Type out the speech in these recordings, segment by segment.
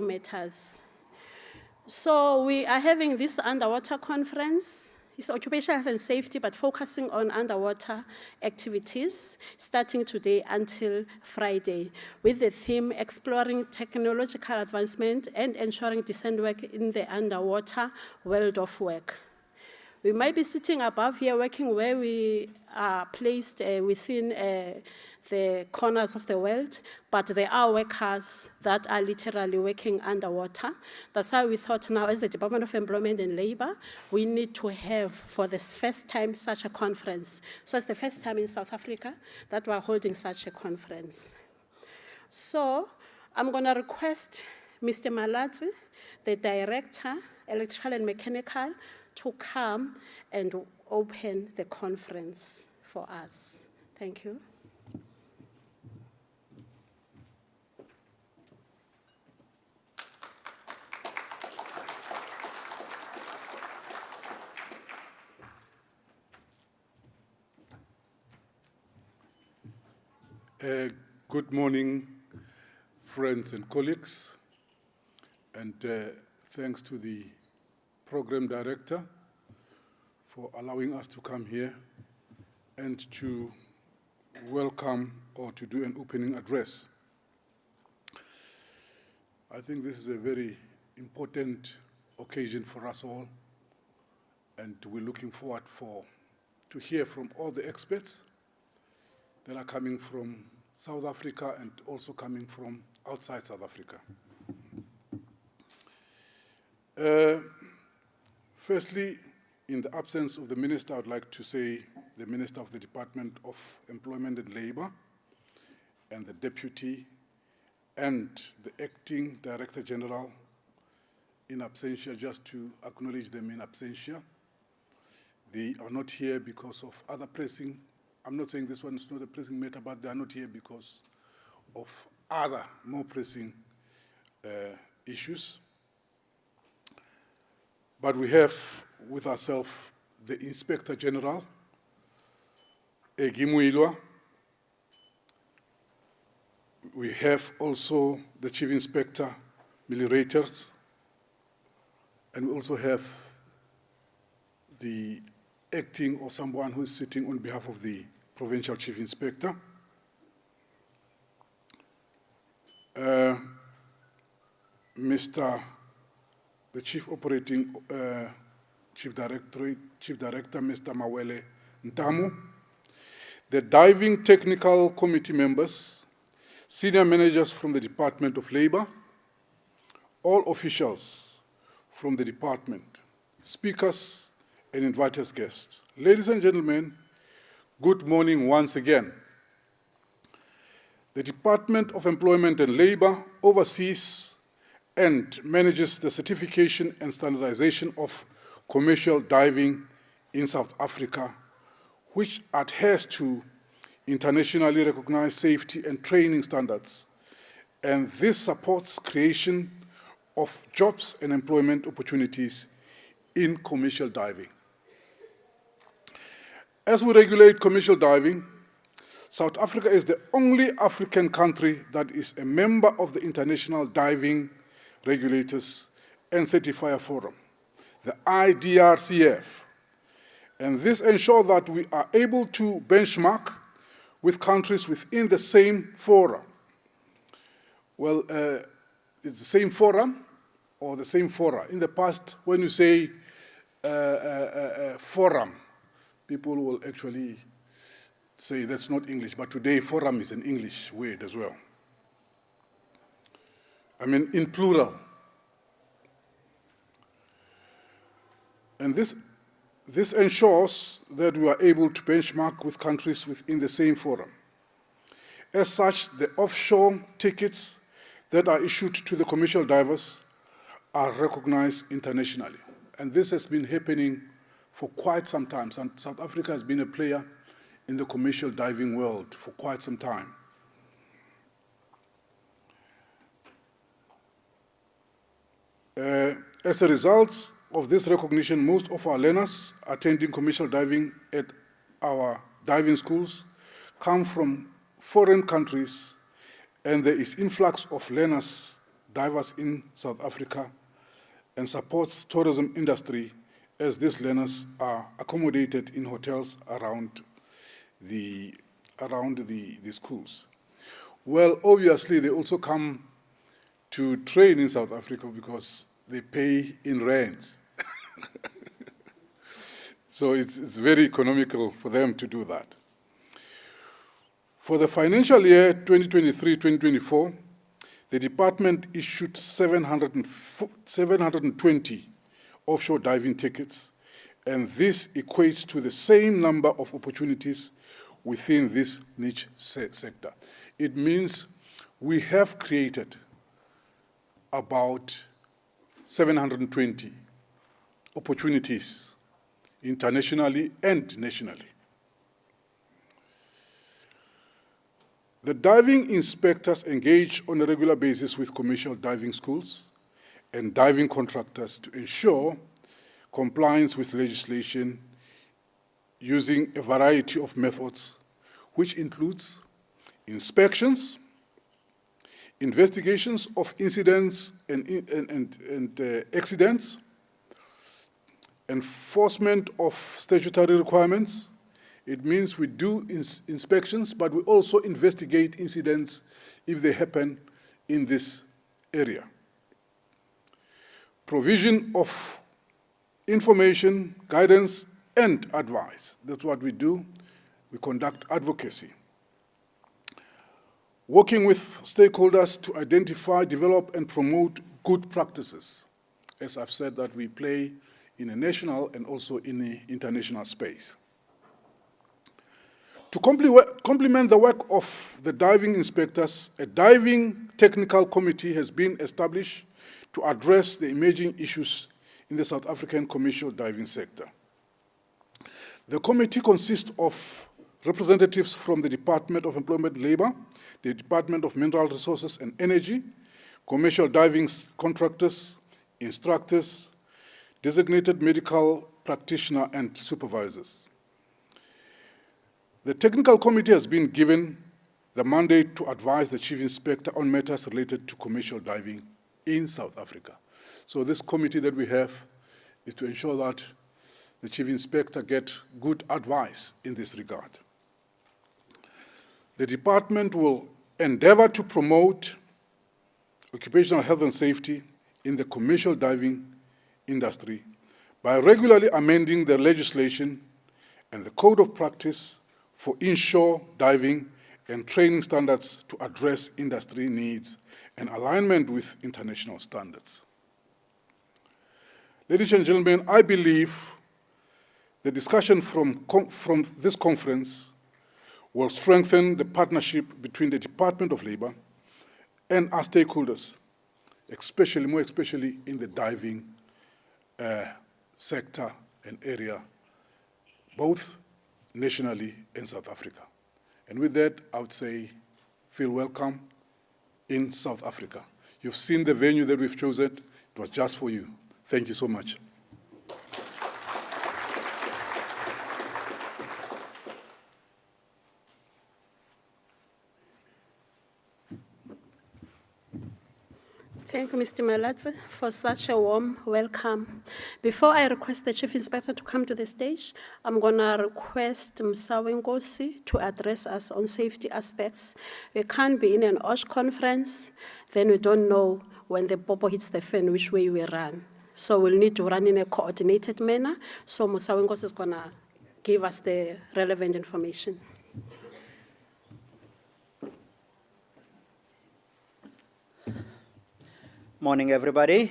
matters. So we are having this underwater conference. It's occupational health and safety, but focusing on underwater activities, starting today until Friday, with the theme exploring technological advancement and ensuring decent work in the underwater world of work. We might be sitting above here working where we are placed within the corners of the world, but there are workers that are literally working underwater. That's why we thought now, as the Department of Employment and Labor, we need to have, for the first time, such a conference. So it's the first time in South Africa that we're holding such a conference. So I'm going to request Mr. Malatsi, the Director, Electrical and Mechanical, to come and open the conference for us. Thank you. Good morning, friends and colleagues, and thanks to the Program Director for allowing us to come here and to welcome or to do an opening address. I think this is a very important occasion for us all, and we're looking forward to hear from all the experts that are coming from South Africa and also coming from outside South Africa. Firstly, in the absence of the Minister, I would like to say the Minister of the Department of Employment and Labor and the Deputy and the Acting Director General in absentia, just to acknowledge them in absentia. They are not here because of other pressing, I'm not saying this one is not a pressing matter, but they are not here because of other more pressing issues. But we have with ourselves the Inspector General, Egimuilwa. We have also the Chief Inspector, Milirators, and we also have the acting or someone who is sitting on behalf of the Provincial Chief Inspector. The Chief Operating Chief Director, Mr. Mawele Ntamu, the Diving Technical Committee members, senior managers from the Department of Labor, all officials from the department, speakers, and invited guests. Ladies and gentlemen, good morning once again. The Department of Employment and Labor oversees and manages the certification and standardization of commercial diving in South Africa, which adheres to internationally recognized safety and training standards. And this supports creation of jobs and employment opportunities in commercial diving. As we regulate commercial diving, South Africa is the only African country that is a member of the International Diving Regulators and Certifier Forum, the IDRCF. And this ensures that we are able to benchmark with countries within the same forum. Well, it's the same forum or the same fora. In the past, when you say forum, people will actually say that's not English, but today forum is an English word as well. I mean, in plural. And this ensures that we are able to benchmark with countries within the same forum. As such, the offshore tickets that are issued to the commercial divers are recognized internationally. And this has been happening for quite some time. South Africa has been a player in the commercial diving world for quite some time. As a result of this recognition, most of our learners attending commercial diving at our diving schools come from foreign countries, and there is influx of learners divers in South Africa and supports tourism industry as these learners are accommodated in hotels around the schools. Well, obviously, they also come to train in South Africa because they pay in rands. So it's very economical for them to do that. For the financial year 2023-2024, the department issued 720 offshore diving tickets, and this equates to the same number of opportunities within this niche sector. It means we have created about 720 opportunities internationally and nationally. The diving inspectors engage on a regular basis with commercial diving schools and diving contractors to ensure compliance with legislation using a variety of methods, which includes inspections, investigations of incidents and accidents, enforcement of statutory requirements. It means we do inspections, but we also investigate incidents if they happen in this area. Provision of information, guidance, and advice. That's what we do. We conduct advocacy. Working with stakeholders to identify, develop, and promote good practices. As I've said, that we play in a national and also in the international space. To complement the work of the diving inspectors, a diving technical committee has been established to address the emerging issues in the South African commercial diving sector. The committee consists of representatives from the Department of Employment and Labor, the Department of Mineral Resources and Energy, commercial diving contractors, instructors, designated medical practitioner, and supervisors. The technical committee has been given the mandate to advise the chief inspector on matters related to commercial diving in South Africa. So this committee that we have is to ensure that the chief inspector gets good advice in this regard. The department will endeavor to promote occupational health and safety in the commercial diving industry by regularly amending the legislation and the code of practice for inshore diving and training standards to address industry needs and alignment with international standards. Ladies and gentlemen, I believe the discussion from this conference will strengthen the partnership between the Department of Labor and our stakeholders, more especially in the diving sector and area, both nationally in South Africa. And with that, I would say, feel welcome in South Africa. You've seen the venue that we've chosen. It was just for you. Thank you so much. Thank you, Mr. Malatse, for such a warm welcome. Before I request the Chief Inspector to come to the stage, I'm going to request Msawe Nkosi to address us on safety aspects. We can't be in an OSH conference, then we don't know when the popo hits the fan, which way we run. So we'll need to run in a coordinated manner. So Msawe Nkosi is going to give us the relevant information. Morning, everybody.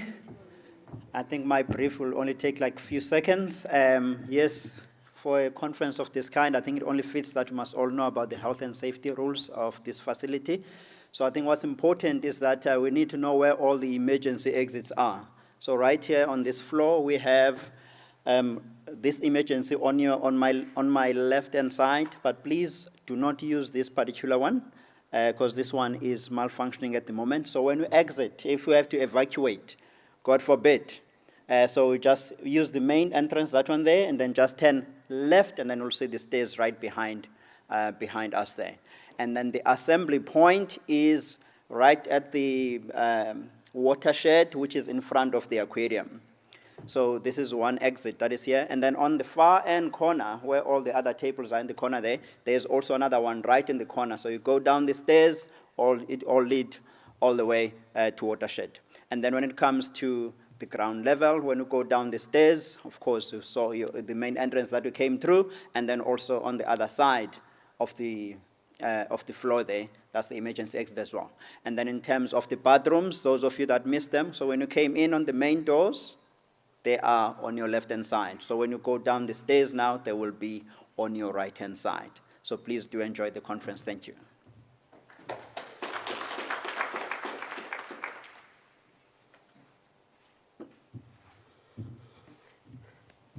I think my brief will only take like a few seconds. Yes, for a conference of this kind, I think it only fits that we must all know about the health and safety rules of this facility. So I think what's important is that we need to know where all the emergency exits are. So right here on this floor, we have this emergency on my left-hand side, but please do not use this particular one, because this one is malfunctioning at the moment. So when we exit, if we have to evacuate, God forbid, so we just use the main entrance, that one there, and then just turn left, and then we'll see the stairs right behind us there. And then the assembly point is right at the watershed, which is in front of the aquarium. So this is one exit that is here. And then on the far end corner, where all the other tables are in the corner there, there's also another one right in the corner. So you go down the stairs, it all lead all the way to watershed. And then when it comes to the ground level, when you go down the stairs, of course, you saw the main entrance that we came through, and then also on the other side of the floor there, that's the emergency exit as well. And then in terms of the bathrooms, those of you that missed them, so when you came in on the main doors, they are on your left-hand side. So when you go down the stairs now, they will be on your right-hand side. So please do enjoy the conference. Thank you.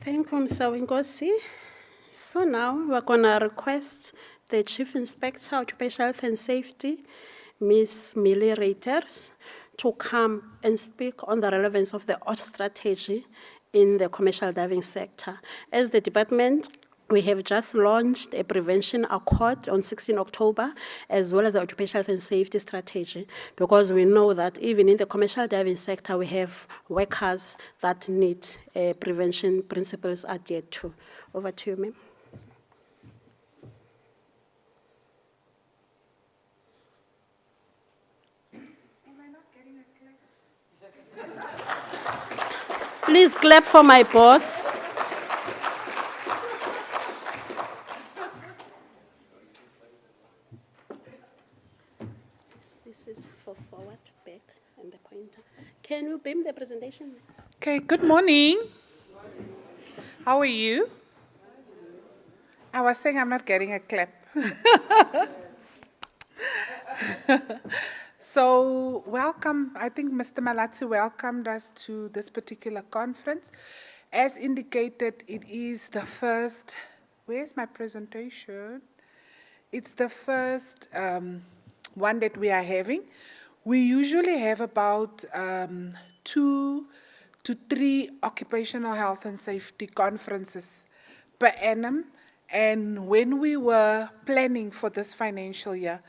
Thank you, Mr. Winkosi. So now we're going to request the Chief Inspector, Occupational Health and Safety, Ms. Millie Reiters, to come and speak on the relevance of the ODD strategy in the commercial diving sector. As the department, we have just launched a prevention accord on 16 October, as well as the occupational health and safety strategy, because we know that even in the commercial diving sector, we have workers that need prevention principles adhered to. Over to you, ma'am. Please clap for my boss. This is for forward, back, and the pointer. Can you beam the presentation? Okay, good morning. How are you? I was saying I'm not getting a clap. So, welcome. I think Mr. Malatsi welcomed us to this particular conference. As indicated, it is the first, where's my presentation? It's the first one that we are having. We usually have about 2 to 3 occupational health and safety conferences per annum. And when we were planning for this financial year,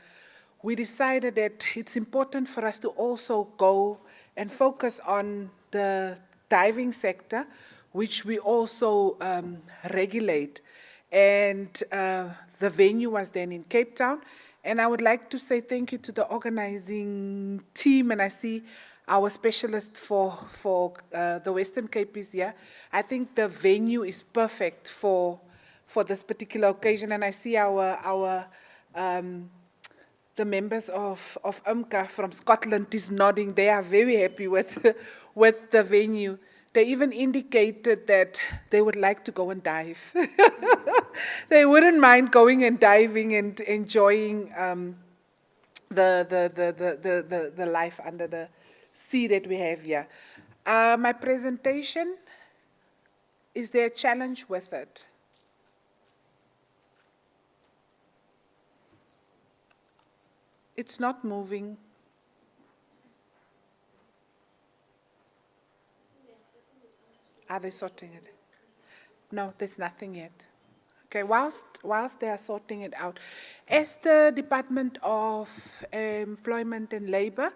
we decided that it's important for us to also go and focus on the diving sector, which we also regulate. And the venue was then in Cape Town. And I would like to say thank you to the organizing team, and I see our specialist for the Western Cape is here. I think the venue is perfect for this particular occasion, and I see the members of UMCA from Scotland is nodding. They are very happy with the venue. They even indicated that they would like to go and dive. They wouldn't mind going and diving and enjoying the life under the sea that we have here. My presentation, is there a challenge with it? It's not moving. Are they sorting it? No, there's nothing yet. Okay, whilst they are sorting it out, as the Department of Employment and Labour,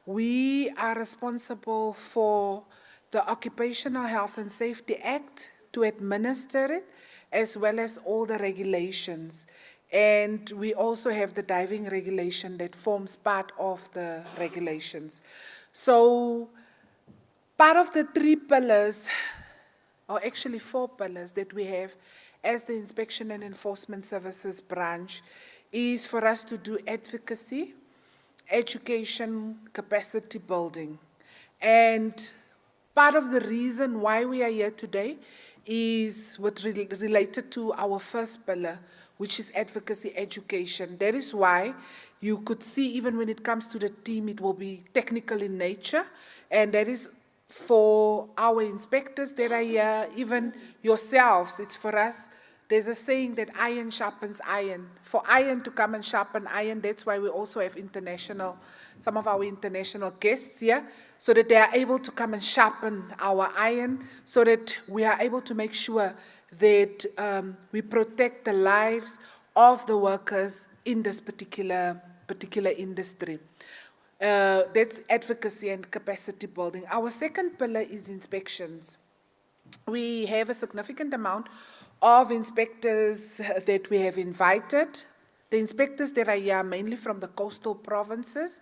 we are responsible for the Occupational Health and Safety Act to administer it, as well as all the regulations. And we also have the diving regulation that forms part of the regulations. So part of the 3 pillars, or actually 4 pillars that we have as the Inspection and Enforcement Services branch, is for us to do advocacy, education, capacity building. And part of the reason why we are here today is related to our first pillar, which is advocacy education. That is why you could see, even when it comes to the team, it will be technical in nature, and that is for our inspectors that are here, even yourselves. It's for us. There's a saying that iron sharpens iron. For iron to come and sharpen iron, that's why we also have some of our international guests here, so that they are able to come and sharpen our iron, so that we are able to make sure that we protect the lives of the workers in this particular industry. That's advocacy and capacity building. Our second pillar is inspections. We have a significant amount of inspectors that we have invited. The inspectors that are here are mainly from the coastal provinces.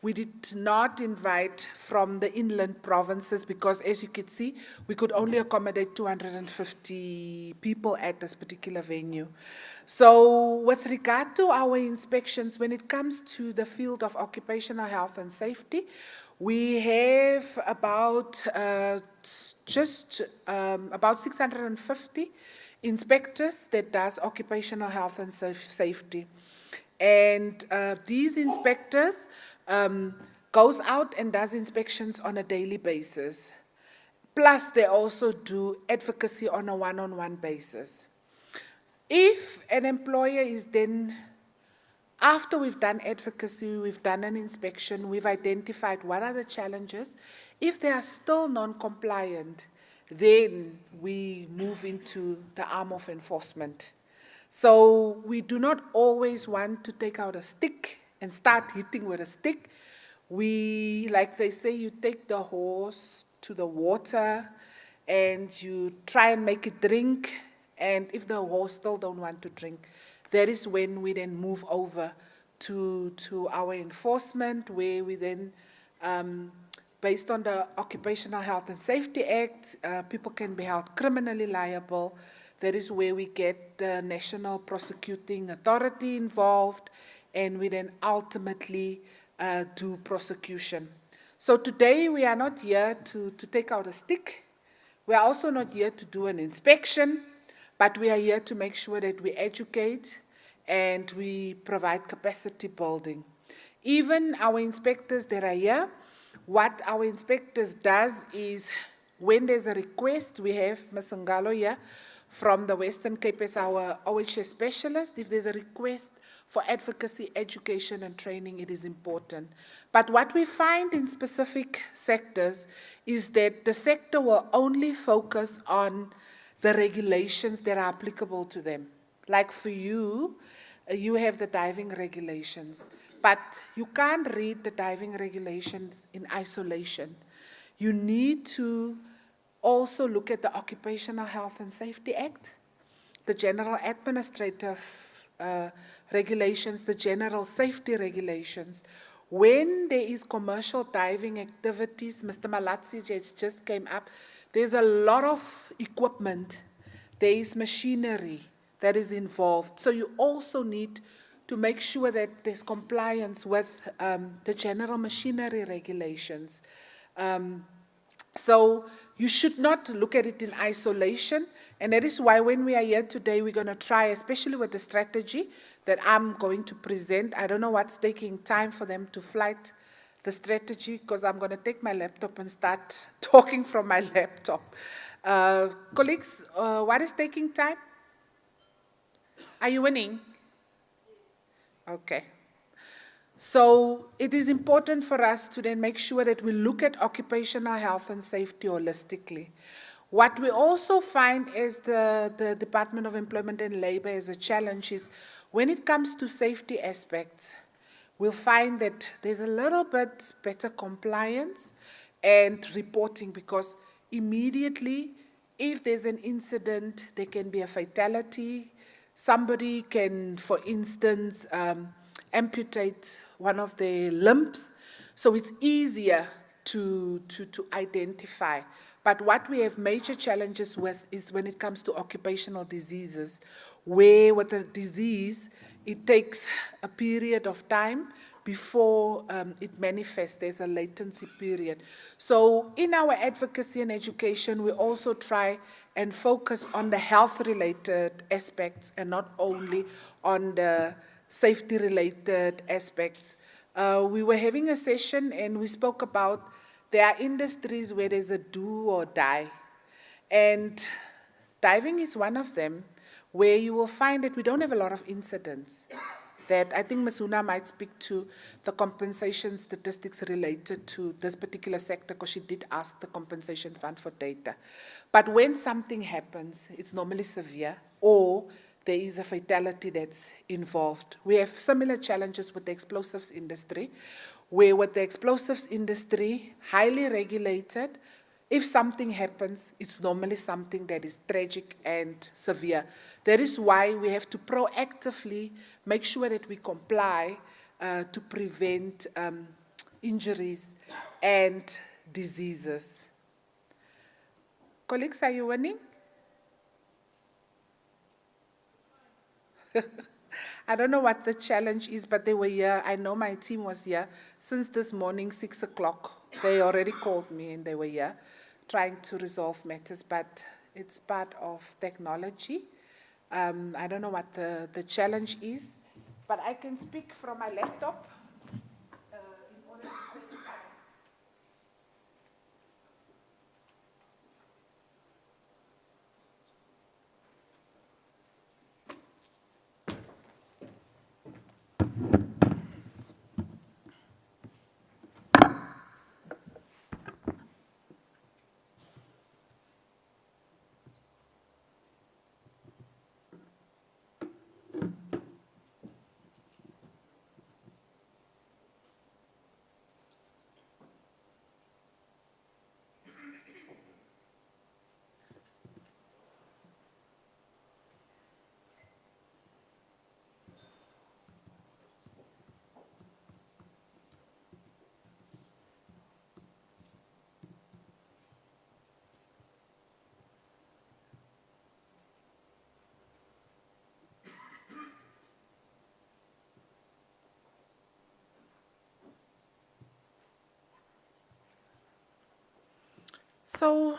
We did not invite from the inland provinces because, as you can see, we could only accommodate 250 people at this particular venue. So with regard to our inspections, when it comes to the field of occupational health and safety, we have about about 650 inspectors that does occupational health and safety. And these inspectors goes out and does inspections on a daily basis. Plus, they also do advocacy on a one-on-one basis. If an employer is then, after we've done advocacy, we've done an inspection, we've identified what are the challenges, if they are still non-compliant, then we move into the arm of enforcement. So we do not always want to take out a stick and start hitting with a stick. We, like they say, you take the horse to the water and you try and make it drink, and if the horse still don't want to drink, that is when we then move over to our enforcement, where we then, based on the Occupational Health and Safety Act, people can be held criminally liable. That is where we get the National Prosecuting Authority involved, and we then ultimately do prosecution. So today we are not here to take out a stick. We are also not here to do an inspection, but we are here to make sure that we educate and we provide capacity building. Even our inspectors that are here, what our inspectors does is when there's a request, we have Ms. Ngalo here from the Western Cape as our OHS specialist. If there's a request for advocacy, education, and training, it is important. But what we find in specific sectors is that the sector will only focus on the regulations that are applicable to them. Like for you, you have the diving regulations, but you can't read the diving regulations in isolation. You need to also look at the Occupational Health and Safety Act, the General Administrative regulations, the General Safety regulations. When there is commercial diving activities, Mr. Malatsi just came up, there's a lot of equipment, there is machinery that is involved. So you also need to make sure that there's compliance with the general machinery regulations. So you should not look at it in isolation, and that is why when we are here today, we're going to try, especially with the strategy that I'm going to present. I don't know what's taking time for them to flight the strategy, because I'm going to take my laptop and start talking from my laptop. Colleagues, what is taking time? Are you winning? Okay. So it is important for us to then make sure that we look at occupational health and safety holistically. What we also find as the Department of Employment and Labor as a challenge is when it comes to safety aspects, we'll find that there's a little bit better compliance and reporting, because immediately, if there's an incident, there can be a fatality. Somebody can, for instance, amputate one of their limbs, so it's easier to identify. But what we have major challenges with is when it comes to occupational diseases, where with a disease, it takes a period of time before it manifests. There's a latency period. So in our advocacy and education, we also try and focus on the health-related aspects and not only on the safety-related aspects. We were having a session and we spoke about there are industries where there's a do or die. And diving is one of them, where you will find that we don't have a lot of incidents. That I think Ms. Una might speak to the compensation statistics related to this particular sector, because she did ask the compensation fund for data. But when something happens, it's normally severe, or there is a fatality that's involved. We have similar challenges with the explosives industry, where with the explosives industry, highly regulated, if something happens, it's normally something that is tragic and severe. That is why we have to proactively make sure that we comply to prevent injuries and diseases. Colleagues, are you winning? I don't know what the challenge is, but they were here. I know my team was here since this morning, 6 o'clock. They already called me and they were here trying to resolve matters, but it's part of technology. I don't know what the challenge is, but I can speak from my laptop. In order to save time. So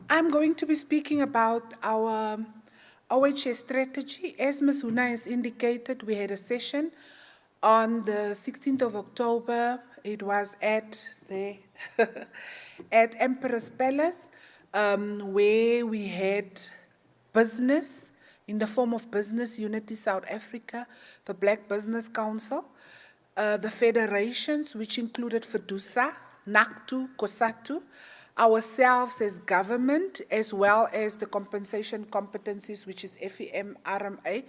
I'm going to be speaking about our OHS strategy. As Ms. Huna has indicated, we had a session on the 16th of October. It was at the at Emperor's Palace, where we had business in the form of Business Unity South Africa, the Black Business Council, the federations, which included FEDUSA, NACTU, COSATU, ourselves as government, as well as the compensation competencies, which is FEM, RMA,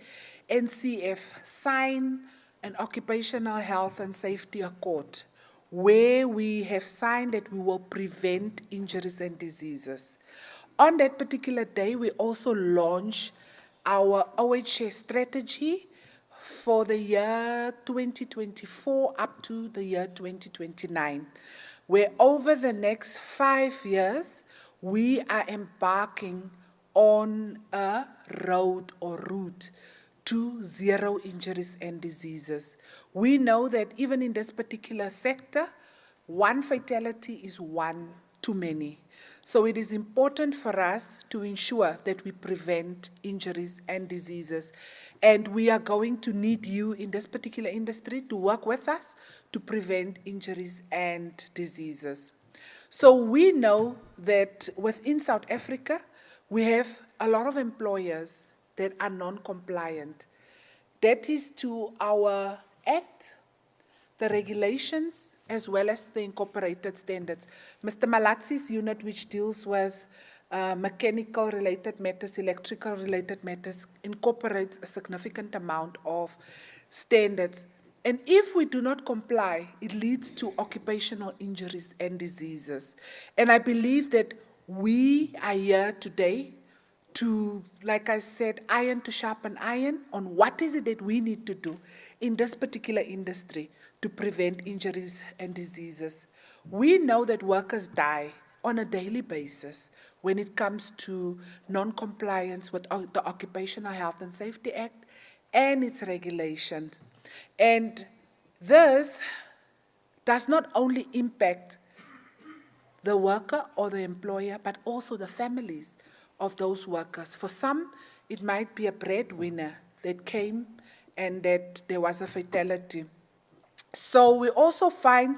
NCF, sign an occupational health and safety accord, where we have signed that we will prevent injuries and diseases. On that particular day, we also launched our OHS strategy for the year 2024 up to the year 2029, where over the next 5 years, we are embarking on a road or route to zero injuries and diseases. We know that even in this particular sector, one fatality is one too many. So it is important for us to ensure that we prevent injuries and diseases. And we are going to need you in this particular industry to work with us to prevent injuries and diseases. So we know that within South Africa, we have a lot of employers that are non-compliant. That is to our act, the regulations, as well as the incorporated standards. Mr. Malatsi's unit, which deals with mechanical-related matters, electrical-related matters, incorporates a significant amount of standards. And if we do not comply, it leads to occupational injuries and diseases. And I believe that we are here today to, like I said, iron to sharpen iron on what is it that we need to do in this particular industry to prevent injuries and diseases. We know that workers die on a daily basis when it comes to non-compliance with the Occupational Health and Safety Act and its regulations. And this does not only impact the worker or the employer, but also the families of those workers. For some, it might be a breadwinner that came and that there was a fatality. So we also find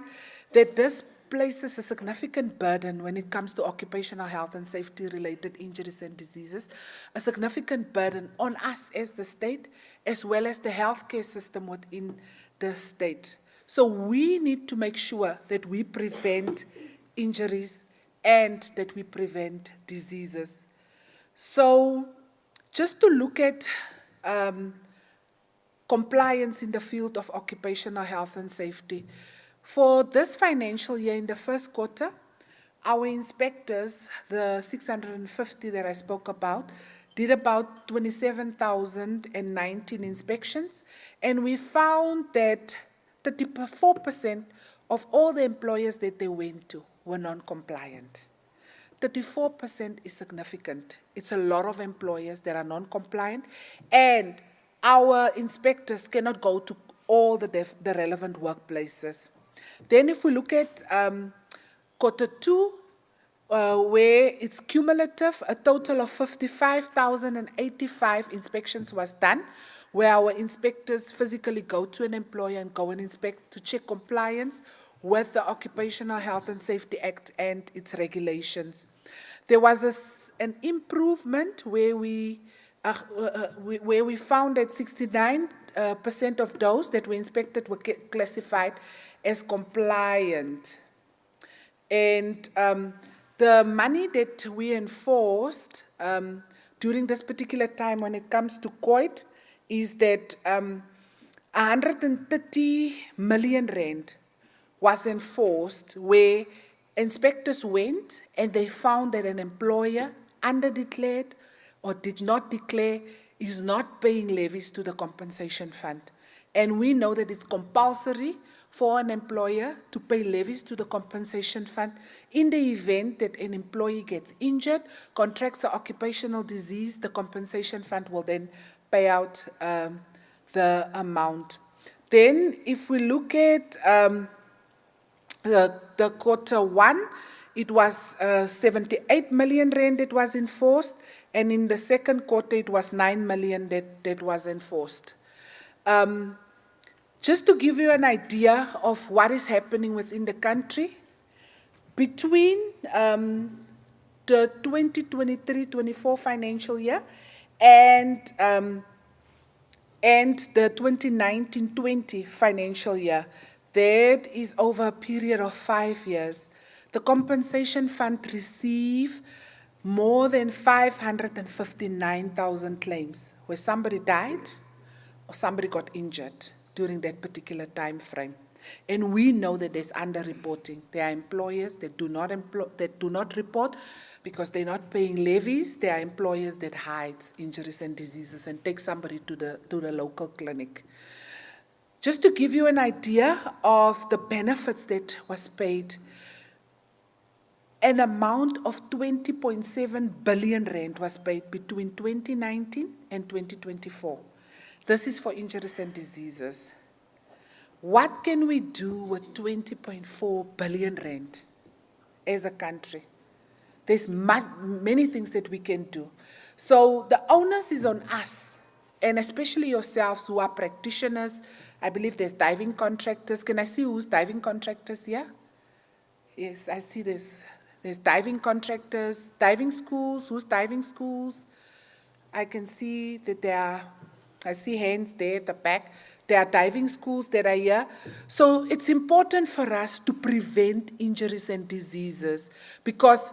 that this places a significant burden when it comes to occupational health and safety related injuries and diseases, a significant burden on us as the state, as well as the healthcare system within the state. So we need to make sure that we prevent injuries and that we prevent diseases. So just to look at compliance in the field of occupational health and safety, For this financial year, in the first quarter, our inspectors, the 650 that I spoke about, did about 27,019 inspections, and we found that 34% of all the employers that they went to were non-compliant. 34% is significant. It's a lot of employers that are non-compliant, and our inspectors cannot go to all the relevant workplaces. Then if we look at quarter two, where it's cumulative, a total of 55,085 inspections was done, where our inspectors physically go to an employer and go and inspect to check compliance with the Occupational Health and Safety Act and its regulations. There was an improvement where we found that 69% of those that were inspected were classified as compliant. And the money that we enforced during this particular time when it comes to COIT is that 130 million rand was enforced, where inspectors went and they found that an employer underdeclared or did not declare is not paying levies to the compensation fund. And we know that it's compulsory for an employer to pay levies to the compensation fund in the event that an employee gets injured, contracts an occupational disease. The compensation fund will then pay out the amount. Then if we look at the quarter one, it was 78 million rand that was enforced, and in the second quarter it was 9 million that was enforced. Just to give you an idea of what is happening within the country, between the 2023-24 financial year and the 2019-20 financial year, that is over a period of 5 years, the compensation fund received more than 559,000 claims where somebody died or somebody got injured during that particular time frame. And we know that there's underreporting. There are employers that do not report because they're not paying levies. There are employers that hide injuries and diseases and take somebody to the local clinic. Just to give you an idea of the benefits that was paid, an amount of 20.7 billion rand was paid between 2019 and 2024. This is for injuries and diseases. What can we do with 20.4 billion rand as a country? There's many things that we can do. So the onus is on us, and especially yourselves who are practitioners. I believe there's diving contractors. Can I see who's diving contractors here? Yes, I see there's diving contractors, diving schools. Who's diving schools? I can see that I see hands there at the back. There are diving schools that are here. So it's important for us to prevent injuries and diseases, because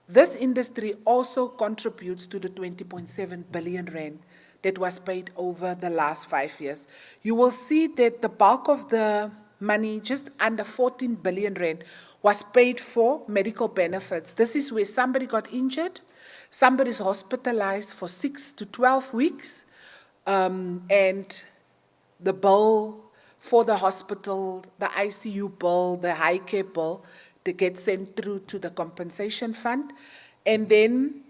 this industry also contributes to the 20.7 billion rand that was paid over the last 5 years. You will see that the bulk of the money, just under 14 billion rand, was paid for medical benefits. This is where somebody got injured, somebody is hospitalized for 6 to 12 weeks, and the bill for the hospital, the ICU bill, the high care bill, they get sent through to the compensation fund. And then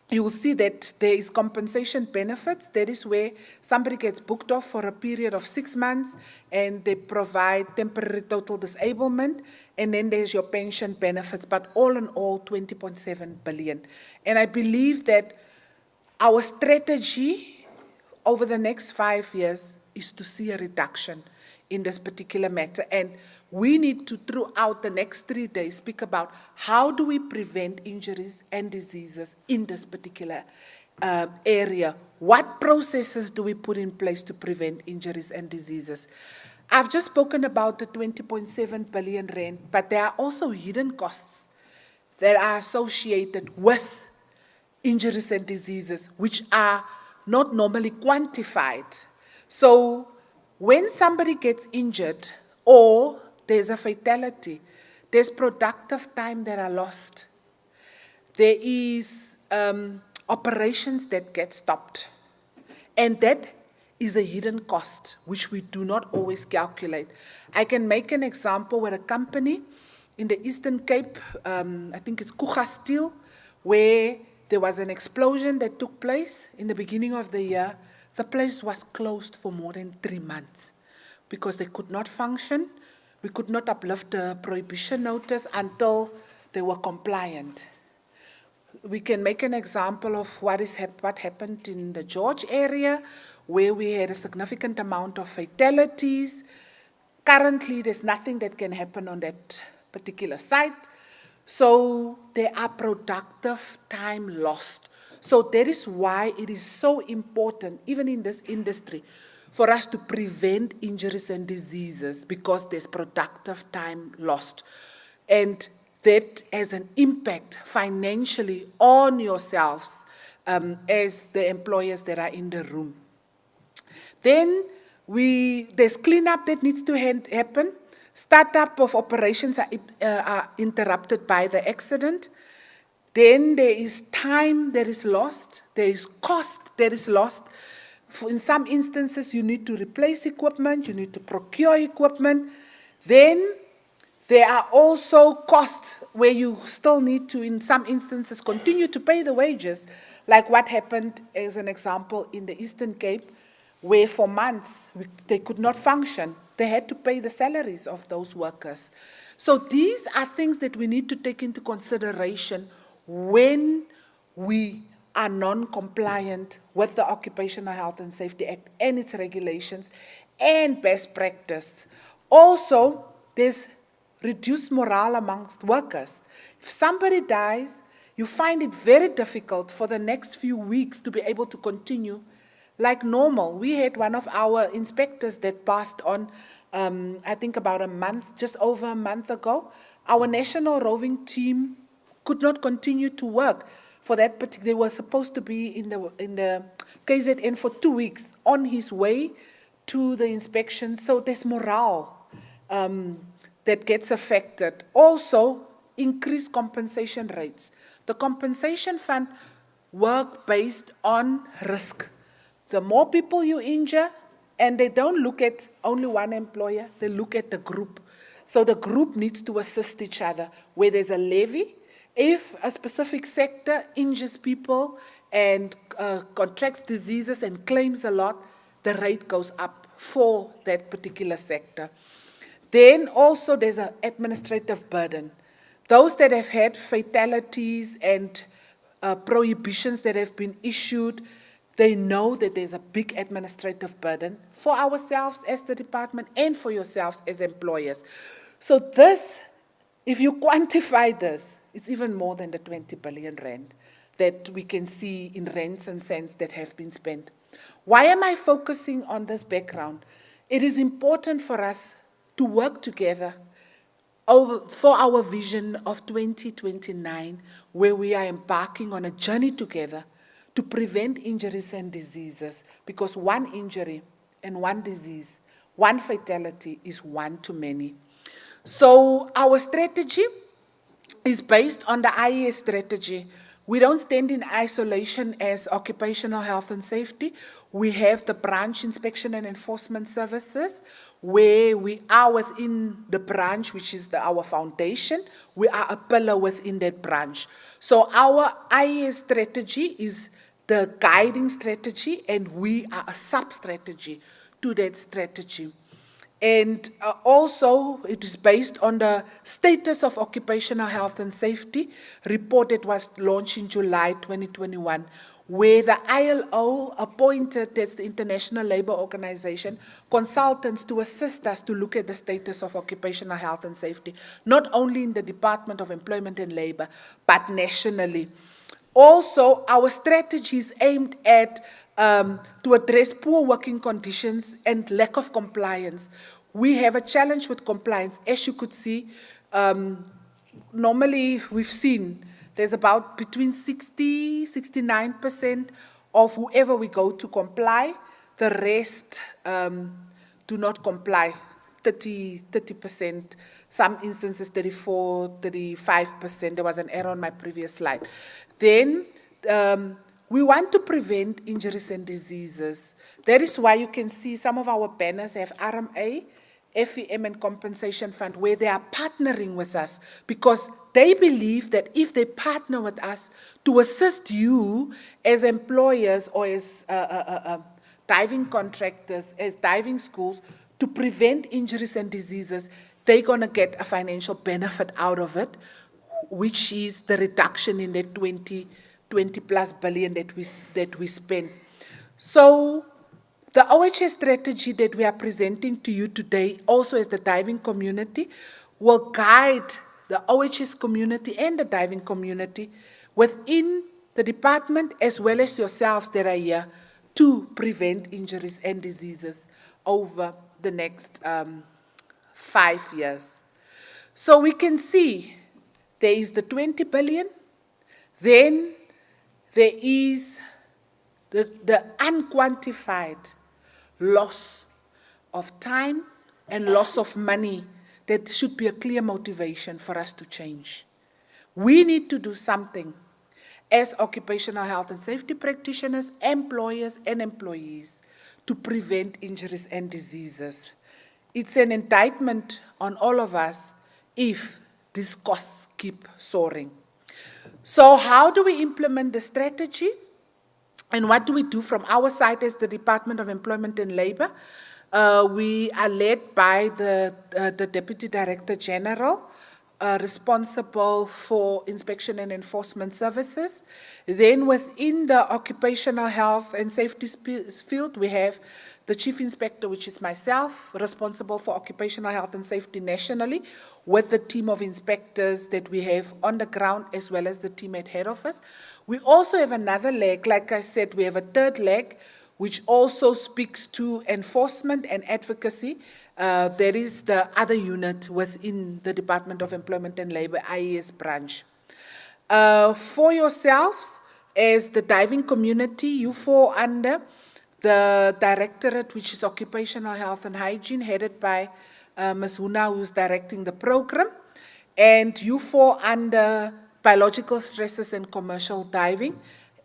you will see that there is compensation benefits. That is where somebody gets booked off for a period of 6 months and they provide temporary total disablement. And then there's your pension benefits, but all in all, 20.7 billion. And I believe that our strategy over the next 5 years is to see a reduction in this particular matter. And we need to, throughout the next 3 days, speak about how do we prevent injuries and diseases in this particular area. What processes do we put in place to prevent injuries and diseases? I've just spoken about the 20.7 billion rand, but there are also hidden costs that are associated with injuries and diseases, which are not normally quantified. So when somebody gets injured or there's a fatality, there's productive time that are lost. There is operations that get stopped. And that is a hidden cost, which we do not always calculate. I can make an example where a company in the Eastern Cape, I think it's Kuga Steel, where there was an explosion that took place in the beginning of the year. The place was closed for more than 3 months because they could not function. We could not uplift the prohibition notice until they were compliant. We can make an example of what happened in the George area, where we had a significant amount of fatalities. Currently, there's nothing that can happen on that particular site. So there are productive time lost. So that is why it is so important, even in this industry, for us to prevent injuries and diseases, because there's productive time lost. And that has an impact financially on yourselves as the employers that are in the room. Then there's cleanup that needs to happen. Startup of operations are interrupted by the accident. Then there is time that is lost. There is cost that is lost. In some instances, you need to replace equipment. You need to procure equipment. Then there are also costs where you still need to, in some instances, continue to pay the wages, like what happened, as an example, in the Eastern Cape, where for months they could not function. They had to pay the salaries of those workers. So these are things that we need to take into consideration when we are non-compliant with the Occupational Health and Safety Act and its regulations and best practice. Also, there's reduced morale amongst workers. If somebody dies, you find it very difficult for the next few weeks to be able to continue like normal. We had one of our inspectors that passed on, I think about a month, just over a month ago. Our national roving team could not continue to work for that particular. They were supposed to be in the KZN for 2 weeks on his way to the inspection. So there's morale that gets affected. Also, increased compensation rates. The compensation fund work based on risk. The more people you injure, and they don't look at only one employer, they look at the group. So the group needs to assist each other. Where there's a levy, if a specific sector injures people and contracts diseases and claims a lot, the rate goes up for that particular sector. Then also there's an administrative burden. Those that have had fatalities and prohibitions that have been issued, they know that there's a big administrative burden for ourselves as the department and for yourselves as employers. So this, if you quantify this, it's even more than the 20 billion rand that we can see in rents and cents that have been spent. Why am I focusing on this background? It is important for us to work together for our vision of 2029, where we are embarking on a journey together to prevent injuries and diseases, because one injury and one disease, one fatality is one too many. So our strategy is based on the IES strategy. We don't stand in isolation as Occupational Health and Safety. We have the branch inspection and enforcement services, where we are within the branch, which is our foundation. We are a pillar within that branch. So our IES strategy is the guiding strategy, and we are a sub-strategy to that strategy. And also, it is based on the status of occupational health and safety report that was launched in July 2021, where the ILO appointed, that's the International Labour Organization, consultants to assist us to look at the status of occupational health and safety, not only in the Department of Employment and Labour, but nationally. Also, our strategy is aimed at to address poor working conditions and lack of compliance. We have a challenge with compliance. As you could see, normally we've seen there's about between 60–69% of whoever we go to comply. The rest do not comply. 30%, some instances 34, 35%. There was an error on my previous slide. Then we want to prevent injuries and diseases. That is why you can see some of our banners have RMA, FEM and Compensation Fund, where they are partnering with us because they believe that if they partner with us to assist you as employers or as diving contractors, as diving schools, to prevent injuries and diseases, they're going to get a financial benefit out of it, which is the reduction in the 20 plus billion that we spend. So the OHS strategy that we are presenting to you today, also as the diving community, will guide the OHS community and the diving community within the department as well as yourselves that are here to prevent injuries and diseases over the next 5 years. So we can see there is the 20 billion, then there is the unquantified loss of time and loss of money that should be a clear motivation for us to change. We need to do something as occupational health and safety practitioners, employers and employees to prevent injuries and diseases. It's an indictment on all of us if these costs keep soaring. So how do we implement the strategy? And what do we do from our side as the Department of Employment and Labor? We are led by the Deputy Director General, responsible for inspection and enforcement services. Then within the occupational health and safety field, we have the Chief Inspector, which is myself, responsible for occupational health and safety nationally, with the team of inspectors that we have on the ground, as well as the team at head office. We also have another leg, like I said, we have a third leg, which also speaks to enforcement and advocacy. There is the other unit within the Department of Employment and Labor, IES branch. For yourselves, as the diving community, you fall under the directorate, which is Occupational Health and Hygiene, headed by Ms. Huna, who's directing the program. And you fall under Biological Stresses and Commercial Diving,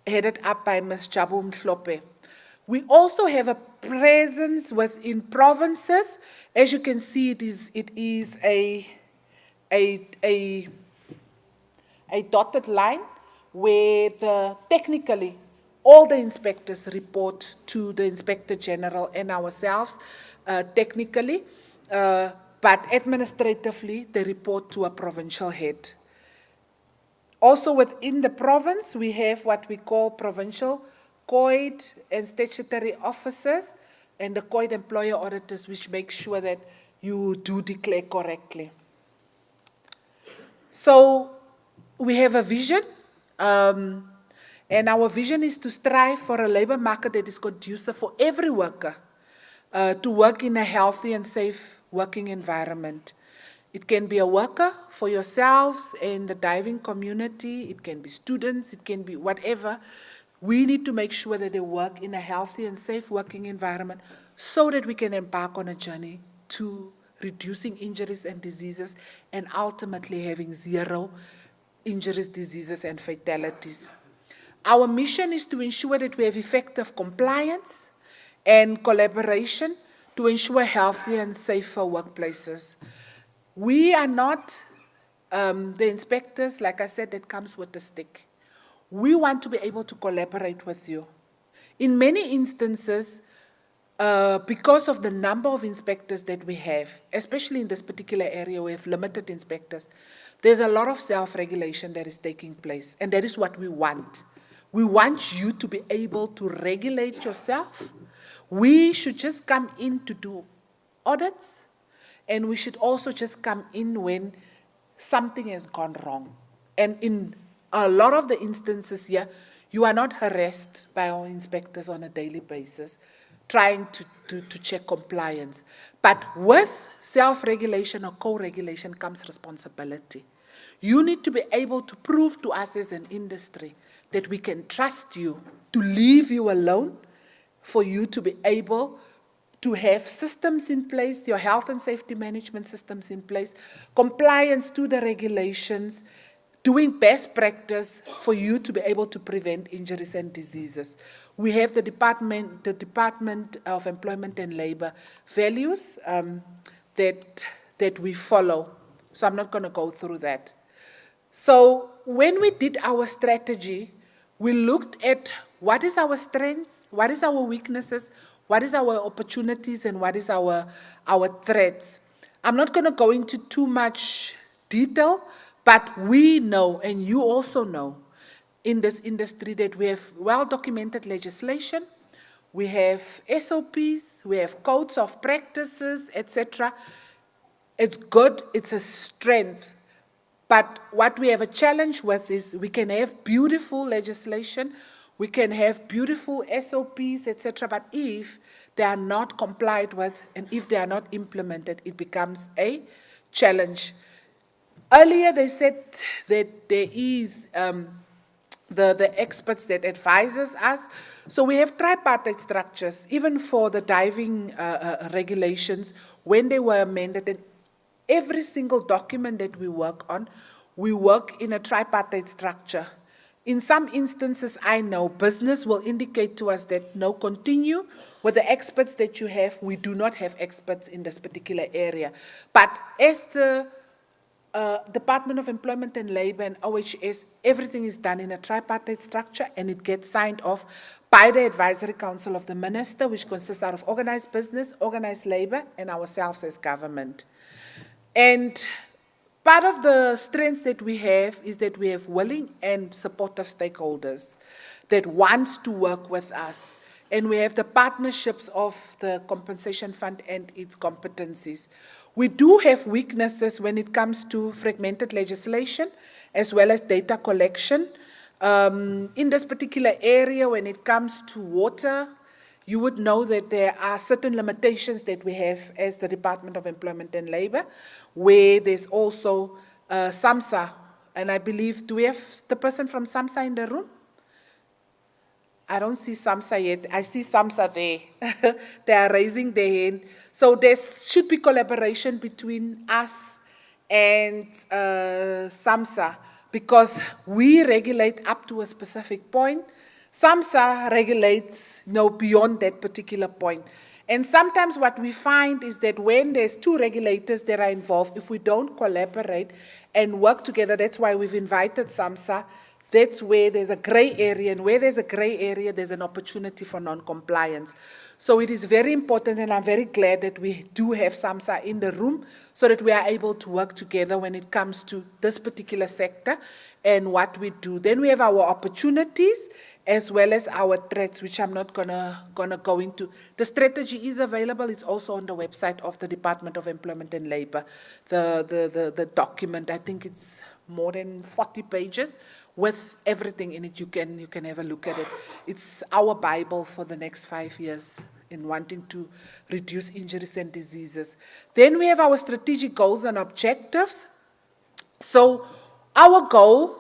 headed up by Ms. Jabu Mhlope. We also have a presence within provinces. As you can see, it is a dotted line where technically all the inspectors report to the Inspector General and ourselves technically, but administratively they report to a provincial head. Also within the province, we have what we call provincial COID and statutory officers and the COID employer auditors, which make sure that you do declare correctly. So we have a vision, and our vision is to strive for a labor market that is conducive for every worker to work in a healthy and safe working environment. It can be a worker for yourselves in the diving community, it can be students, it can be whatever. We need to make sure that they work in a healthy and safe working environment so that we can embark on a journey to reducing injuries and diseases and ultimately having zero injuries, diseases, and fatalities. Our mission is to ensure that we have effective compliance and collaboration to ensure healthier and safer workplaces. We are not the inspectors, like I said, that comes with a stick. We want to be able to collaborate with you. In many instances, because of the number of inspectors that we have, especially in this particular area, we have limited inspectors, there's a lot of self-regulation that is taking place, and that is what we want. We want you to be able to regulate yourself. We should just come in to do audits, and we should also just come in when something has gone wrong. And in a lot of the instances here, you are not harassed by our inspectors on a daily basis, trying to check compliance. But with self-regulation or co-regulation comes responsibility. You need to be able to prove to us as an industry that we can trust you, to leave you alone, for you to be able to have systems in place, your health and safety management systems in place, compliance to the regulations, doing best practice for you to be able to prevent injuries and diseases. We have the Department of Employment and Labor values that we follow. So I'm not going to go through that. So when we did our strategy, we looked at what is our strengths, what is our weaknesses, what is our opportunities, and what is our threats. I'm not going to go into too much detail, but we know, and you also know, in this industry that we have well-documented legislation, we have SOPs, we have codes of practices, etc. It's good, it's a strength. But what we have a challenge with is we can have beautiful legislation, we can have beautiful SOPs, etc., but if they are not complied with and if they are not implemented, it becomes a challenge. Earlier, they said that there is the experts that advises us. So we have tripartite structures, even for the diving regulations, when they were amended, and every single document that we work on, we work in a tripartite structure. In some instances, I know business will indicate to us that no, continue with the experts that you have. We do not have experts in this particular area. But as the Department of Employment and Labor and OHS, everything is done in a tripartite structure and it gets signed off by the Advisory Council of the Minister, which consists out of organized business, organized labor, and ourselves as government. And part of the strengths that we have is that we have willing and supportive stakeholders that wants to work with us. And we have the partnerships of the Compensation Fund and its competencies. We do have weaknesses when it comes to fragmented legislation as well as data collection. In this particular area, when it comes to water, you would know that there are certain limitations that we have as the Department of Employment and Labor, where there's also SAMHSA. And I believe, do we have the person from SAMHSA in the room? I don't see SAMHSA yet. I see SAMHSA there. They are raising their hand. So there should be collaboration between us and SAMHSA, because we regulate up to a specific point. SAMHSA regulates beyond that particular point. And sometimes what we find is that when there's two regulators that are involved, if we don't collaborate and work together, that's why we've invited SAMHSA. That's where there's a gray area, and where there's a gray area, there's an opportunity for non-compliance. So it is very important, and I'm very glad that we do have SAMHSA in the room so that we are able to work together when it comes to this particular sector and what we do. Then we have our opportunities as well as our threats, which I'm not gonna go into. The strategy is available. It's also on the website of the Department of Employment and Labor. The document, I think it's more than 40 pages with everything in it. You can have a look at it. It's our Bible for the next 5 years in wanting to reduce injuries and diseases. Then we have our strategic goals and objectives. So our goal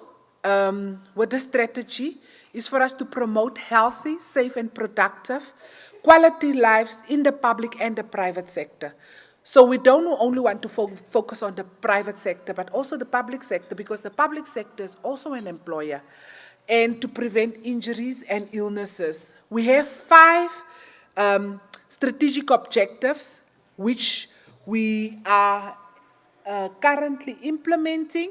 with the strategy is for us to promote healthy, safe, and productive quality lives in the public and the private sector. So we don't only want to focus on the private sector, but also the public sector, because the public sector is also an employer, and to prevent injuries and illnesses. We have 5 strategic objectives, which we are currently implementing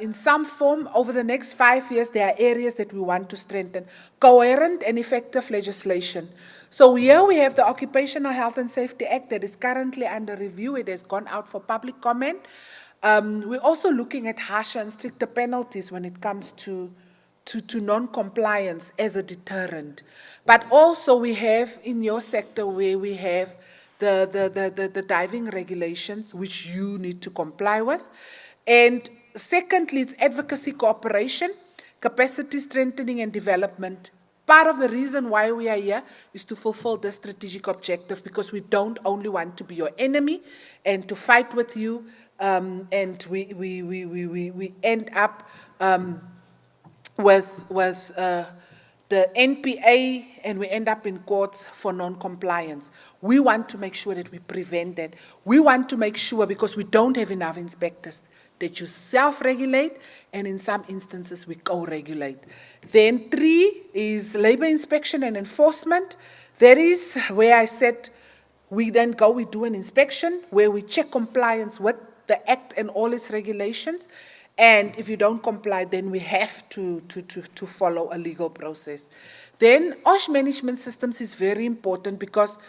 in some form. Over the next 5 years, there are areas that we want to strengthen. Coherent and effective legislation. So here we have the Occupational Health and Safety Act that is currently under review. It has gone out for public comment. We're also looking at harsher and stricter penalties when it comes to non-compliance as a deterrent. But also we have in your sector where we have the diving regulations, which you need to comply with. And secondly, it's advocacy cooperation, capacity strengthening and development. Part of the reason why we are here is to fulfill the strategic objective, because we don't only want to be your enemy and to fight with you, and we end up with the NPA and we end up in courts for non-compliance. We want to make sure that we prevent that. We want to make sure, because we don't have enough inspectors, that you self-regulate, and in some instances we co-regulate. Then 3 is labor inspection and enforcement. That is where I said we then go, we do an inspection where we check compliance with the Act and all its regulations. And if you don't comply, then we have to follow a legal process. Then OSH management systems is very important, because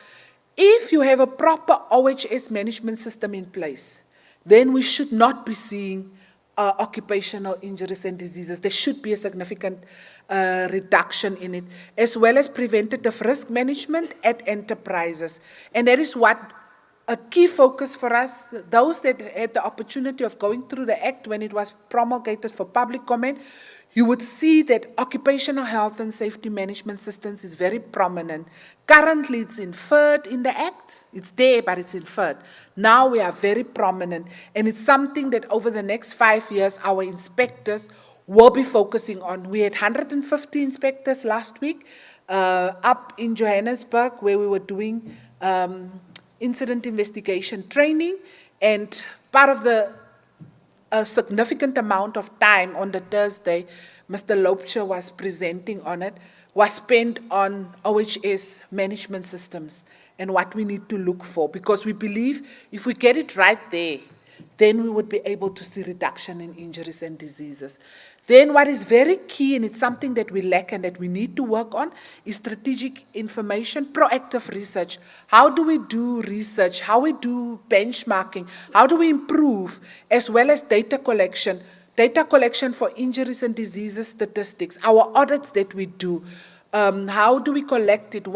if you have a proper OHS management system in place, then we should not be seeing occupational injuries and diseases. There should be a significant reduction in it, as well as preventative risk management at enterprises. And that is what a key focus for us. Those that had the opportunity of going through the Act when it was promulgated for public comment, you would see that occupational health and safety management systems is very prominent. Currently, it's inferred in the Act. It's there, but it's inferred. Now we are very prominent, and it's something that over the next 5 years, our inspectors will be focusing on. We had 150 inspectors last week up in Johannesburg, where we were doing incident investigation training, and part of a significant amount of time on the Thursday, Mr. Loubser was presenting on it, was spent on OHS management systems and what we need to look for, because we believe if we get it right there, then we would be able to see reduction in injuries and diseases. Then what is very key, and it's something that we lack and that we need to work on, is strategic information, proactive research. How do we do research? How we do benchmarking? How do we improve? As well as data collection for injuries and diseases statistics, our audits that we do. How do we collect it?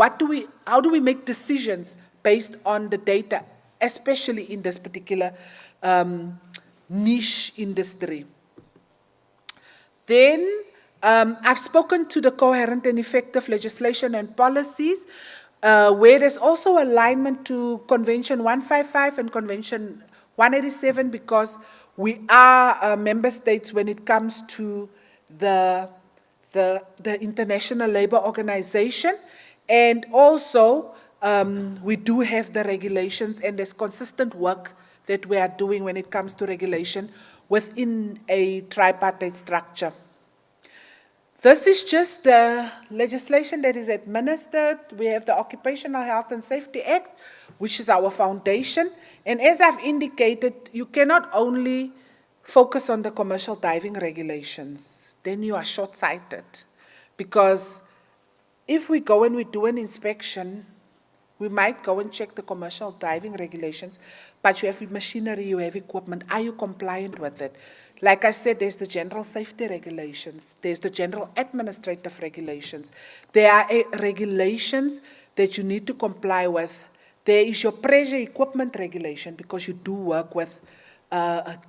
How do we make decisions based on the data, especially in this particular niche industry? Then I've spoken to the coherent and effective legislation and policies, where there's also alignment to Convention 155 and Convention 187, because we are member states when it comes to the International Labour Organization, and also we do have the regulations, and there's consistent work that we are doing when it comes to regulation within a tripartite structure. This is just the legislation that is administered. We have the Occupational Health and Safety Act, which is our foundation. And as I've indicated, you cannot only focus on the commercial diving regulations. Then you are short-sighted. Because if we go and we do an inspection, we might go and check the commercial diving regulations, but you have machinery, you have equipment. Are you compliant with it? Like I said, there's the general safety regulations. There's the general administrative regulations. There are regulations that you need to comply with. There is your pressure equipment regulation, because you do work with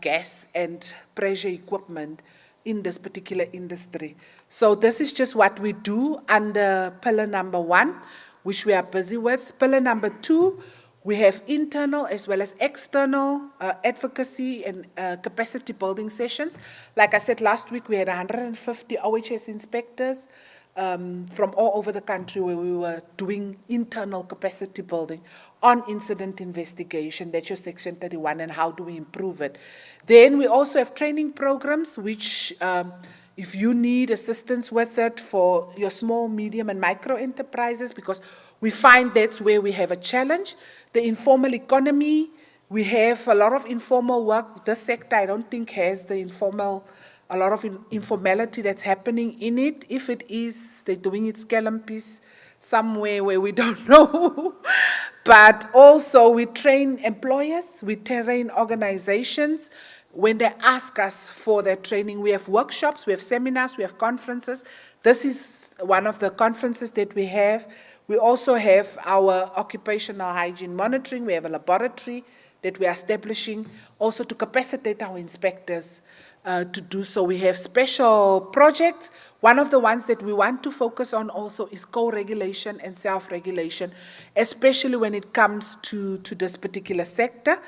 gas and pressure equipment in this particular industry. So this is just what we do under pillar number 1, which we are busy with. Pillar number 2, we have internal as well as external advocacy and capacity building sessions. Like I said, last week we had 150 OHS inspectors from all over the country, where we were doing internal capacity building on incident investigation. That's your Section 31, and how do we improve it. Then we also have training programs, which if you need assistance with it for your small, medium, and micro enterprises, because we find that's where we have a challenge. The informal economy, we have a lot of informal work. This sector, I don't think, has the a lot of informality that's happening in it. If it is, they're doing it scalumpies somewhere where we don't know. But also we train employers, we train organizations. When they ask us for their training, we have workshops, we have seminars, we have conferences. This is one of the conferences that we have. We also have our occupational hygiene monitoring. We have a laboratory that we are establishing also to capacitate our inspectors to do so. We have special projects. One of the ones that we want to focus on also is co-regulation and self-regulation, especially when it comes to this particular sector.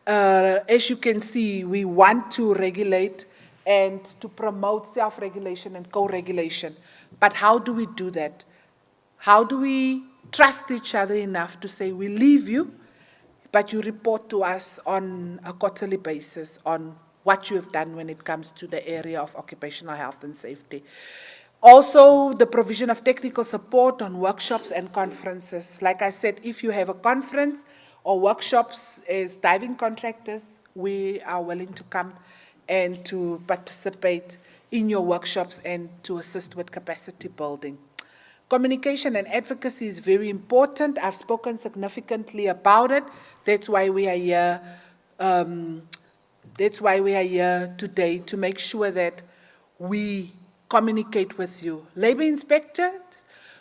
As you can see, we want to regulate and to promote self-regulation and co-regulation. But how do we do that? How do we trust each other enough to say, we leave you, but you report to us on a quarterly basis on what you have done when it comes to the area of occupational health and safety. Also, the provision of technical support on workshops and conferences. Like I said, if you have a conference or workshops as diving contractors, we are willing to come and to participate in your workshops and to assist with capacity building. Communication and advocacy is very important. I've spoken significantly about it. That's why we are here. That's why we are here today, to make sure that we communicate with you. Labor inspector,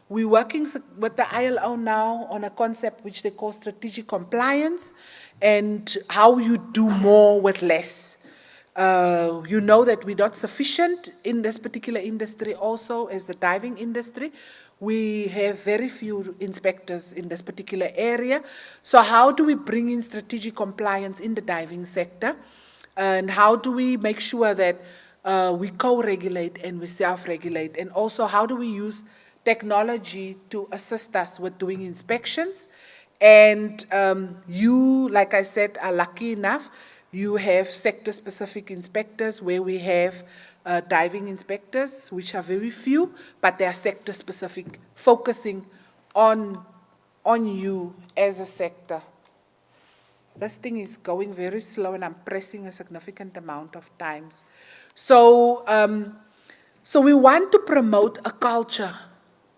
we're working with the ILO now on a concept which they call strategic compliance, and how you do more with less. You know that we're not sufficient in this particular industry also, as the diving industry. We have very few inspectors in this particular area. So how do we bring in strategic compliance in the diving sector? And how do we make sure that we co-regulate and we self-regulate? And also, how do we use technology to assist us with doing inspections? And you, like I said, are lucky enough. You have sector-specific inspectors where we have diving inspectors, which are very few, but they are sector-specific, focusing on you as a sector. This thing is going very slow, and I'm pressing a significant amount of times. So, so we want to promote a culture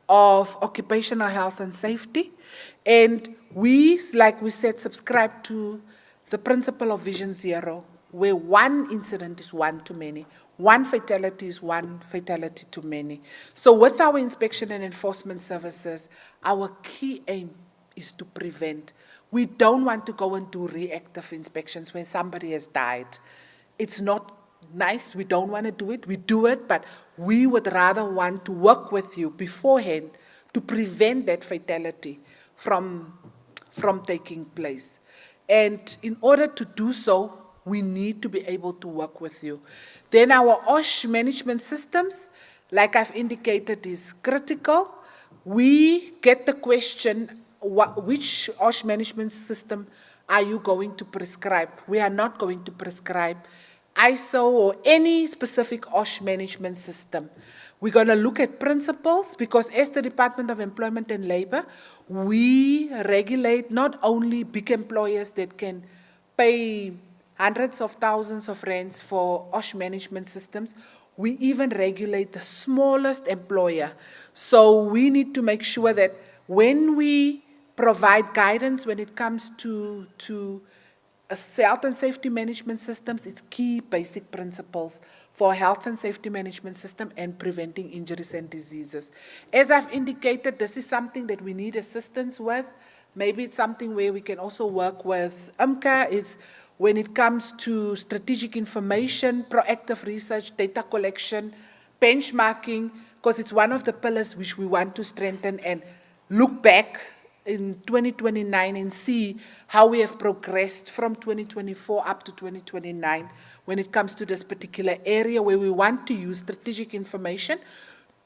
of occupational health and safety, and we, like we said, subscribe to the principle of Vision Zero, where one incident is one too many. One fatality is one fatality too many. So with our inspection and enforcement services, our key aim is to prevent. We don't want to go and do reactive inspections when somebody has died. It's not nice. We don't want to do it. We do it, but we would rather want to work with you beforehand to prevent that fatality from taking place. And in order to do so, we need to be able to work with you. Then our OSH management systems, like I've indicated, is critical. We get the question, which OSH management system are you going to prescribe? We are not going to prescribe ISO or any specific OSH management system. We're going to look at principles, because as the Department of Employment and Labor, we regulate not only big employers that can pay hundreds of thousands of rands for OSH management systems, we even regulate the smallest employer. So we need to make sure that when we provide guidance when it comes to health and safety management systems, it's key basic principles for health and safety management system and preventing injuries and diseases. As I've indicated, this is something that we need assistance with. Maybe it's something where we can also work with IMCA, is when it comes to strategic information, proactive research, data collection, benchmarking, because it's one of the pillars which we want to strengthen, and look back in 2029 and see how we have progressed from 2024 up to 2029 when it comes to this particular area, where we want to use strategic information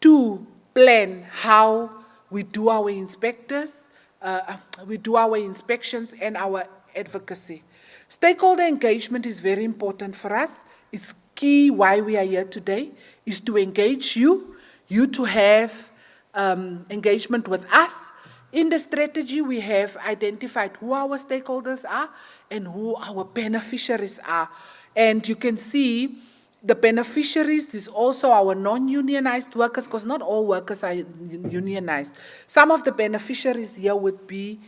to plan how we do our inspections and our advocacy. Stakeholder engagement is very important for us. It's key why we are here today, is to engage you to have engagement with us. In the strategy, we have identified who our stakeholders are and who our beneficiaries are. And you can see the beneficiaries is also our non-unionized workers, because not all workers are unionized. Some of the beneficiaries here would be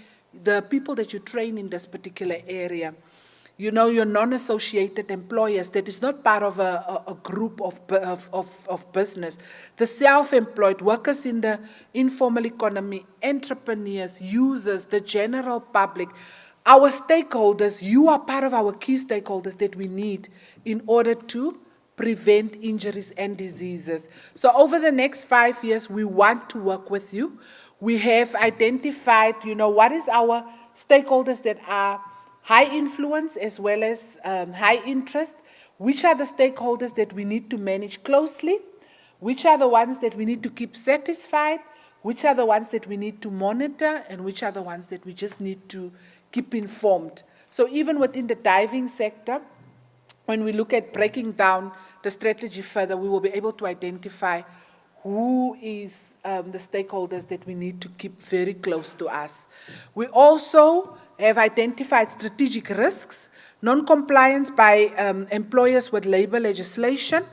the people that you train in this particular area. You know, your non-associated employers, that is not part of a group of business. The self-employed, workers in the informal economy, entrepreneurs, users, the general public, our stakeholders. You are part of our key stakeholders that we need in order to prevent injuries and diseases. So over the next 5 years, we want to work with you. We have identified, what is our stakeholders that are high influence as well as high interest. which are the stakeholders that we need to manage closely, which are the ones that we need to keep satisfied, which are the ones that we need to monitor, and which are the ones that we just need to keep informed. So even within the diving sector, when we look at breaking down the strategy further, we will be able to identify who is the stakeholders that we need to keep very close to us. We also have identified strategic risks, non-compliance by employers with labor legislation.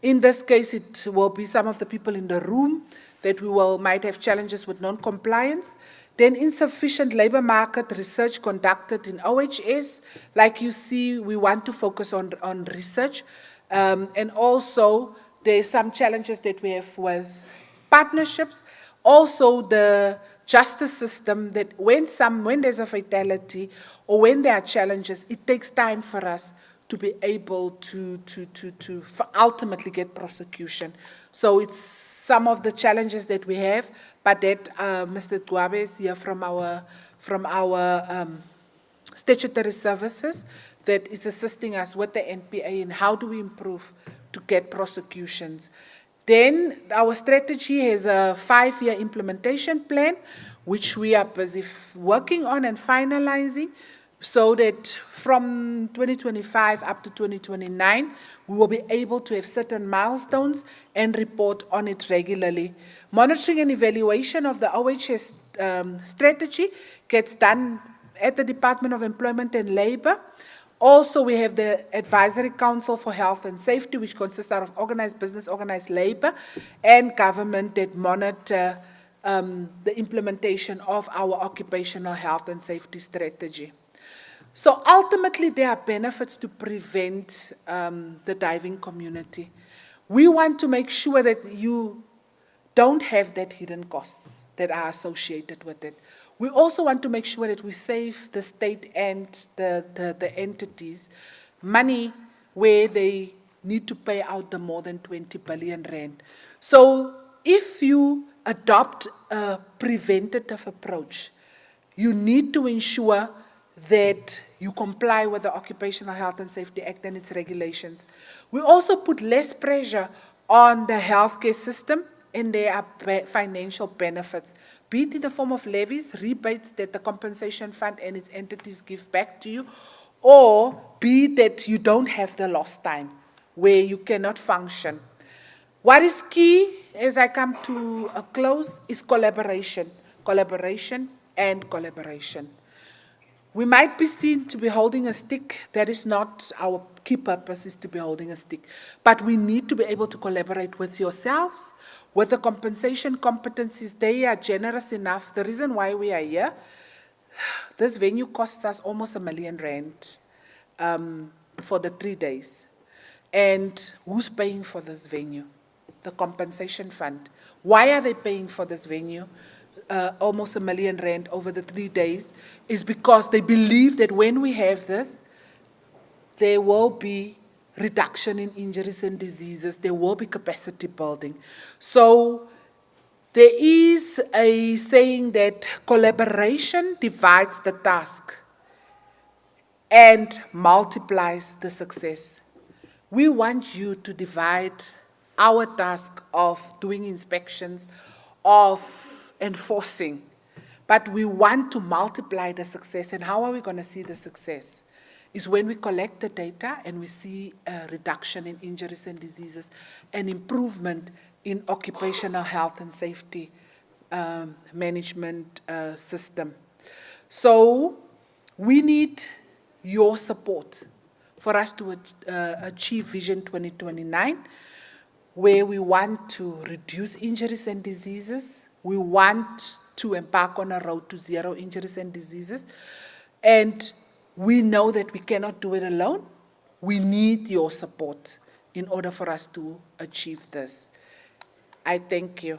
In this case, it will be some of the people in the room that might have challenges with non-compliance. Then insufficient labor market research conducted in OHS. Like you see, we want to focus on research. And also, there are some challenges that we have with partnerships. Also, the justice system, that when there's a fatality or when there are challenges, it takes time for us to be able to ultimately get prosecution. So it's some of the challenges that we have, but that Mr. Dwabe is here from our statutory services that is assisting us with the NPA and how do we improve to get prosecutions. Then our strategy has a 5-year implementation plan, which we are busy working on and finalizing, so that from 2025 up to 2029, we will be able to have certain milestones and report on it regularly. Monitoring and evaluation of the OHS strategy gets done at the Department of Employment and Labor. Also, we have the Advisory Council for Health and Safety, which consists out of organized business, organized labor, and government that monitor the implementation of our occupational health and safety strategy. So ultimately, there are benefits to prevent the diving community. We want to make sure that you don't have that hidden costs that are associated with it. We also want to make sure that we save the state and the entities money where they need to pay out the more than 20 billion rand. So if you adopt a preventative approach, you need to ensure that you comply with the Occupational Health and Safety Act and its regulations. We also put less pressure on the healthcare system, and there are financial benefits, be it in the form of levies, rebates that the compensation fund and its entities give back to you, or be it that you don't have the lost time where you cannot function. What is key, as I come to a close, is collaboration. Collaboration and collaboration. We might be seen to be holding a stick. That is not our key purpose, is to be holding a stick. But we need to be able to collaborate with yourselves, with the compensation competencies. They are generous enough. The reason why we are here, this venue costs us almost R1 million for the 3 days. And who's paying for this venue? The compensation fund. Why are they paying for this venue? Almost R1 million over the 3 days, is because they believe that when we have this, there will be reduction in injuries and diseases, there will be capacity building. So there is a saying that collaboration divides the task and multiplies the success. We want you to divide our task of doing inspections, of enforcing, but we want to multiply the success. And how are we going to see the success? Is when we collect the data and we see a reduction in injuries and diseases, an improvement in occupational health and safety management system. So we need your support for us to achieve Vision 2029, where we want to reduce injuries and diseases. We want to embark on a road to zero injuries and diseases. And we know that we cannot do it alone. We need your support in order for us to achieve this. I thank you.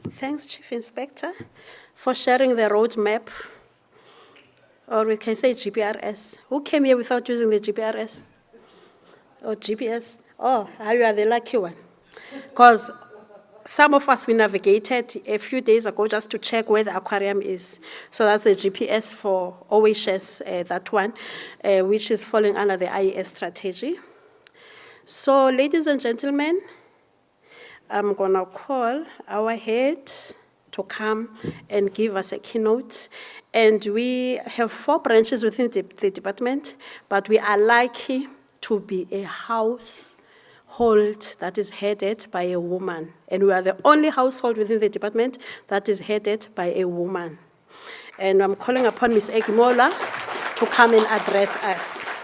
Thanks, Chief Inspector, for sharing the roadmap, or we can say GPRS. Who came here without using the GPRS? or GPS. Oh, you are the lucky one. Because some of us, we navigated a few days ago just to check where the aquarium is. So that's the GPS for OHS, that one, which is falling under the IES strategy. So, ladies and gentlemen, I'm going to call our head to come and give us a keynote. And we have 4 branches within the department, but we are lucky to be a household that is headed by a woman. And we are the only household within the department that is headed by a woman. And I'm calling upon Ms. Egimola to come and address us.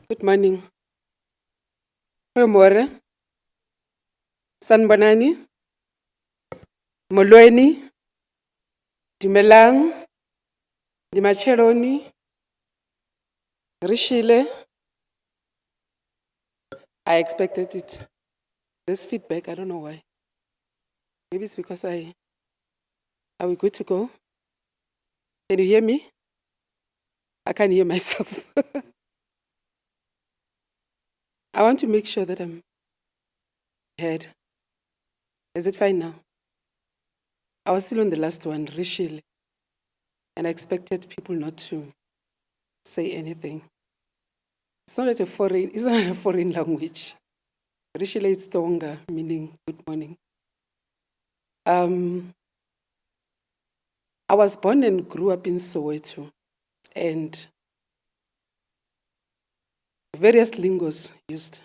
Good morning. Goeiemôre. Sanbonani. Molweni. Dumelang. Dimacheloni. Rishile. I expected it. This feedback, I don't know why. Maybe it's because are we good to go? Can you hear me? I can't hear myself. I want to make sure that I'm heard. Is it fine now? I was still on the last one, Rishile, and I expected people not to say anything. It's not a foreign language. Rishile is Tonga, meaning good morning. I was born and grew up in Soweto, and various lingos used.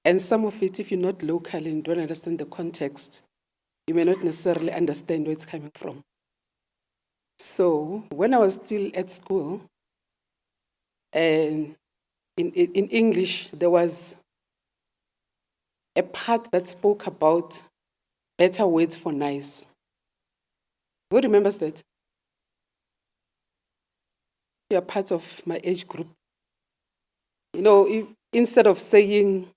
And some of it, if you're not local and don't understand the context, you may not necessarily understand where it's coming from. So when I was still at school, and in English, there was a part that spoke about better words for nice. Who remembers that? You are part of my age group. You know, if instead of saying,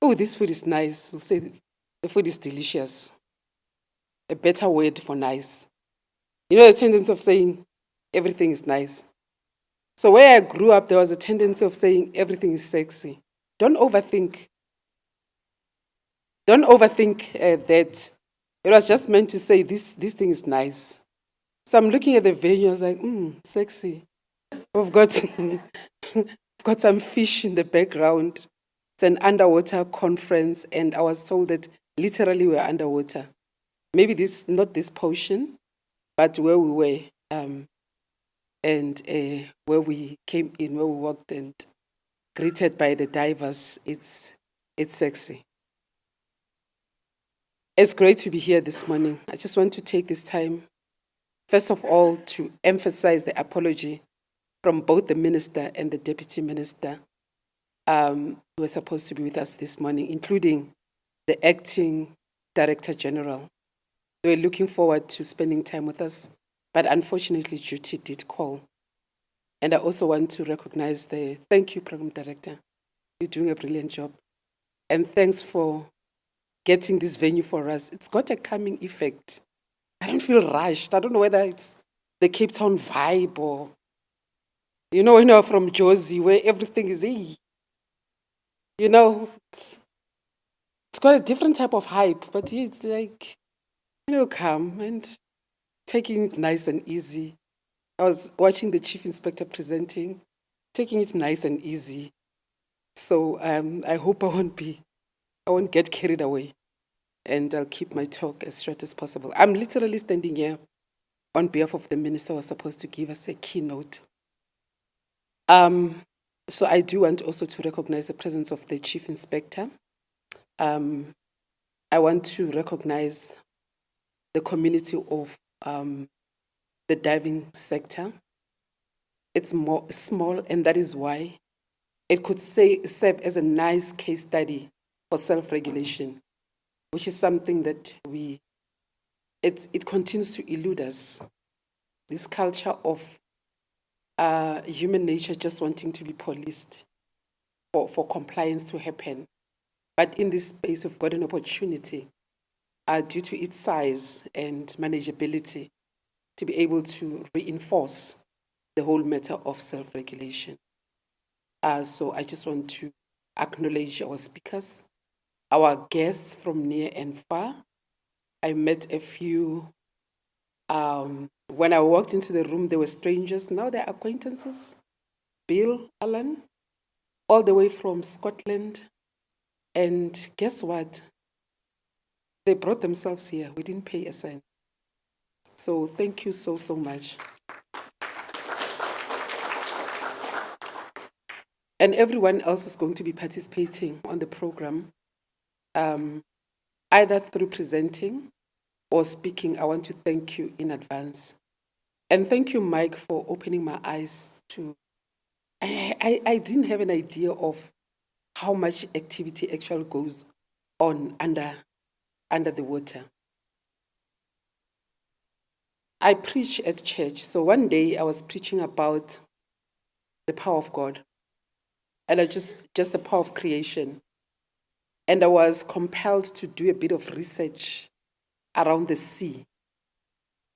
oh, this food is nice, we'll say the food is delicious. A better word for nice. You know the tendency of saying everything is nice. So where I grew up, there was a tendency of saying everything is sexy. Don't overthink. Don't overthink that. It was just meant to say this thing is nice. So I'm looking at the venue, I was like, sexy. We've got, we've got some fish in the background. It's an underwater conference, and I was told that literally we're underwater. Maybe not this portion, but where we were, and where we came in, where we walked and greeted by the divers, it's sexy. It's great to be here this morning. I just want to take this time, first of all, to emphasize the apology from both the minister and the deputy minister who were supposed to be with us this morning, including the acting director general. They were looking forward to spending time with us, but unfortunately, duty did call. And I also want to recognize thank you, program director. You're doing a brilliant job. And thanks for getting this venue for us. It's got a calming effect. I don't feel rushed. I don't know whether it's the Cape Town vibe or, when you're from Josie, where everything is, it's got a different type of hype, but it's like, calm and taking it nice and easy. I was watching the chief inspector presenting, taking it nice and easy. So I hope I won't get carried away, and I'll keep my talk as short as possible. I'm literally standing here on behalf of the minister who was supposed to give us a keynote. So I do want also to recognize the presence of the chief inspector. I want to recognize the community of the diving sector. It's more small, and that is why it could serve as a nice case study for self-regulation, which is something that it continues to elude us. This culture of human nature just wanting to be policed. for compliance to happen. But in this space, we've got an opportunity, due to its size and manageability, to be able to reinforce the whole matter of self-regulation. So I just want to acknowledge our speakers, our guests from near and far. I met a few. When I walked into the room, they were strangers. Now they're acquaintances. Bill, Alan, all the way from Scotland. And guess what? They brought themselves here. We didn't pay a cent. So thank you so, so much. And everyone else is going to be participating on the program, either through presenting or speaking. I want to thank you in advance. And thank you, Mike, for opening my eyes to... I didn't have an idea of how much activity actually goes on under the water. I preach at church. So one day I was preaching about the power of God, and just the power of creation. And I was compelled to do a bit of research around the sea.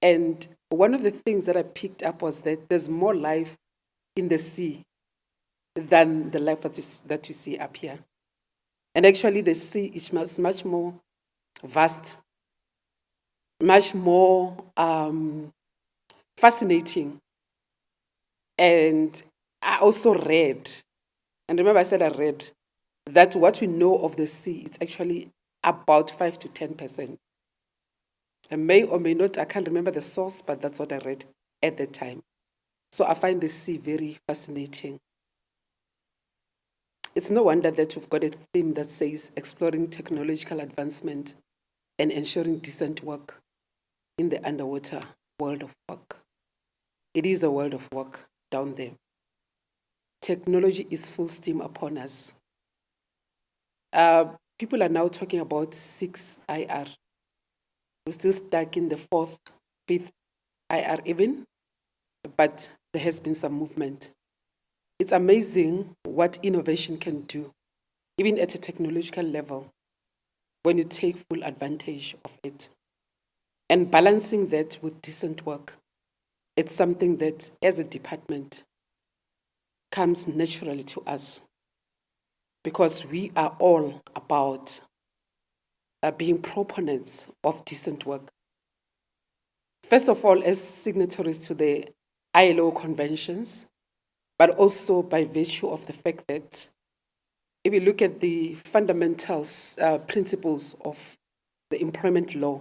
And one of the things that I picked up was that there's more life in the sea than the life that you see up here. And actually the sea is much more vast, much more fascinating. And I also read, and remember I said I read, that what we know of the sea is actually about 5 to 10%. I may or may not, I can't remember the source, but that's what I read at the time. So I find the sea very fascinating. It's no wonder that we've got a theme that says exploring technological advancement and ensuring decent work in the underwater world of work. It is a world of work down there. Technology is full steam upon us. People are now talking about 6 IR. We're still stuck in the 4th, 5th IR even, but there has been some movement. It's amazing what innovation can do, even at a technological level, when you take full advantage of it. And balancing that with decent work, it's something that, as a department, comes naturally to us, because we are all about being proponents of decent work. First of all, as signatories to the ILO conventions, but also by virtue of the fact that if you look at the fundamentals, principles of the employment law,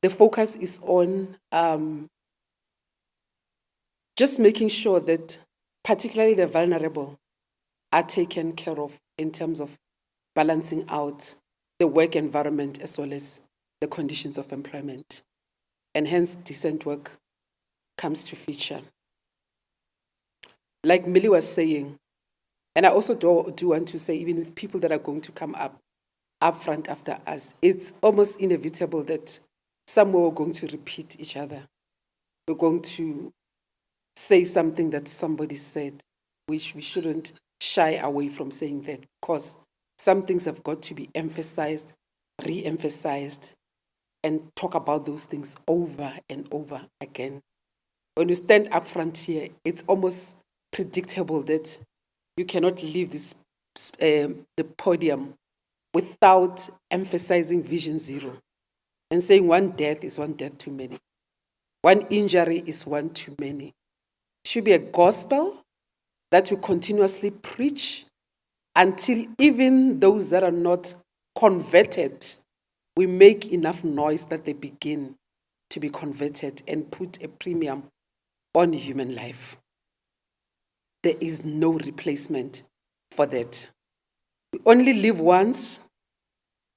the focus is on just making sure that particularly the vulnerable are taken care of in terms of balancing out the work environment as well as the conditions of employment. And hence, decent work comes to feature. Like Millie was saying, and I also do want to say, even with people that are going to come up front after us, it's almost inevitable that somewhere we're going to repeat each other. We're going to say something that somebody said, which we shouldn't shy away from saying that, because some things have got to be emphasized, re-emphasized, and talk about those things over and over again. When you stand up front here, it's almost predictable that you cannot leave this the podium without emphasizing Vision Zero and saying one death is one death too many. One injury is one too many. It should be a gospel that we continuously preach until even those that are not converted, we make enough noise that they begin to be converted and put a premium on human life. There is no replacement for that. We only live once,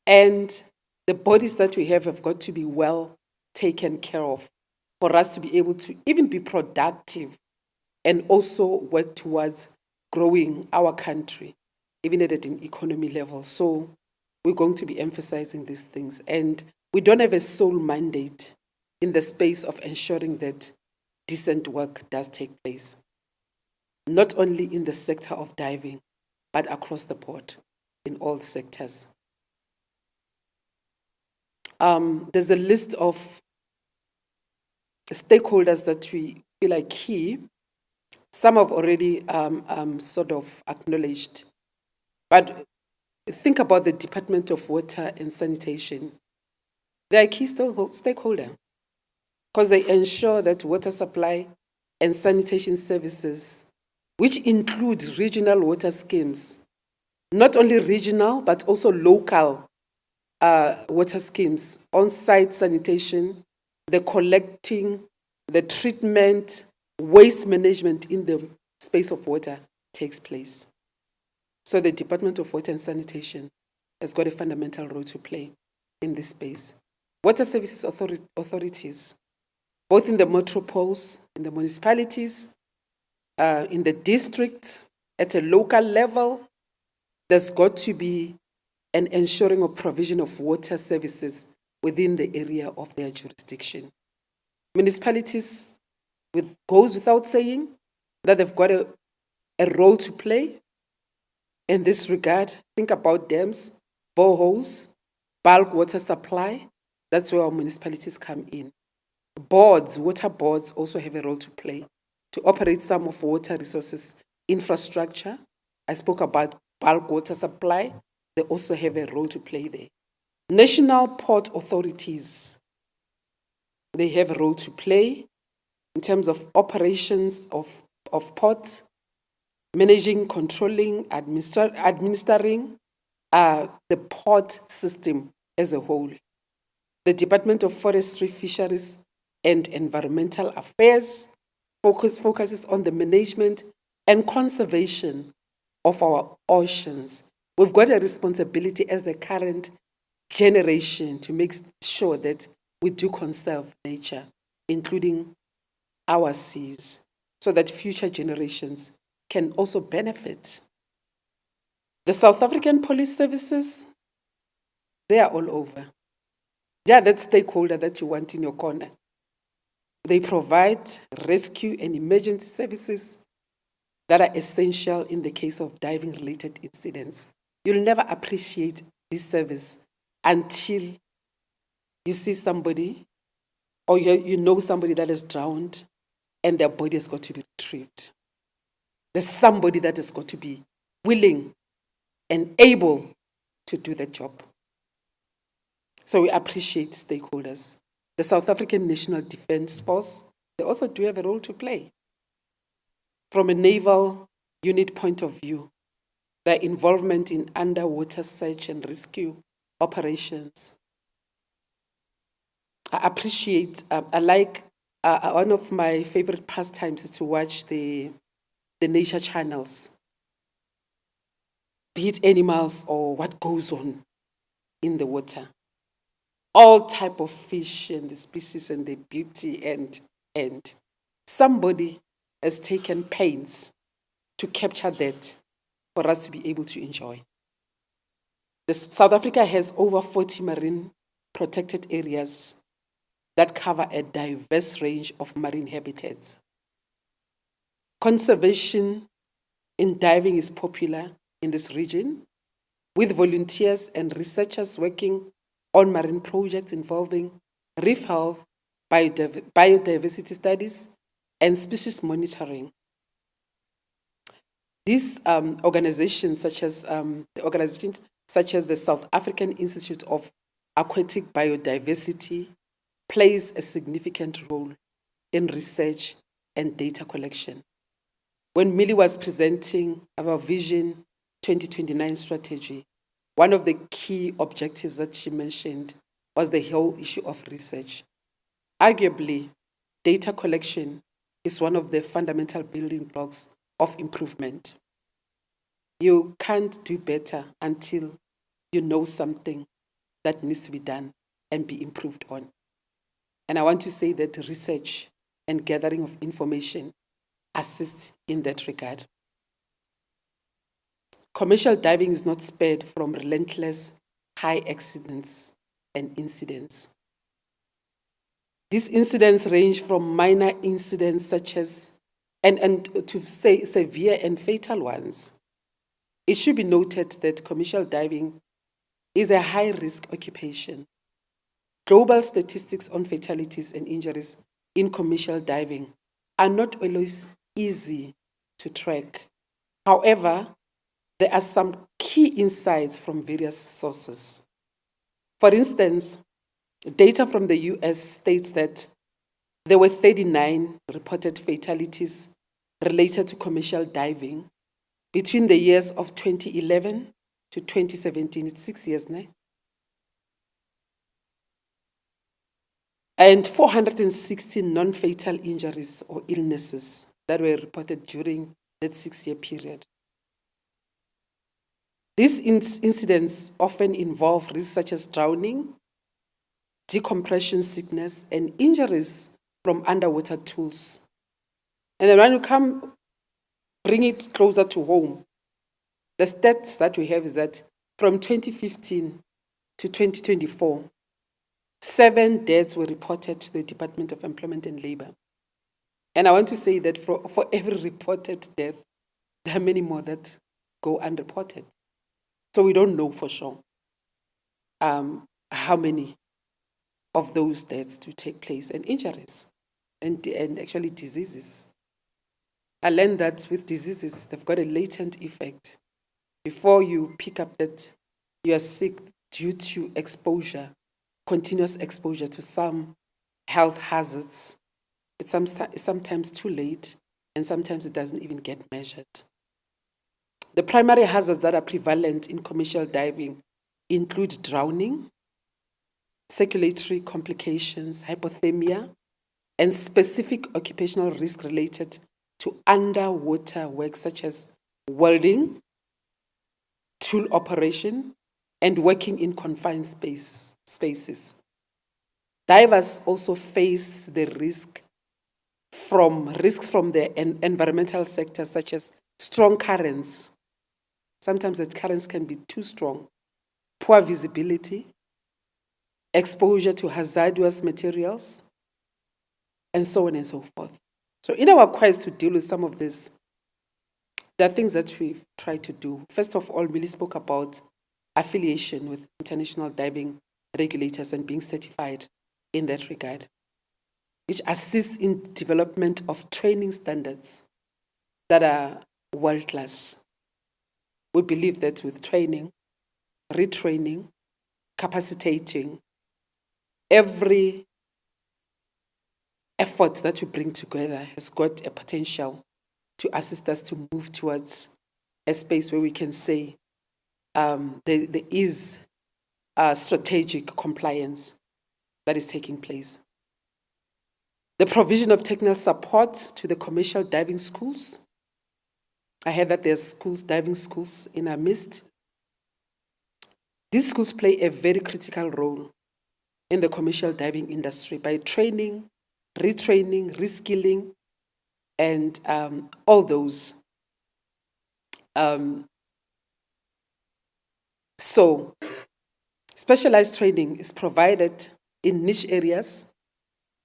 and the bodies that we have got to be well taken care of for us to be able to even be productive and also work towards growing our country, even at an economy level. So we're going to be emphasizing these things. And we don't have a sole mandate in the space of ensuring that decent work does take place, not only in the sector of diving, but across the board in all sectors. There's a list of stakeholders that we feel are key. Some have already sort of acknowledged, but think about the Department of Water and Sanitation. They are a key stakeholder because they ensure that water supply and sanitation services, which include regional water schemes, not only regional, but also local water schemes, on-site sanitation, the collecting, the treatment, waste management in the space of water takes place. So the Department of Water and Sanitation has got a fundamental role to play in this space. Water services authorities, both in the metropoles, in the municipalities, in the districts, at a local level, there's got to be an ensuring of provision of water services within the area of their jurisdiction. Municipalities, goes without saying that they've got a role to play in this regard. Think about dams, boreholes, bulk water supply. That's where our municipalities come in. Boards, water boards also have a role to play to operate some of water resources infrastructure. I spoke about bulk water supply. They also have a role to play there. National port authorities, they have a role to play in terms of operations of ports, managing, controlling, administering the port system as a whole. The Department of Forestry, Fisheries and Environmental Affairs focuses on the management and conservation of our oceans. We've got a responsibility as the current generation to make sure that we do conserve nature, including our seas, so that future generations can also benefit. The South African police services, they are all over. They are that stakeholder that you want in your corner. They provide rescue and emergency services that are essential in the case of diving-related incidents. You'll never appreciate this service until you see somebody or you know somebody that is drowned and their body has got to be retrieved. There's somebody that has got to be willing and able to do the job. So we appreciate stakeholders. The South African National Defence Force, they also do have a role to play. From a naval unit point of view, their involvement in underwater search and rescue operations. I appreciate, I like, one of my favorite pastimes is to watch the nature channels, be it animals or what goes on in the water. All type of fish and the species and the beauty and somebody has taken pains to capture that for us to be able to enjoy. South Africa has over 40 marine protected areas that cover a diverse range of marine habitats. Conservation in diving is popular in this region, with volunteers and researchers working on marine projects involving reef health, biodiversity studies, and species monitoring. These organizations, such as the South African Institute of Aquatic Biodiversity, plays a significant role in research and data collection. When Millie was presenting our Vision 2029 strategy, one of the key objectives that she mentioned was the whole issue of research. Arguably, data collection is one of the fundamental building blocks of improvement. You can't do better until you know something that needs to be done and be improved on. And I want to say that research and gathering of information assist in that regard. Commercial diving is not spared from relentless high accidents and incidents. These incidents range from minor incidents such as, and to say severe and fatal ones. it should be noted that commercial diving is a high-risk occupation. Global statistics on fatalities and injuries in commercial diving are not always easy to track. However, there are some key insights from various sources. For instance, data from the US states that there were 39 reported fatalities related to commercial diving between the years of 2011 to 2017. It's 6 years now. And 460 non-fatal injuries or illnesses that were reported during that 6-year period. These incidents often involve risks such as drowning, decompression sickness, and injuries from underwater tools. And then when you come bring it closer to home, the stats that we have is that from 2015 to 2024, 7 deaths were reported to the Department of Employment and Labor. And I want to say that for every reported death, there are many more that go unreported. So we don't know for sure how many of those deaths do take place, and injuries, and actually diseases. I learned that with diseases, they've got a latent effect. Before you pick up that you are sick due to exposure, continuous exposure to some health hazards, it's sometimes too late, and sometimes it doesn't even get measured. The primary hazards that are prevalent in commercial diving include drowning, circulatory complications, hypothermia, and specific occupational risk related to underwater work such as welding, tool operation, and working in confined spaces. Divers also face the risks from the environmental sector, such as strong currents. Sometimes the currents can be too strong, poor visibility, exposure to hazardous materials, and so on and so forth. So in our quest to deal with some of this, there are things that we've tried to do. First of all, Millie spoke about affiliation with international diving regulators and being certified in that regard, which assists in development of training standards that are world-class. We believe that with training, retraining, capacitating, every effort that you bring together has got a potential to assist us to move towards a space where we can say there is strategic compliance that is taking place. The provision of technical support to the commercial diving schools. I heard that there's diving schools in our midst. These schools play a very critical role in the commercial diving industry by training, retraining, reskilling, and all those. So, specialized training is provided in niche areas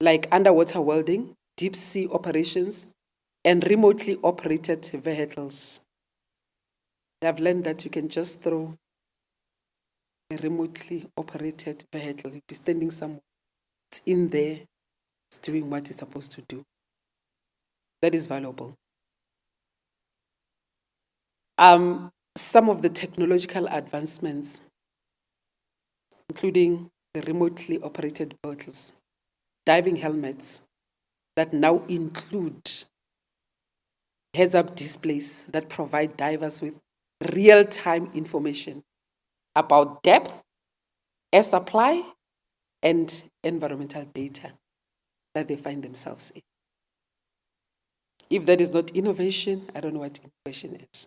like underwater welding, deep sea operations, and remotely operated vehicles. I've learned that you can just throw a remotely operated vehicle. You'll be standing somewhere. It's in there. It's doing what it's supposed to do. That is valuable. Some of the technological advancements, including the remotely operated vehicles, diving helmets that now include heads-up displays that provide divers with real-time information about depth, air supply, and environmental data that they find themselves in. If that is not innovation, I don't know what innovation is.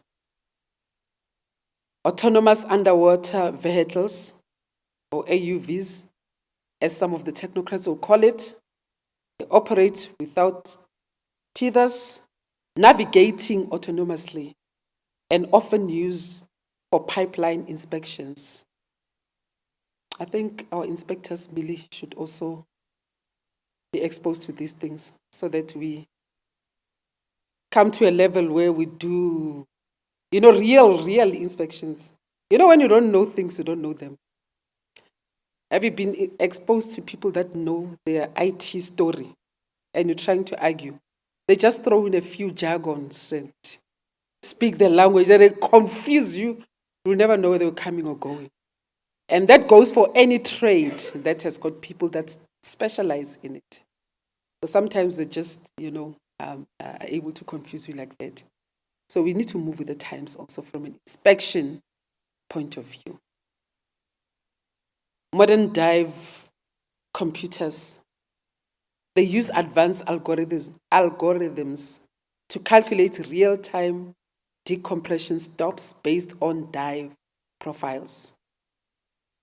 Autonomous underwater vehicles, or AUVs, as some of the technocrats will call it, they operate without tethers, navigating autonomously, and often used for pipeline inspections. I think our inspectors really should also be exposed to these things so that we come to a level where we do You know, real inspections. You know, when you don't know things, you don't know them. Have you been exposed to people that know their IT story and you're trying to argue? They just throw in a few jargons and speak the language and they confuse you. You'll never know where they're coming or going. And that goes for any trade that has got people that specialize in it. So sometimes they just, are able to confuse you like that. So we need to move with the times also from an inspection point of view. Modern dive computers, they use advanced algorithms to calculate real-time decompression stops based on dive profiles.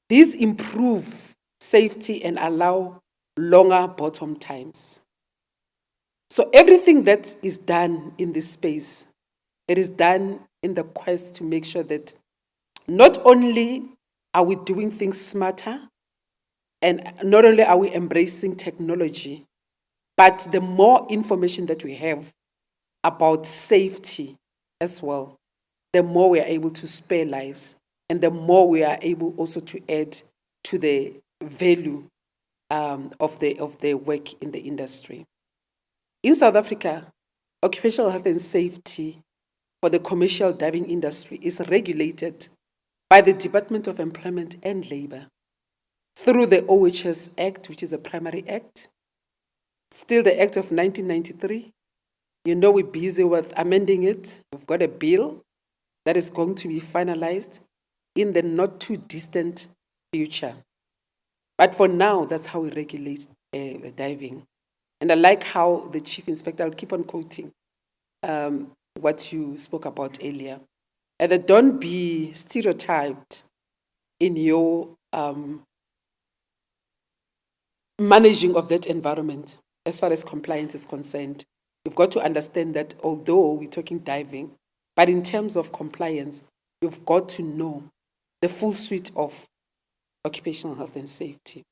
These improve safety and allow longer bottom times. So everything that is done in this space, it is done in the quest to make sure that not only are we doing things smarter, and not only are we embracing technology, but the more information that we have about safety as well, the more we are able to spare lives and the more we are able also to add to the value of the work in the industry. In South Africa, occupational health and safety for the commercial diving industry is regulated by the Department of Employment and Labor through the OHS Act, which is a primary act, still the Act of 1993. You know, we're busy with amending it. We've got a bill that is going to be finalized in the not too distant future. But for now, that's how we regulate diving. And I like how the chief inspector, I'll keep on quoting what you spoke about earlier. And that don't be stereotyped in your managing of that environment as far as compliance is concerned. You've got to understand that although we're talking diving, but in terms of compliance, you've got to know the full suite of occupational health and safety.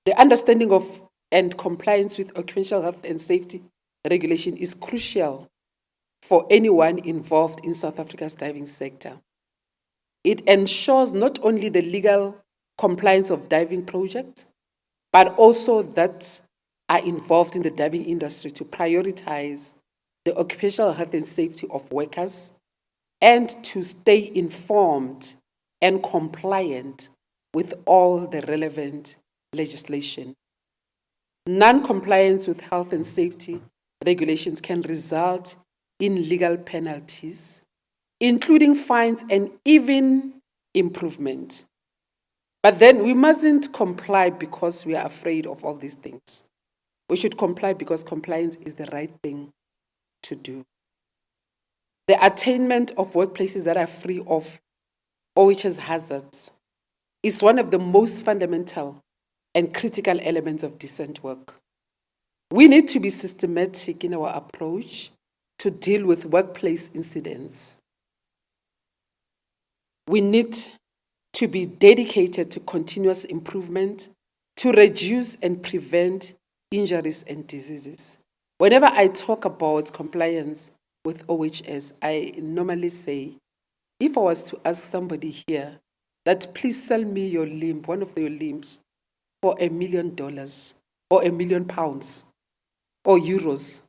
The understanding of and compliance with occupational health and safety regulation is crucial for anyone involved in South Africa's diving sector. It ensures not only the legal compliance of diving projects, but also that are involved in the diving industry to prioritize the occupational health and safety of workers and to stay informed and compliant with all the relevant legislation. Non-compliance with health and safety regulations can result in legal penalties, including fines and even improvement. But then we mustn't comply because we are afraid of all these things. We should comply because compliance is the right thing to do. The attainment of workplaces that are free of OHS hazards is one of the most fundamental and critical elements of decent work. We need to be systematic in our approach to deal with workplace incidents. We need to be dedicated to continuous improvement to reduce and prevent injuries and diseases. Whenever I talk about compliance with OHS, I normally say, if I was to ask somebody here that please sell me your limb, one of your limbs, for $1 million or £1 million or euros,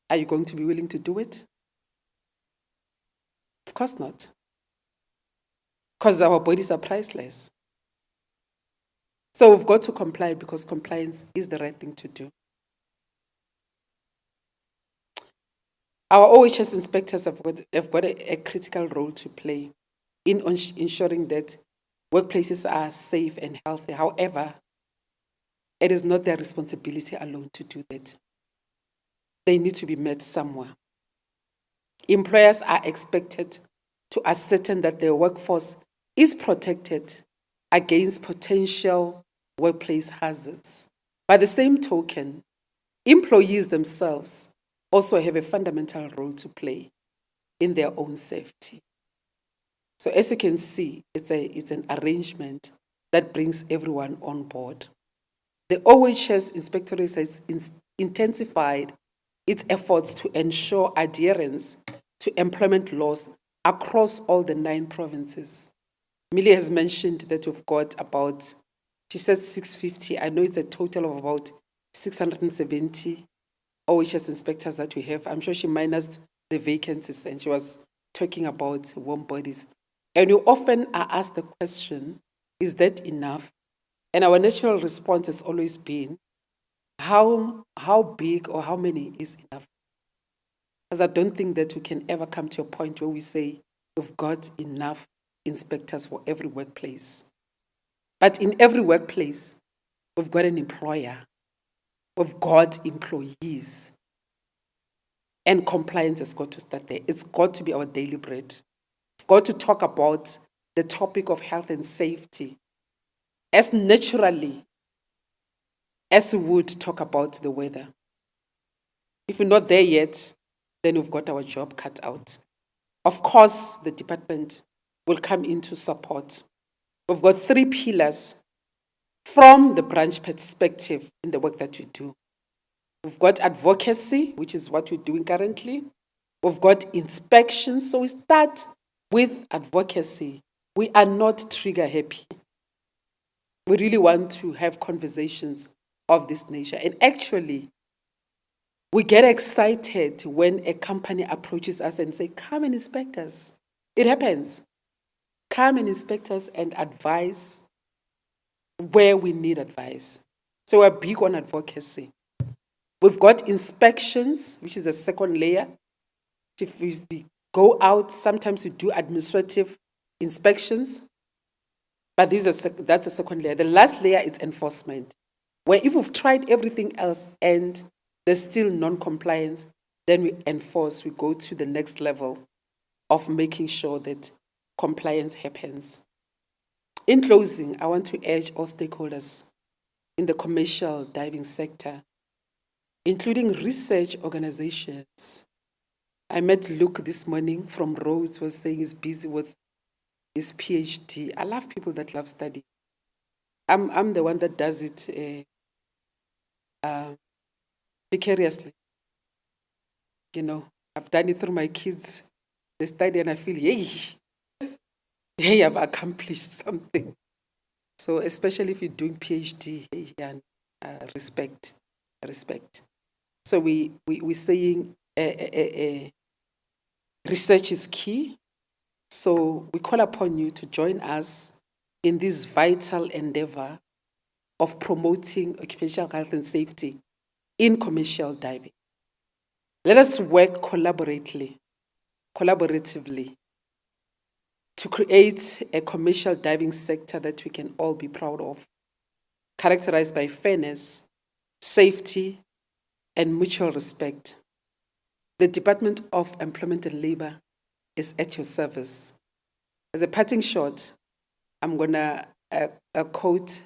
are you going to be willing to do it? Of course not. Because our bodies are priceless. So we've got to comply because compliance is the right thing to do. Our OHS inspectors have got a critical role to play in ensuring that workplaces are safe and healthy. However, it is not their responsibility alone to do that. They need to be met somewhere. Employers are expected to ascertain that their workforce is protected against potential workplace hazards. By the same token, employees themselves also have a fundamental role to play in their own safety. So as you can see, it's an arrangement that brings everyone on board. The OHS Inspectorate has intensified its efforts to ensure adherence to employment laws across all the 9 provinces. Millie has mentioned that we've got about, she said 650. I know it's a total of about 670 OHS inspectors that we have. I'm sure she minused the vacancies and she was talking about warm bodies. And you often are asked the question, is that enough? And our natural response has always been, how big or how many is enough? Because I don't think that we can ever come to a point where we say we've got enough inspectors for every workplace. But in every workplace, we've got an employer, we've got employees, and compliance has got to start there. It's got to be our daily bread. We've got to talk about the topic of health and safety as naturally as we would talk about the weather. If we're not there yet, then we've got our job cut out. Of course, the department will come in to support. We've got 3 pillars from the branch perspective in the work that we do. We've got advocacy, which is what we're doing currently. We've got inspections. So we start with advocacy. We are not trigger happy. We really want to have conversations of this nature. And actually, we get excited when a company approaches us and say, come and inspect us. It happens. Come and inspect us and advise where we need advice. So we're big on advocacy. We've got inspections, which is a second layer. If we go out, sometimes we do administrative inspections, but that's a second layer. The last layer is enforcement, where if we've tried everything else and there's still non-compliance, then we enforce, we go to the next level of making sure that compliance happens. In closing, I want to urge all stakeholders in the commercial diving sector, including research organizations. I met Luke this morning from Rhodes, was saying he's busy with his PhD. I love people that love study. I'm the one that does it vicariously. You know, I've done it through my kids. They study and I feel, hey, I've accomplished something. So especially if you're doing PhD, respect. So we're saying research is key. So we call upon you to join us in this vital endeavor of promoting occupational health and safety in commercial diving. Let us work collaboratively to create a commercial diving sector that we can all be proud of, characterized by fairness, safety, and mutual respect. The Department of Employment and Labor is at your service. As a parting shot, I'm going to quote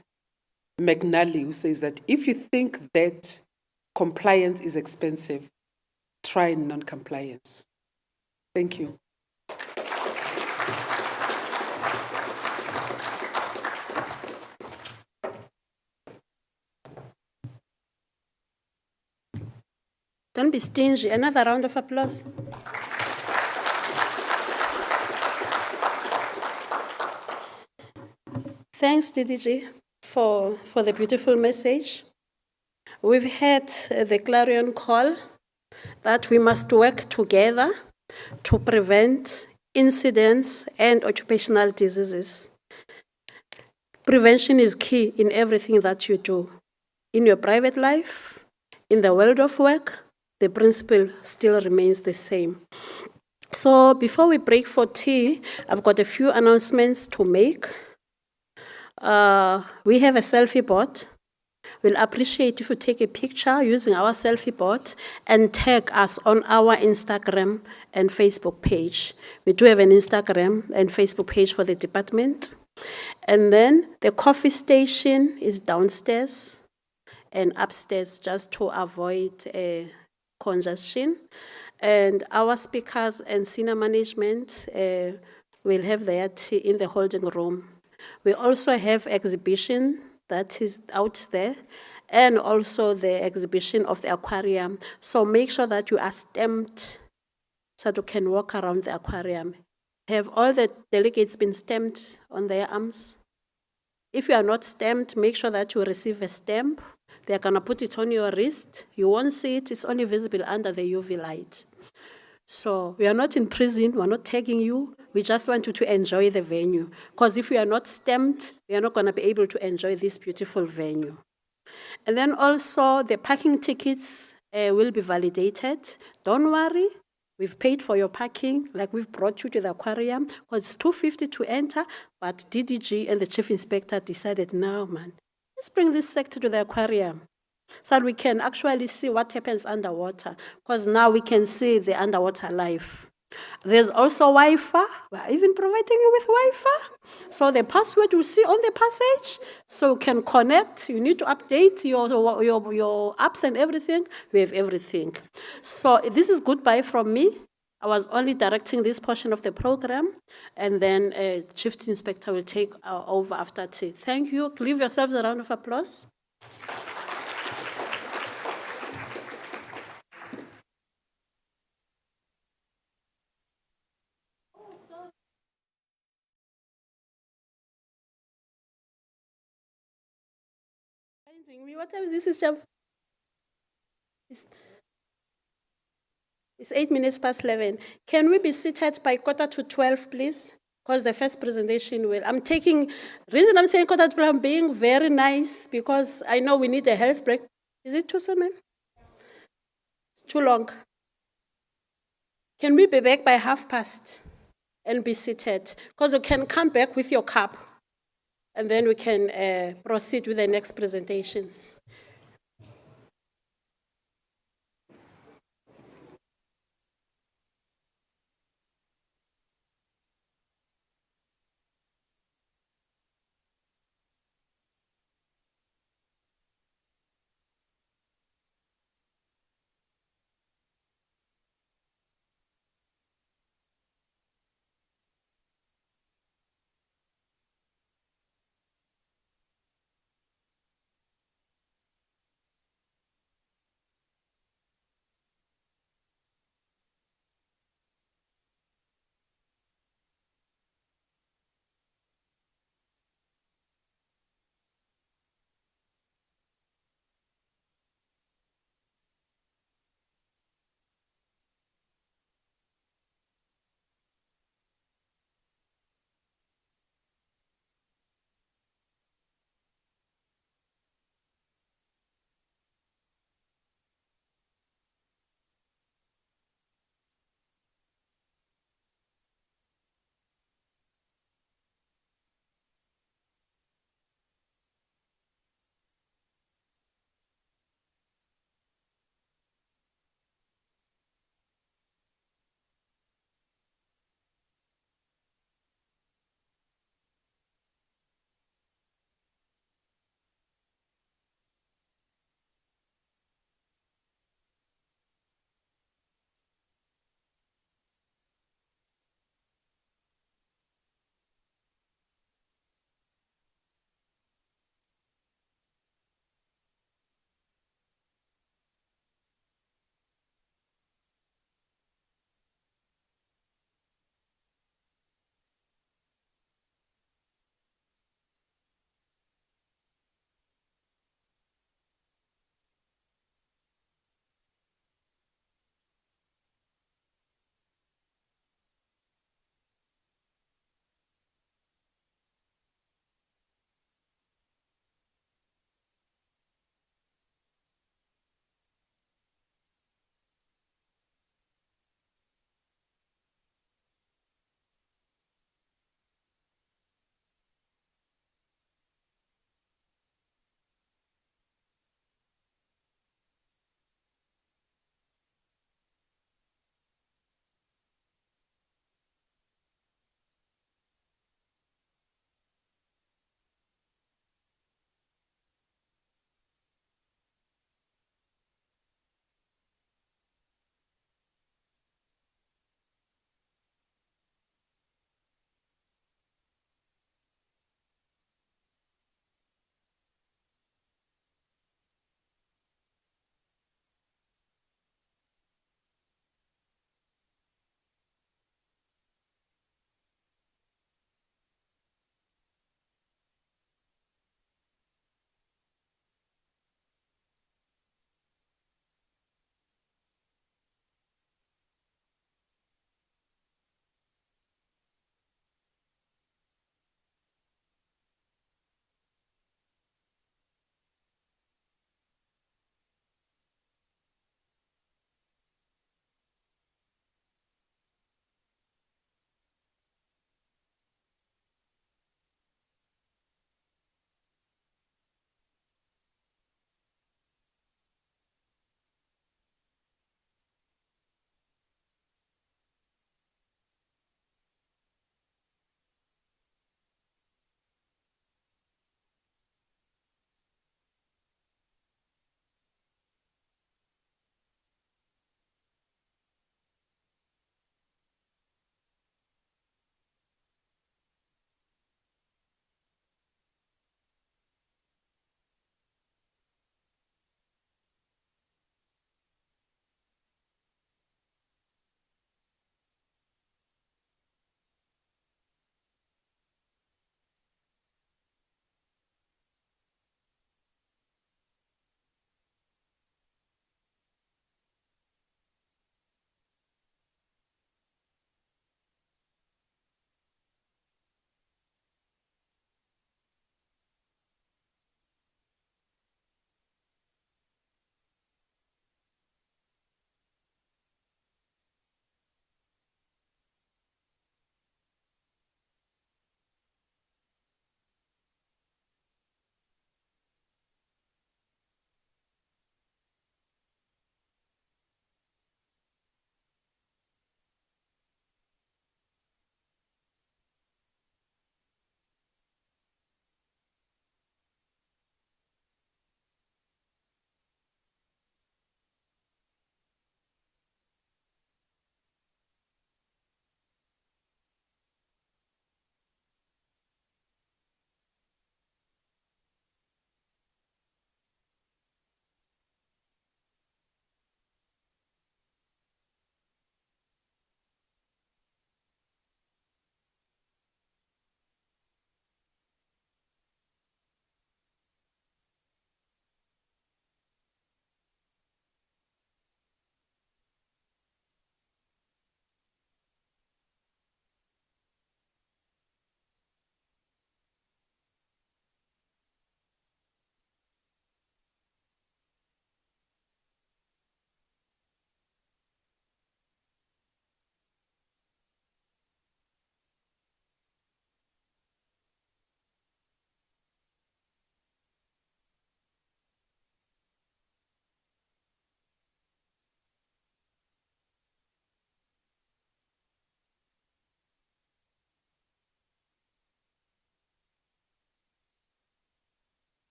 McNally, who says that if you think that compliance is expensive, try non-compliance. Thank you. Don't be stingy. Another round of applause. Thanks, DDG, for the beautiful message. We've had the clarion call that we must work together to prevent incidents and occupational diseases. Prevention is key in everything that you do. In your private life, in the world of work, the principle still remains the same. So before we break for tea, I've got a few announcements to make. We have a selfie board. We'll appreciate if you take a picture using our selfie board and tag us on our Instagram and Facebook page. We do have an Instagram and Facebook page for the department. And then the coffee station is downstairs and upstairs just to avoid congestion. And our speakers and senior management will have their tea in the holding room. We also have exhibition that is out there, and also the exhibition of the aquarium. So make sure that you are stamped so that we can walk around the aquarium. Have all the delegates been stamped on their arms? If you are not stamped, make sure that you receive a stamp. They're going to put it on your wrist. You won't see it. It's only visible under the UV light. So we are not in prison. We're not tagging you. We just want you to enjoy the venue. Because if we are not stamped, we are not going to be able to enjoy this beautiful venue. And then also the parking tickets will be validated. Don't worry. We've paid for your parking, like we've brought you to the aquarium, because it's $250 to enter, but DDG and the chief inspector decided, no, man, let's bring this sector to the aquarium so that we can actually see what happens underwater, because now we can see the underwater life. There's also Wi-Fi. We're even providing you with Wi-Fi. So the password you'll see on the passage, so you can connect. You need to update your apps and everything. We have everything. So this is goodbye from me. I was only directing this portion of the program, and then Chief Inspector will take over after tea. Thank you. Give yourselves a round of applause. What time is this, Sister? It's 8 minutes past 11. Can we be seated by 11:45, please? Because the first presentation will. Reason I'm saying 11:45, I'm being very nice because I know we need a health break. Is it too soon, ma'am? It's too long. Can we be back by past and be seated? Because you can come back with your cup and then we can proceed with the next presentations.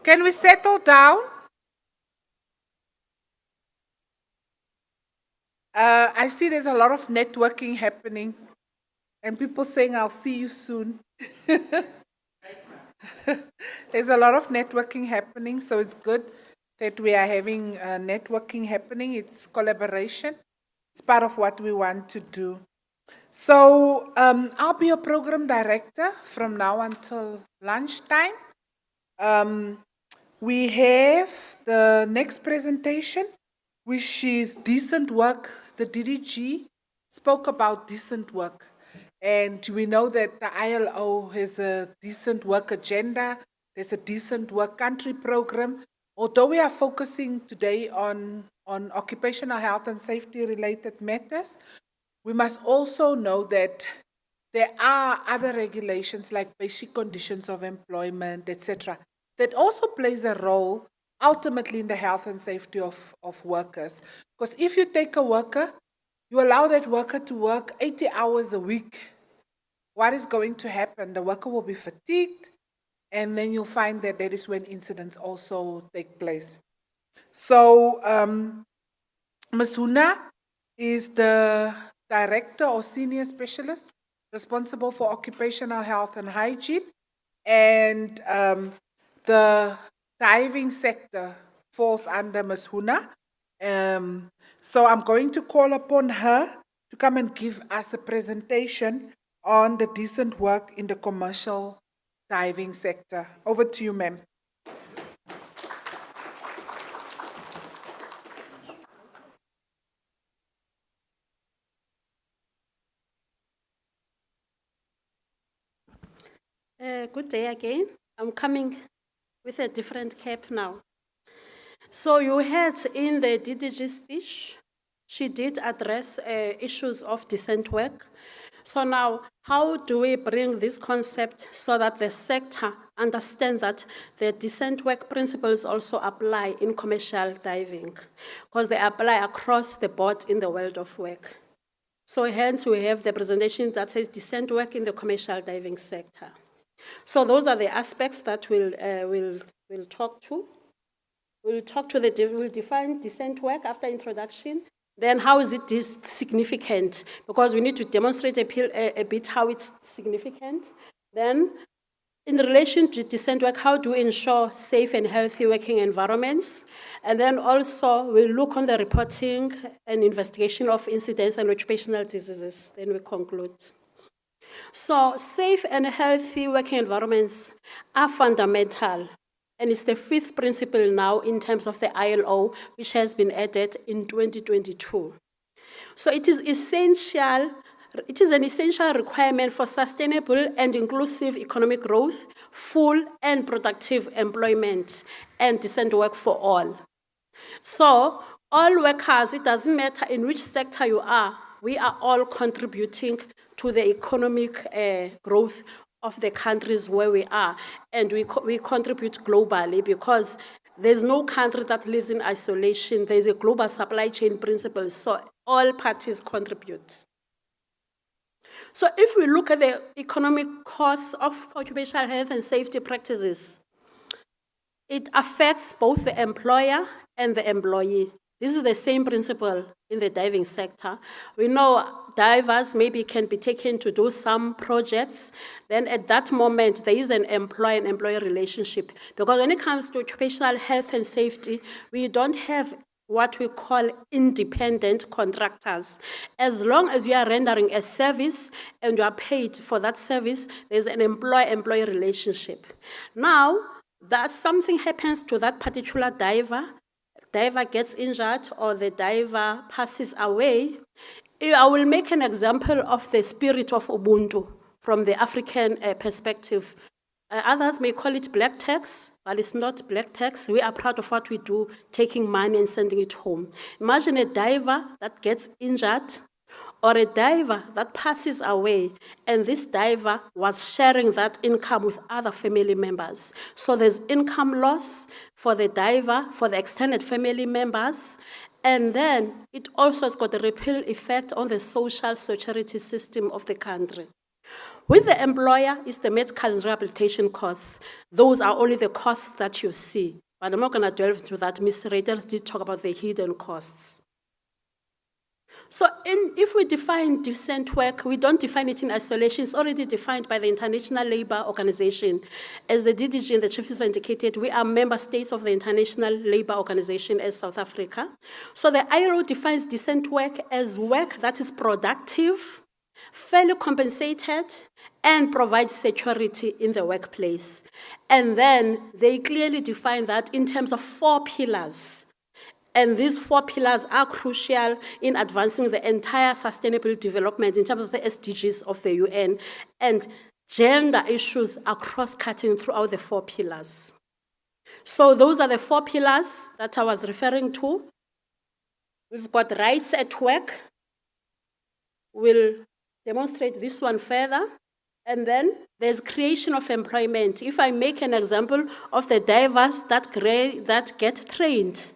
Can we settle down? I see there's a lot of networking happening and people saying, I'll see you soon. There's a lot of networking happening, so it's good that we are having networking happening. It's collaboration. It's part of what we want to do. So I'll be your program director from now until lunchtime. We have the next presentation, which is decent work. The DDG spoke about decent work. And we know that the ILO has a decent work agenda. There's a decent work country program. Although we are focusing today on occupational health and safety related matters, we must also know that there are other regulations like basic conditions of employment, etc., that also plays a role ultimately in the health and safety of workers. Because if you take a worker, you allow that worker to work 80 hours a week, what is going to happen? The worker will be fatigued, and then you'll find that that is when incidents also take place. So, Ms. Huna is the director or senior specialist responsible for occupational health and hygiene, and the diving sector falls under Ms. Huna. So I'm going to call upon her to come and give us a presentation on the decent work in the commercial diving sector. Over to you, ma'am. Good day again. I'm coming with a different cap now. So you heard in the DDG speech, she did address issues of decent work. So now, how do we bring this concept so that the sector understands that the decent work principles also apply in commercial diving? Because they apply across the board in the world of work. So hence, we have the presentation that says decent work in the commercial diving sector. So those are the aspects that we'll talk to. We'll define decent work after introduction. Then how is it significant? Because we need to demonstrate a bit how it's significant. Then, in relation to decent work, how do we ensure safe and healthy working environments? And then also, we'll look on the reporting and investigation of incidents and occupational diseases. Then we conclude. So, safe and healthy working environments are fundamental. And it's the fifth principle now in terms of the ILO, which has been added in 2022. So it is essential, it is an essential requirement for sustainable and inclusive economic growth, full and productive employment, and decent work for all. So all workers, it doesn't matter in which sector you are, we are all contributing to the economic growth of the countries where we are, and we contribute globally because there's no country that lives in isolation. There's a global supply chain principle, so all parties contribute. So if we look at the economic costs of occupational health and safety practices, it affects both the employer and the employee. This is the same principle in the diving sector. We know divers maybe can be taken to do some projects. Then at that moment, there is an employer and employee relationship. Because when it comes to occupational health and safety, we don't have what we call independent contractors. As long as you are rendering a service and you are paid for that service, there's an employer-employee relationship. Now, that something happens to that particular diver gets injured or the diver passes away. I will make an example of the spirit of Ubuntu from the African perspective. Others may call it black tax, but it's not black tax. We are proud of what we do, taking money and sending it home. Imagine a diver that gets injured or a diver that passes away, and this diver was sharing that income with other family members. So there's income loss for the diver, for the extended family members, and then it also has got a ripple effect on the social security system of the country. With the employer is the medical and rehabilitation costs. Those are only the costs that you see. But I'm not going to delve into that. Ms. Rader did talk about the hidden costs. So if we define decent work, we don't define it in isolation. It's already defined by the International Labour Organization. As the DDG and the chief has indicated, we are member states of the International Labour Organization as South Africa. So the ILO defines decent work as work that is productive, fairly compensated, and provides security in the workplace. And then they clearly define that in terms of 4 pillars. And these 4 pillars are crucial in advancing the entire sustainable development in terms of the SDGs of the UN. And gender issues are cross-cutting throughout the 4 pillars. So those are the 4 pillars that I was referring to. We've got rights at work. We'll demonstrate this one further. And then there's creation of employment. If I make an example of the divers that get trained,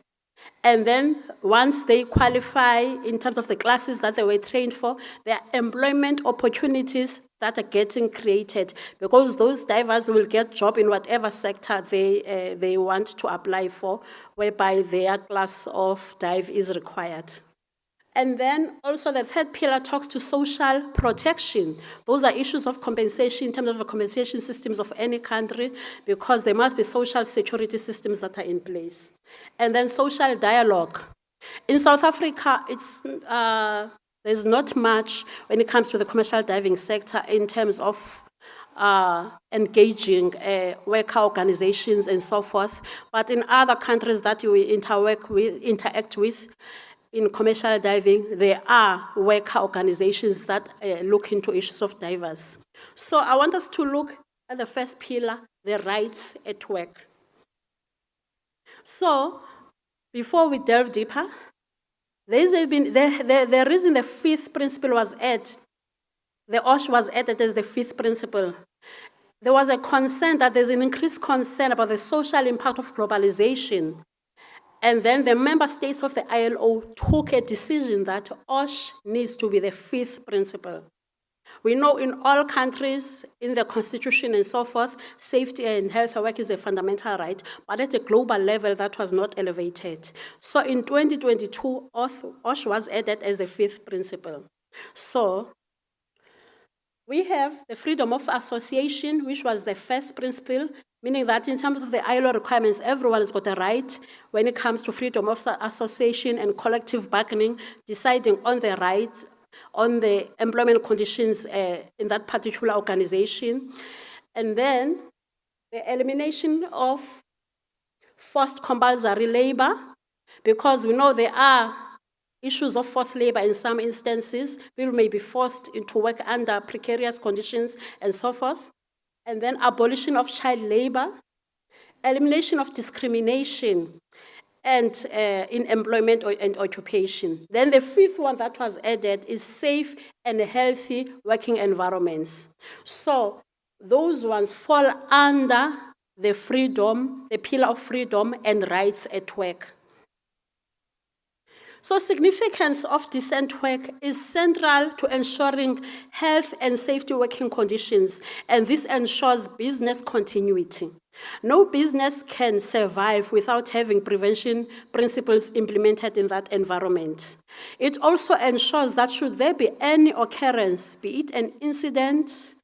and then once they qualify in terms of the classes that they were trained for, there are employment opportunities that are getting created because those divers will get job in whatever sector they want to apply for, whereby their class of dive is required. And then also the 3rd pillar talks to social protection. Those are issues of compensation in terms of the compensation systems of any country because there must be social security systems that are in place. And then social dialogue. In South Africa, there's not much when it comes to the commercial diving sector in terms of engaging worker organizations and so forth. But in other countries that we interact with, in commercial diving, there are worker organizations that look into issues of divers. So I want us to look at the first pillar, the rights at work. So before we delve deeper, the reason the 5th principle was added, the OSH was added as the 5th principle. There was a concern that there's an increased concern about the social impact of globalization. And then the member states of the ILO took a decision that OSH needs to be the 5th principle. We know in all countries, in the constitution and so forth, safety and health at work is a fundamental right, but at a global level, that was not elevated. So in 2022, OSH was added as the 5th principle. So we have the freedom of association, which was the first principle, meaning that in terms of the ILO requirements, everyone has got a right when it comes to freedom of association and collective bargaining, deciding on the rights, on the employment conditions in that particular organization. And then the elimination of forced compulsory labor, because we know there are issues of forced labor in some instances. People may be forced into work under precarious conditions and so forth. And then abolition of child labor, elimination of discrimination and in employment and occupation. Then the 5th one that was added is safe and healthy working environments. So those ones fall under the pillar of freedom and rights at work. So significance of decent work is central to ensuring health and safety working conditions, and this ensures business continuity. No business can survive without having prevention principles implemented in that environment. It also ensures that should there be any occurrence, be it an incident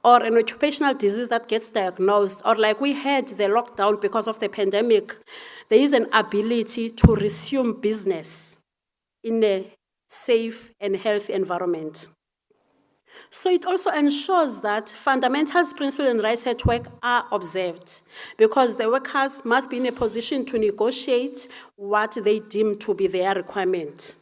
or an occupational disease that gets diagnosed, or like we had the lockdown because of the pandemic, there is an ability to resume business in a safe and healthy environment. So it also ensures that fundamentals, principles, and rights at work are observed because the workers must be in a position to negotiate what they deem to be their requirement.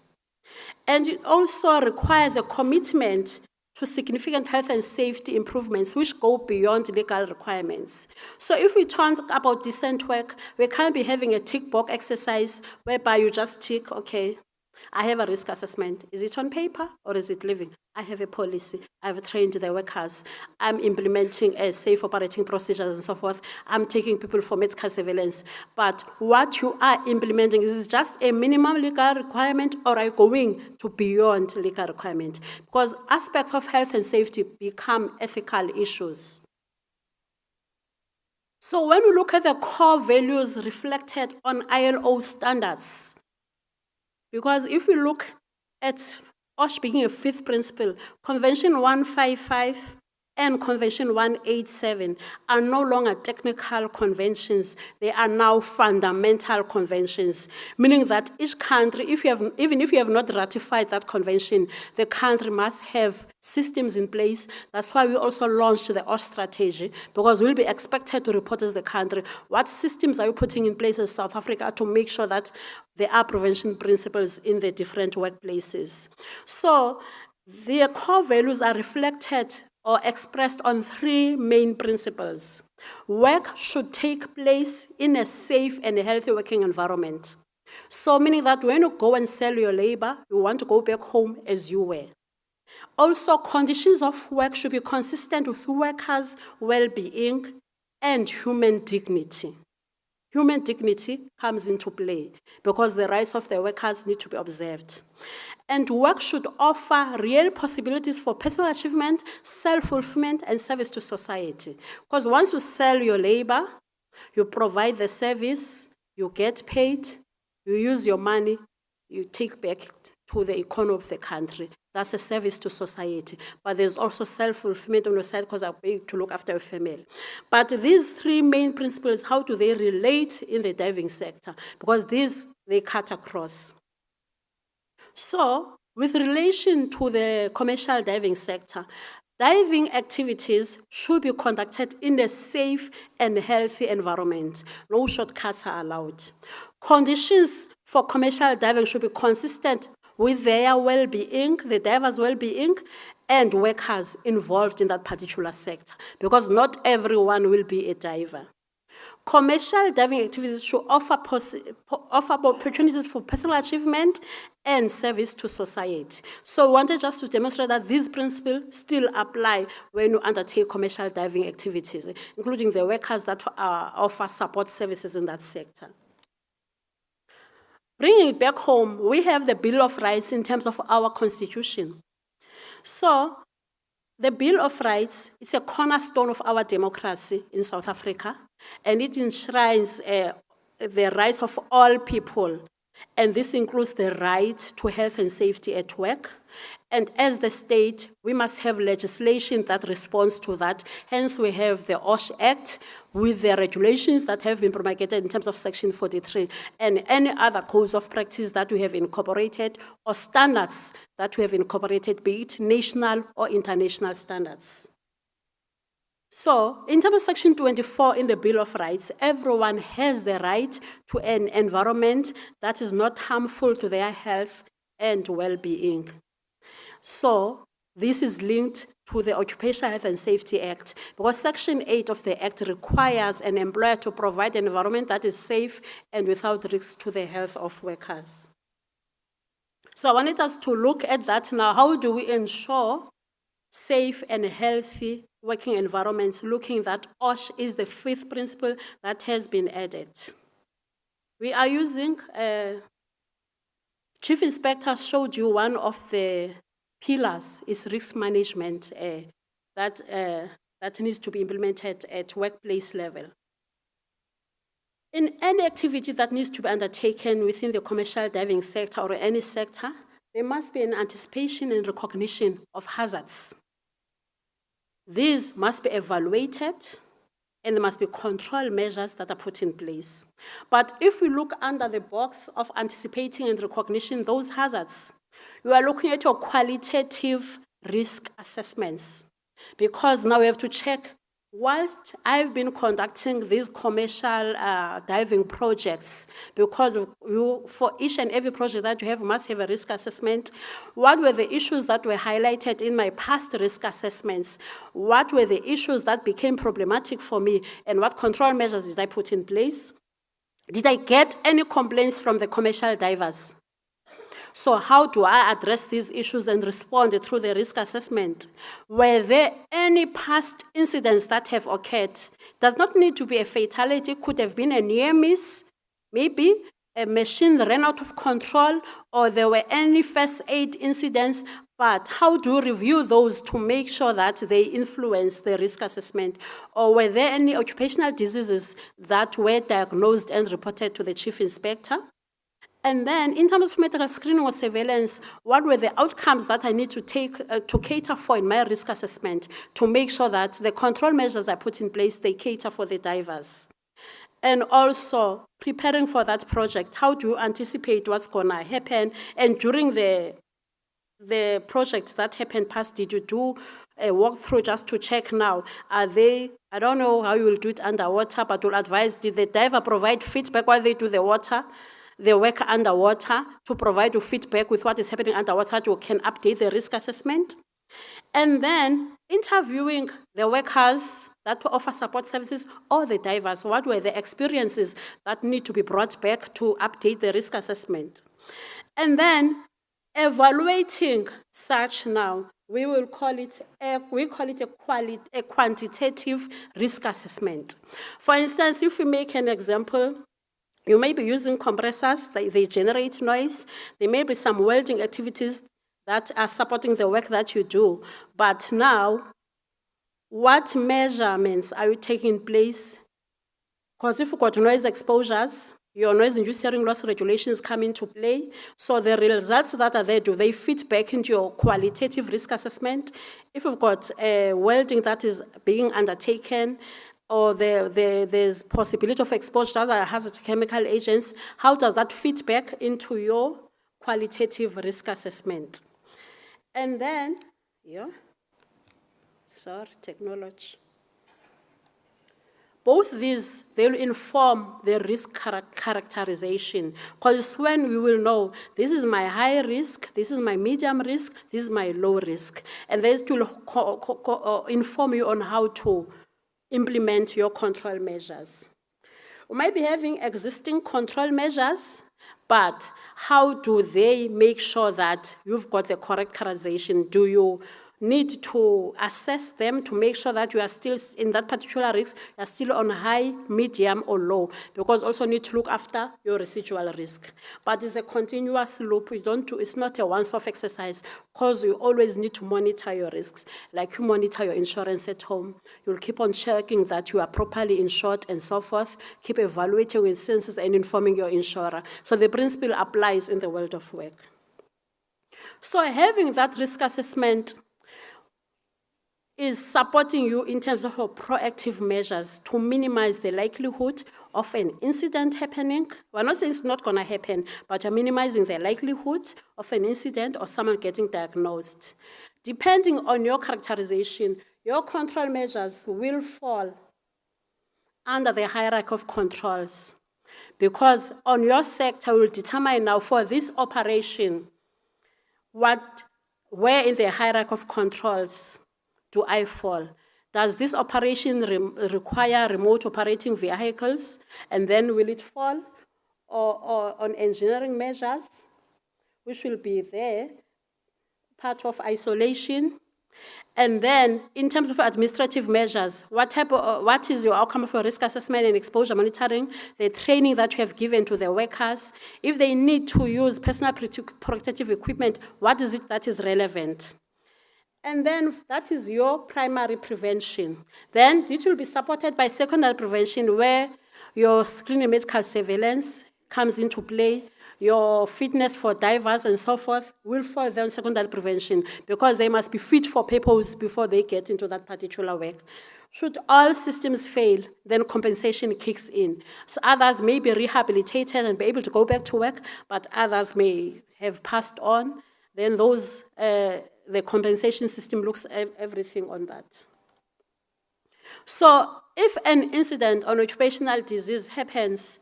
And it also requires a commitment to significant health and safety improvements which go beyond legal requirements. So if we talk about decent work, we can't be having a tick box exercise whereby you just tick, okay, I have a risk assessment. Is it on paper or is it living? I have a policy. I've trained the workers. I'm implementing a safe operating procedures and so forth. I'm taking people for medical surveillance. But what you are implementing, is it just a minimum legal requirement, or are you going to beyond legal requirement? Because aspects of health and safety become ethical issues. So when we look at the core values reflected on ILO standards, because if we look at OSH being a fifth principle, Convention 155 and Convention 187 are no longer technical conventions. They are now fundamental conventions, meaning that each country, even if you have not ratified that convention, the country must have systems in place. That's why we also launched the OSH strategy, because we'll be expected to report as the country, what systems are you putting in place as South Africa to make sure that there are prevention principles in the different workplaces. So the core values are reflected or expressed on three main principles. Work should take place in a safe and healthy working environment. So meaning that when you go and sell your labor, you want to go back home as you were. Also, conditions of work should be consistent with workers' well-being and human dignity. Human dignity comes into play because the rights of the workers need to be observed. And work should offer real possibilities for personal achievement, self-fulfillment, and service to society. Because once you sell your labor, you provide the service, you get paid, you use your money, you take back to the economy of the country. That's a service to society. But there's also self-fulfillment on your side because I'm paid to look after a family. But these three main principles, how do they relate in the diving sector? Because they cut across. So, with relation to the commercial diving sector, diving activities should be conducted in a safe and healthy environment. No shortcuts are allowed. Conditions for commercial diving should be consistent with their well-being, the divers' well-being, and workers involved in that particular sector, because not everyone will be a diver. Commercial diving activities should offer opportunities for personal achievement and service to society. So I wanted just to demonstrate that these principles still apply when you undertake commercial diving activities, including the workers that offer support services in that sector. Bringing it back home, we have the Bill of Rights in terms of our constitution. So the Bill of Rights is a cornerstone of our democracy in South Africa, and it enshrines the rights of all people. And this includes the right to health and safety at work. And as the state, we must have legislation that responds to that. Hence, we have the OSH Act with the regulations that have been promulgated in terms of Section 43 and any other codes of practice that we have incorporated or standards that we have incorporated, be it national or international standards. So, in terms of Section 24 in the Bill of Rights, everyone has the right to an environment that is not harmful to their health and well-being. So, this is linked to the Occupational Health and Safety Act, because Section 8 of the Act requires an employer to provide an environment that is safe and without risk to the health of workers. So I wanted us to look at that now. How do we ensure safe and healthy working environments, looking that OSH is the fifth principle that has been added? We are using, Chief Inspector showed you one of the pillars is risk management that needs to be implemented at workplace level. In any activity that needs to be undertaken within the commercial diving sector or any sector, there must be an anticipation and recognition of hazards. These must be evaluated, and there must be control measures that are put in place. But if we look under the box of anticipating and recognition those hazards, we are looking at your qualitative risk assessments, because now we have to check, whilst I've been conducting these commercial diving projects, because for each and every project that you have, you must have a risk assessment. What were the issues that were highlighted in my past risk assessments? What were the issues that became problematic for me? And what control measures did I put in place? Did I get any complaints from the commercial divers? So how do I address these issues and respond through the risk assessment? Were there any past incidents that have occurred? Does not need to be a fatality, could have been a near miss, maybe a machine ran out of control, or there were any first aid incidents, but how do you review those to make sure that they influence the risk assessment? Or were there any occupational diseases that were diagnosed and reported to the chief inspector? And then, in terms of medical screening or surveillance, what were the outcomes that I need to take to cater for in my risk assessment to make sure that the control measures I put in place, they cater for the divers? And also, preparing for that project, how do you anticipate what's going to happen? And during the projects that happened past, did you do a walkthrough just to check now? Are they, I don't know how you will do it underwater, but will advise, did the diver provide feedback while they do the work underwater, to provide you feedback with what is happening underwater, you can update the risk assessment? And then interviewing the workers that offer support services or the divers, what were the experiences that need to be brought back to update the risk assessment? And then evaluating such now, we call it a quantitative risk assessment. For instance, if we make an example, you may be using compressors, they generate noise. There may be some welding activities that are supporting the work that you do. But now, what measurements are you taking place? Because if you've got noise exposures, your noise-induced hearing loss regulations come into play. So the results that are there, do they fit back into your qualitative risk assessment? If you've got welding that is being undertaken, or there's possibility of exposure to other hazardous chemical agents, how does that fit back into your qualitative risk assessment? And then, technology. Both these, they'll inform the risk characterization, because when we will know, this is my high risk, this is my medium risk, this is my low risk. And this will inform you on how to implement your control measures. We might be having existing control measures, but how do they make sure that you've got the correct characterization? Do you need to assess them to make sure that you are still in that particular risk, you are still on high, medium, or low, because also need to look after your residual risk. But it's a continuous loop. It's not a once-off exercise, because you always need to monitor your risks. Like you monitor your insurance at home. You'll keep on checking that you are properly insured and so forth, keep evaluating instances and informing your insurer. So the principle applies in the world of work. So having that risk assessment is supporting you in terms of your proactive measures to minimize the likelihood of an incident happening. We're not saying it's not going to happen, but you're minimizing the likelihood of an incident or someone getting diagnosed. Depending on your characterization, your control measures will fall under the hierarchy of controls, because on your sector will determine now for this operation, where in the hierarchy of controls do I fall? Does this operation require remote operating vehicles? And then will it fall? Or on engineering measures, which will be there, part of isolation? And then, in terms of administrative measures, what is your outcome of your risk assessment and exposure monitoring, the training that you have given to the workers? If they need to use personal protective equipment, what is it that is relevant? And then that is your primary prevention. Then it will be supported by secondary prevention, where your screening medical surveillance comes into play, your fitness for divers and so forth will fall then secondary prevention, because they must be fit for purpose before they get into that particular work. Should all systems fail, then compensation kicks in. So others may be rehabilitated and be able to go back to work, but others may have passed on. Then those, the compensation system looks at everything on that. So if an incident on occupational disease happens,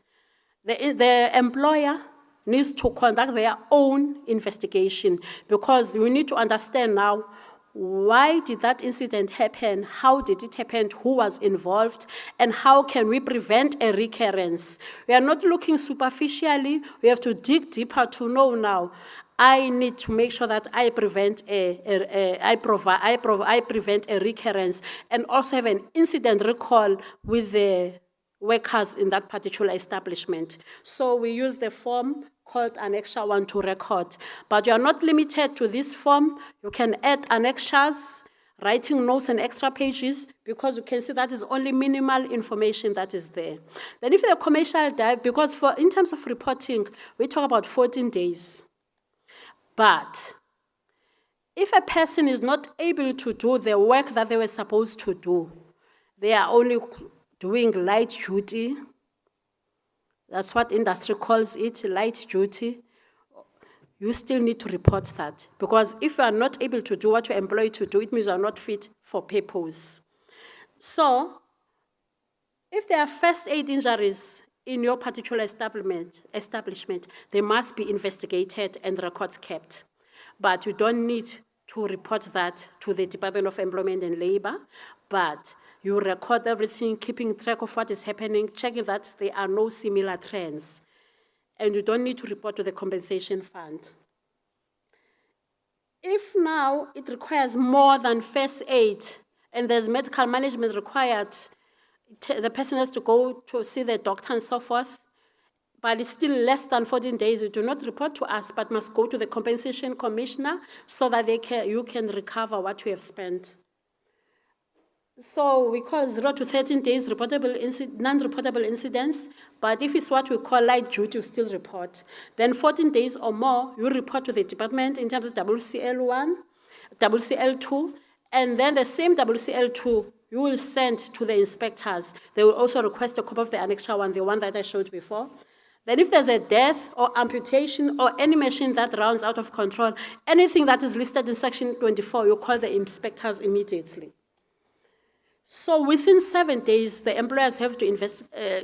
the employer needs to conduct their own investigation, because we need to understand now, why did that incident happen? How did it happen? Who was involved? And how can we prevent a recurrence? We are not looking superficially. We have to dig deeper to know now, I need to make sure that I prevent I prevent a recurrence, and also have an incident recall with the workers in that particular establishment. So we use the form called Annexure 1 to record. But you are not limited to this form. You can add annexures, writing notes and extra pages, because you can see that is only minimal information that is there. Then if the commercial dive, because in terms of reporting, we talk about 14 days. But if a person is not able to do the work that they were supposed to do, they are only doing light duty. That's what industry calls it, light duty. You still need to report that. Because if you are not able to do what you're employed to do, it means you are not fit for purpose. So, if there are first aid injuries in your particular establishment, they must be investigated and records kept. But you don't need to report that to the Department of Employment and Labor, but you record everything, keeping track of what is happening, checking that there are no similar trends. And you don't need to report to the compensation fund. If now it requires more than first aid and there's medical management required, the person has to go to see the doctor and so forth, but it's still less than 14 days, you do not report to us, but must go to the compensation commissioner so that you can recover what you have spent. So we call 0 to 13 days non-reportable incidents, but if it's what we call light duty, you still report. Then 14 days or more, you report to the department in terms of WCL1, WCL2, and then the same WCL2 you will send to the inspectors. They will also request a copy of the Annexure 1, the one that I showed before. Then if there's a death or amputation or any machine that runs out of control, anything that is listed in Section 24, you call the inspectors immediately. So within 7 days, the employers have to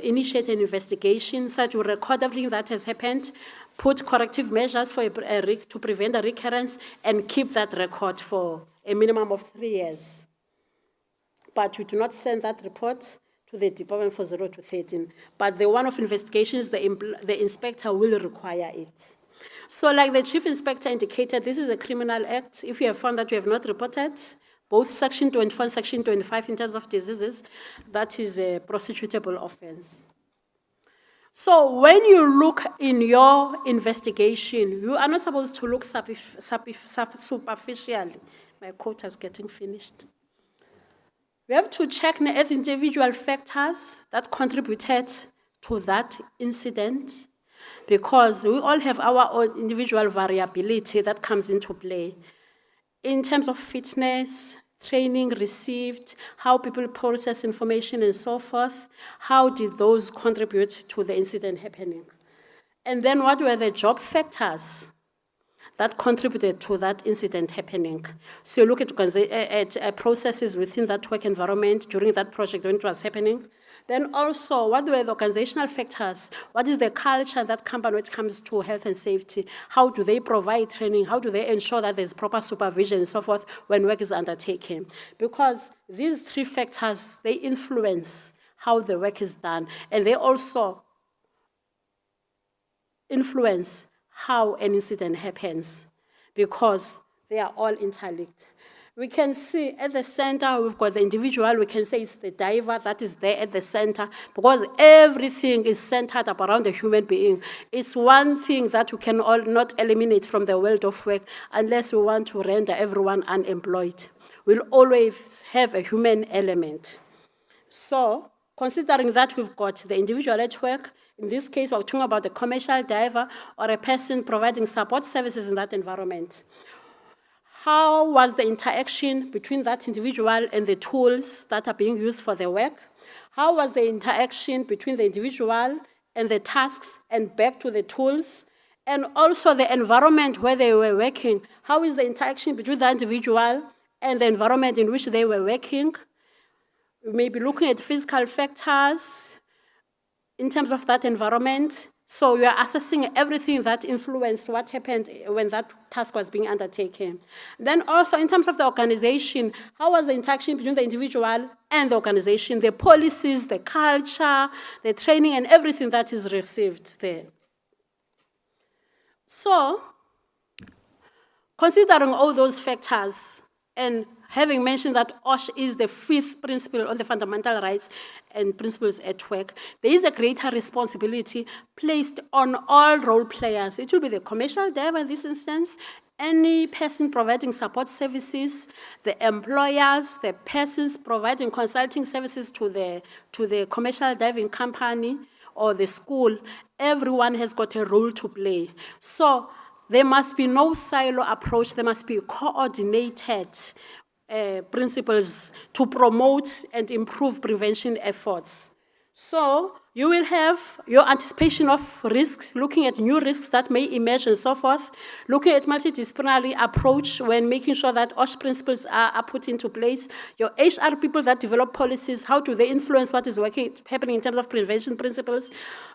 initiate an investigation, such to record everything that has happened, put corrective measures to prevent a recurrence, and keep that record for a minimum of 3 years. But you do not send that report to the department for 0 to 13. But the one of investigations, the inspector will require it. So like the chief inspector indicated, this is a criminal act. If you have found that you have not reported, both Section 24 and Section 25 in terms of diseases, that is a prosecutable offense. So when you look in your investigation, you are not supposed to look superficially. My quote is getting finished. We have to check the individual factors that contributed to that incident, because we all have our own individual variability that comes into play. In terms of fitness, training received, how people process information and so forth, how did those contribute to the incident happening? And then what were the job factors that contributed to that incident happening? So you look at processes within that work environment during that project when it was happening. Then also, what were the organizational factors? What is the culture in that company when it comes to health and safety? How do they provide training? How do they ensure that there's proper supervision and so forth when work is undertaken? Because these 3 factors, they influence how the work is done, and they also influence how an incident happens, because they are all interlinked. We can see at the center, we've got the individual, we can say it's the diver that is there at the center, because everything is centered up around the human being. It's one thing that we can all not eliminate from the world of work unless we want to render everyone unemployed. We'll always have a human element. So, considering that we've got the individual at work, in this case, we're talking about a commercial diver or a person providing support services in that environment. How was the interaction between that individual and the tools that are being used for the work? How was the interaction between the individual and the tasks and back to the tools? And also the environment where they were working. How is the interaction between the individual and the environment in which they were working? We may be looking at physical factors in terms of that environment. So you are assessing everything that influenced what happened when that task was being undertaken. Then also in terms of the organization, how was the interaction between the individual and the organization, the policies, the culture, the training, and everything that is received there. So Considering all those factors, and having mentioned that OSH is the fifth principle on the fundamental rights and principles at work, there is a greater responsibility placed on all role players. It will be the commercial diver in this instance, any person providing support services, the employers, the persons providing consulting services to the commercial diving company or the school. Everyone has got a role to play. So there must be no silo approach. There must be coordinated principles to promote and improve prevention efforts. So you will have your anticipation of risks, looking at new risks that may emerge and so forth, looking at multidisciplinary approach when making sure that OSH principles are put into place. Your HR people that develop policies, how do they influence what is happening in terms of prevention principles?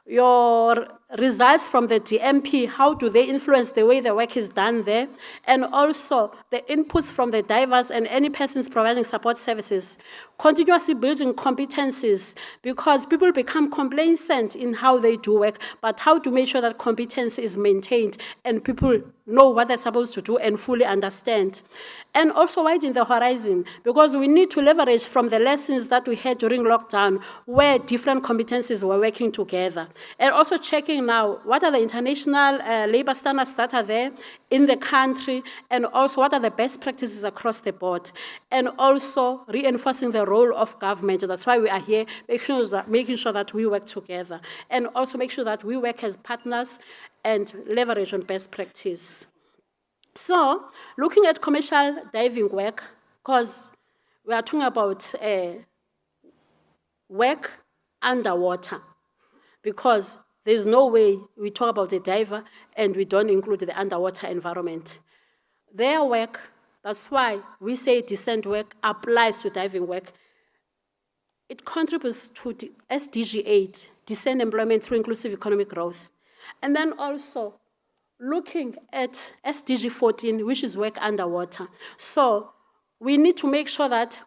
Your results from the DMP, how do they influence the way the work is done there? And also the inputs from the divers and any persons providing support services. Continuously building competencies, because people become complacent in how they do work, but how to make sure that competence is maintained and people know what they're supposed to do and fully understand. And also widen the horizon, because we need to leverage from the lessons that we had during lockdown, where different competencies were working together. And also checking now, what are the international labor standards that are there in the country, and also what are the best practices across the board. And also reinforcing the role of government. That's why we are here, making sure that we work together. And also make sure that we work as partners and leverage on best practice. So, looking at commercial diving work, because we are talking about work underwater, because there's no way we talk about a diver and we don't include the underwater environment. Their work, that's why we say decent work applies to diving work. It contributes to SDG 8, decent employment through inclusive economic growth. And then also looking at SDG 14, which is work underwater. So we need to make sure that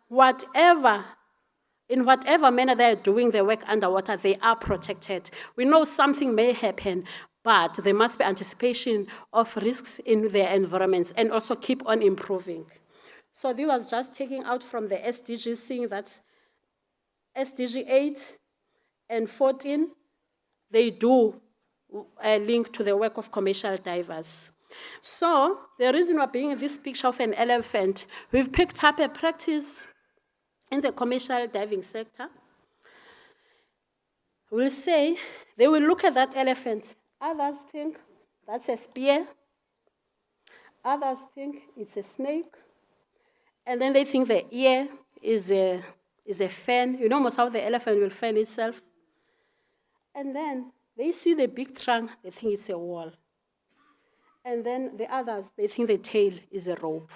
in whatever manner they're doing their work underwater, they are protected. We know something may happen, but there must be anticipation of risks in their environments and also keep on improving. So this was just taking out from the SDGs, seeing that SDG 8 and 14, they do link to the work of commercial divers. So the reason we're being in this picture of an elephant, we've picked up a practice in the commercial diving sector. We'll say, they will look at that elephant. Others think that's a spear. Others think it's a snake. And then they think the ear is a fan. You know almost how the elephant will fan itself. And then they see the big trunk, they think it's a wall. And then the others, they think the tail is a rope.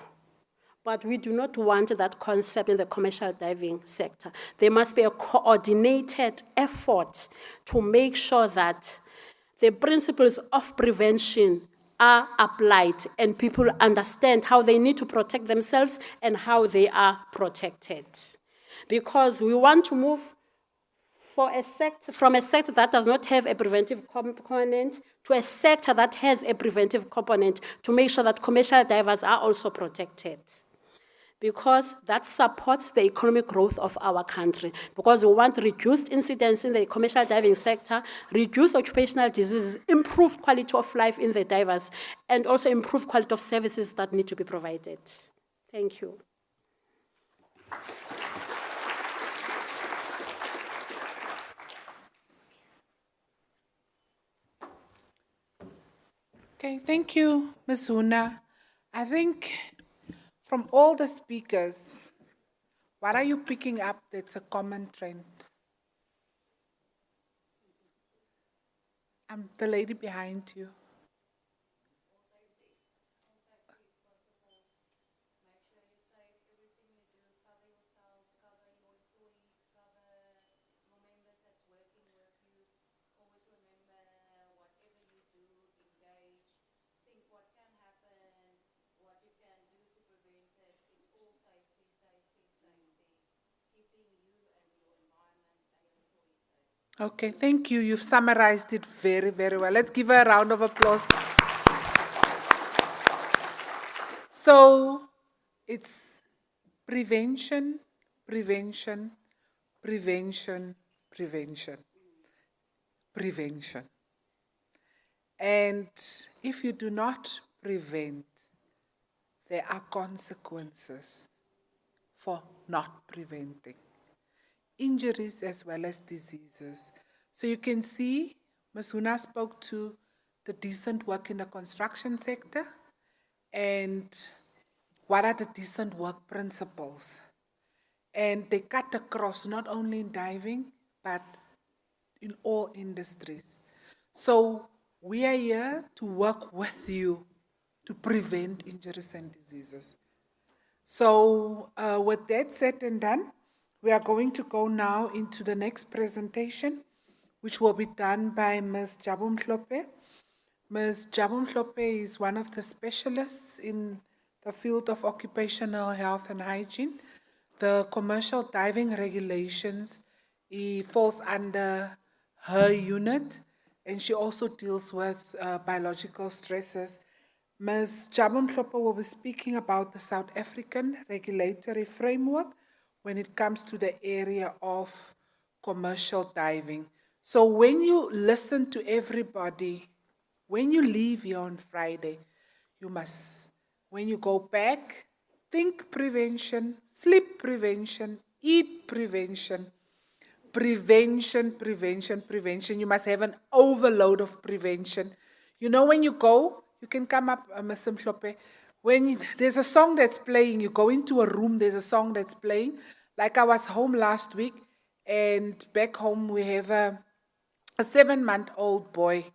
But we do not want that concept in the commercial diving sector. There must be a coordinated effort to make sure that the principles of prevention are applied and people understand how they need to protect themselves and how they are protected. Because we want to move from a sector that does not have a preventive component to a sector that has a preventive component to make sure that commercial divers are also protected. Because that supports the economic growth of our country. Because we want reduced incidence in the commercial diving sector, reduce occupational diseases, improve quality of life in the divers, and also improve quality of services that need to be provided. Thank you. Okay, thank you, Ms. Huna. I think from all the speakers, what are you picking up that's a common trend? I'm the lady behind you. Okay, thank you. You've summarized it very, very well. Let's give her a round of applause. So it's prevention, prevention, prevention, prevention, prevention. And if you do not prevent, there are consequences for not preventing. Injuries as well as diseases. So you can see, Ms. Huna spoke to the decent work in the construction sector and what are the decent work principles. And they cut across not only in diving, but in all industries. So we are here to work with you to prevent injuries and diseases. So with that said and done, we are going to go now into the next presentation, which will be done by Ms. Jabu Mhlophe. Ms. Jabu Mhlophe is one of the specialists in the field of occupational health and hygiene. The commercial diving regulations, it falls under her unit, and she also deals with biological stresses. Ms. Jabu Mhlophe will be speaking about the South African regulatory framework when it comes to the area of commercial diving. So when you listen to everybody, when you leave here on Friday, you must, when you go back, think prevention, sleep prevention, eat prevention, prevention, prevention, prevention. You must have an overload of prevention. You know, when you go, you can come up, Ms. Mhlophe, when there's a song that's playing, you go into a room, there's a song that's playing. Like I was home last week, and back home we have a 7-month-old boy.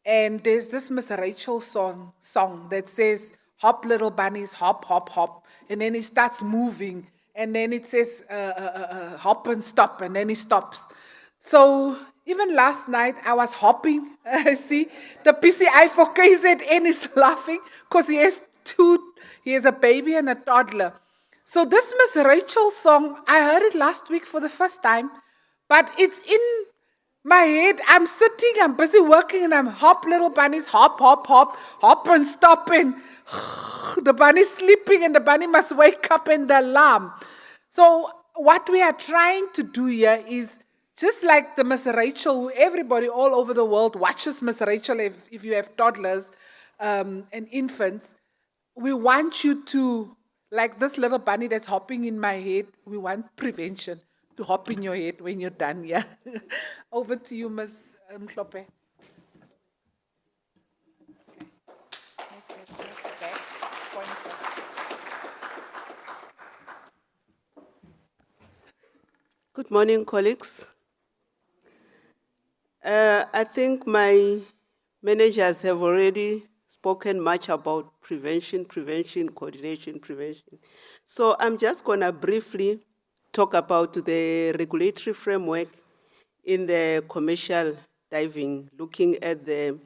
And there's this Miss Rachel song that says, hop little bunnies, hop, hop, hop. And then he starts moving. And then it says, hop and stop. And then he stops. So even last night I was hopping. See, the PCI for KZN is laughing because he has a baby and a toddler. So this Miss Rachel song, I heard it last week for the first time, but it's in my head. I'm sitting, I'm busy working, and I'm hop little bunnies, hop, hop, hop, hop and stop, and the bunny's sleeping and the bunny must wake up and the alarm. So what we are trying to do here is just like the Miss Rachel, everybody all over the world watches Miss Rachel if you have toddlers and infants. We want you to, like this little bunny that's hopping in my head, we want prevention to hop in your head when you're done, yeah? Over to you, Ms. Mhlophe. Good morning, colleagues. I think my managers have already spoken much about prevention, coordination, prevention. So I'm just going to briefly talk about the regulatory framework in the commercial diving, looking at the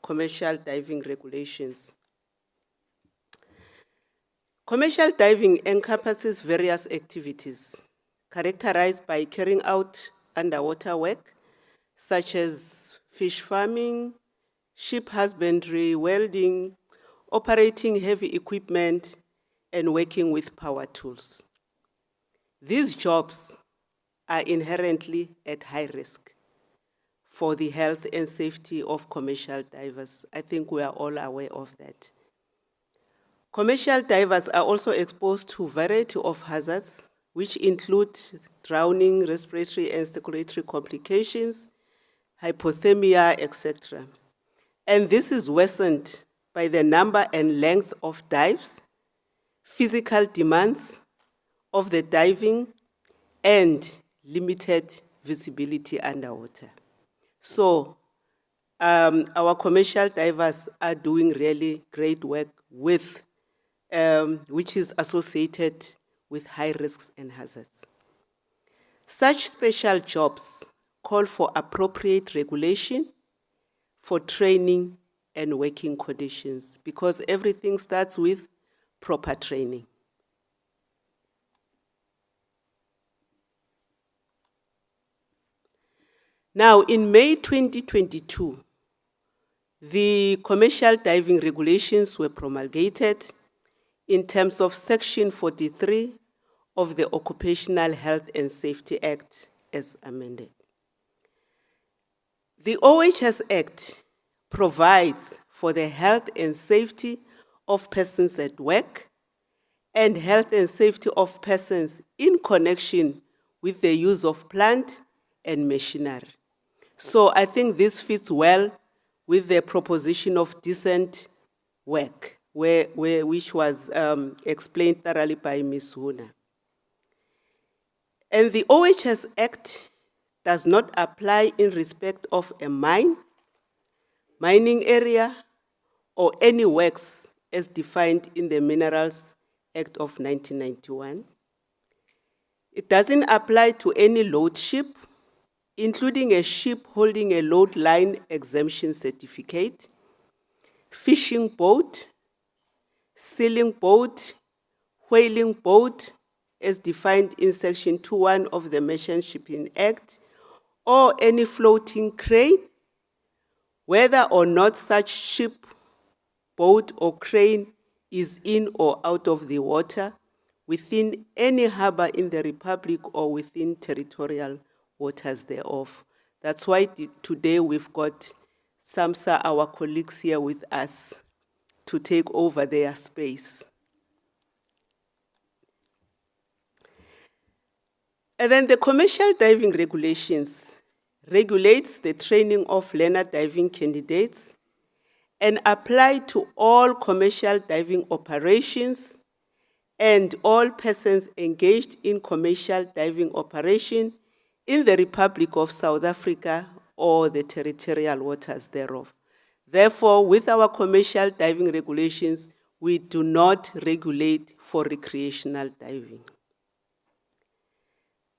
commercial diving regulations. Commercial diving encompasses various activities characterized by carrying out underwater work, such as fish farming, ship husbandry, welding, operating heavy equipment, and working with power tools. These jobs are inherently at high risk for the health and safety of commercial divers. I think we are all aware of that. Commercial divers are also exposed to a variety of hazards, which include drowning, respiratory and circulatory complications, hypothermia, etc. And this is worsened by the number and length of dives, physical demands of the diving, and limited visibility underwater. So our commercial divers are doing really great work with, which is associated with high risks and hazards. Such special jobs call for appropriate regulation for training and working conditions, because everything starts with proper training. Now, in May 2022, the commercial diving regulations were promulgated in terms of Section 43 of the Occupational Health and Safety Act as amended. The OHS Act provides for the health and safety of persons at work and health and safety of persons in connection with the use of plant and machinery. So I think this fits well with the proposition of decent work, which was explained thoroughly by Ms. Huna. And the OHS Act does not apply in respect of a mine, mining area, or any works as defined in the Minerals Act of 1991. It doesn't apply to any load ship, including a ship holding a load line exemption certificate, fishing boat, sailing boat, whaling boat, as defined in Section 2.1 of the Merchant Shipping Act, or any floating crane, whether or not such ship, boat, or crane is in or out of the water, within any harbor in the Republic or within territorial waters thereof. That's why today we've got SAMSA, our colleagues here with us, to take over their space. And then the commercial diving regulations regulates the training of learner diving candidates and apply to all commercial diving operations and all persons engaged in commercial diving operation in the Republic of South Africa or the territorial waters thereof. Therefore, with our commercial diving regulations, we do not regulate for recreational diving.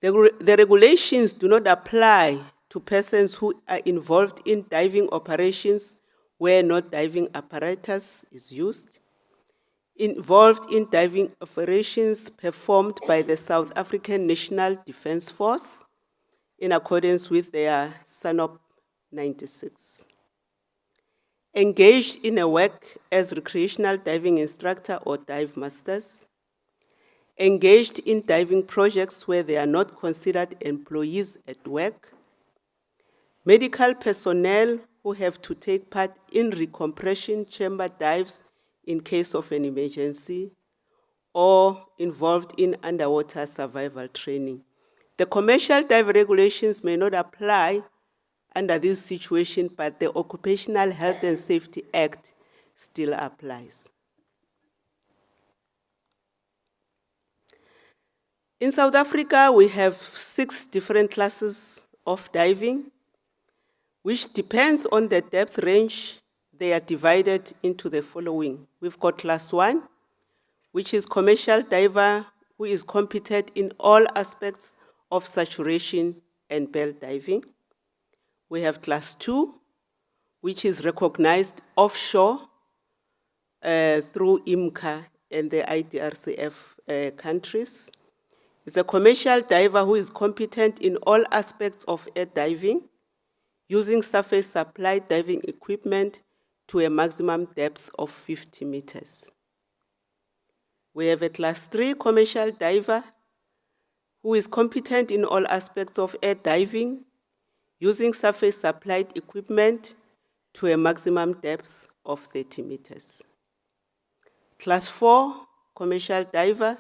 The regulations do not apply to persons who are involved in diving operations where no diving apparatus is used, involved in diving operations performed by the South African National Defence Force in accordance with their SANOP 96. Engaged in a work as recreational diving instructor or dive masters, engaged in diving projects where they are not considered employees at work, medical personnel who have to take part in recompression chamber dives in case of an emergency, or involved in underwater survival training. The commercial dive regulations may not apply under this situation, but the Occupational Health and Safety Act still applies. In South Africa, we have 6 different classes of diving, which depends on the depth range. They are divided into the following. We've got Class 1, which is commercial diver who is competent in all aspects of saturation and belt diving. We have Class 2, which is recognized offshore through IMCA and the IDRCF countries. It's a commercial diver who is competent in all aspects of air diving, using surface supplied diving equipment to a maximum depth of 50 meters. We have a Class 3 commercial diver who is competent in all aspects of air diving, using surface supplied equipment to a maximum depth of 30 meters. Class 4 commercial diver,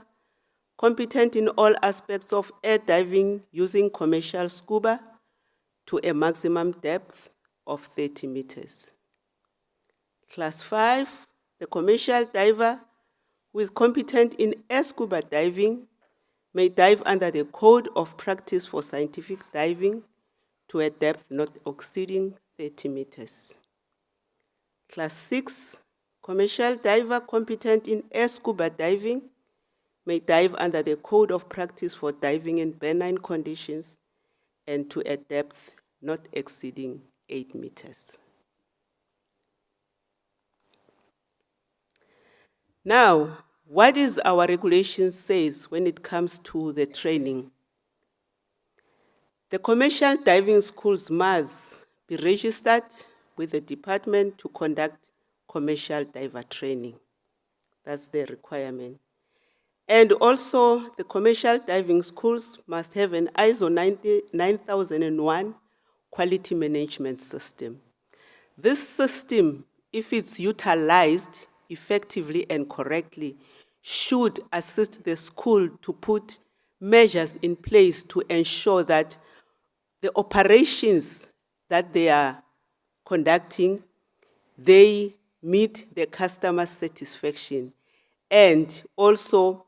competent in all aspects of air diving using commercial scuba to a maximum depth of 30 meters. Class 5, the commercial diver who is competent in air scuba diving may dive under the Code of Practice for Scientific Diving to a depth not exceeding 30 meters. Class 6, commercial diver competent in air scuba diving may dive under the Code of Practice for Diving in Benign Conditions and to a depth not exceeding 8 meters. Now, what does our regulation says when it comes to the training? The commercial diving schools must be registered with the department to conduct commercial diver training. That's the requirement. And also, the commercial diving schools must have an ISO 9001 quality management system. This system, if it's utilized effectively and correctly, should assist the school to put measures in place to ensure that the operations that they are conducting, they meet the customer satisfaction. And also,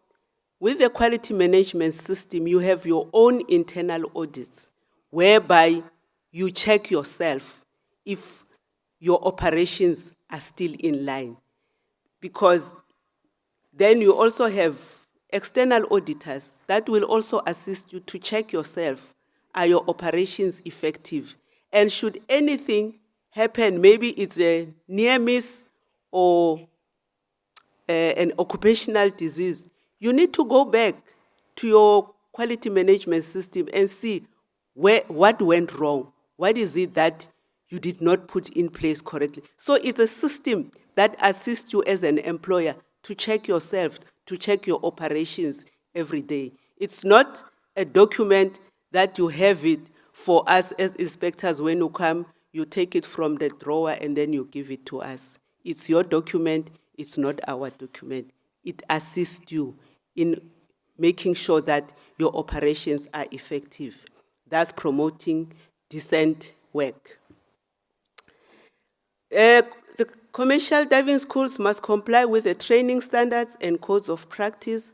with the quality management system, you have your own internal audits, whereby you check yourself if your operations are still in line. Because then you also have external auditors that will also assist you to check yourself, are your operations effective? And should anything happen, maybe it's a near miss or an occupational disease, you need to go back to your quality management system and see what went wrong. What is it that you did not put in place correctly? So it's a system that assists you as an employer to check yourself, to check your operations every day. It's not a document that you have it for us as inspectors. When you come, you take it from the drawer and then you give it to us. It's your document, it's not our document. It assists you in making sure that your operations are effective, thus promoting decent work. The commercial diving schools must comply with the training standards and codes of practice.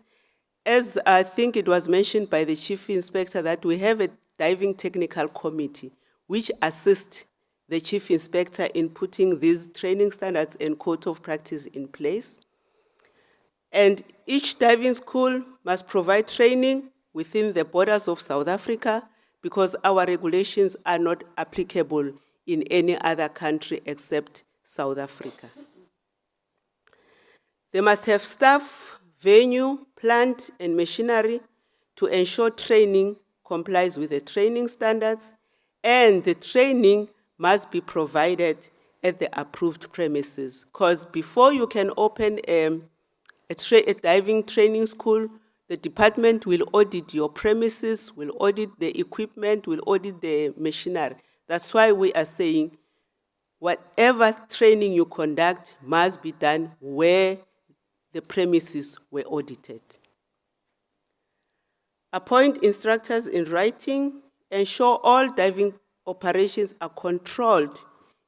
As I think it was mentioned by the Chief Inspector, that we have a diving technical committee which assists the Chief Inspector in putting these training standards and code of practice in place. And each diving school must provide training within the borders of South Africa, because our regulations are not applicable in any other country except South Africa. They must have staff, venue, plant, and machinery to ensure training complies with the training standards, and the training must be provided at the approved premises. Because before you can open a diving training school, the department will audit your premises, will audit the equipment, will audit the machinery. That's why we are saying whatever training you conduct must be done where the premises were audited. Appoint instructors in writing. Ensure all diving operations are controlled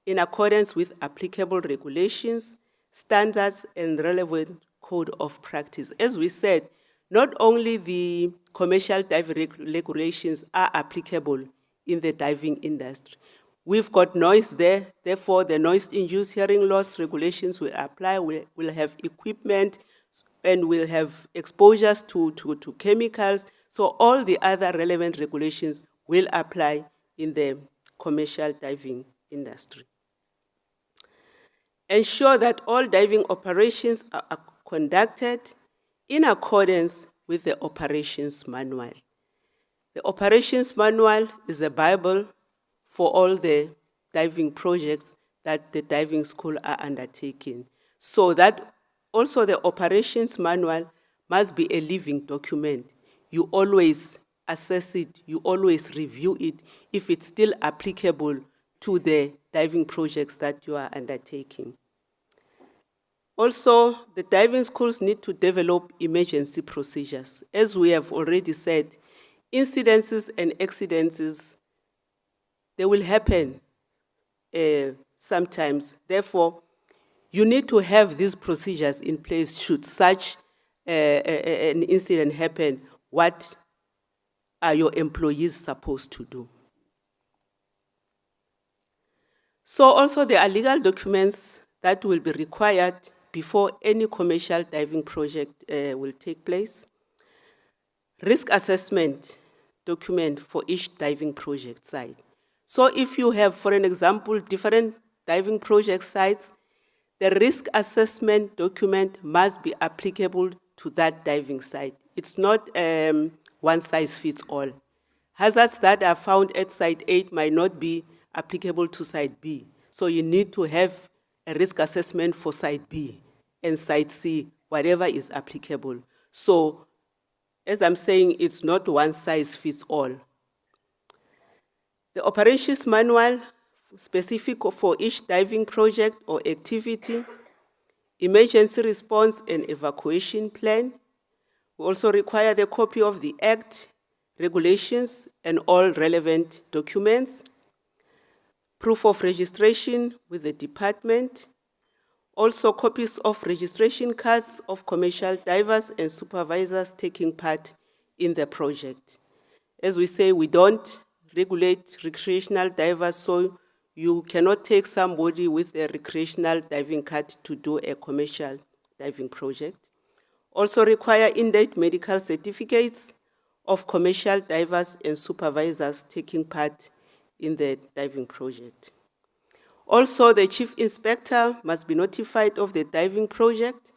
in accordance with applicable regulations, standards, and relevant code of practice. As we said, not only the commercial diving regulations are applicable in the diving industry. We've got noise there, therefore the noise-induced hearing loss regulations will apply. We'll have equipment and we'll have exposures to chemicals. So all the other relevant regulations will apply in the commercial diving industry. Ensure that all diving operations are conducted in accordance with the operations manual. The operations manual is a Bible for all the diving projects that the diving school are undertaking. So that also the operations manual must be a living document. You always assess it, you always review it if it's still applicable to the diving projects that you are undertaking. Also, the diving schools need to develop emergency procedures. As we have already said, incidences and accidents, they will happen sometimes. Therefore, you need to have these procedures in place should such an incident happen. What are your employees supposed to do? So also there are legal documents that will be required before any commercial diving project will take place. Risk assessment document for each diving project site. So if you have, for an example, different diving project sites, the risk assessment document must be applicable to that diving site. It's not one size fits all. Hazards that are found at site 8 might not be applicable to site B. So you need to have a risk assessment for site B and site C whatever is applicable. So, as I'm saying, it's not one size fits all. The operations manual, specific for each diving project or activity, emergency response and evacuation plan. We also require the copy of the Act, regulations, and all relevant documents, proof of registration with the department, also copies of registration cards of commercial divers and supervisors taking part in the project. As we say, we don't regulate recreational divers, so you cannot take somebody with a recreational diving card to do a commercial diving project. Also require in-date medical certificates of commercial divers and supervisors taking part in the diving project. Also, the chief inspector must be notified of the diving project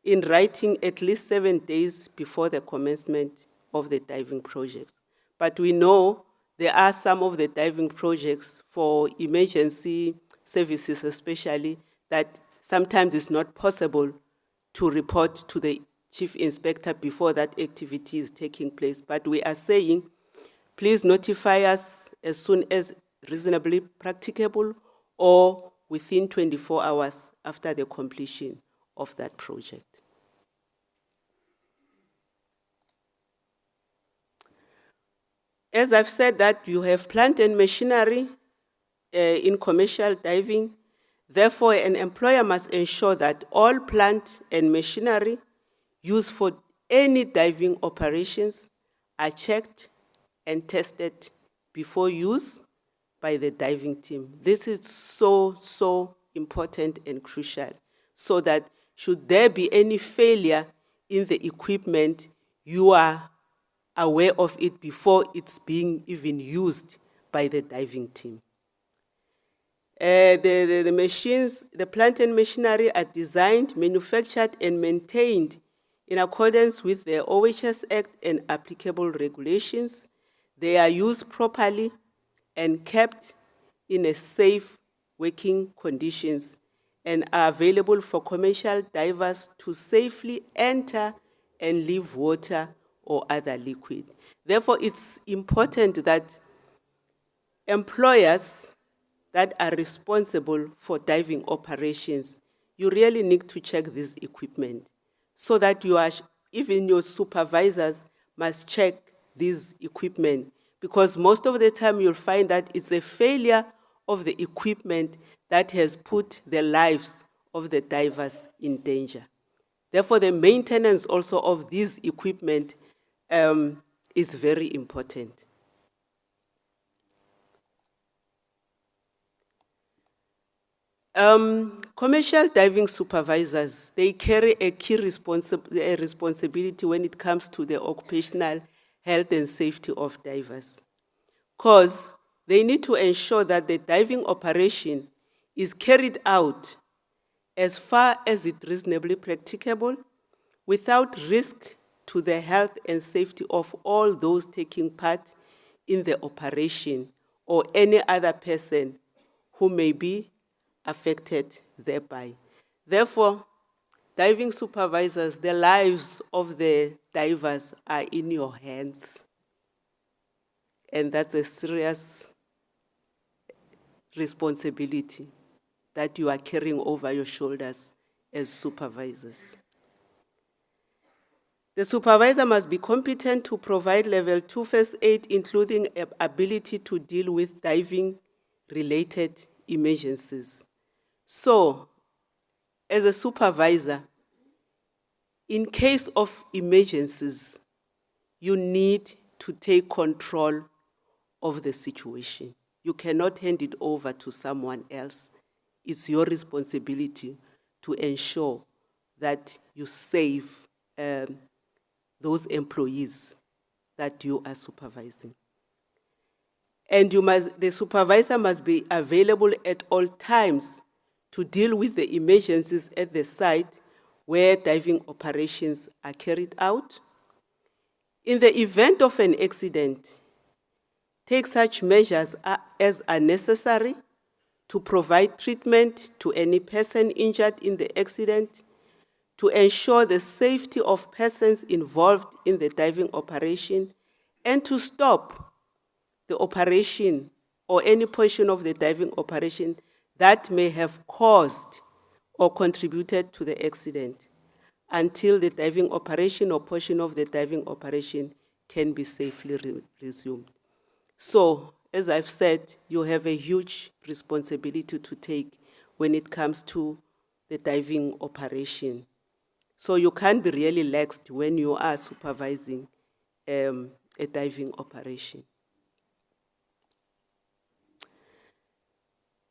in writing at least 7 days before the commencement of the diving project. But we know there are some of the diving projects for emergency services especially that sometimes it's not possible to report to the chief inspector before that activity is taking place. But we are saying, please notify us as soon as reasonably practicable or within 24 hours after the completion of that project. As I've said that you have plant and machinery in commercial diving, therefore an employer must ensure that all plant and machinery used for any diving operations are checked and tested before use by the diving team. This is so important and crucial, so that should there be any failure in the equipment, you are aware of it before it's being even used by the diving team. The machines, the plant and machinery are designed, manufactured, and maintained in accordance with the OHS Act and applicable regulations. They are used properly and kept in a safe working conditions and are available for commercial divers to safely enter and leave water or other liquid. Therefore, it's important that employers that are responsible for diving operations, you really need to check this equipment so that you are, even your supervisors must check this equipment, because most of the time you'll find that it's a failure of the equipment that has put the lives of the divers in danger. Therefore, the maintenance also of this equipment is very important. Commercial diving supervisors, they carry a key responsibility when it comes to the occupational health and safety of divers, because they need to ensure that the diving operation is carried out as far as it reasonably practicable without risk to the health and safety of all those taking part in the operation or any other person who may be affected thereby. Therefore, diving supervisors, the lives of the divers are in your hands. And that's a serious responsibility that you are carrying over your shoulders as supervisors. The supervisor must be competent to provide level 2 first aid, including ability to deal with diving-related emergencies. So, as a supervisor, in case of emergencies, you need to take control of the situation. You cannot hand it over to someone else. It's your responsibility to ensure that you save those employees that you are supervising. And the supervisor must be available at all times to deal with the emergencies at the site where diving operations are carried out. In the event of an accident, take such measures as are necessary to provide treatment to any person injured in the accident, to ensure the safety of persons involved in the diving operation and to stop the operation or any portion of the diving operation that may have caused or contributed to the accident until the diving operation or portion of the diving operation can be safely resumed. So, as I've said, you have a huge responsibility to take when it comes to the diving operation. So you can't be really laxed when you are supervising a diving operation.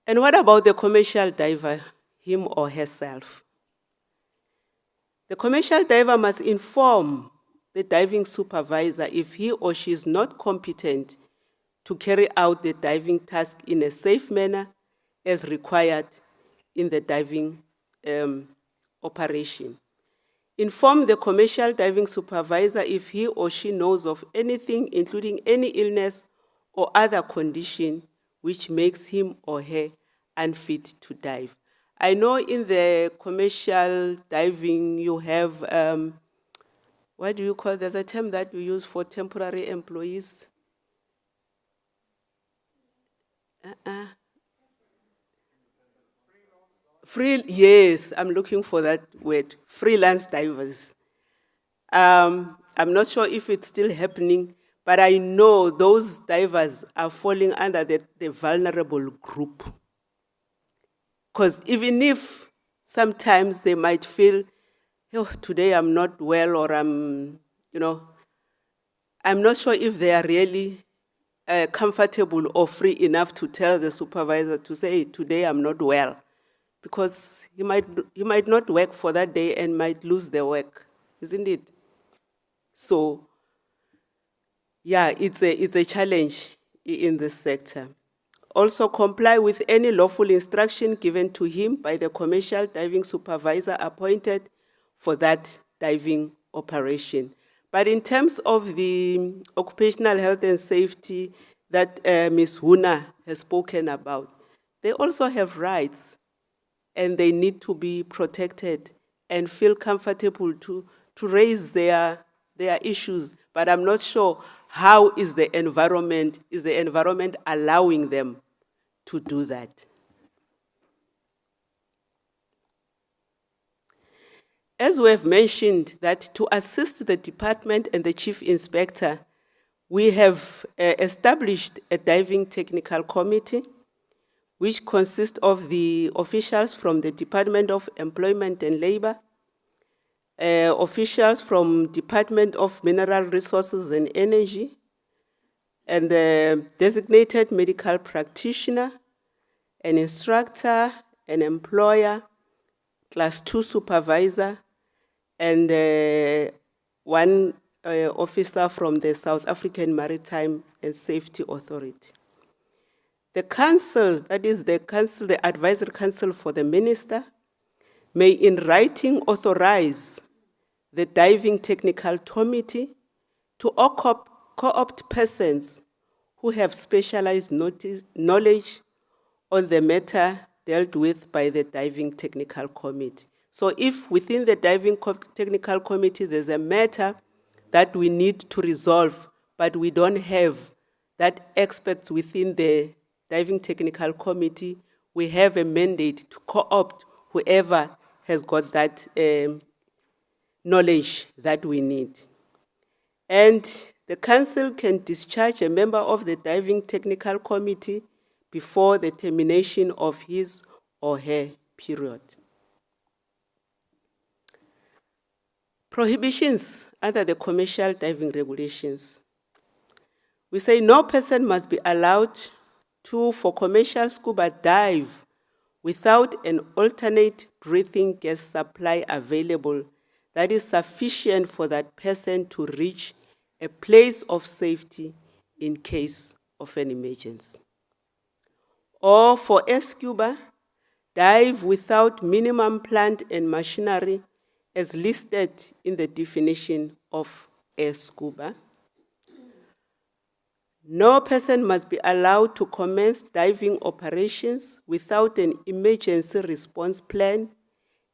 And what about the commercial diver, him or herself? The commercial diver must inform the diving supervisor if he or she is not competent to carry out the diving task in a safe manner as required in the diving operation. Inform the commercial diving supervisor if he or she knows of anything, including any illness or other condition which makes him or her unfit to dive. I know in the commercial diving you have, what do you call, there's a term that we use for temporary employees. Yes, I'm looking for that word, freelance divers. I'm not sure if it's still happening, but I know those divers are falling under the vulnerable group. Because even if sometimes they might feel, oh, today I'm not well, or I'm not sure if they are really comfortable or free enough to tell the supervisor to say, today I'm not well. Because he might not work for that day and might lose the work, isn't it? So, yeah, it's a challenge in this sector. Also, comply with any lawful instruction given to him by the commercial diving supervisor appointed for that diving operation. But in terms of the occupational health and safety that Ms. Huna has spoken about, they also have rights, and they need to be protected and feel comfortable to raise their issues. But I'm not sure how is the environment allowing them to do that. As we have mentioned, that to assist the department and the chief inspector, we have established a diving technical committee which consists of the officials from the Department of Employment and Labor, officials from Department of Mineral Resources and Energy, and the designated medical practitioner, an instructor, an employer, class 2 supervisor, and one officer from the South African Maritime and Safety Authority. The council, that is the council, the advisory council for the minister, may in writing authorize the diving technical committee to co-opt persons who have specialized knowledge on the matter dealt with by the diving technical committee. So if within the diving technical committee there's a matter that we need to resolve, but we don't have that experts within the diving technical committee, we have a mandate to co-opt whoever has got that knowledge that we need. And the council can discharge a member of the diving technical committee before the termination of his or her period. Prohibitions under the commercial diving regulations. We say no person must be allowed to, for commercial scuba dive without an alternate breathing gas supply available that is sufficient for that person to reach a place of safety in case of an emergency. Or for air scuba, dive without minimum plant and machinery as listed in the definition of air scuba. No person must be allowed to commence diving operations without an emergency response plan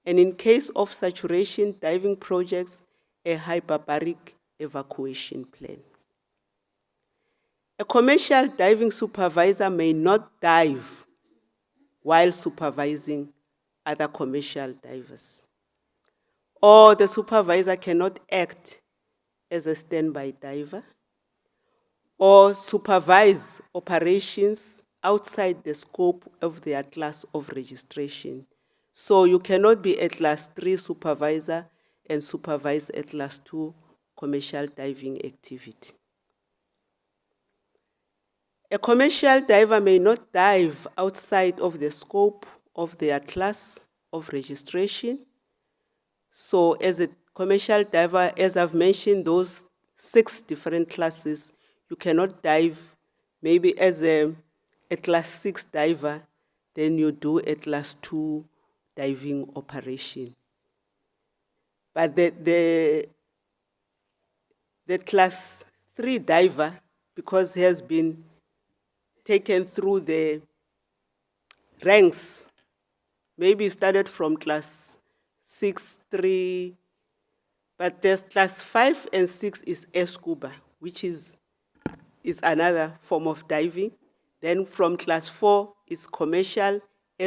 and in case of saturation diving projects, a hyperbaric evacuation plan. A commercial diving supervisor may not dive while supervising other commercial divers. Or the supervisor cannot act as a standby diver or supervise operations outside the scope of their class of registration. So you cannot be a class 3 supervisor and supervise a class 2 commercial diving activity. A commercial diver may not dive outside of the scope of their class of registration. So as a commercial diver, as I've mentioned, those 6 different classes, you cannot dive maybe as a class 6 diver, then you do a class 2 diving operation. But the class 3 diver, because he has been taken through the ranks, maybe started from class 6, 3, but there's class 5 and 6 is scuba, which is another form of diving. Then from class 4 is commercial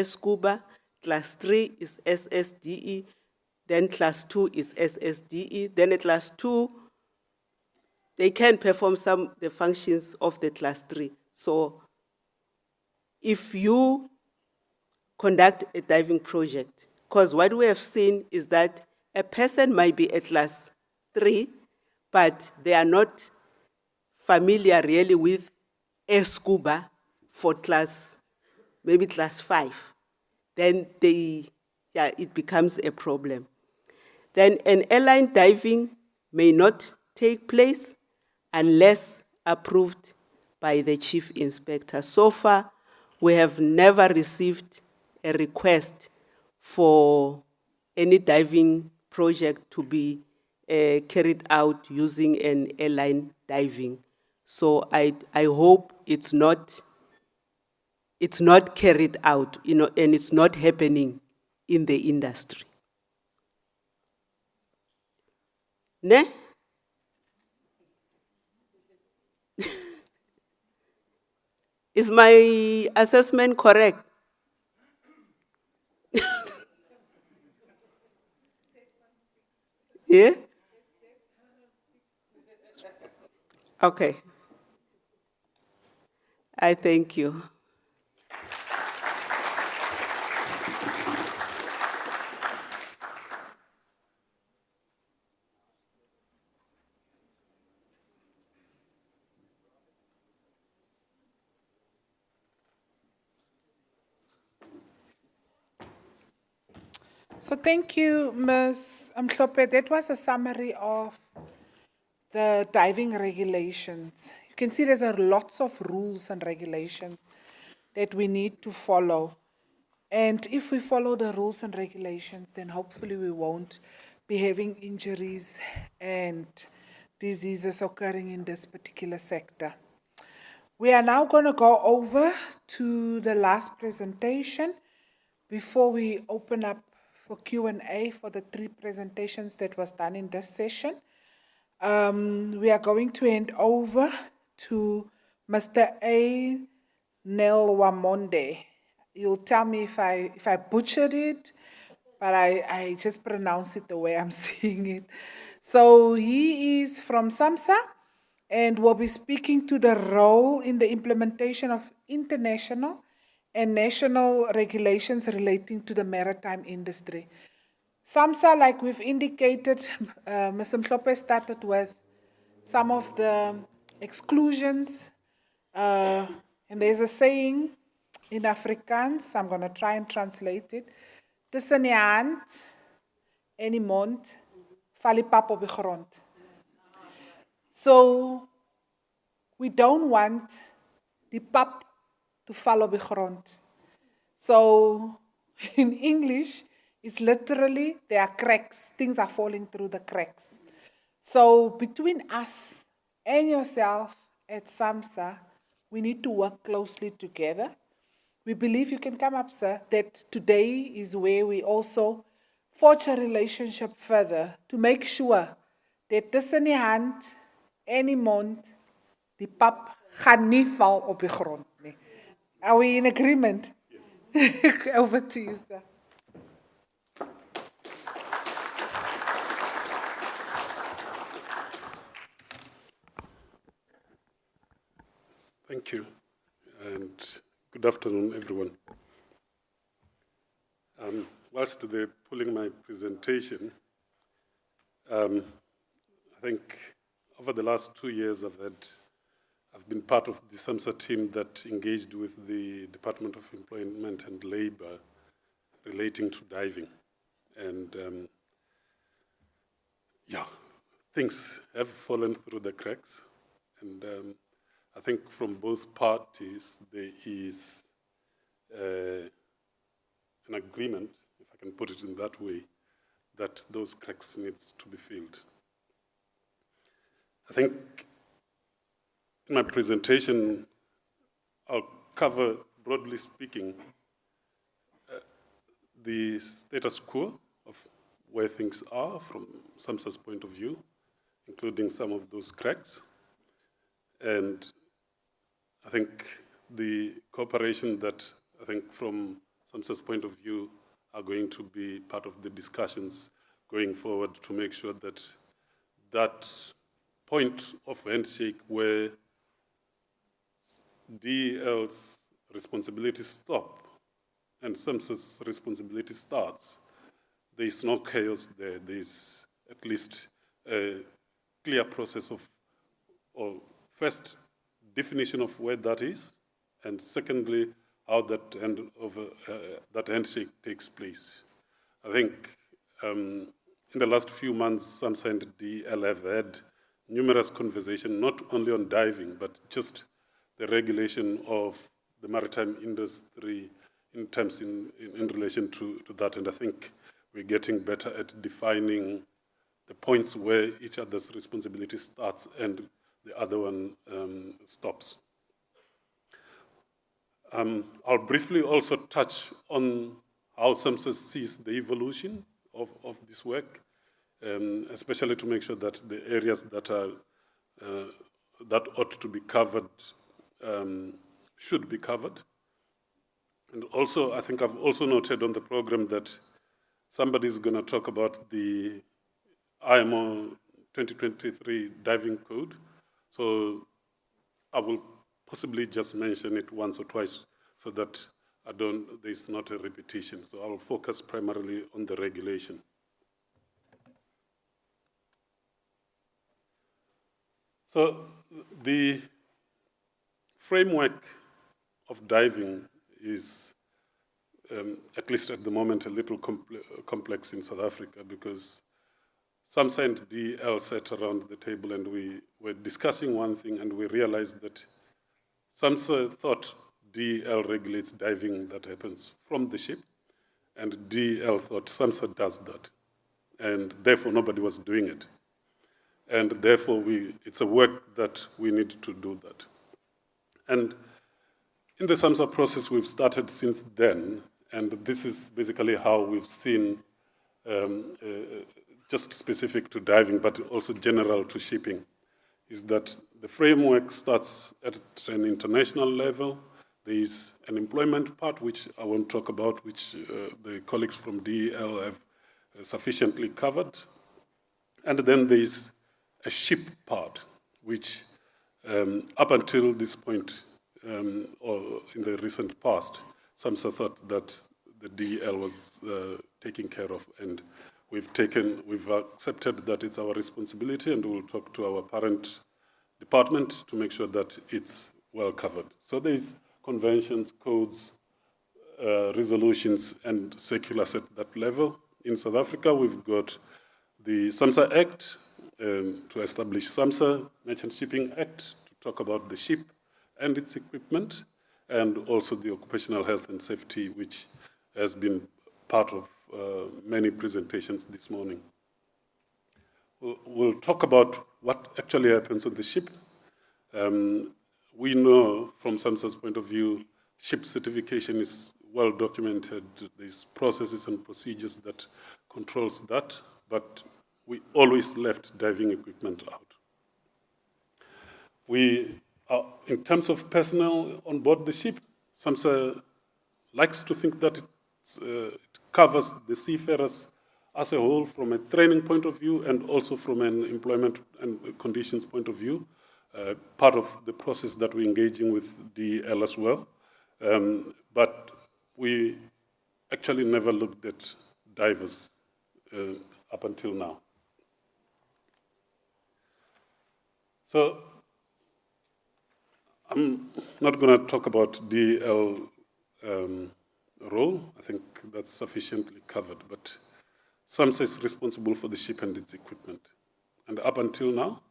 scuba, class 3 is SSDE, then class 2 is SSDE, then at class 2, they can perform some of the functions of the class 3. So if you conduct a diving project, because what we have seen is that a person might be at class 3, but they are not familiar really with scuba for maybe class 5. Then it becomes a problem. Then an airline diving may not take place unless approved by the chief inspector. So far, we have never received a request for any diving project to be carried out using an airline diving. So I hope it's not carried out, and it's not happening in the industry. Ne? Is my assessment correct? Yeah? Okay. I thank you. So thank you, Ms. Mhlope. That was a summary of the diving regulations. You can see there's lots of rules and regulations that we need to follow. And if we follow the rules and regulations, then hopefully we won't be having injuries and diseases occurring in this particular sector. We are now going to go over to the last presentation before we open up for Q&A for the 3 presentations that was done in this session. We are going to hand over to Mr. A. Nel Wamonde. You'll tell me if I butchered it, but I just pronounce it the way I'm seeing it. So he is from SAMSA and will be speaking to the role in the implementation of international and national regulations relating to the maritime industry. SAMSA, like we've indicated, Ms. Mhlope started with some of the exclusions, and there's a saying in Afrikaans, I'm going to try and translate it. Tussen die hand en die mond val die pap op die grond. So we don't want the pap to fall op die grond. So in English, it's literally there are cracks. Things are falling through the cracks. So between us and yourself at SAMSA, we need to work closely together. We believe you can come up, sir, that today is where we also forge a relationship further to make sure dat tussen die hand en die mond die pap gaan nie val op die grond nie. Are we in agreement? Yes. Over to you, sir. Thank you, and good afternoon, everyone. Whilst they're pulling my presentation, I think over the last 2 years I've been part of the SAMSA team that engaged with the Department of Employment and Labor relating to diving. And yeah, things have fallen through the cracks. And I think from both parties, there is an agreement, if I can put it in that way, that those cracks needs to be filled. I think in my presentation, I'll cover, broadly speaking, the status quo of where things are from SAMSA's point of view, including some of those cracks. And I think the cooperation that I think from SAMSA's point of view are going to be part of the discussions going forward to make sure that that point of handshake where DEL's responsibility stop and SAMSA's responsibility starts, there is no chaos there. There is at least a clear process of first, definition of where that is, and secondly, how that handshake takes place. I think in the last few months, SAMSA and DEL have had numerous conversations, not only on diving, but just the regulation of the maritime industry in terms in relation to that. And I think we're getting better at defining the points where each other's responsibility starts and the other one stops. I'll briefly also touch on how SAMSA sees the evolution of this work, especially to make sure that the areas that are that ought to be covered should be covered. And also, I think I've also noted on the program that somebody's going to talk about the IMO 2023 diving code. So I will possibly just mention it once or twice so that there's not a repetition. So I'll focus primarily on the regulation. So the framework of diving is, at least at the moment, a little complex in South Africa because SAMSA and DEL sat around the table and we were discussing one thing and we realized that SAMSA thought DEL regulates diving that happens from the ship and DEL thought SAMSA does that. And therefore nobody was doing it. And therefore it's a work that we need to do that. And in the SAMSA process we've started since then, and this is basically how we've seen just specific to diving, but also general to shipping, is that the framework starts at an international level. There is an employment part, which I won't talk about, which the colleagues from DEL have sufficiently covered. And then there is a ship part, which up until this point, or in the recent past, SAMSA thought that the DEL was taken care of, and we've accepted that it's our responsibility, and we'll talk to our parent department to make sure that it's well covered. So there's conventions, codes, resolutions, and circulars at that level. In South Africa, we've got the SAMSA Act to establish SAMSA, Merchant Shipping Act to talk about the ship and its equipment, and also the Occupational Health and Safety, which has been part of many presentations this morning. We'll talk about what actually happens on the ship. We know from SAMSA's point of view, ship certification is well documented. There's processes and procedures that controls that, but we always left diving equipment out. We are, in terms of personnel on board the ship, SAMSA likes to think that it covers the seafarers as a whole from a training point of view and also from an employment and conditions point of view, part of the process that we're engaging with DEL as well. But we actually never looked at divers up until now. So I'm not going to talk about DEL role. I think that's sufficiently covered, but SAMSA is responsible for the ship and its equipment. And up until now,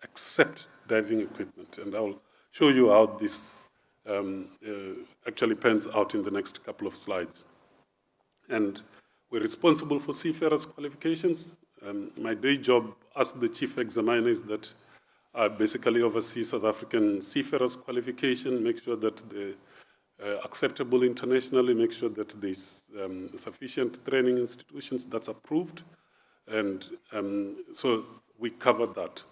except diving equipment. And I'll show you how this actually pans out in the next couple of slides. And we're responsible for seafarers' qualifications. My day job as the chief examiner is that I basically oversee South African seafarers' qualification, make sure that they're acceptable internationally, make sure that there's sufficient training institutions that's approved. And so we covered that.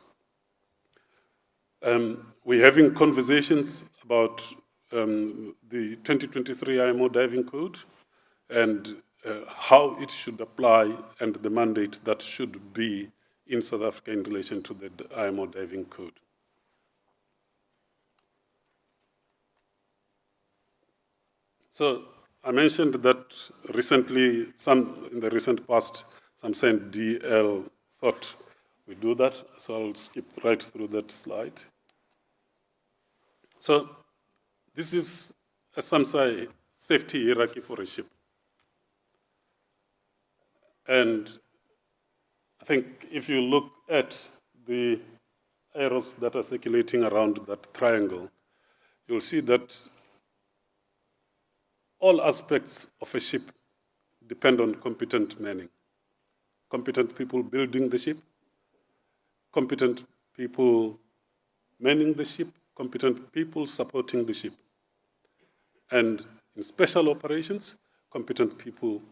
We're having conversations about the 2023 IMO Diving Code and how it should apply and the mandate that should be in South Africa in relation to the IMO Diving Code. So I mentioned that recently, in the recent past, some saying DL thought we do that, so I'll skip right through that slide. So this is a SAMSA safety hierarchy for a ship. And I think if you look at the arrows that are circulating around that triangle, you'll see that all aspects of a ship depend on competent manning. Competent people building the ship, competent people manning the ship, competent people supporting the ship. And in special operations, competent people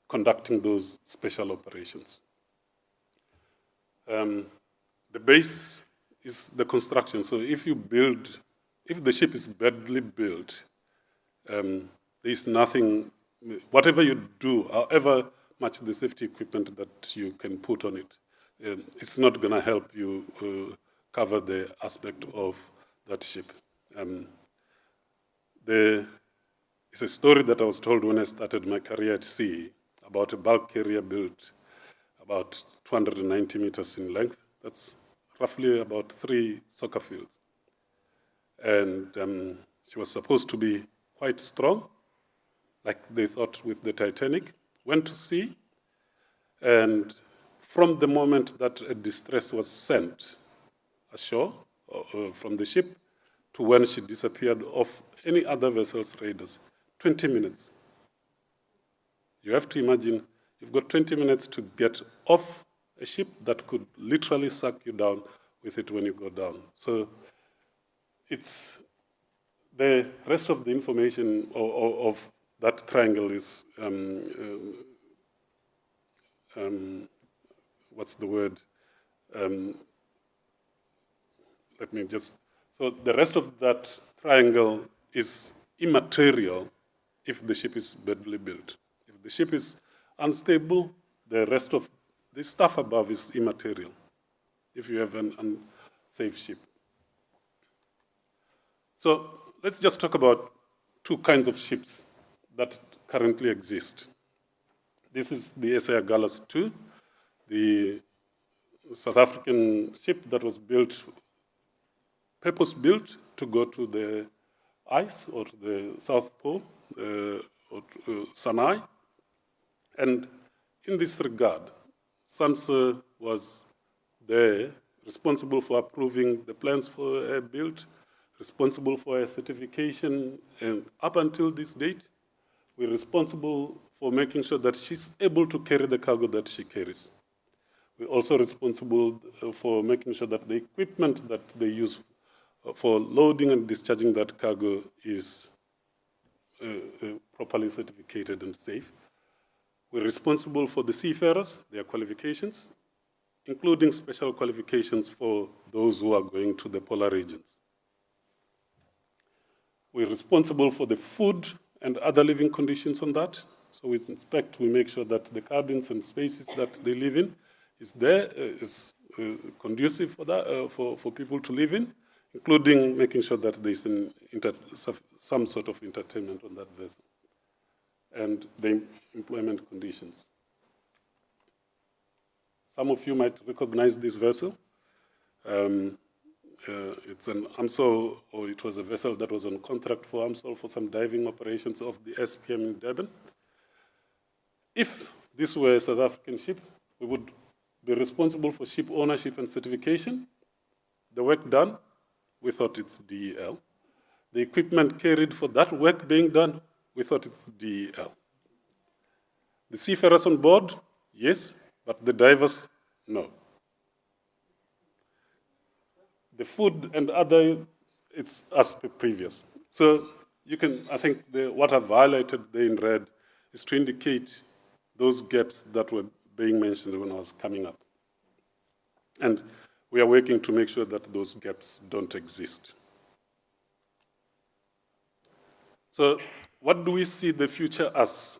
conducting those special operations. The base is the construction. So if the ship is badly built, there's nothing, whatever you do, however much the safety equipment that you can put on it, it's not going to help you cover the aspect of that ship. It's a story that I was told when I started my career at sea about a bulk carrier built about 290 meters in length. That's roughly about 3 soccer fields. And she was supposed to be quite strong, like they thought with the Titanic, went to sea, and from the moment that a distress was sent ashore from the ship to when she disappeared off any other vessel's radars, 20 minutes. You have to imagine you've got 20 minutes to get off a ship that could literally suck you down with it when you go down. So it's the rest of the information of that triangle is, what's the word? So the rest of that triangle is immaterial if the ship is badly built. If the ship is unstable, the rest of the stuff above is immaterial if you have an unsafe ship. So let's just talk about 2 kinds of ships that currently exist. This is the SA Gallus II, the South African ship that was built, purpose-built to go to the ice or to the South Pole or to Sinai. And in this regard, SAMSA was there, responsible for approving the plans for a build, responsible for a certification, and up until this date, we're responsible for making sure that she's able to carry the cargo that she carries. We're also responsible for making sure that the equipment that they use for loading and discharging that cargo is properly certificated and safe. We're responsible for the seafarers, their qualifications, including special qualifications for those who are going to the polar regions. We're responsible for the food and other living conditions on that. So we inspect, we make sure that the cabins and spaces that they live in is conducive for that, for people to live in, including making sure that there's some sort of entertainment on that vessel, and the employment conditions. Some of you might recognize this vessel. It's an AMSOL, or it was a vessel that was on contract for AMSOL for some diving operations of the SPM in Durban. If this were a South African ship, we would be responsible for ship ownership and certification. The work done, we thought it's DEL. The equipment carried for that work being done, we thought it's DEL. The seafarers on board, yes, but the divers, no. The food and other, it's as per previous. So you can, I think what I've highlighted there in red is to indicate those gaps that were being mentioned when I was coming up. And we are working to make sure that those gaps don't exist. So what do we see the future as?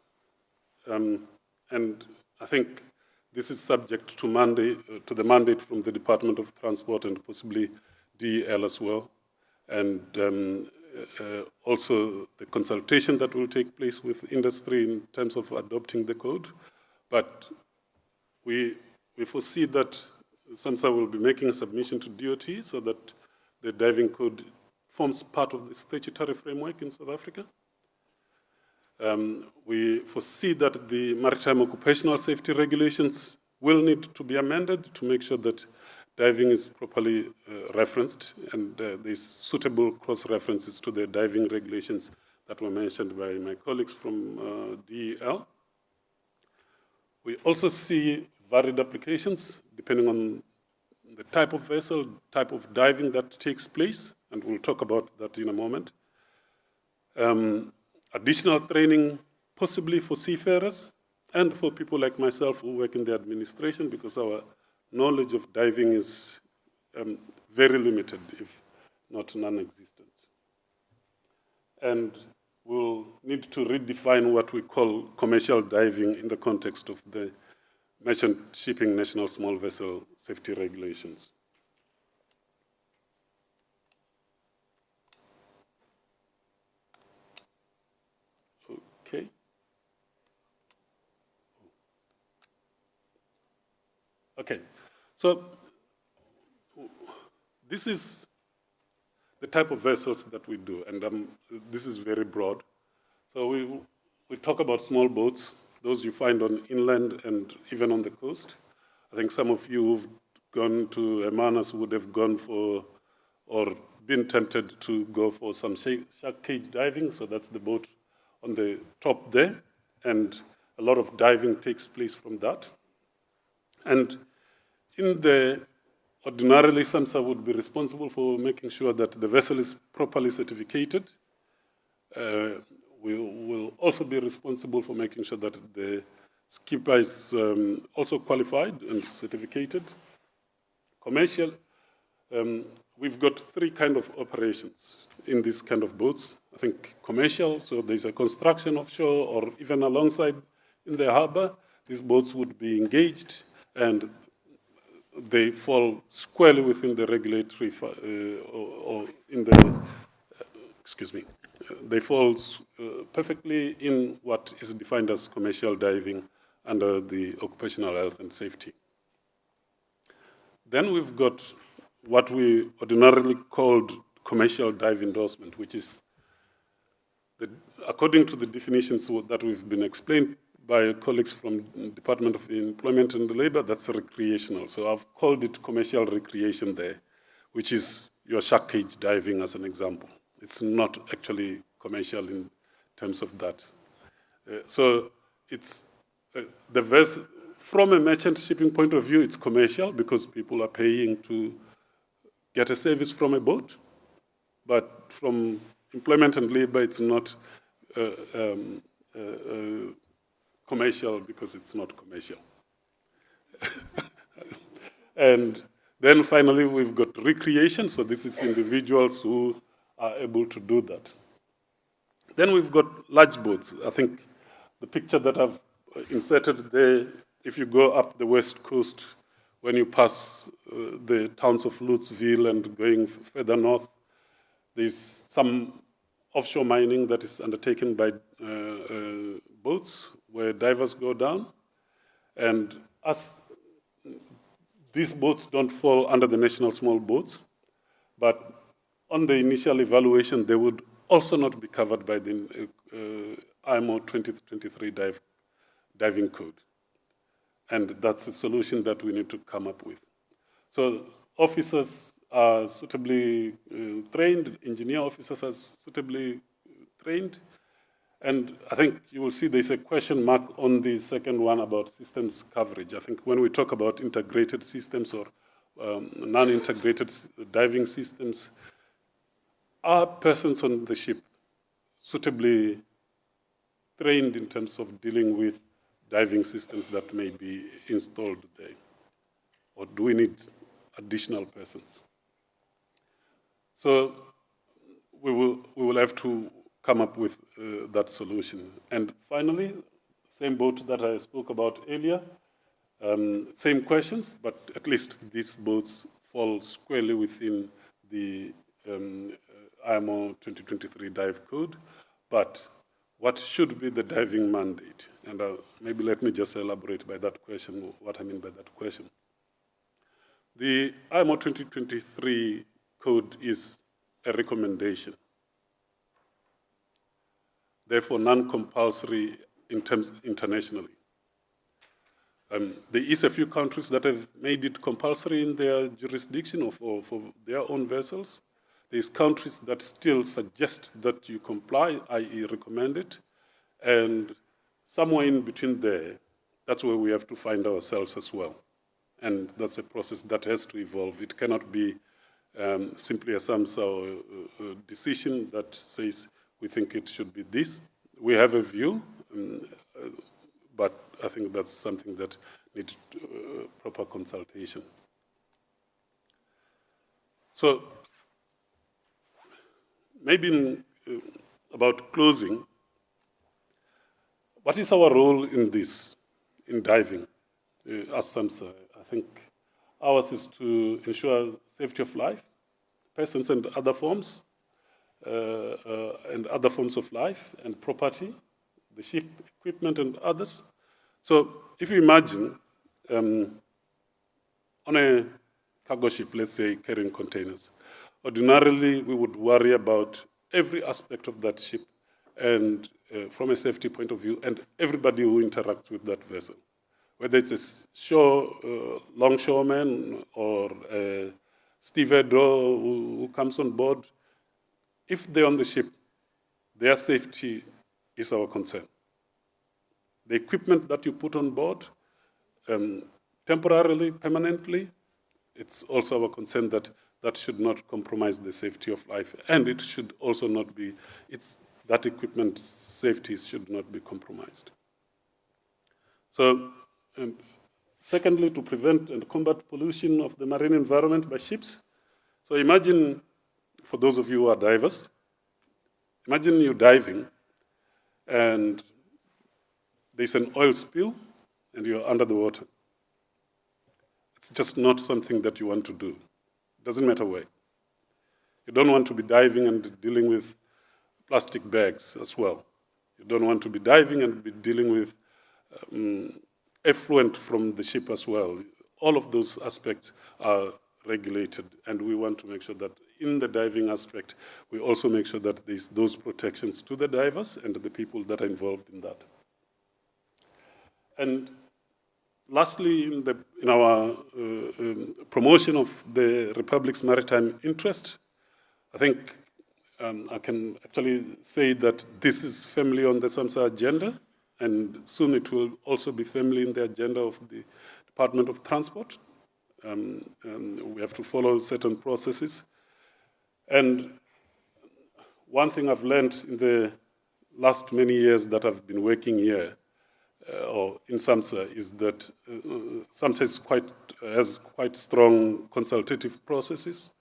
And I think this is subject to the mandate from the Department of Transport and possibly DEL as well, and also the consultation that will take place with industry in terms of adopting the code. But we foresee that SAMSA will be making a submission to DOT so that the diving code forms part of the statutory framework in South Africa. We foresee that the maritime occupational safety regulations will need to be amended to make sure that diving is properly referenced and there's suitable cross-references to the diving regulations that were mentioned by my colleagues from DEL. We also see varied applications depending on the type of vessel, type of diving that takes place, and we'll talk about that in a moment. Additional training, possibly for seafarers and for people like myself who work in the administration, because our knowledge of diving is very limited, if not non-existent. And we'll need to redefine what we call commercial diving in the context of the Merchant Shipping National Small Vessel Safety Regulations. Okay. Okay, so this is the type of vessels that we do, and this is very broad. So we talk about small boats, those you find on inland and even on the coast. I think some of you who've gone to Hermanus would have gone for, or been tempted to go for some shark cage diving, so that's the boat on the top there, and a lot of diving takes place from that. And ordinarily, SAMSA would be responsible for making sure that the vessel is properly certificated. We will also be responsible for making sure that the skipper is also qualified and certificated. Commercial, we've got three kind of operations in these kind of boats. I think commercial, so there's a construction offshore or even alongside in the harbor. These boats would be engaged and they fall squarely within the regulatory, or in the, excuse me, they fall perfectly in what is defined as commercial diving under the Occupational Health and Safety. Then we've got what we ordinarily called commercial dive endorsement, which is, according to the definitions that we've been explained by colleagues from the Department of Employment and Labor, that's recreational. So I've called it commercial recreation there, which is your shark cage diving as an example. It's not actually commercial in terms of that. So it's from a merchant shipping point of view, it's commercial because people are paying to get a service from a boat. But from employment and labor, it's not commercial because it's not commercial. And then finally, we've got recreation. So this is individuals who are able to do that. Then we've got large boats. I think the picture that I've inserted there, if you go up the west coast, when you pass the towns of Lutzville and going further north, there's some offshore mining that is undertaken by boats where divers go down. And as these boats don't fall under the national small boats, but on the initial evaluation, they would also not be covered by the IMO 2023 diving code. And that's a solution that we need to come up with. So officers are suitably trained, engineer officers are suitably trained, and I think you will see there's a question mark on the second one about systems coverage. I think when we talk about integrated systems or non-integrated diving systems, are persons on the ship suitably trained in terms of dealing with diving systems that may be installed there? Or do we need additional persons? So we will have to come up with that solution. And finally, same boat that I spoke about earlier, same questions, but at least these boats fall squarely within the IMO 2023 dive code. But what should be the diving mandate? And maybe let me just elaborate by that question, what I mean by that question. The IMO 2023 code is a recommendation, therefore non-compulsory in terms internationally. There is a few countries that have made it compulsory in their jurisdiction or for their own vessels. There's countries that still suggest that you comply, i.e. recommend it, and somewhere in between there, that's where we have to find ourselves as well. And that's a process that has to evolve. It cannot be simply a SAMHSA decision that says we think it should be this. We have a view, but I think that's something that needs proper consultation. So maybe about closing, what is our role in this, in diving as SAMHSA? I think ours is to ensure safety of life, persons and other forms of life and property, the ship, equipment and others. So if you imagine on a cargo ship, let's say carrying containers, ordinarily we would worry about every aspect of that ship and from a safety point of view and everybody who interacts with that vessel. Whether it's a longshoreman or a stevedore who comes on board, if they're on the ship, their safety is our concern. The equipment that you put on board, temporarily, permanently, it's also our concern that that should not compromise the safety of life, and it should also not be, that equipment safety should not be compromised. So, secondly, to prevent and combat pollution of the marine environment by ships. So imagine, for those of you who are divers, imagine you diving and there's an oil spill and you're under the water. It's just not something that you want to do. It doesn't matter where. You don't want to be diving and dealing with plastic bags as well. You don't want to be diving and be dealing with effluent from the ship as well. All of those aspects are regulated, and we want to make sure that in the diving aspect, we also make sure that there's those protections to the divers and the people that are involved in that. And lastly, in our promotion of the Republic's maritime interest, I think I can actually say that this is firmly on the SAMHSA agenda, and soon it will also be firmly in the agenda of the Department of Transport. And we have to follow certain processes. And one thing I've learned in the last many years that I've been working here, or in SAMSA, is that SAMSA has quite strong consultative processes,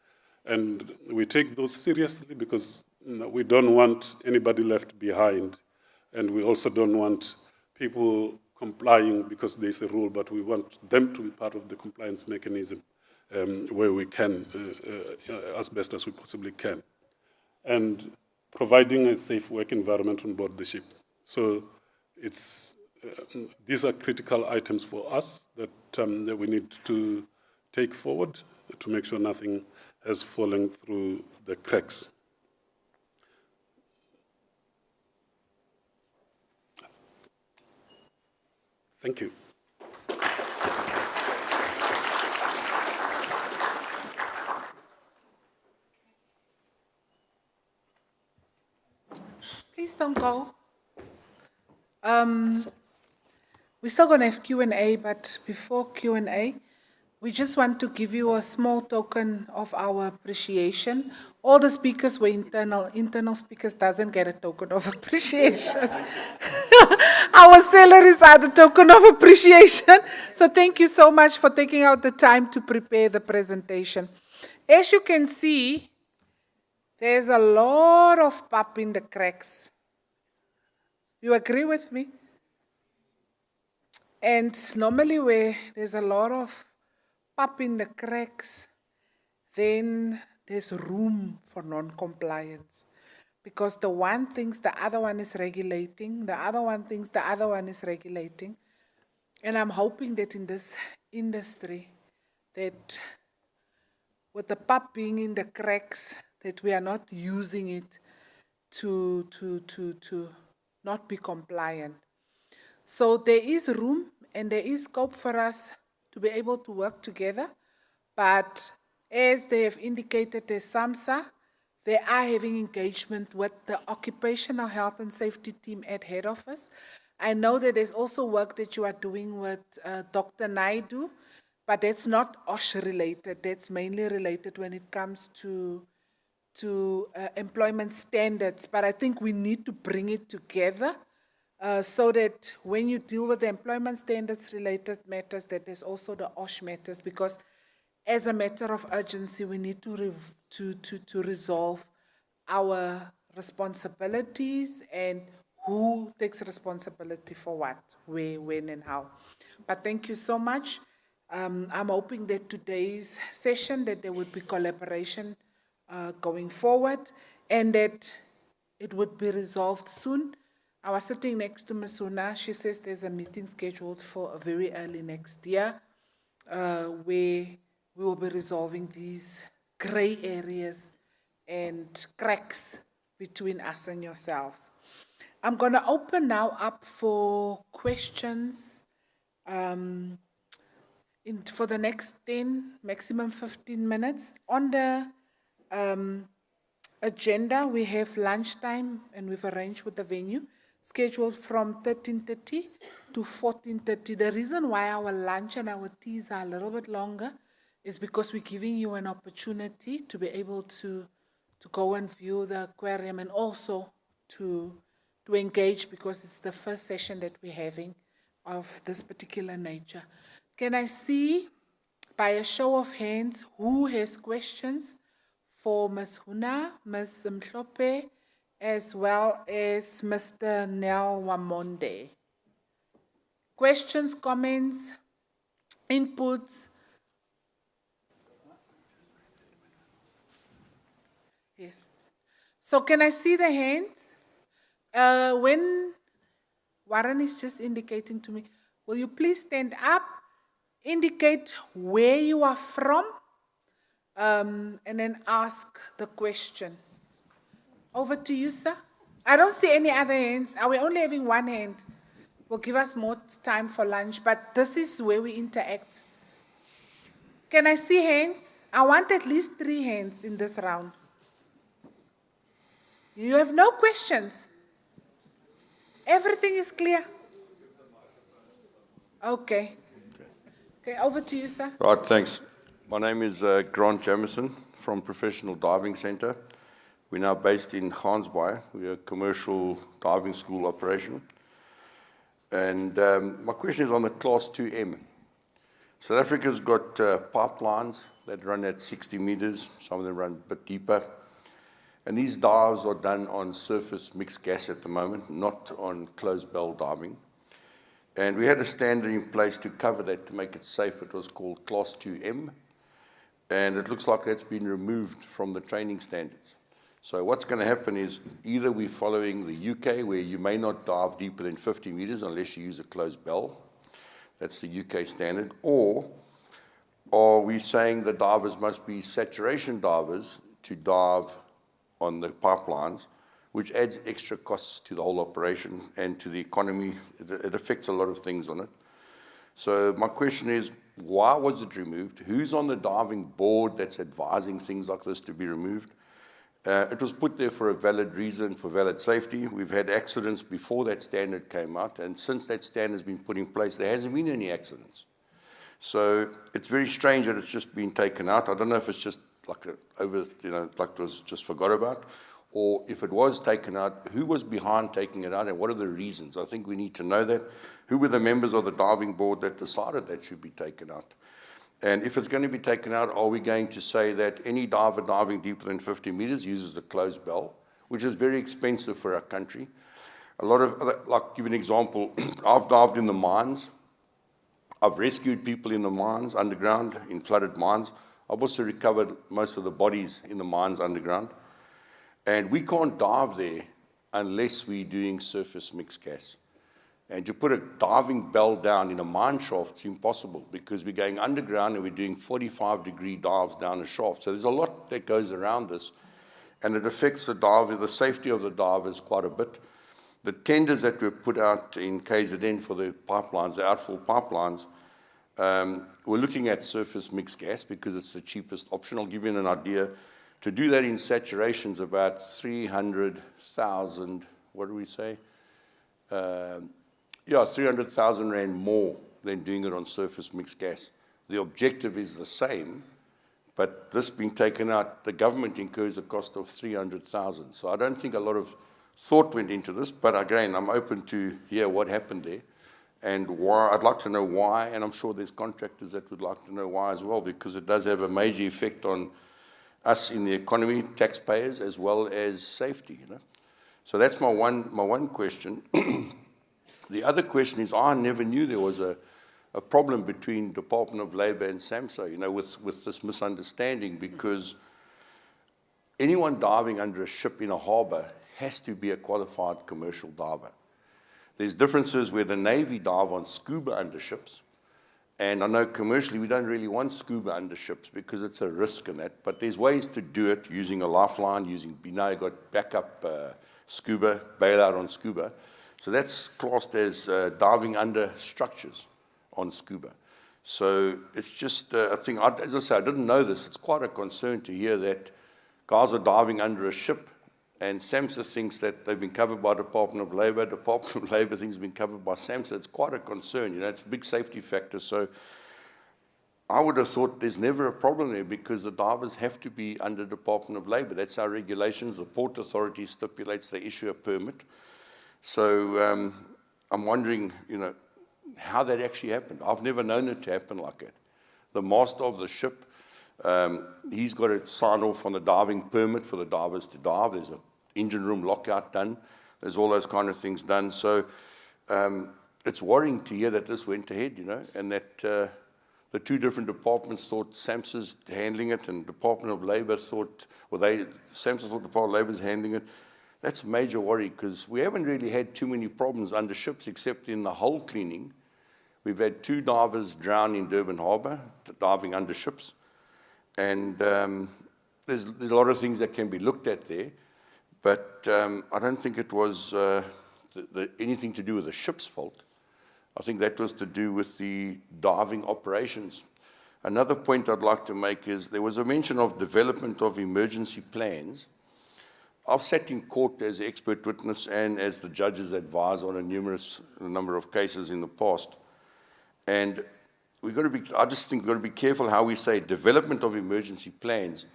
and we take those seriously because we don't want anybody left behind, and we also don't want people complying because there's a rule, but we want them to be part of the compliance mechanism where we can, as best as we possibly can, and providing a safe work environment on board the ship. So these are critical items for us that we need to take forward to make sure nothing has fallen through the cracks. Thank you. Please don't go. We're still going to have Q&A, but before Q&A, we just want to give you a small token of our appreciation. All the speakers were internal. Internal speakers doesn't get a token of appreciation. Our salaries are the token of appreciation. So thank you so much for taking out the time to prepare the presentation. As you can see, there's a lot of pop in the cracks. You agree with me? And normally where there's a lot of pop in the cracks, then there's room for non-compliance. Because the one thinks the other one is regulating, the other one thinks the other one is regulating. And I'm hoping that in this industry, that with the pop being in the cracks, that we are not using it to not be compliant. So there is room and there is scope for us to be able to work together. But as they have indicated, as SAMSA, they are having engagement with the Occupational Health and Safety team at head office. I know that there's also work that you are doing with Dr. Naidu, but that's not OSH related. That's mainly related when it comes to employment standards. But I think we need to bring it together so that when you deal with the employment standards related matters, that there's also the OSH matters, because as a matter of urgency, we need to resolve our responsibilities and who takes responsibility for what, where, when, and how. But thank you so much. I'm hoping that today's session, that there would be collaboration going forward and that it would be resolved soon. I was sitting next to Ms. Huna. She says there's a meeting scheduled for very early next year where we will be resolving these gray areas and cracks between us and yourselves. I'm going to open now up for questions for the next 10, maximum 15 minutes. On the agenda, we have lunchtime, and we've arranged with the venue, scheduled from 13:30 to 14:30. The reason why our lunch and our teas are a little bit longer is because we're giving you an opportunity to be able to go and view the aquarium and also to engage, because it's the first session that we're having of this particular nature. Can I see, by a show of hands, who has questions for Ms. Huna, Ms. Mhlope, as well as Mr. Nel Wamonde? Questions, comments, inputs? Yes. So can I see the hands? When Warren is just indicating to me, will you please stand up, indicate where you are from, and then ask the question. Over to you, sir. I don't see any other hands. Are we only having one hand? Will give us more time for lunch, but this is where we interact. Can I see hands? I want at least 3 hands in this round. You have no questions. Everything is clear. Okay. Okay, over to you, sir. Right, thanks. My name is Grant Jamison from Professional Diving Centre. We're now based in Gansbaai. We're a commercial diving school operation. And my question is on the Class 2M. South Africa's got pipelines that run at 60 meters. Some of them run a bit deeper. And these dives are done on surface mixed gas at the moment, not on closed bell diving. And we had a standard in place to cover that to make it safe. It was called Class 2M. And it looks like that's been removed from the training standards. So what's going to happen is either we're following the UK, where you may not dive deeper than 50 meters unless you use a closed bell. That's the UK standard. Or are we saying the divers must be saturation divers to dive on the pipelines, which adds extra costs to the whole operation and to the economy. It affects a lot of things on it. So my question is, why was it removed? Who's on the diving board that's advising things like this to be removed? It was put there for a valid reason, for valid safety. We've had accidents before that standard came out, and since that standard has been put in place, there hasn't been any accidents. So it's very strange that it's just been taken out. I don't know if it's just like like it was just forgot about, or if it was taken out, who was behind taking it out and what are the reasons? I think we need to know that. Who were the members of the diving board that decided that should be taken out? And if it's going to be taken out, are we going to say that any diver diving deeper than 50 meters uses a closed bell, which is very expensive for our country? A lot of, like, give you an example, I've dived in the mines. I've rescued people in the mines underground, in flooded mines. I've also recovered most of the bodies in the mines underground. And we can't dive there unless we're doing surface mixed gas. And to put a diving bell down in a mine shaft, it's impossible because we're going underground and we're doing 45-degree dives down a shaft. So there's a lot that goes around this, and it affects the diver, the safety of the divers quite a bit. The tenders that were put out in KZN for the pipelines, the outfall pipelines, we're looking at surface mixed gas because it's the cheapest option. I'll give you an idea. To do that in saturation is about 300,000, what do we say? 300,000 Rand more than doing it on surface mixed gas. The objective is the same, but this being taken out, the government incurs a cost of 300,000. So I don't think a lot of thought went into this, but again, I'm open to hear what happened there and why. I'd like to know why, and I'm sure there's contractors that would like to know why as well, because it does have a major effect on us in the economy, taxpayers, as well as safety, you know. So that's my one question. The other question is, I never knew there was a problem between Department of Labour and SAMHSA, you know, with this misunderstanding, because anyone diving under a ship in a harbour has to be a qualified commercial diver. There's differences where the Navy dive on scuba under ships, and I know commercially we don't really want scuba under ships because it's a risk in that, but there's ways to do it using a lifeline, you've got backup scuba, bailout on scuba. So that's classed as diving under structures on scuba. So it's just a thing, as I say, I didn't know this. It's quite a concern to hear that guys are diving under a ship and SAMHSA thinks that they've been covered by Department of Labour. Department of Labour thinks they've been covered by SAMHSA. It's quite a concern, you know, it's a big safety factor. So I would have thought there's never a problem there because the divers have to be under Department of Labour. That's our regulations. The Port Authority stipulates they issue a permit. So I'm wondering, you know, how that actually happened. I've never known it to happen like that. The master of the ship, he's got to sign off on the diving permit for the divers to dive. There's an engine room lockout done. There's all those kind of things done. So it's worrying to hear that this went ahead, you know, and that the two different departments thought SAMHSA's handling it and Department of Labour thought, SAMHSA thought Department of Labour's handling it. That's a major worry because we haven't really had too many problems under ships except in the hull cleaning. We've had 2 divers drown in Durban Harbour, diving under ships. And there's a lot of things that can be looked at there, but I don't think it was anything to do with the ship's fault. I think that was to do with the diving operations. Another point I'd like to make is there was a mention of development of emergency plans. I've sat in court as an expert witness and as the judge's advisor on a number of cases in the past. And I just think we've got to be careful how we say development of emergency plans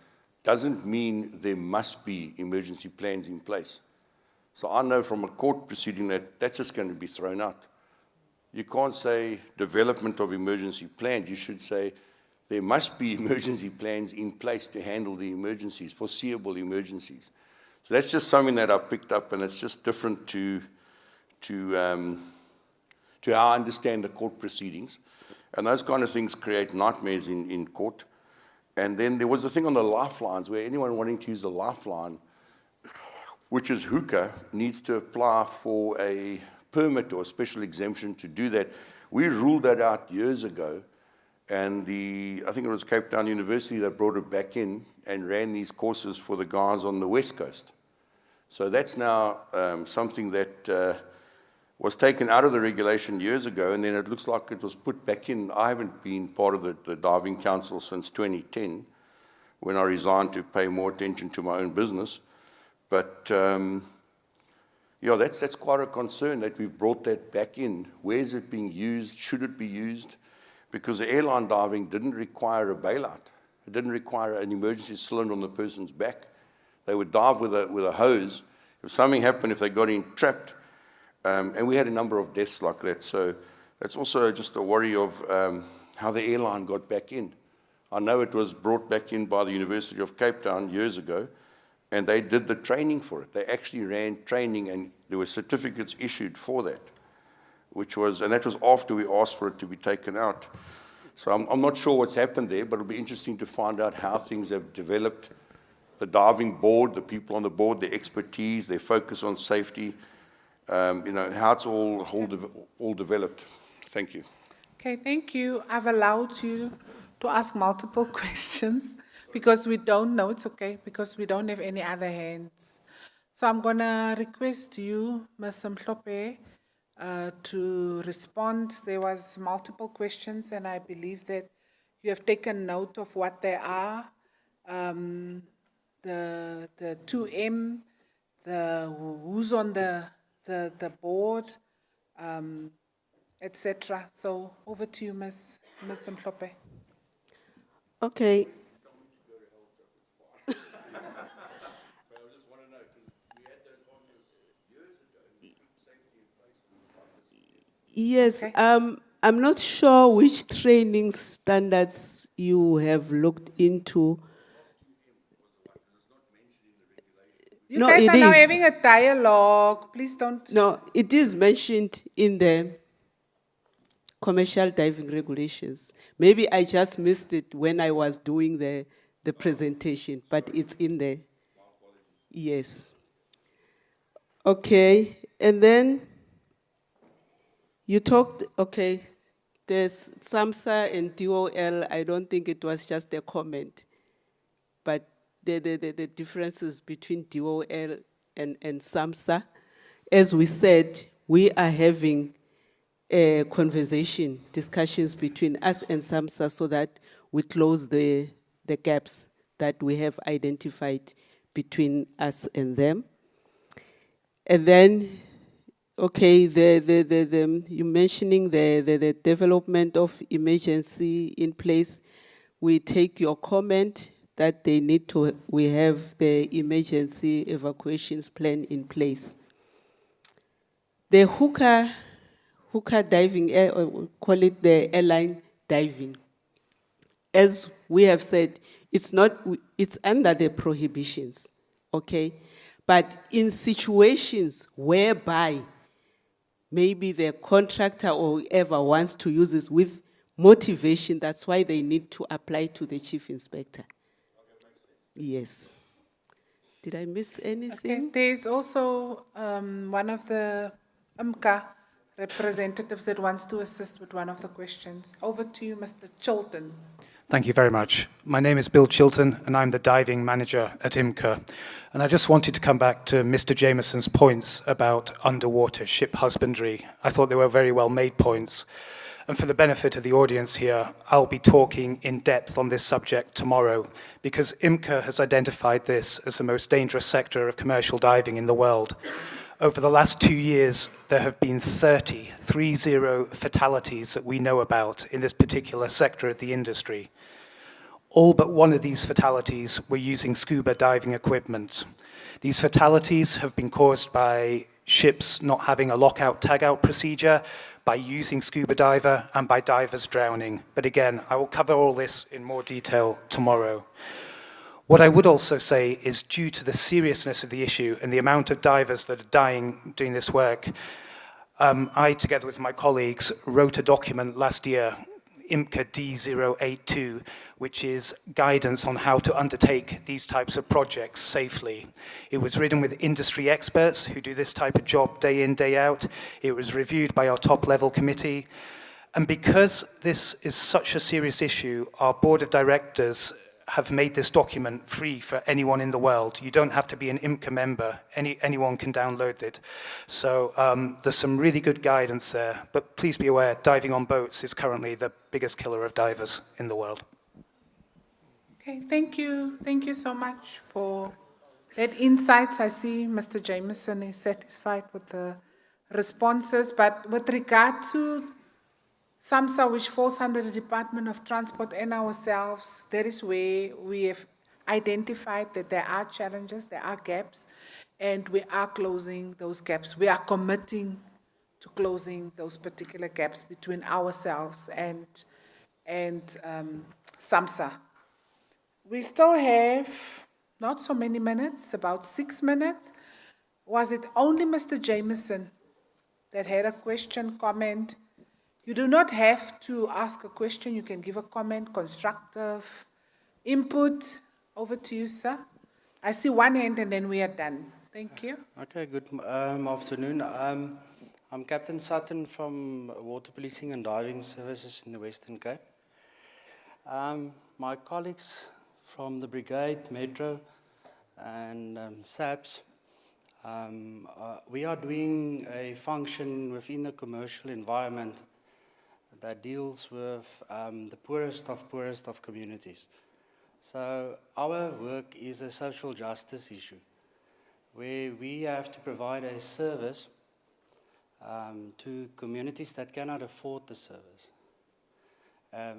doesn't mean there must be emergency plans in place. So I know from a court proceeding that that's just going to be thrown out. You can't say development of emergency plans. You should say there must be emergency plans in place to handle the emergencies, foreseeable emergencies. So that's just something that I picked up, and it's just different to how I understand the court proceedings. And those kind of things create nightmares in court. And then there was a thing on the lifelines where anyone wanting to use the lifeline, which is hookah, needs to apply for a permit or a special exemption to do that. We ruled that out years ago, and I think it was Cape Town University that brought it back in and ran these courses for the guys on the West Coast. So that's now something that was taken out of the regulation years ago, and then it looks like it was put back in. I haven't been part of the Diving Council since 2010, when I resigned to pay more attention to my own business. But yeah, that's quite a concern that we've brought that back in. Where is it being used? Should it be used? Because the airline diving didn't require a bailout. It didn't require an emergency cylinder on the person's back. They would dive with a hose. If something happened, if they got trapped, and we had a number of deaths like that. So that's also just a worry of how the airline got back in. I know it was brought back in by the University of Cape Town years ago, and they did the training for it. They actually ran training, and there were certificates issued for that, and that was after we asked for it to be taken out. So I'm not sure what's happened there, but it'll be interesting to find out how things have developed. The diving board, the people on the board, their expertise, their focus on safety, how it's all developed. Thank you. Okay, thank you. I've allowed you to ask multiple questions because we don't know. It's okay, because we don't have any other hands. So I'm going to request you, Ms. Mhlope, to respond. There was multiple questions, and I believe that you have taken note of what they are. The 2M, who's on the board, etc. So over to you, Ms. Mhlope. Okay. Yes, Okay. I'm not sure which training standards you have looked into. You No, guys it are now is. having a dialogue. Please don't. No, it is mentioned in the commercial diving regulations. Maybe I just missed it when I was doing the presentation, but it's in there. Yes. Okay, and then you talked, okay, there's SAMSA and DOL. I don't think it was just a comment, but the differences between DOL and SAMSA. As we said, we are having a conversation, discussions between us and SAMSA so that we close the gaps that we have identified between us and them. And then, okay, you mentioning the development of emergency in place. We take your comment that we have the emergency evacuations plan in place. The hookah diving, or call it the airline diving. As we have said, it's under the prohibitions, okay? But in situations whereby maybe the contractor or whoever wants to use this with motivation, that's why they need to apply to the chief inspector. Yes. Did I miss anything? Okay, there's also one of the MCA representatives that wants to assist with one of the questions. Over to you, Mr. Chilton. Thank you very much. My name is Bill Chilton, and I'm the diving manager at IMCA. And I just wanted to come back to Mr. Jameson's points about underwater ship husbandry. I thought they were very well made points. And for the benefit of the audience here, I'll be talking in depth on this subject tomorrow, because IMCA has identified this as the most dangerous sector of commercial diving in the world. Over the last 2 years, there have been 30 fatalities that we know about in this particular sector of the industry. All but one of these fatalities were using scuba diving equipment. These fatalities have been caused by ships not having a lockout-tagout procedure, by using scuba diver, and by divers drowning. But again, I will cover all this in more detail tomorrow. What I would also say is, due to the seriousness of the issue and the amount of divers that are dying doing this work, I, together with my colleagues, wrote a document last year, IMCA D082, which is guidance on how to undertake these types of projects safely. It was written with industry experts who do this type of job day in, day out. It was reviewed by our top-level committee. And because this is such a serious issue, our board of directors have made this document free for anyone in the world. You don't have to be an IMCA member. Anyone can download it. So there's some really good guidance there. But please be aware, diving on boats is currently the biggest killer of divers in the world. Okay, thank you. Thank you so much for that insights. I see Mr. Jameson is satisfied with the responses, but with regard to SAMSA, which falls under the Department of Transport, and ourselves, that is where we have identified that there are challenges, there are gaps, and we are closing those gaps. We are committing to closing those particular gaps between ourselves and SAMSA. We still have not so many minutes, about 6 minutes. Was it only Mr. Jameson that had a question, comment? You do not have to ask a question. You can give a comment, constructive input. Over to you, sir. I see one hand and then we are done. Thank you. Okay, good afternoon. I'm Captain Sutton from Water Policing and Diving Services in the Western Cape. My colleagues from the Brigade, Metro, and SAPS, we are doing a function within the commercial environment that deals with the poorest of communities. So our work is a social justice issue, where we have to provide a service to communities that cannot afford the service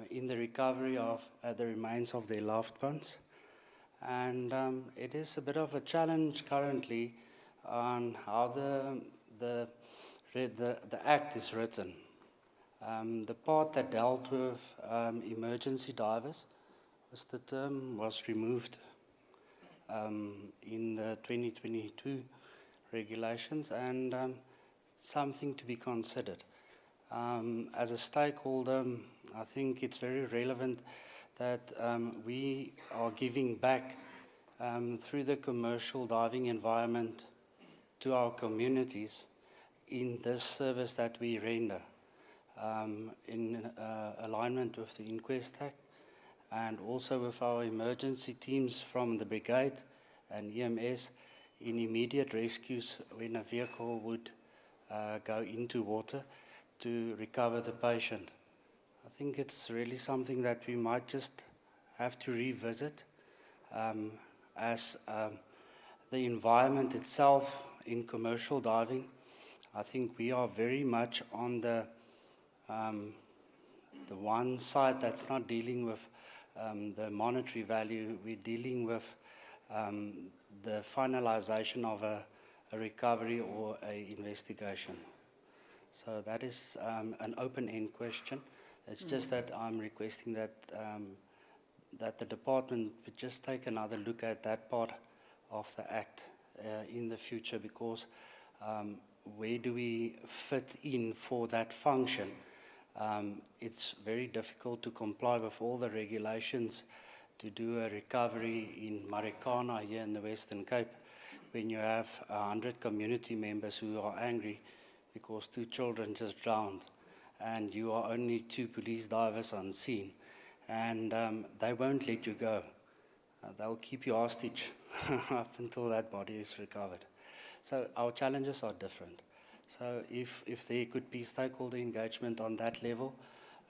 in the recovery of the remains of their loved ones. And it is a bit of a challenge currently on how the Act is written. The part that dealt with emergency divers, the term was removed in the 2022 regulations, and something to be considered. As a stakeholder, I think it's very relevant that we are giving back through the commercial diving environment to our communities in this service that we render. In alignment with the Inquest Act, and also with our emergency teams from the Brigade and EMS in immediate rescues when a vehicle would go into water to recover the patient. I think it's really something that we might just have to revisit as the environment itself in commercial diving. I think we are very much on the one side that's not dealing with the monetary value. We're dealing with the finalization of a recovery or an investigation. So that is an open-end question. It's just that I'm requesting that that the department would just take another look at that part of the Act in the future, because where do we fit in for that function? It's very difficult to comply with all the regulations to do a recovery in Marikana here in the Western Cape when you have 100 community members who are angry because 2 children just drowned and you are only 2 police divers on scene, and they won't let you go. They'll keep you hostage up until that body is recovered. So our challenges are different. So if there could be stakeholder engagement on that level,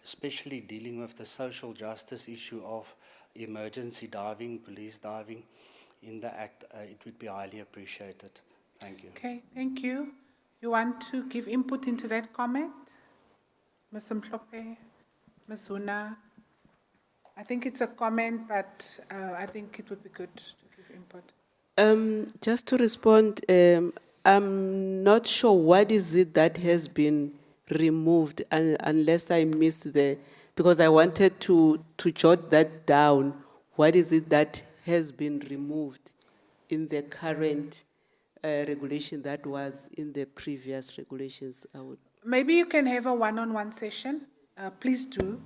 especially dealing with the social justice issue of emergency diving, police diving in the Act, it would be highly appreciated. Thank you. Okay, thank you. You want to give input into that comment? Ms. Mhlope, Ms. Huna? I think it's a comment, but I think it would be good to give input. Just to respond, I'm not sure what is it that has been removed unless I missed because I wanted to jot that down. What is it that has been removed in the current regulation that was in the previous regulations? I would. Maybe you can have a one-on-one session. Please do.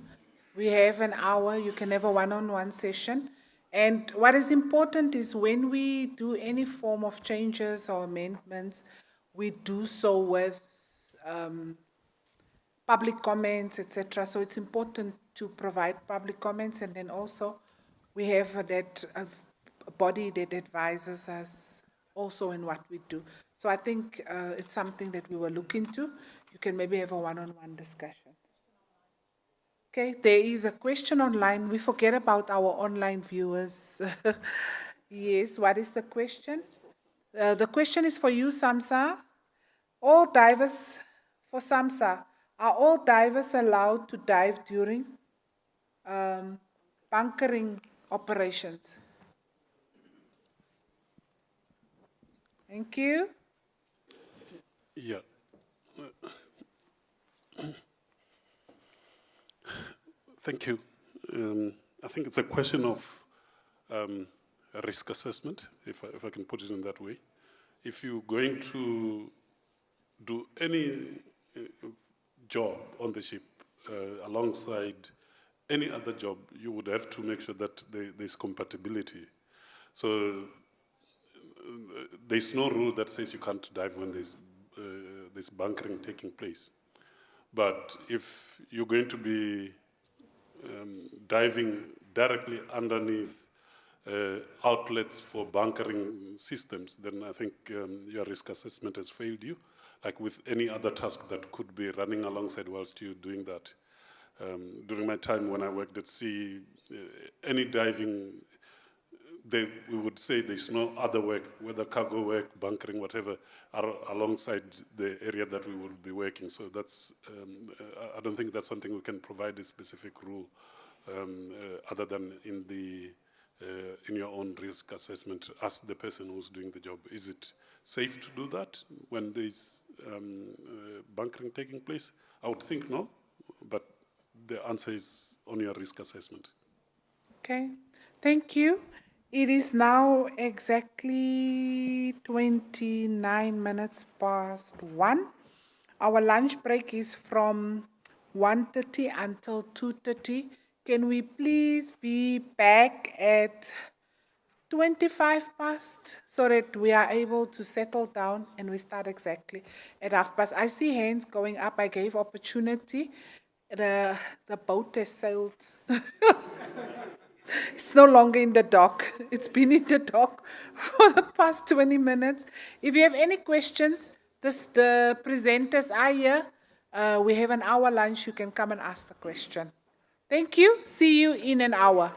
We have an hour. You can have a one-on-one session. And what is important is when we do any form of changes or amendments, we do so with public comments, etc. So it's important to provide public comments, and then also we have that body that advises us also in what we do. So I think it's something that we will look into. You can maybe have a one-on-one discussion. Okay, there is a question online. We forget about our online viewers. Yes, what is the question? The question is for you, Samsa. All divers, for Samsa, are all divers allowed to dive during bunkering operations? Thank you. Yeah. Thank you. I think it's a question of a risk assessment, if I can put it in that way. If you're going to do any job on the ship alongside any other job, you would have to make sure that there's compatibility. So there's no rule that says you can't dive when there's bunkering taking place. But if you're going to be diving directly underneath outlets for bunkering systems, then I think your risk assessment has failed you, like with any other task that could be running alongside whilst you're doing that. During my time when I worked at sea, any diving, we would say there's no other work, whether cargo work, bunkering, whatever, are alongside the area that we would be working. So that's, I don't think that's something we can provide a specific rule other than in your own risk assessment, ask the person who's doing the job, is it safe to do that when there's bunkering taking place? I would think no, but the answer is on your risk assessment. Okay, thank you. It is now exactly 29 minutes past 1. Our lunch break is from 1:30 until 2:30. Can we please be back at 25 past so that we are able to settle down and we start exactly at 1:30? I see hands going up. I gave opportunity. The boat has sailed. It's no longer in the dock. It's been in the dock for the past 20 minutes. If you have any questions, the presenters are here. We have an hour lunch. You can come and ask the question. Thank you. See you in an hour.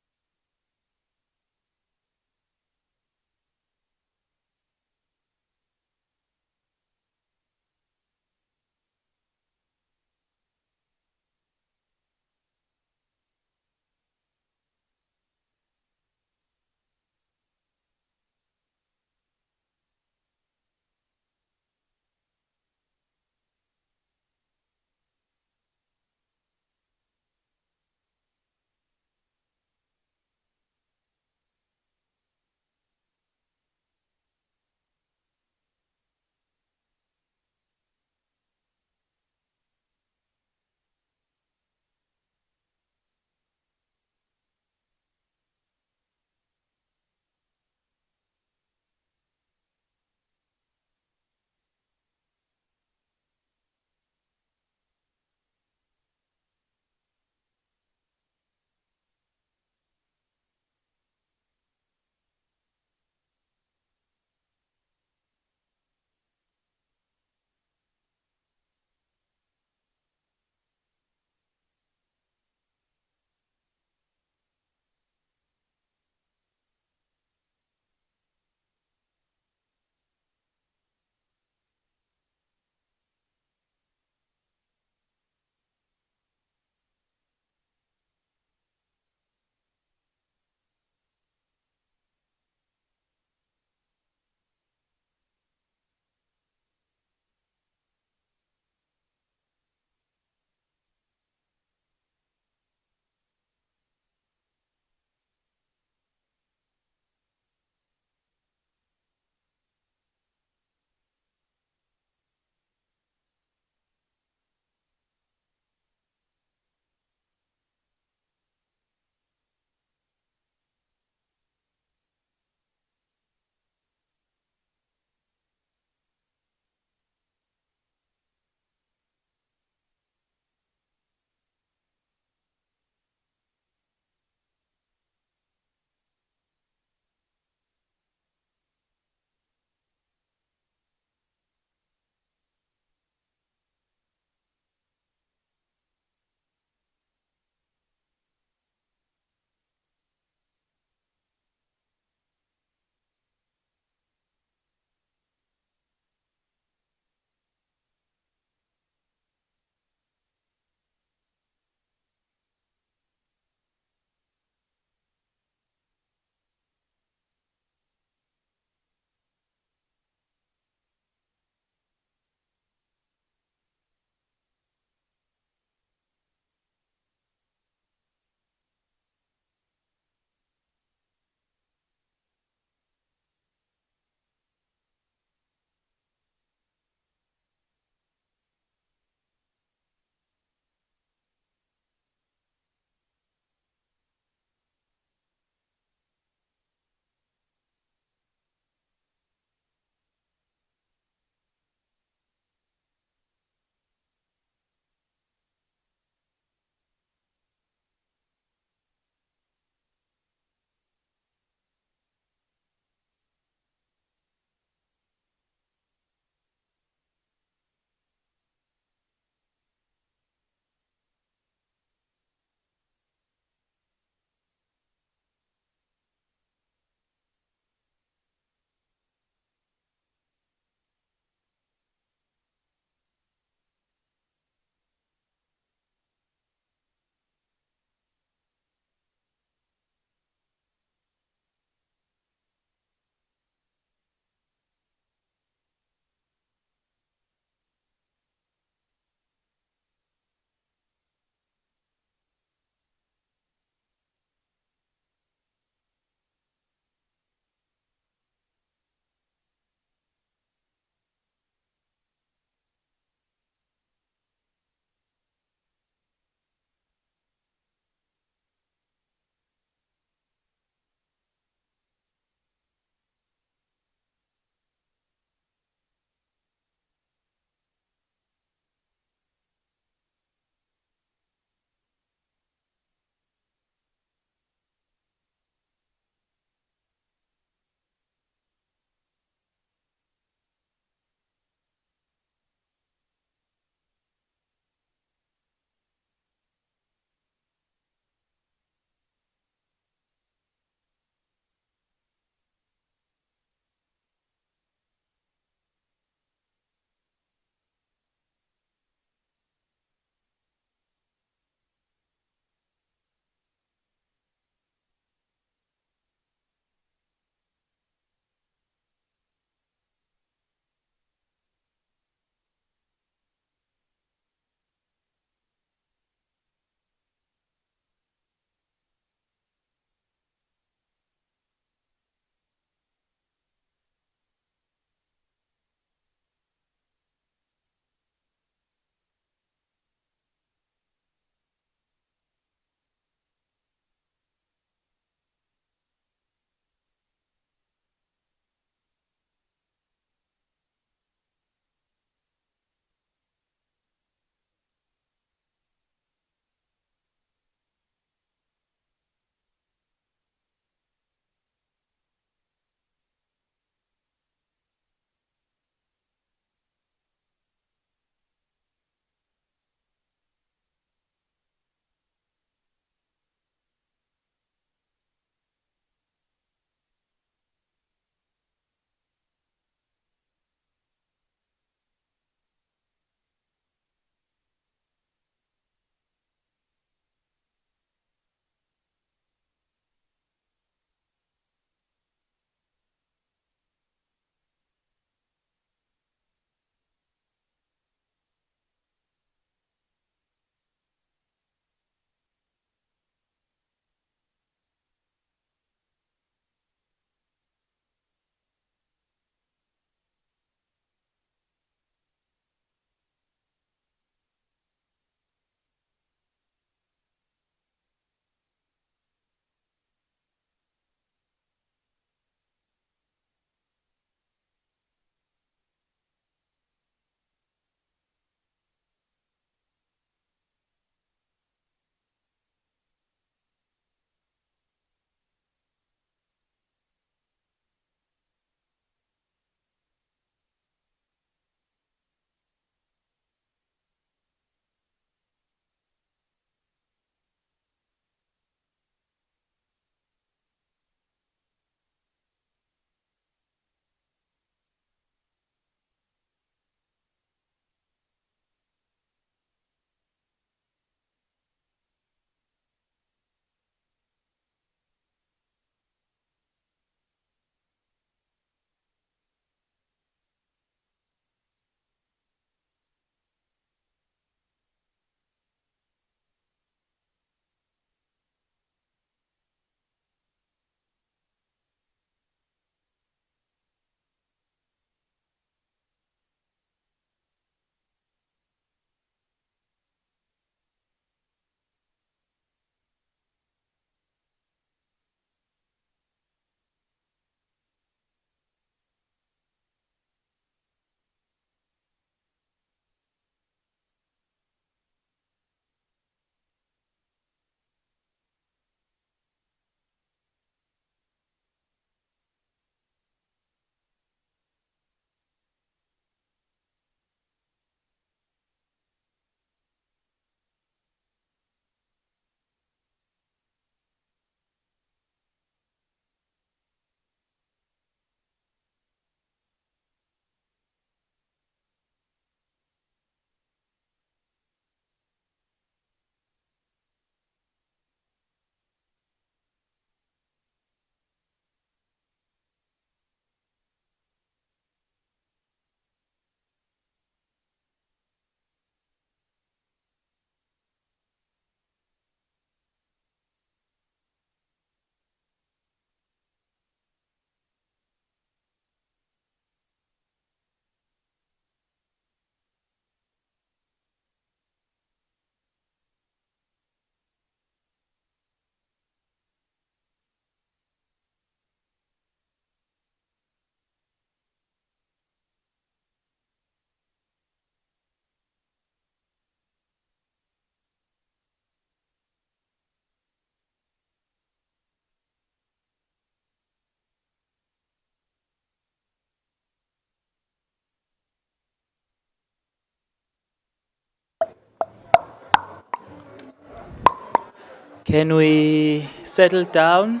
Can we settle down?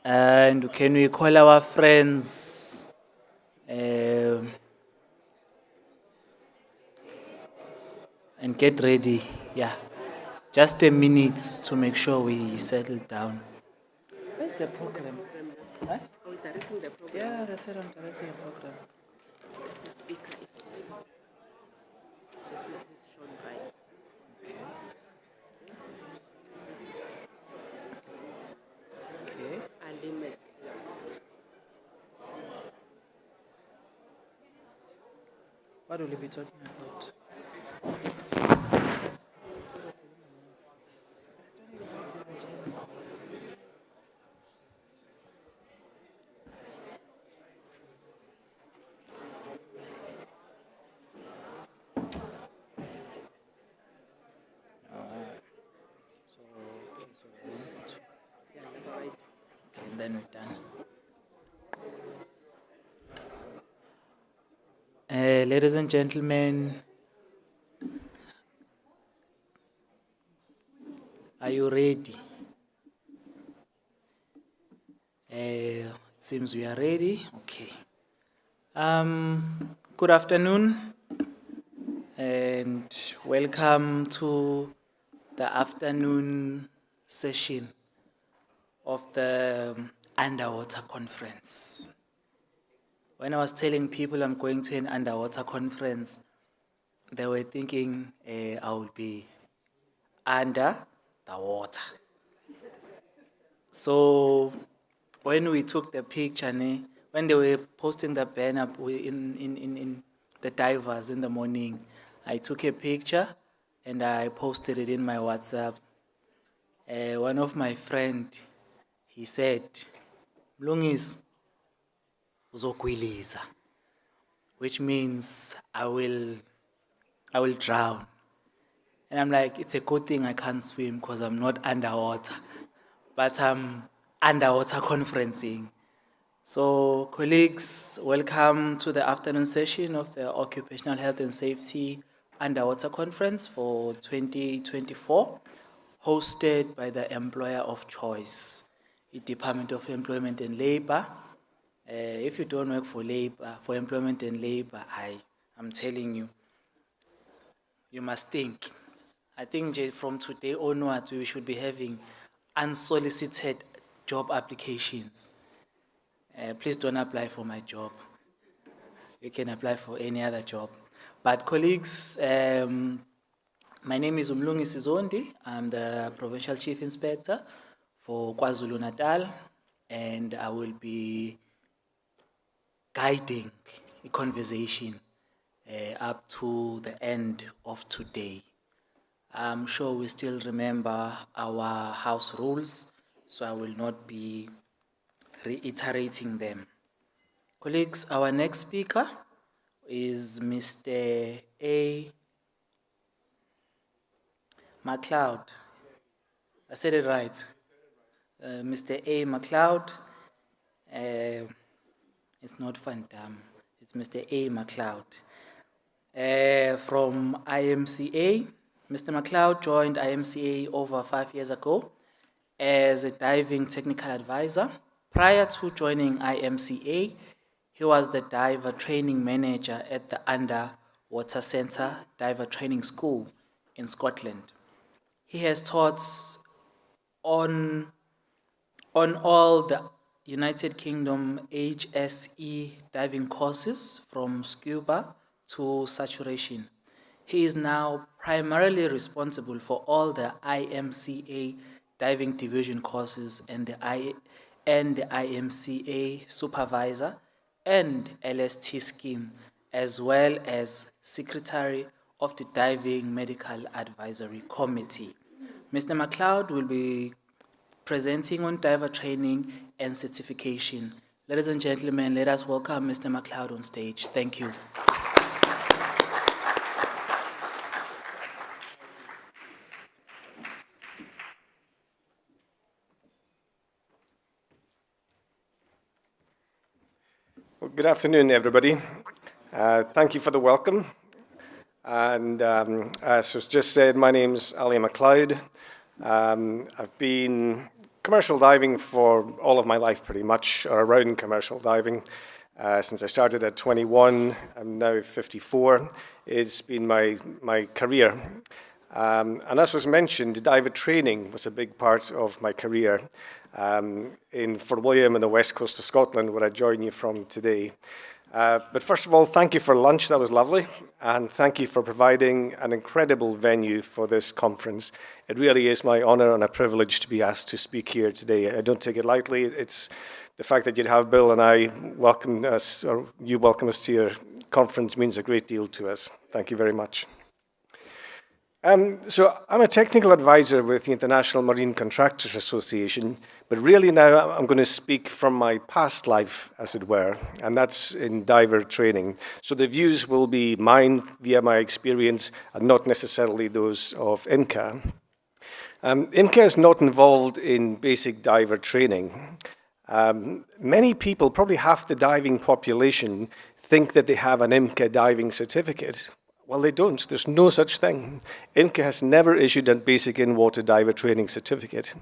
And can we call our friends? And get ready. Yeah. Just a minute to make sure we settle down. Where's the program? Huh? Oh, directing the program. Yeah, that's it. I'm directing a program. The speaker is. This is his shown by. Okay. Ali McLeod. What will we be talking about? Okay, then we're done. Ladies and gentlemen, are you ready? It seems we are ready. Okay. Good afternoon and welcome to the afternoon session of the underwater conference. When I was telling people I'm going to an underwater conference, they were thinking I will be under the water. So when we took the picture, when they were posting the banner in the divers in the morning, I took a picture and I posted it in my WhatsApp. One of my friends, he said, Mlungis, uzokwiliza, which means I will drown. And I'm like, it's a good thing I can't swim because I'm not underwater, but I'm underwater conferencing. So colleagues, welcome to the afternoon session of the Occupational Health and Safety Underwater Conference for 2024, hosted by the employer of choice, the Department of Employment and Labor. If you don't work for Employment and Labor, I'm telling you, you must think. I think from today onwards, we should be having unsolicited job applications. Please don't apply for my job. You can apply for any other job. But colleagues, my name is Umlungisi Zondi. I'm the Provincial Chief Inspector for KwaZulu-Natal, and I will be guiding a conversation up to the end of today. I'm sure we still remember our house rules, so I will not be reiterating them. Colleagues, our next speaker is Mr. A. McLeod. I said it right. Mr. A. McLeod. It's not Van Damme. It's Mr. A. McLeod. From IMCA. Mr. McLeod joined IMCA over 5 years ago as a diving technical advisor. Prior to joining IMCA, he was the diver training manager at the Underwater Centre Diver Training School in Scotland. He has taught on all the United Kingdom HSE diving courses from scuba to saturation. He is now primarily responsible for all the IMCA diving division courses and the IMCA supervisor and LST scheme, as well as secretary of the Diving Medical Advisory Committee. Mr. McLeod will be presenting on diver training and certification. Ladies and gentlemen, let us welcome Mr. McLeod on stage. Thank you. Well, good afternoon, everybody. Thank you for the welcome. And as was just said, my name's Ali McLeod. I've been commercial diving for all of my life, pretty much, or around commercial diving. Since I started at 21, I'm now 54. It's been my career. And as was mentioned, diver training was a big part of my career in Fort William and the west coast of Scotland, where I join you from today. But first of all, thank you for lunch, that was lovely, and thank you for providing an incredible venue for this conference. It really is my honour and a privilege to be asked to speak here today. I don't take it lightly. It's the fact that you'd have Bill and I welcome us, or you welcome us to your conference, means a great deal to us. Thank you very much. So I'm a technical advisor with the International Marine Contractors Association, but really now I'm going to speak from my past life, as it were, and that's in diver training. So the views will be mine via my experience and not necessarily those of IMCA. IMCA is not involved in basic diver training. Many people, probably half the diving population, think that they have an IMCA diving certificate. Well, they don't. There's no such thing. IMCA has never issued a basic in-water diver training certificate.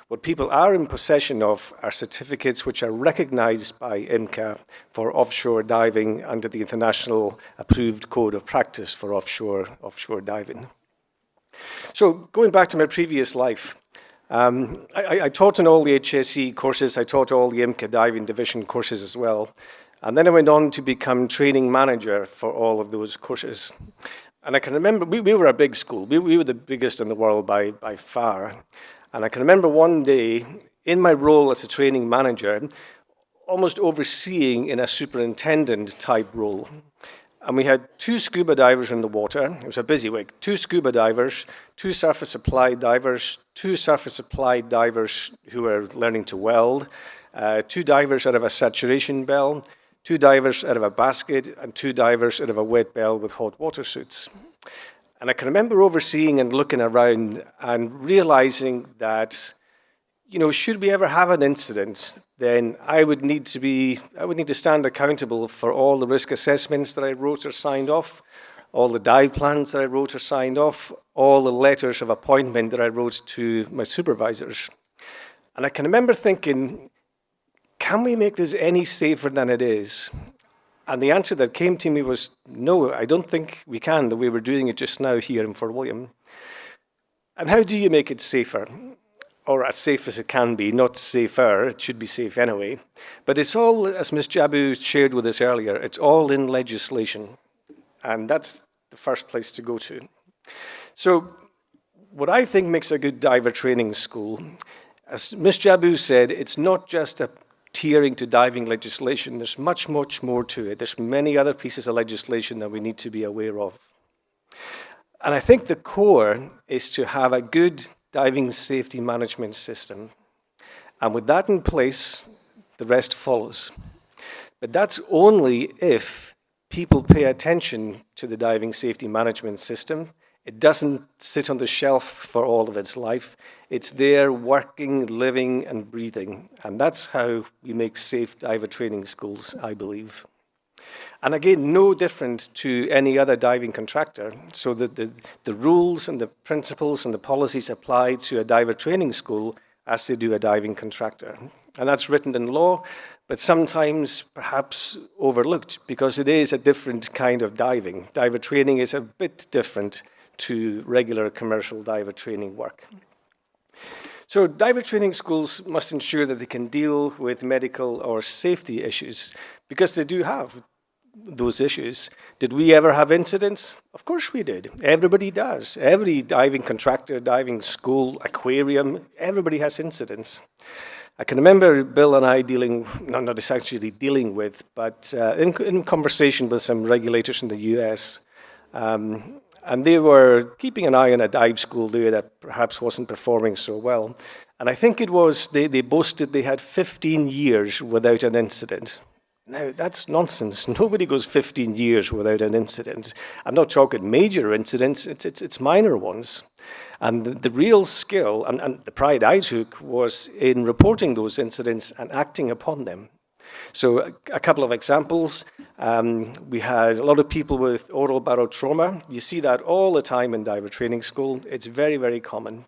What people are in possession of are certificates which are recognized by IMCA for offshore diving under the International Approved Code of Practice for offshore diving. So going back to my previous life, I taught in all the HSE courses. I taught all the IMCA diving division courses as well. And then I went on to become training manager for all of those courses. And I can remember, we were a big school. We were the biggest in the world by far. And I can remember one day, in my role as a training manager, almost overseeing in a superintendent type role. And we had 2 scuba divers in the water. It was a busy week. 2 scuba divers, 2 surface applied divers, 2 surface applied divers who were learning to weld, 2 divers out of a saturation bell, 2 divers out of a basket, and 2 divers out of a wet bell with hot water suits. And I can remember overseeing and looking around and realizing that, you know, should we ever have an incident, then I would need to stand accountable for all the risk assessments that I wrote or signed off, all the dive plans that I wrote or signed off, all the letters of appointment that I wrote to my supervisors. And I can remember thinking, can we make this any safer than it is? And the answer that came to me was, no, I don't think we can, the way we're doing it just now here in Fort William. And how do you make it safer? Or as safe as it can be, not safer, it should be safe anyway. But it's all, as Ms. Jabu shared with us earlier, it's all in legislation. And that's the first place to go to. So what I think makes a good diver training school, as Ms. Jabu said, it's not just a tiering to diving legislation. There's much, much more to it. There's many other pieces of legislation that we need to be aware of. And I think the core is to have a good diving safety management system. And with that in place, the rest follows. But that's only if people pay attention to the diving safety management system. It doesn't sit on the shelf for all of its life. It's there working, living, and breathing. And that's how we make safe diver training schools, I believe. And again, no different to any other diving contractor. So the rules and the principles and the policies apply to a diver training school as they do a diving contractor. And that's written in law, but sometimes perhaps overlooked because it is a different kind of diving. Diver training is a bit different to regular commercial diver training work. So diver training schools must ensure that they can deal with medical or safety issues because they do have those issues. Did we ever have incidents? Of course we did. Everybody does. Every diving contractor, diving school, aquarium, everybody has incidents. I can remember Bill and I not essentially dealing with, but in conversation with some regulators in the US, and they were keeping an eye on a dive school there that perhaps wasn't performing so well. And I think it was, they boasted they had 15 years without an incident. Now, that's nonsense. Nobody goes 15 years without an incident. I'm not talking major incidents, it's minor ones. And the real skill and the pride I took was in reporting those incidents and acting upon them. So a couple of examples. We had a lot of people with oral barotrauma. You see that all the time in diver training school. It's very, very common,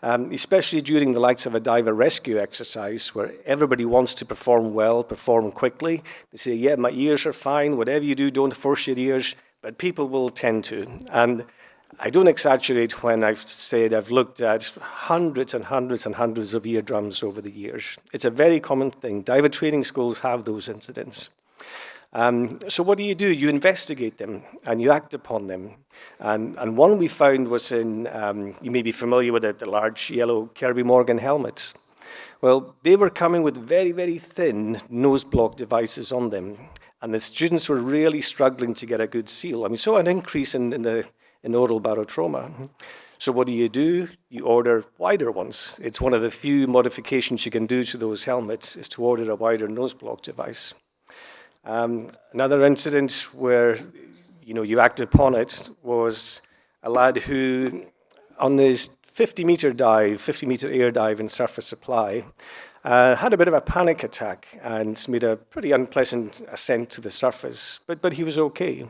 especially during the likes of a diver rescue exercise where everybody wants to perform well, perform quickly. They say, yeah, my ears are fine. Whatever you do, don't force your ears. But people will tend to. And I don't exaggerate when I've said I've looked at hundreds and hundreds and hundreds of eardrums over the years. It's a very common thing. Diver training schools have those incidents. So what do? You investigate them and you act upon them. And one we found was in, you may be familiar with it, the large yellow Kirby Morgan helmets. Well, they were coming with very, very thin nose block devices on them. And the students were really struggling to get a good seal. And we saw an increase in oral barotrauma. So what do? You order wider ones. It's one of the few modifications you can do to those helmets is to order a wider nose block device. Another incident where you act upon it was a lad who, on his 50-meter air dive in surface supply, had a bit of a panic attack and made a pretty unpleasant ascent to the surface, but he was okay.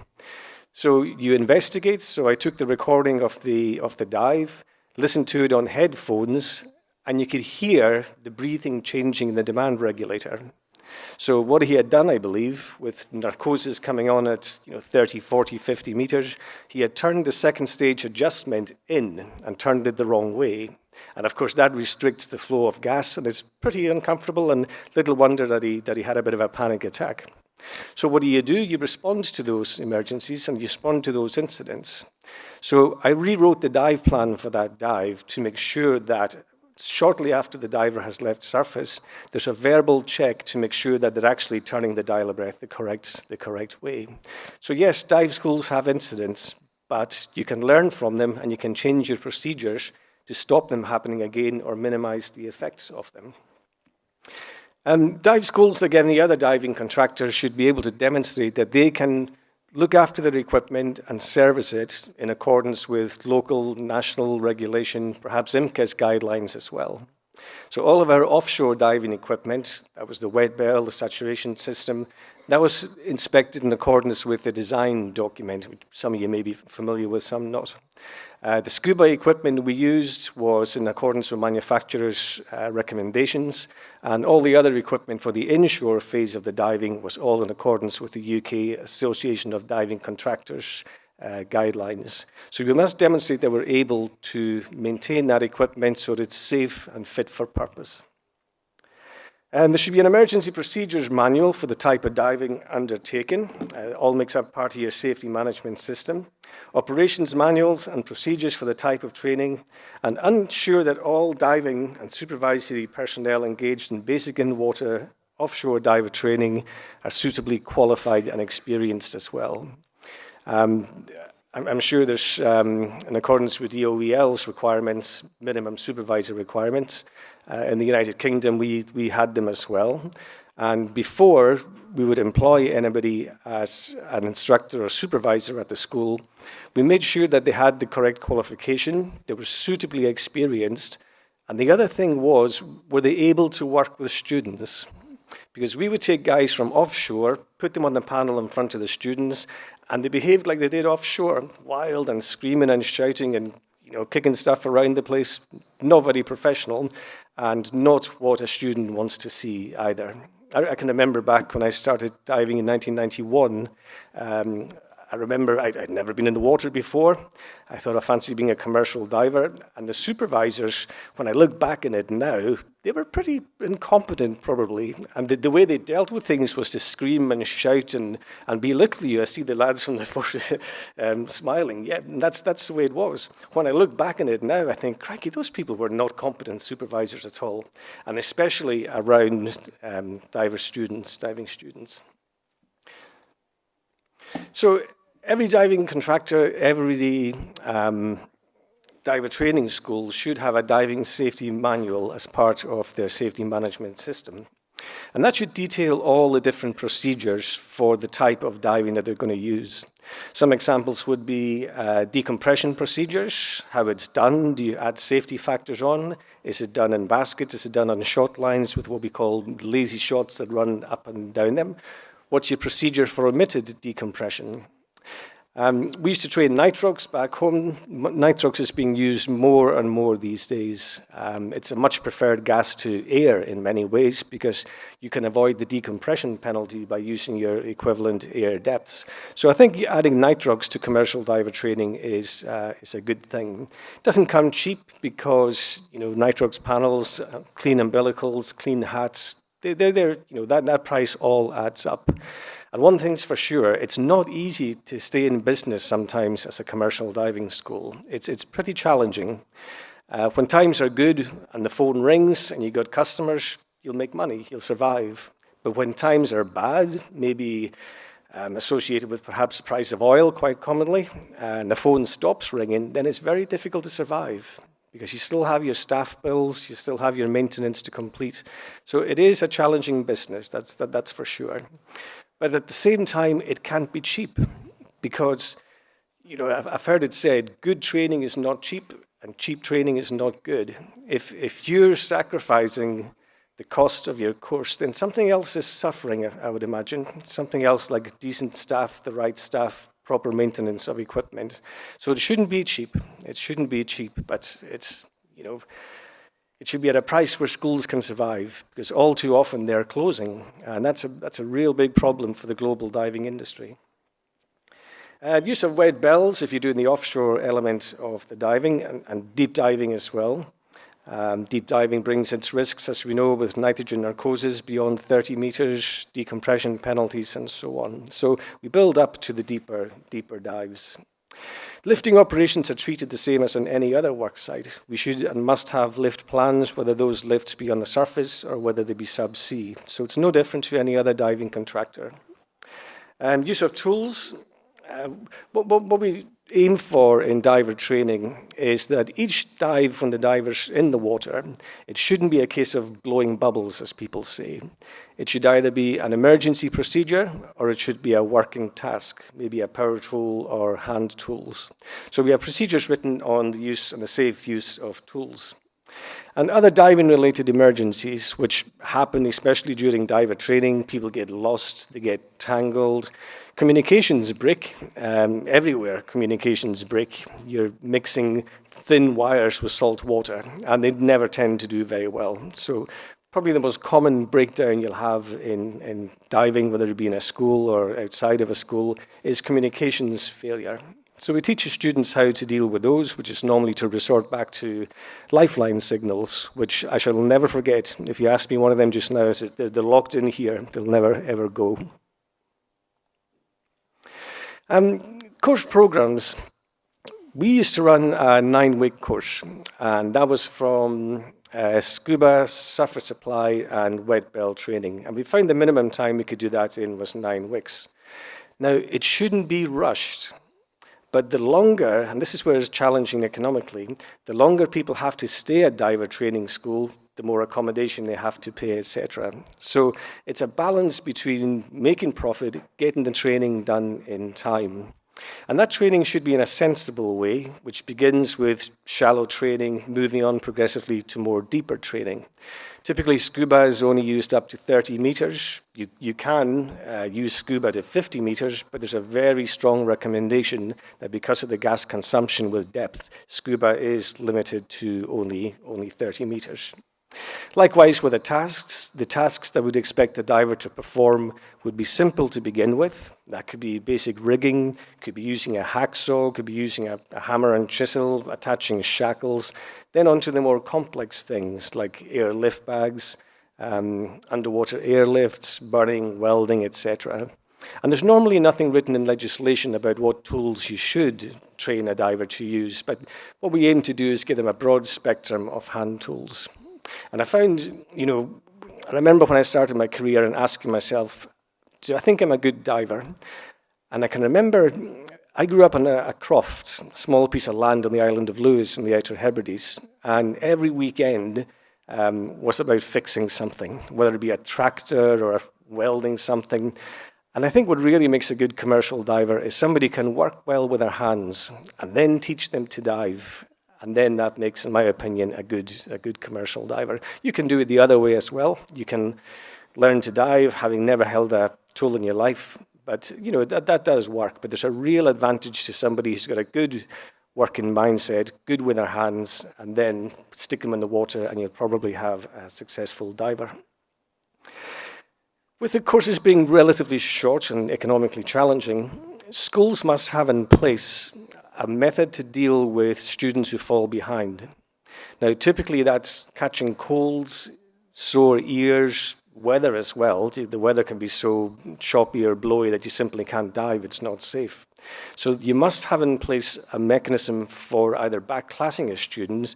So you investigate. So I took the recording of the dive, listened to it on headphones, and you could hear the breathing changing in the demand regulator. So what he had done, I believe, with narcosis coming on at 30, 40, 50 meters, he had turned the second stage adjustment in and turned it the wrong way. And of course, that restricts the flow of gas, and it's pretty uncomfortable, and little wonder that he had a bit of a panic attack. So what do? You respond to those emergencies and you respond to those incidents. So I rewrote the dive plan for that dive to make sure that shortly after the diver has left surface, there's a verbal check to make sure that they're actually turning the dial of breath the correct way. So yes, dive schools have incidents, but you can learn from them and you can change your procedures to stop them happening again or minimize the effects of them. Dive schools, again, the other diving contractors should be able to demonstrate that they can look after their equipment and service it in accordance with local, national regulation, perhaps IMCA's guidelines as well. So all of our offshore diving equipment, that was the wet bell, the saturation system, that was inspected in accordance with the design document, which some of you may be familiar with, some not. The scuba equipment we used was in accordance with manufacturers' recommendations, and all the other equipment for the inshore phase of the diving was all in accordance with the UK Association of Diving Contractors guidelines. So we must demonstrate that we're able to maintain that equipment so that it's safe and fit for purpose. There should be an emergency procedures manual for the type of diving undertaken. All makes up part of your safety management system. Operations manuals and procedures for the type of training, and ensure that all diving and supervisory personnel engaged in basic in-water offshore diver training are suitably qualified and experienced as well. I'm sure there's, in accordance with DOEL's requirements, minimum supervisor requirements. In the United Kingdom, we had them as well. And before we would employ anybody as an instructor or supervisor at the school, we made sure that they had the correct qualification, they were suitably experienced, and the other thing was, were they able to work with students? Because we would take guys from offshore, put them on the panel in front of the students, and they behaved like they did offshore, wild and screaming and shouting and kicking stuff around the place, not very professional, and not what a student wants to see either. I can remember back when I started diving in 1991, I remember I'd never been in the water before. I thought I fancied being a commercial diver. And the supervisors, when I look back in it now, they were pretty incompetent probably. And the way they dealt with things was to scream and shout and belittle you. I see the lads from the force smiling. Yeah, and that's the way it was. When I look back in it now, I think, crikey, those people were not competent supervisors at all. And especially around diving students. So every diving contractor, every diver training school should have a diving safety manual as part of their safety management system. And that should detail all the different procedures for the type of diving that they're going to use. Some examples would be decompression procedures, how it's done. Do you add safety factors on? Is it done in baskets? Is it done on shot lines with what we call lazy shots that run up and down them? What's your procedure for omitted decompression? We used to train nitrox back home. Nitrox is being used more and more these days. It's a much preferred gas to air in many ways because you can avoid the decompression penalty by using your equivalent air depths. So I think adding nitrox to commercial diver training is a good thing. It doesn't come cheap because nitrox panels, clean umbilicals, clean hats, that price all adds up. And one thing's for sure, it's not easy to stay in business sometimes as a commercial diving school. It's pretty challenging. When times are good and the phone rings and you got customers, you'll make money, you'll survive. But when times are bad, maybe associated with perhaps the price of oil quite commonly, and the phone stops ringing, then it's very difficult to survive because you still have your staff bills, you still have your maintenance to complete. So it is a challenging business, that's for sure. But at the same time, it can't be cheap because, I've heard it said, good training is not cheap and cheap training is not good. If you're sacrificing the cost of your course, then something else is suffering, I would imagine. Something else like decent staff, the right staff, proper maintenance of equipment. So it shouldn't be cheap. It shouldn't be cheap, but it's, it should be at a price where schools can survive, because all too often they're closing, and that's a real big problem for the global diving industry. Use of wet bells if you're doing the offshore element of the diving, and deep diving as well. Deep diving brings its risks, as we know, with nitrogen narcosis beyond 30 meters, decompression penalties, and so on. So we build up to the deeper dives. Lifting operations are treated the same as on any other work site. We should and must have lift plans, whether those lifts be on the surface or whether they be subsea. So it's no different to any other diving contractor. Use of tools. What we aim for in diver training is that each dive when the diver's in the water, it shouldn't be a case of blowing bubbles, as people say. It should either be an emergency procedure or it should be a working task, maybe a power tool or hand tools. So we have procedures written on the use and the safe use of tools. And other diving-related emergencies, which happen especially during diver training, people get lost, they get tangled. Communications break, everywhere communications break. You're mixing thin wires with salt water, and they never tend to do very well. So probably the most common breakdown you'll have in diving, whether it be in a school or outside of a school, is communications failure. So we teach students how to deal with those, which is normally to resort back to lifeline signals, which I shall never forget. If you ask me one of them just now, they're locked in here. They'll never, ever go. Course programs. We used to run a 9-week course, and that was from scuba, surface supply, and wet bell training. And we found the minimum time we could do that in was 9 weeks. Now, it shouldn't be rushed. But the longer, and this is where it's challenging economically, the longer people have to stay at diver training school, the more accommodation they have to pay, etc. So it's a balance between making profit, getting the training done in time. And that training should be in a sensible way, which begins with shallow training, moving on progressively to more deeper training. Typically, scuba is only used up to 30 meters. You can use scuba to 50 meters, but there's a very strong recommendation that because of the gas consumption with depth, scuba is limited to only 30 meters. Likewise, with the tasks that we'd expect a diver to perform would be simple to begin with. That could be basic rigging, could be using a hacksaw, could be using a hammer and chisel, attaching shackles, then onto the more complex things like air lift bags, underwater airlifts, burning, welding, etc. And there's normally nothing written in legislation about what tools you should train a diver to use, but what we aim to do is give them a broad spectrum of hand tools. And I found, I remember when I started my career and asking myself, do I think I'm a good diver? And I can remember I grew up on a croft, a small piece of land on the island of Lewis in the Outer Hebrides, and every weekend was about fixing something, whether it be a tractor or welding something. And I think what really makes a good commercial diver is somebody can work well with their hands and then teach them to dive. And then that makes, in my opinion, a good commercial diver. You can do it the other way as well. You can learn to dive having never held a tool in your life. But you know that does work. But there's a real advantage to somebody who's got a good working mindset, good with their hands, and then stick them in the water and you'll probably have a successful diver. With the courses being relatively short and economically challenging, schools must have in place a method to deal with students who fall behind. Now, typically that's catching colds, sore ears, weather as well. The weather can be so choppy or blowy that you simply can't dive, it's not safe. So you must have in place a mechanism for either backclassing a student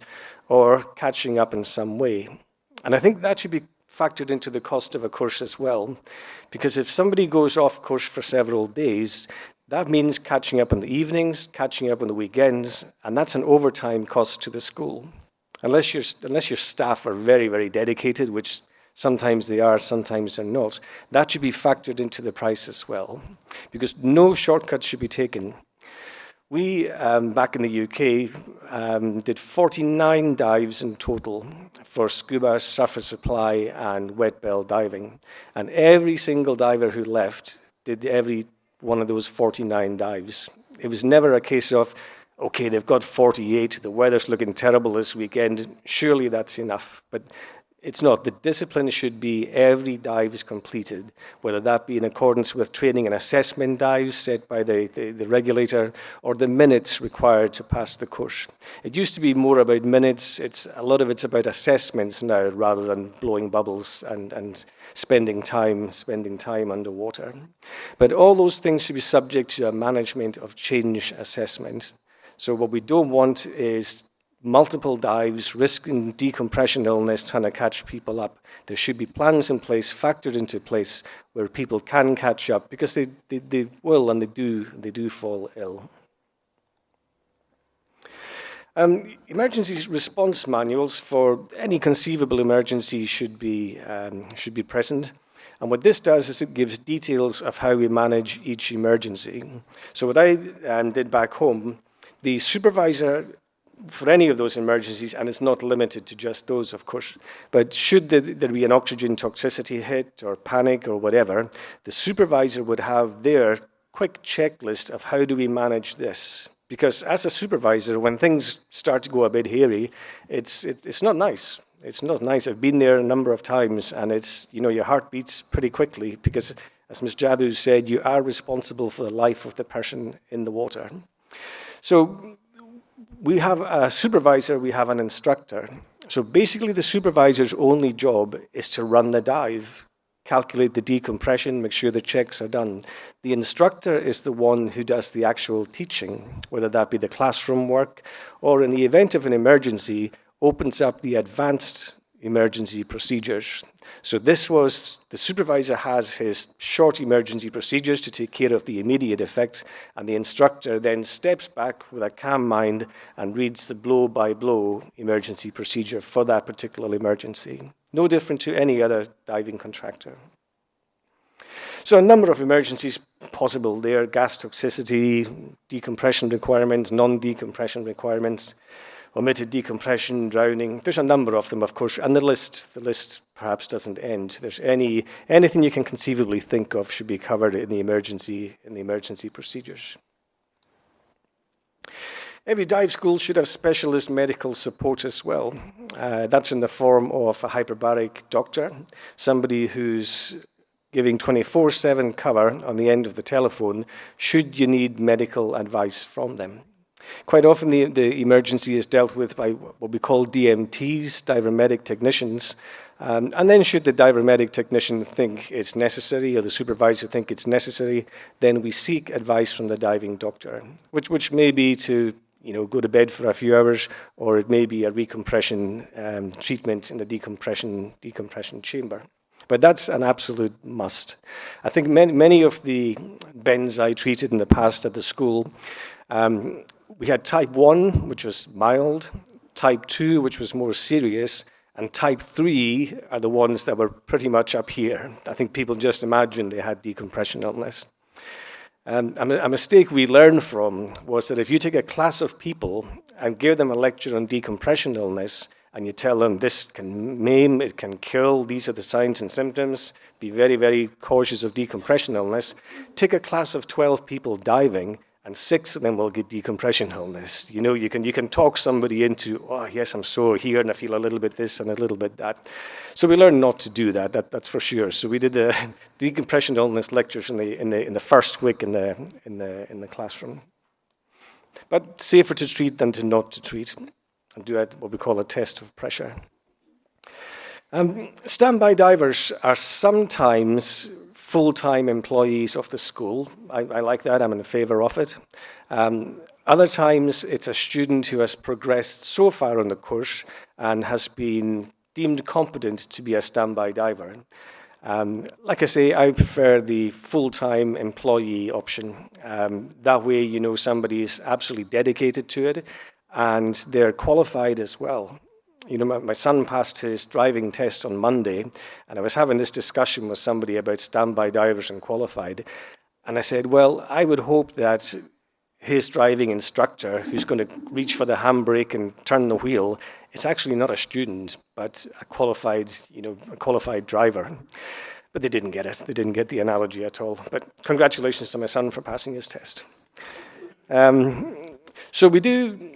or catching up in some way. And I think that should be factored into the cost of a course as well, because if somebody goes off course for several days, that means catching up in the evenings, catching up on the weekends, and that's an overtime cost to the school. Unless your staff are very, very dedicated, which sometimes they are, sometimes they're not, that should be factored into the price as well, because no shortcuts should be taken. We, back in the UK, did 49 dives in total for scuba, surface supply, and wet bell diving. And every single diver who left did every one of those 49 dives. It was never a case of, okay, they've got 48, the weather's looking terrible this weekend, surely that's enough. But it's not. The discipline should be every dive is completed, whether that be in accordance with training and assessment dives set by the regulator or the minutes required to pass the course. It used to be more about minutes. A lot of it's about assessments now rather than blowing bubbles and spending time underwater. But all those things should be subject to a management of change assessment. So what we don't want is multiple dives, risking decompression illness, trying to catch people up. There should be plans in place, factored into place, where people can catch up, because they will and they do fall ill. Emergency response manuals for any conceivable emergency should be present. And what this does is it gives details of how we manage each emergency. So what I did back home, the supervisor for any of those emergencies, and it's not limited to just those, of course, but should there be an oxygen toxicity hit or panic or whatever, the supervisor would have their quick checklist of how do we manage this. Because as a supervisor, when things start to go a bit hairy, it's not nice. It's not nice. I've been there a number of times, and it's, you know, your heart beats pretty quickly because, as Ms. Jabu said, you are responsible for the life of the person in the water. So we have a supervisor, we have an instructor. So basically the supervisor's only job is to run the dive, calculate the decompression, make sure the checks are done. The instructor is the one who does the actual teaching, whether that be the classroom work or, in the event of an emergency, opens up the advanced emergency procedures. So this was, the supervisor has his short emergency procedures to take care of the immediate effects, and the instructor then steps back with a calm mind and reads the blow-by-blow emergency procedure for that particular emergency. No different to any other diving contractor. So a number of emergencies possible there: gas toxicity, decompression requirements, non-decompression requirements, omitted decompression, drowning. There's a number of them, of course, and the list perhaps doesn't end. There's anything you can conceivably think of should be covered in the emergency procedures. Every dive school should have specialist medical support as well. That's in the form of a hyperbaric doctor, somebody who's giving 24/7 cover on the end of the telephone should you need medical advice from them. Quite often the emergency is dealt with by what we call DMTs, diver medic technicians, and then should the diver medic technician think it's necessary or the supervisor think it's necessary, then we seek advice from the diving doctor, which may be to go to bed for a few hours, or it may be a recompression treatment in the decompression chamber. But that's an absolute must. I think many of the bends I treated in the past at the school, we had type 1, which was mild, type 2, which was more serious, And type 3 are the ones that were pretty much up here. I think people just imagined they had decompression illness. A mistake we learned from was that if you take a class of people and give them a lecture on decompression illness, and you tell them this can maim, it can kill, these are the signs and symptoms, be very, very cautious of decompression illness, take a class of 12 people diving, and 6 of them will get decompression illness. You know, you can talk somebody into, oh yes, I'm sore here, and I feel a little bit this and a little bit that. So we learned not to do that, that's for sure. So we did the decompression illness lectures in the first week in the classroom. But safer to treat than to not to treat, and do what we call a test of pressure. Standby divers are sometimes full-time employees of the school. I like that, I'm in favor of it. Other times it's a student who has progressed so far on the course and has been deemed competent to be a standby diver. Like I say, I prefer the full-time employee option. That way, you know, somebody is absolutely dedicated to it and they're qualified as well. You know, my son passed his driving test on Monday, and I was having this discussion with somebody about standby divers and qualified, and I said, well, I would hope that his driving instructor, who's going to reach for the handbrake and turn the wheel, is actually not a student, but a qualified driver. But they didn't get it. They didn't get the analogy at all. But congratulations to my son for passing his test. So we do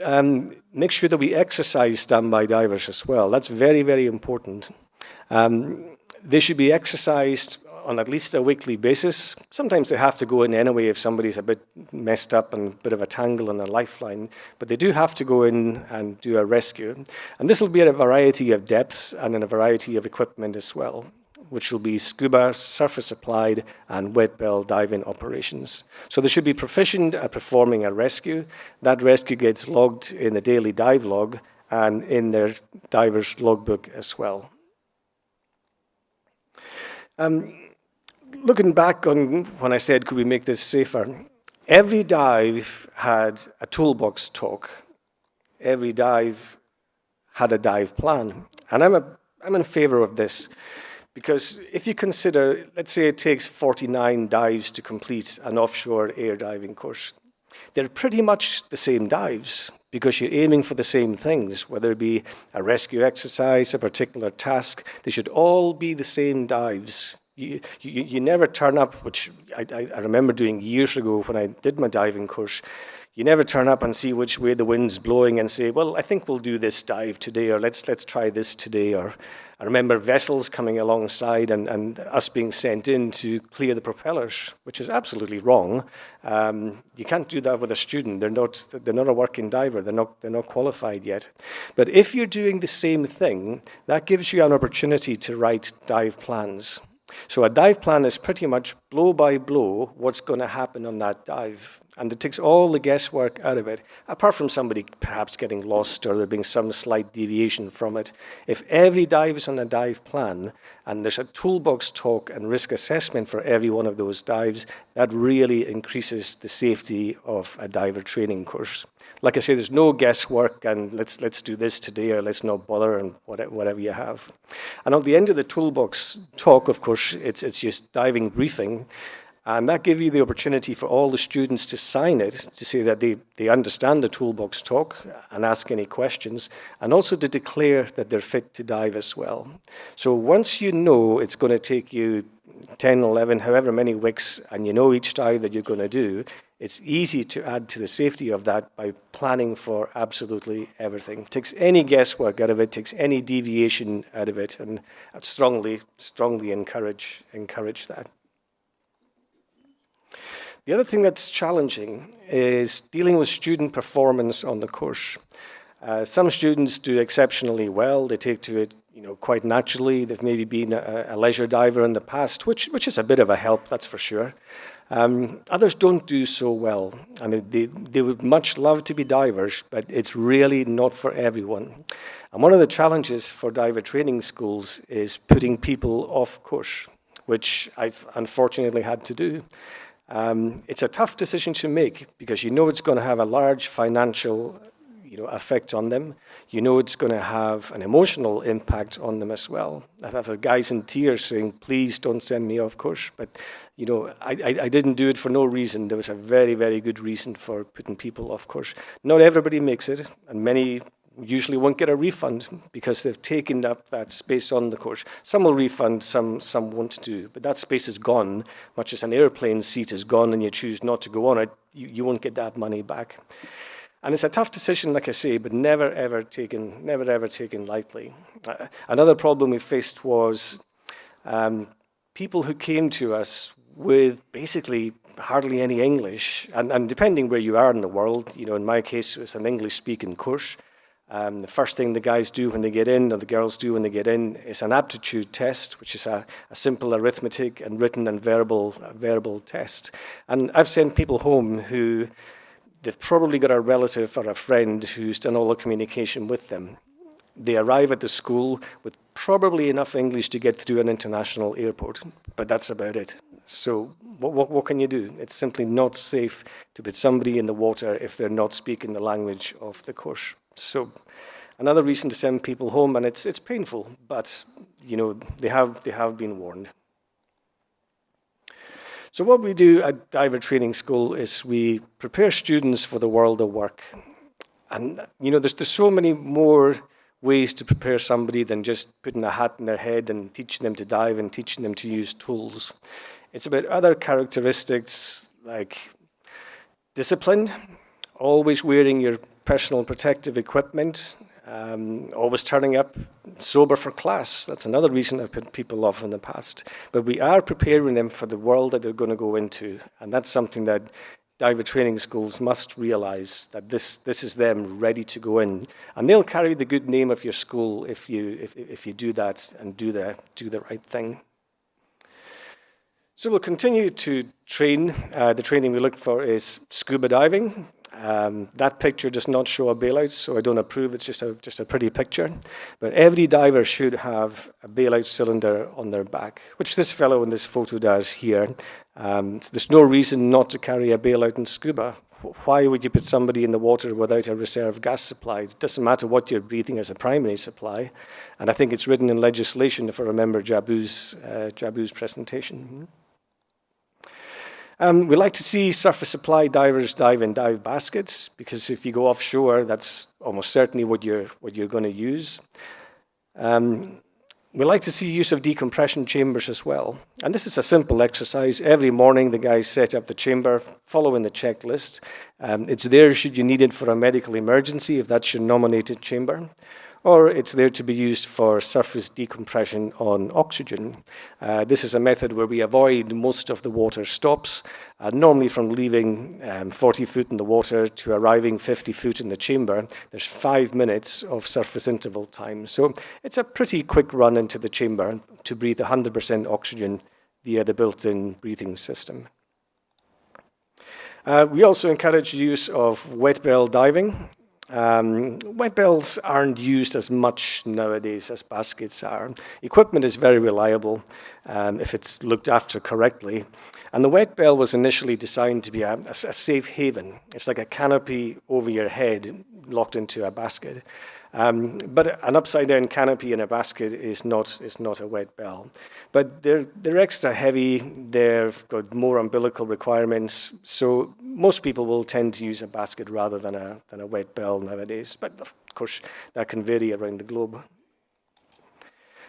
make sure that we exercise standby divers as well. That's very, very important. They should be exercised on at least a weekly basis. Sometimes they have to go in anyway if somebody's a bit messed up and a bit of a tangle in their lifeline, but they do have to go in and do a rescue. And this will be at a variety of depths and in a variety of equipment as well, which will be scuba, surface applied, and wet bell diving operations. So they should be proficient at performing a rescue. That rescue gets logged in the daily dive log and in their diver's logbook as well. Looking back on when I said, could we make this safer? Every dive had a toolbox talk. Every dive had a dive plan. And I'm in favor of this. Because if you consider, let's say it takes 49 dives to complete an offshore air diving course, they're pretty much the same dives because you're aiming for the same things, whether it be a rescue exercise, a particular task, they should all be the same dives. You never turn up, which I remember doing years ago when I did my diving course, you never turn up and see which way the wind's blowing and say, well, I think we'll do this dive today, or let's try this today. Or I remember vessels coming alongside and us being sent in to clear the propellers, which is absolutely wrong. You can't do that with a student. They're not a working diver. They're not qualified yet. But if you're doing the same thing, that gives you an opportunity to write dive plans. So a dive plan is pretty much blow by blow what's going to happen on that dive. And it takes all the guesswork out of it, apart from somebody perhaps getting lost or there being some slight deviation from it. If every dive is on a dive plan and there's a toolbox talk and risk assessment for every one of those dives, that really increases the safety of a diver training course. Like I say, there's no guesswork and let's do this today or let's not bother and whatever you have. And at the end of the toolbox talk, of course, it's just diving briefing. And that gives you the opportunity for all the students to sign it, to say that they understand the toolbox talk and ask any questions, and also to declare that they're fit to dive as well. So once you know it's going to take you 10, 11, however many weeks, and you know each dive that you're going to do, it's easy to add to the safety of that by planning for absolutely everything. It takes any guesswork out of it, takes any deviation out of it, and I'd strongly encourage that. The other thing that's challenging is dealing with student performance on the course. Some students do exceptionally well. They take to it, quite naturally. They've maybe been a leisure diver in the past, which is a bit of a help, that's for sure. Others don't do so well. I mean, they would much love to be divers, but it's really not for everyone. And one of the challenges for diver training schools is putting people off course, which I've unfortunately had to do. It's a tough decision to make because you know it's going to have a large financial effect on them. You know it's going to have an emotional impact on them as well. I've had guys in tears saying, please don't send me off course. But, I didn't do it for no reason. There was a very, very good reason for putting people off course. Not everybody makes it, and many usually won't get a refund because they've taken up that space on the course. Some will refund, some won't do. But that space is gone, much as an airplane seat is gone and you choose not to go on it, you won't get that money back. And it's a tough decision, like I say, but never ever taken lightly. Another problem we faced was people who came to us with basically hardly any English, and depending where you are in the world, in my case, it was an English-speaking course. The first thing the guys do when they get in, or the girls do when they get in, is an aptitude test, which is a simple arithmetic and written and verbal test. And I've sent people home who they've probably got a relative or a friend who's done all the communication with them. They arrive at the school with probably enough English to get through an international airport, but that's about it. So what can you do? It's simply not safe to put somebody in the water if they're not speaking the language of the course. So another reason to send people home, and it's painful, but they have been warned. So what we do at Diver Training School is we prepare students for the world of work. And there's so many more ways to prepare somebody than just putting a hat in their head and teaching them to dive and teaching them to use tools. It's about other characteristics like discipline, always wearing your personal protective equipment, always turning up sober for class. That's another reason I've put people off in the past. But we are preparing them for the world that they're going to go into. And that's something that diver training schools must realize, that this is them ready to go in. And they'll carry the good name of your school if you do that and do the right thing. So we'll continue to train. The training we look for is scuba diving. That picture does not show a bailout, so I don't approve. It's just a pretty picture. But every diver should have a bailout cylinder on their back, which this fellow in this photo does here. There's no reason not to carry a bailout in scuba. Why would you put somebody in the water without a reserve gas supply? It doesn't matter what you're breathing as a primary supply. And I think it's written in legislation, if I remember Jabu's presentation. We like to see surface supply divers dive in dive baskets, because if you go offshore, that's almost certainly what you're going to use. We like to see use of decompression chambers as well. And this is a simple exercise. Every morning, the guys set up the chamber, following the checklist. It's there should you need it for a medical emergency, if that's your nominated chamber. Or it's there to be used for surface decompression on oxygen. This is a method where we avoid most of the water stops, normally from leaving 40 foot in the water to arriving 50 foot in the chamber. There's 5 minutes of surface interval time. So it's a pretty quick run into the chamber to breathe 100% oxygen via the built-in breathing system. We also encourage the use of wet bell diving. Wet bells aren't used as much nowadays as baskets are. Equipment is very reliable if it's looked after correctly. And the wet bell was initially designed to be a safe haven. It's like a canopy over your head locked into a basket. But an upside-down canopy in a basket is not a wet bell. But they're extra heavy, they've got more umbilical requirements, so most people will tend to use a basket rather than a wet bell nowadays. But of course, that can vary around the globe.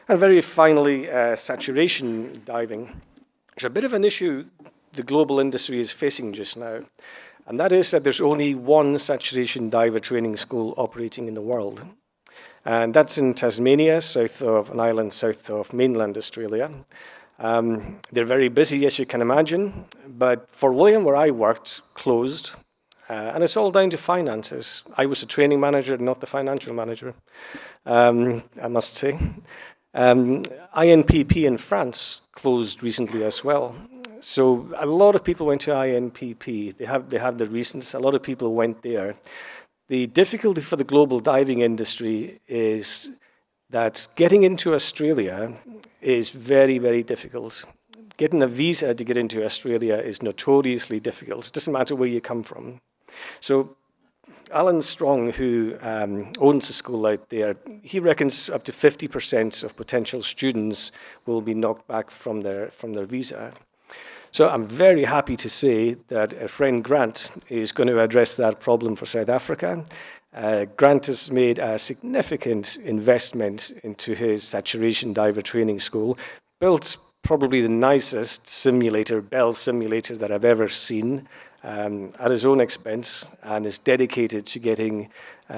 And very finally, saturation diving. There's a bit of an issue the global industry is facing just now. And that is that there's only one saturation diver training school operating in the world. And that's in Tasmania, an island south of mainland Australia. They're very busy, as you can imagine, but Fort William, where I worked, closed. And it's all down to finances. I was a training manager, not the financial manager, I must say. INPP in France closed recently as well. So a lot of people went to INPP. They have the reasons. A lot of people went there. The difficulty for the global diving industry is that getting into Australia is very, very difficult. Getting a visa to get into Australia is notoriously difficult. It doesn't matter where you come from. So Alan Strong, who owns a school out there, he reckons up to 50% of potential students will be knocked back from their visa. So I'm very happy to say that a friend Grant is going to address that problem for South Africa. Grant has made a significant investment into his saturation diver training school, built probably the nicest simulator, Bell simulator, that I've ever seen, at his own expense, and is dedicated to getting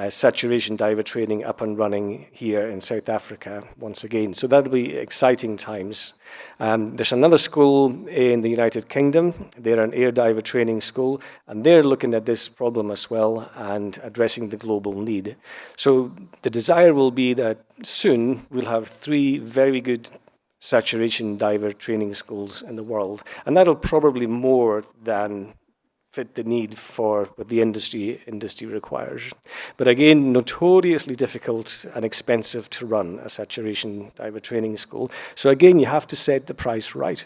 saturation diver training up and running here in South Africa once again. So that'll be exciting times. There's another school in the United Kingdom. They're an air diver training school, and they're looking at this problem as well and addressing the global need. So the desire will be that soon we'll have 3 very good saturation diver training schools in the world, and that'll probably more than fit the need for what the industry requires. But again, notoriously difficult and expensive to run a saturation diver training school. So again, you have to set the price right.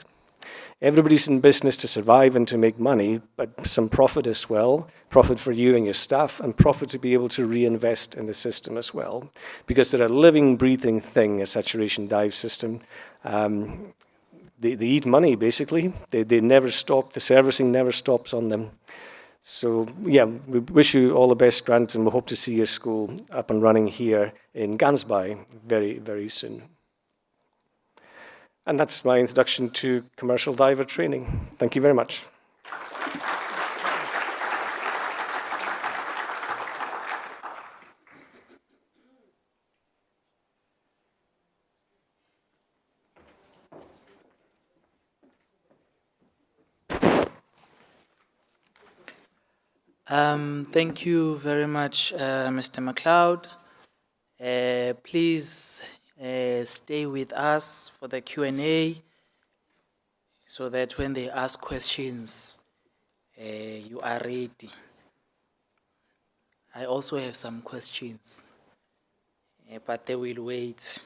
Everybody's in business to survive and to make money, but some profit as well, profit for you and your staff, and profit to be able to reinvest in the system as well. Because they're a living, breathing thing, a saturation dive system. They eat money, basically. They never stop. The servicing never stops on them. So, yeah, we wish you all the best, Grant, and we hope to see your school up and running here in Gansby very, very soon. And that's my introduction to commercial diver training. Thank you very much. Thank you very much, Mr. McLeod. Please stay with us for the Q&A so that when they ask questions, you are ready. I also have some questions, but they will wait.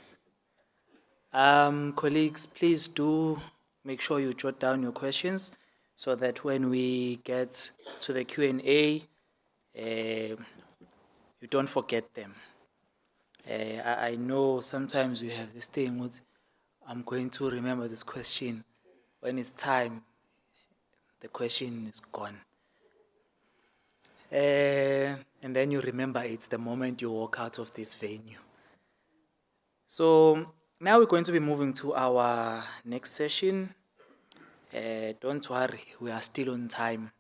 Colleagues, please do make sure you jot down your questions so that when we get to the Q&A, you don't forget them. I know sometimes we have this thing with, I'm going to remember this question. When it's time, the question is gone. And then you remember it's the moment you walk out of this venue. So now we're going to be moving to our next session. Don't worry, we are still on time.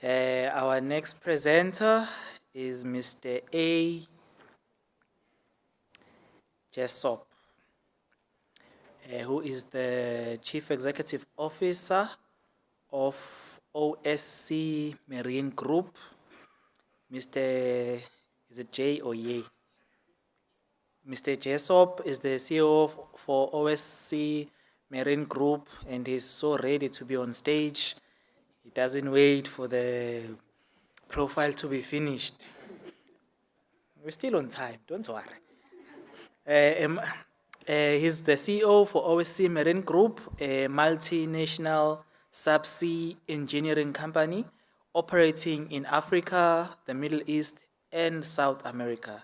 Our next presenter is Mr. A. Jessop, who is the Chief Executive Officer of OSC Marine Group. Mr. Is it J or Ye? Mr. Jessop is the CEO for OSC Marine Group, and he's so ready to be on stage. He doesn't wait for the profile to be finished. We're still on time, don't worry. He's the CEO for OSC Marine Group, a multinational subsea engineering company operating in Africa, the Middle East, and South America.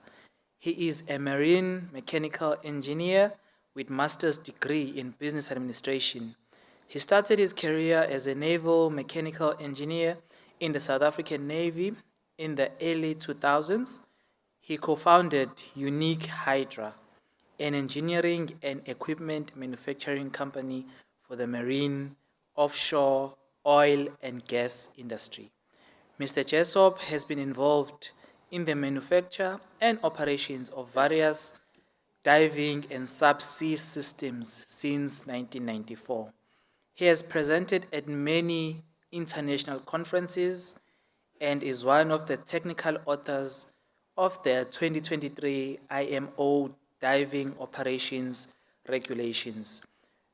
He is a marine mechanical engineer with master's degree in business administration. He started his career as a naval mechanical engineer in the South African Navy in the early 2000s. He co-founded Unique Hydra, an engineering and equipment manufacturing company for the marine, offshore, oil and gas industry. Mr. Jessop has been involved in the manufacture and operations of various diving and subsea systems since 1994. He has presented at many international conferences and is one of the technical authors of the 2023 IMO Diving Operations Regulations.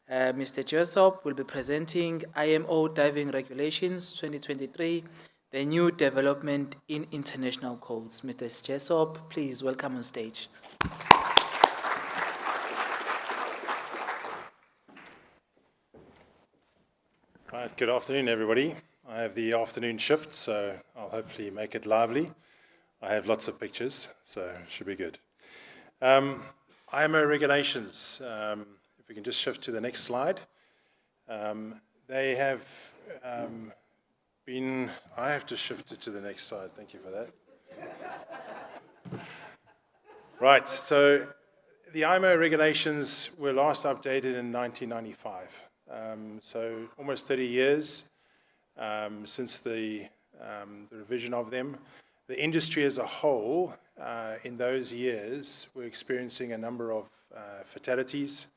Mr. Jessop will be presenting IMO Diving Regulations 2023, the new development in international codes. Mr. Jessop, please welcome on stage. Right, good afternoon, everybody. I have the afternoon shift, so I'll hopefully make it lively. I have lots of pictures, so it should be good. IMO regulations, if we can just shift to the next slide. They have I have to shift it to the next slide, thank you for that. Right, so the IMO regulations were last updated in 1995. So almost 30 years since the revision of them. The industry as a whole, in those years, were experiencing a number of fatalities,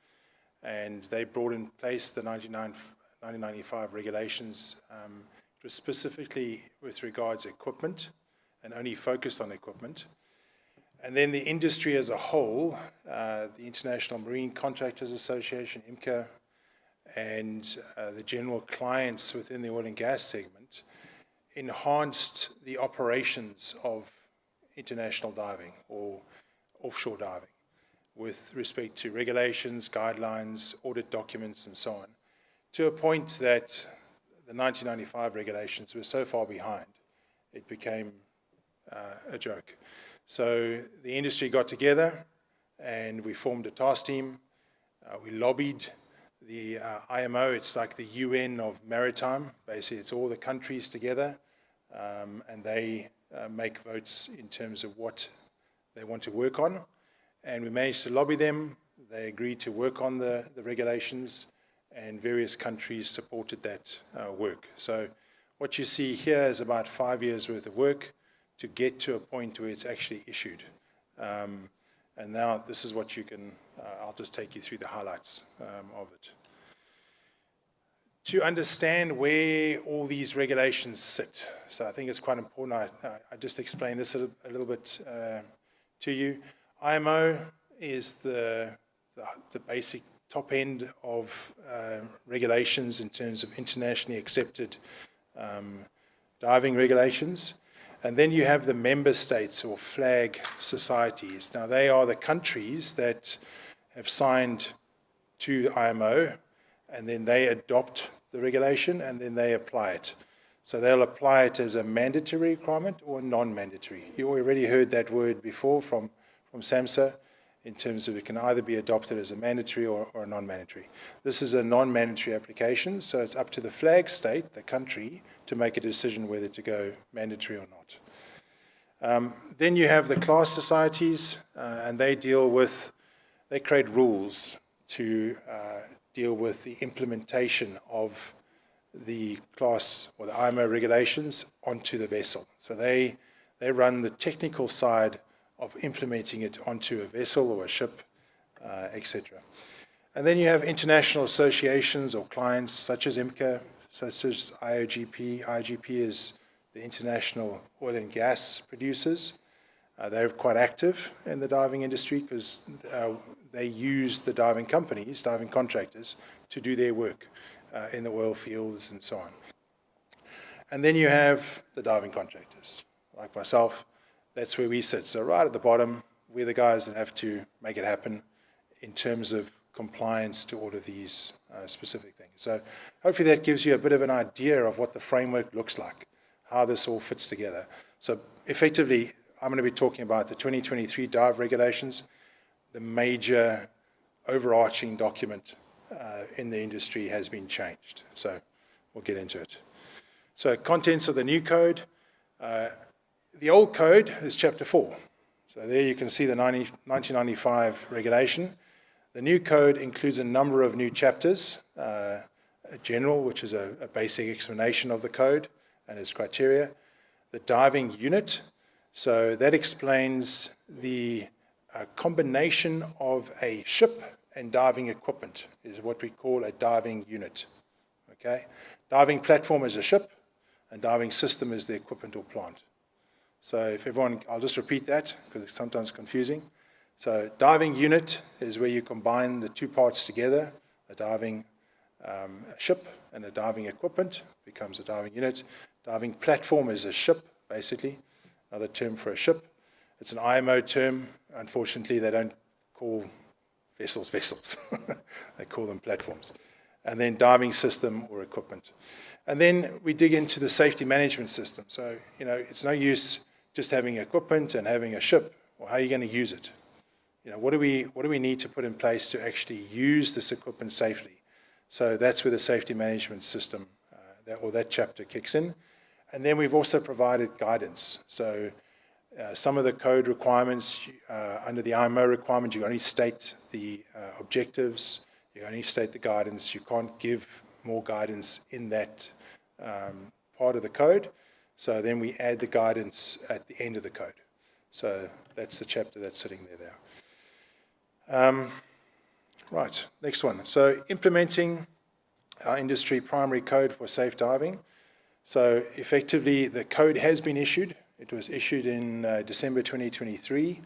and they brought in place the 1995 regulations. It was specifically with regards to equipment, and only focused on equipment. And then the industry as a whole, the International Marine Contractors Association, IMCA, and the general clients within the oil and gas segment enhanced the operations of international diving or offshore diving with respect to regulations, guidelines, audit documents, and so on, to a point that the 1995 regulations were so far behind, it became a joke. So the industry got together and we formed a task team. We lobbied the IMO. It's like the UN of maritime. Basically, it's all the countries together, and they make votes in terms of what they want to work on. And we managed to lobby them. They agreed to work on the regulations, and various countries supported that work. So what you see here is about 5 years worth of work to get to a point where it's actually issued. And now this is what you can, I'll just take you through the highlights of it. To understand where all these regulations sit, so I think it's quite important, I just explained this a little bit to you. IMO is the basic top end of regulations in terms of internationally accepted diving regulations. And then you have the member states or flag societies. Now, they are the countries that have signed to IMO, and then they adopt the regulation, and then they apply it. So they'll apply it as a mandatory requirement or non-mandatory. You already heard that word before from SAMHSA in terms of it can either be adopted as a mandatory or a non-mandatory. This is a non-mandatory application, so it's up to the flag state, the country, to make a decision whether to go mandatory or not. Then you have the class societies, and they create rules to deal with the implementation of the class or the IMO regulations onto the vessel. So they run the technical side of implementing it onto a vessel or a ship, etc. And then you have international associations or clients such as IMCA, such as IOGP. IOGP is the international oil and gas producers. They're quite active in the diving industry because they use the diving companies, diving contractors, to do their work in the oil fields and so on. And then you have the diving contractors, like myself. That's where we sit. So right at the bottom, we're the guys that have to make it happen in terms of compliance to all of these specific things. So hopefully that gives you a bit of an idea of what the framework looks like, how this all fits together. So effectively, I'm going to be talking about the 2023 dive regulations, the major overarching document in the industry has been changed. So we'll get into it. So contents of the new code. The old code is Chapter 4. So there you can see the 1995 regulation. The new code includes a number of new chapters. A general, which is a basic explanation of the code and its criteria. The diving unit. So that explains the combination of a ship and diving equipment is what we call a diving unit. Okay? Diving platform is a ship, and diving system is the equipment or plant. So if everyone, I'll just repeat that because it's sometimes confusing. So diving unit is where you combine the two parts together, a diving ship and a diving equipment becomes a diving unit. Diving platform is a ship, basically, another term for a ship. It's an IMO term. Unfortunately, they don't call vessels vessels. They call them platforms. And then diving system or equipment. And then we dig into the safety management system. So, it's no use just having equipment and having a ship, or how are you going to use it? You know, what do we need to put in place to actually use this equipment safely? So that's where the safety management system, that chapter kicks in. And then we've also provided guidance. So some of the code requirements, under the IMO requirement, you only state the objectives, you only state the guidance, you can't give more guidance in that part of the code. So then we add the guidance at the end of the code. So that's the chapter that's sitting there. Right, next one. So implementing our industry primary code for safe diving. So effectively, the code has been issued. It was issued in December 2023.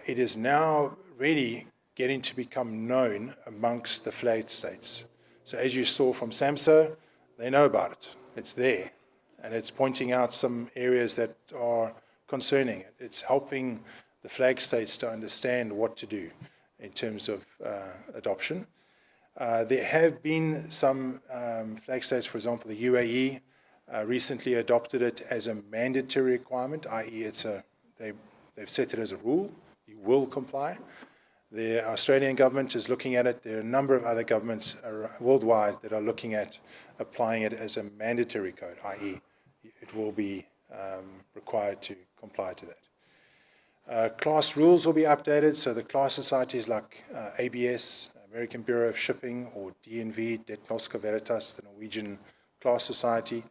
It is now really getting to become known amongst the flag states. So as you saw from SAMSA, they know about it. It's there. And it's pointing out some areas that are concerning. It's helping the flag states to understand what to do in terms of adoption. There have been some flag states, for example, the UAE recently adopted it as a mandatory requirement, i.e. they've set it as a rule. You will comply. The Australian government is looking at it. There are a number of other governments worldwide that are looking at applying it as a mandatory code, i.e. it will be required to comply to that. Class rules will be updated, so the class societies like ABS, American Bureau of Shipping, or DNV, Det Norske Veritas, the Norwegian class society,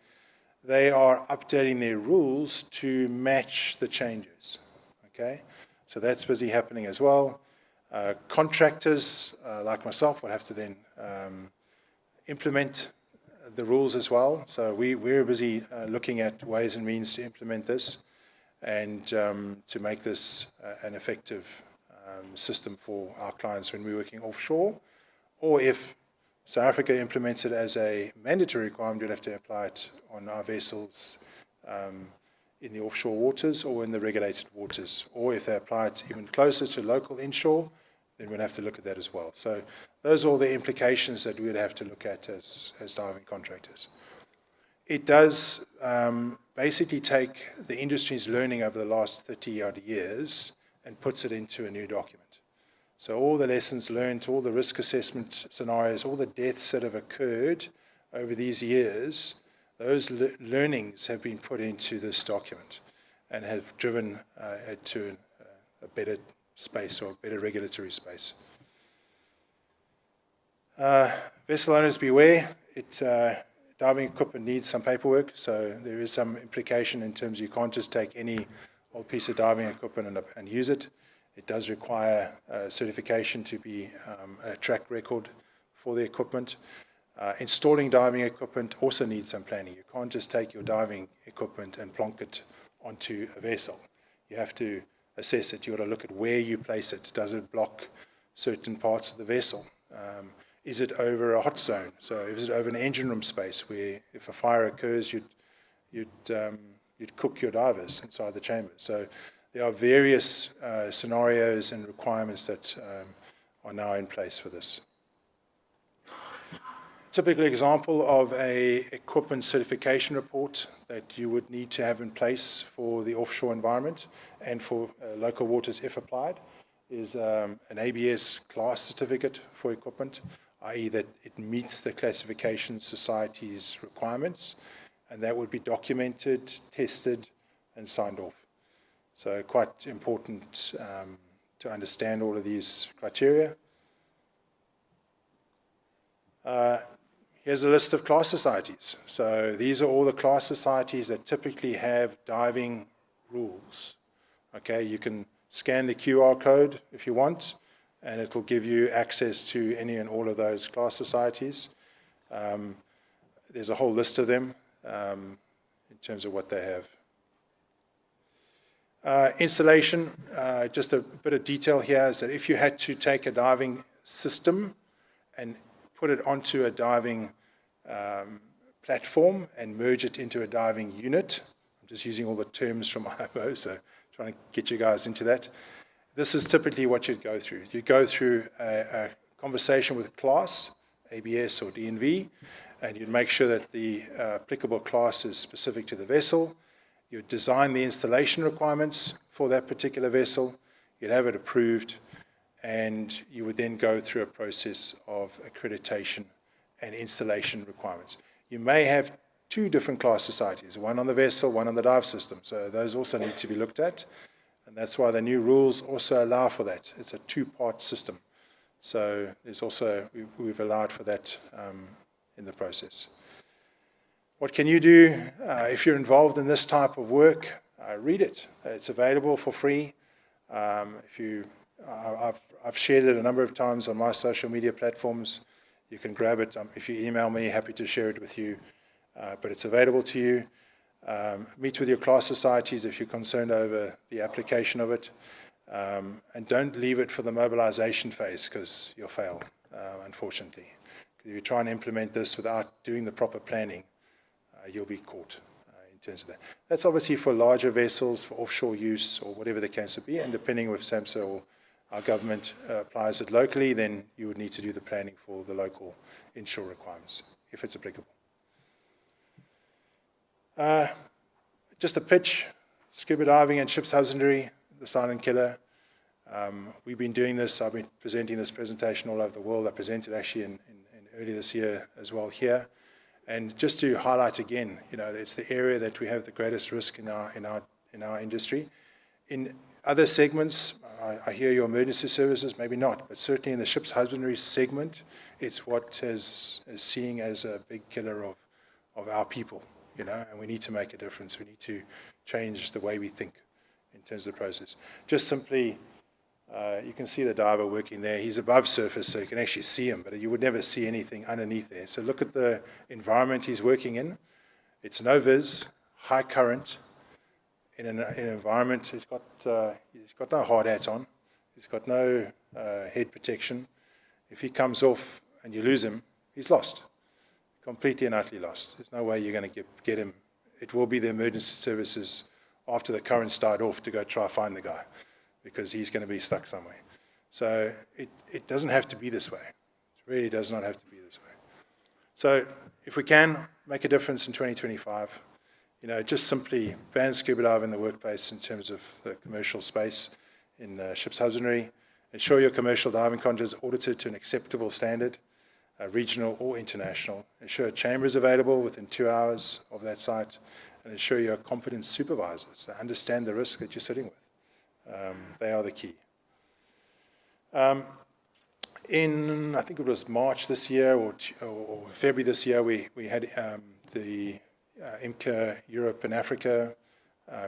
they are updating their rules to match the changes, okay? So that's busy happening as well. Contractors, like myself, will have to then implement the rules as well. So we're busy looking at ways and means to implement this and to make this an effective system for our clients when we're working offshore. Or if South Africa implements it as a mandatory requirement, we'll have to apply it on our vessels in the offshore waters or in the regulated waters. Or if they apply it even closer to local inshore, then we'll have to look at that as well. So those are all the implications that we would have to look at as diving contractors. It does basically take the industry's learning over the last 30-odd years and puts it into a new document. So all the lessons learned, all the risk assessment scenarios, all the deaths that have occurred over these years, those learnings have been put into this document and have driven it to a better space or a better regulatory space. Vessel owners beware, diving equipment needs some paperwork, so there is some implication in terms of you can't just take any old piece of diving equipment and use it. It does require certification to be a track record for the equipment. Installing diving equipment also needs some planning. You can't just take your diving equipment and plonk it onto a vessel. You have to assess it. You've got to look at where you place it. Does it block certain parts of the vessel? Is it over a hot zone? So is it over an engine room space where if a fire occurs, you'd cook your divers inside the chamber? So there are various scenarios and requirements that are now in place for this. Typical example of a equipment certification report that you would need to have in place for the offshore environment and for local waters if applied is an ABS class certificate for equipment, i.e. that it meets the classification society's requirements, and that would be documented, tested, and signed off. So quite important to understand all of these criteria. Here's a list of class societies. So these are all the class societies that typically have diving rules. Okay, you can scan the QR code if you want, and it'll give you access to any and all of those class societies. There's a whole list of them in terms of what they have. Installation, just a bit of detail here is that if you had to take a diving system and put it onto a diving platform and merge it into a diving unit, I'm just using all the terms from IMO, so trying to get you guys into that. This is typically what you'd go through. You'd go through a conversation with a class, ABS or DNV, and you'd make sure that the applicable class is specific to the vessel, you would design the installation requirements for that particular vessel, you'd have it approved, and you would then go through a process of accreditation and installation requirements. You may have two different class societies, one on the vessel, one on the dive system, so those also need to be looked at, and that's why the new rules also allow for that. It's a two-part system, so there's also, we've allowed for that in the process. What can you do if you're involved in this type of work? Read it. It's available for free. I've shared it a number of times on my social media platforms. You can grab it. If you email me, happy to share it with you. But it's available to you. Meet with your class societies if you're concerned over the application of it. And don't leave it for the mobilization phase, because you'll fail, unfortunately. If you try and implement this without doing the proper planning, you'll be caught in terms of that. That's obviously for larger vessels, for offshore use, or whatever the case would be, and depending if SAMHSA or our government applies it locally, then you would need to do the planning for the local inshore requirements, if it's applicable. Just a pitch, scuba diving and ship's husbandry, the silent killer. We've been doing this, I've been presenting this presentation all over the world. I presented actually in early this year as well here. And just to highlight again, you know, it's the area that we have the greatest risk in our industry. In other segments, I hear your emergency services, maybe not, but certainly in the ship's husbandry segment, it's what is seen as a big killer of our people, you know, and we need to make a difference. We need to change the way we think in terms of the process. Just simply, you can see the diver working there. He's above surface, so you can actually see him, but you would never see anything underneath there. So look at the environment he's working in. It's no vis, high current, in an environment. He's got no hard hat on. He's got no head protection. If he comes off and you lose him, he's lost, completely and utterly lost. There's no way you're going to get him. It will be the emergency services after the currents died off to go try to find the guy, because he's going to be stuck somewhere. So it doesn't have to be this way. It really does not have to be this way. So if we can make a difference in 2025, you know, just simply ban scuba dive in the workplace in terms of the commercial space in ship's husbandry. Ensure your commercial diving contract is audited to an acceptable standard, regional or international. Ensure a chamber is available within 2 hours of that site, and ensure you have competent supervisors that understand the risk that you're sitting with. They are the key. In, I think it was March this year or February this year, we had the IMCA Europe and Africa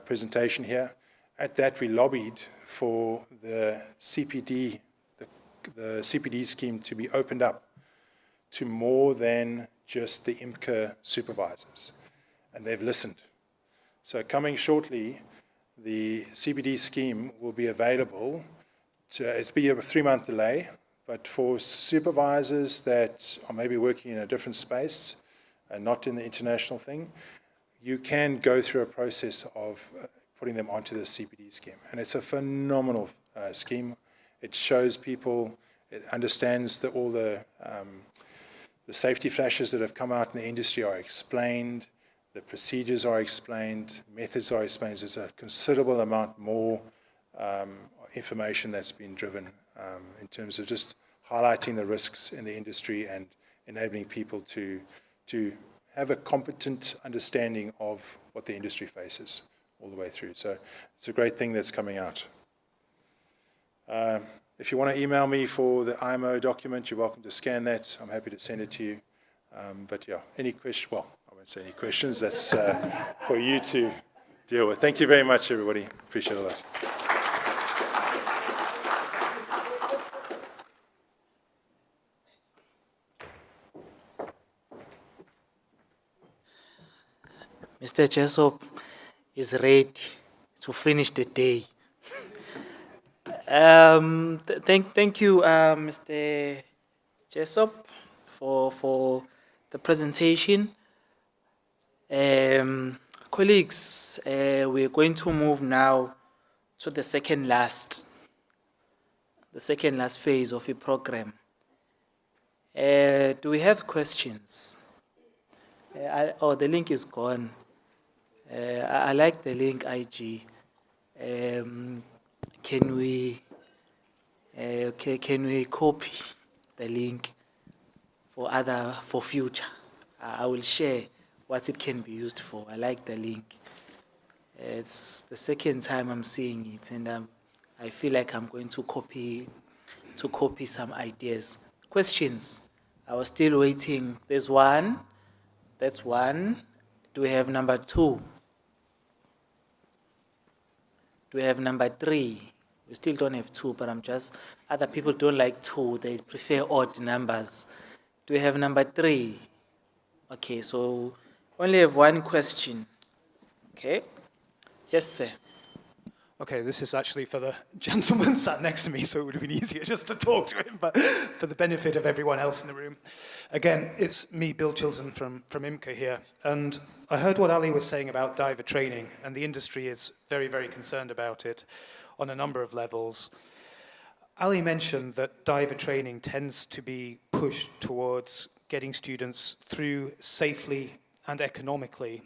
presentation here. At that, we lobbied for the CPD, the CPD scheme to be opened up to more than just the IMCA supervisors, and they've listened. So coming shortly, the CPD scheme will be available it'll be a 3-month delay, but for supervisors that are maybe working in a different space and not in the international thing, you can go through a process of putting them onto the CPD scheme. And it's a phenomenal scheme. It shows people, it understands that all the safety flashes that have come out in the industry are explained, the procedures are explained, methods are explained. There's a considerable amount more information that's been driven in terms of just highlighting the risks in the industry and enabling people to have a competent understanding of what the industry faces all the way through. So it's a great thing that's coming out. If you want to email me for the IMO document, you're welcome to scan that. I'm happy to send it to you. But yeah, any questions? Well, I won't say any questions. That's for you to deal with. Thank you very much, everybody. Appreciate all that. Mr. Jesop is ready to finish the day. Thank you, Mr. Jesop, for the presentation. Colleagues, we're going to move now to the second last phase of the program. Do we have questions? The link is gone. I like the link, IG. Can we copy the link for future? I will share what it can be used for. I like the link. It's the second time I'm seeing it, and I feel like I'm going to copy some ideas. Questions? I was still waiting. There's one. That's one. Do we have number 2? Do we have number 3? We still don't have 2, but other people don't like 2. They prefer odd numbers. Do we have number 3? Okay, so only have one question. Okay. Yes, sir. Okay, this is actually for the gentleman sat next to me, so it would have been easier just to talk to him, but for the benefit of everyone else in the room. Again, it's me, Bill Chilton from IMCA here, and I heard what Ali was saying about diver training, and the industry is very, very concerned about it on a number of levels. Ali mentioned that diver training tends to be pushed towards getting students through safely and economically,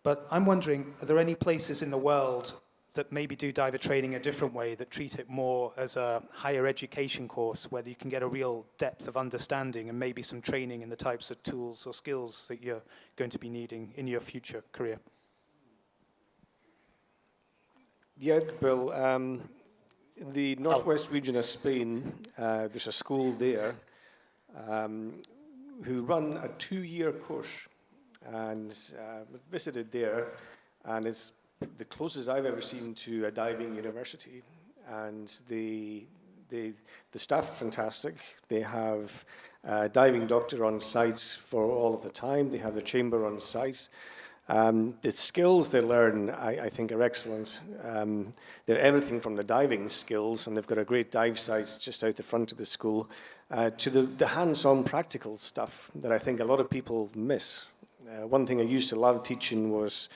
but I'm wondering, are there any places in the world that maybe do diver training a different way, that treat it more as a higher education course where you can get a real depth of understanding and maybe some training in the types of tools or skills that you're going to be needing in your future career? Yeah, Bill. In the northwest region of Spain, there's a school there who run a 2-year course, and visited there, and it's the closest I've ever seen to a diving university. And the staff are fantastic. They have a diving doctor on site for all of the time. They have the chamber on site. The skills they learn, I think, are excellent. They're everything from the diving skills, and they've got a great dive site just out the front of the school, to the hands-on practical stuff that I think a lot of people miss. One thing I used to love teaching was,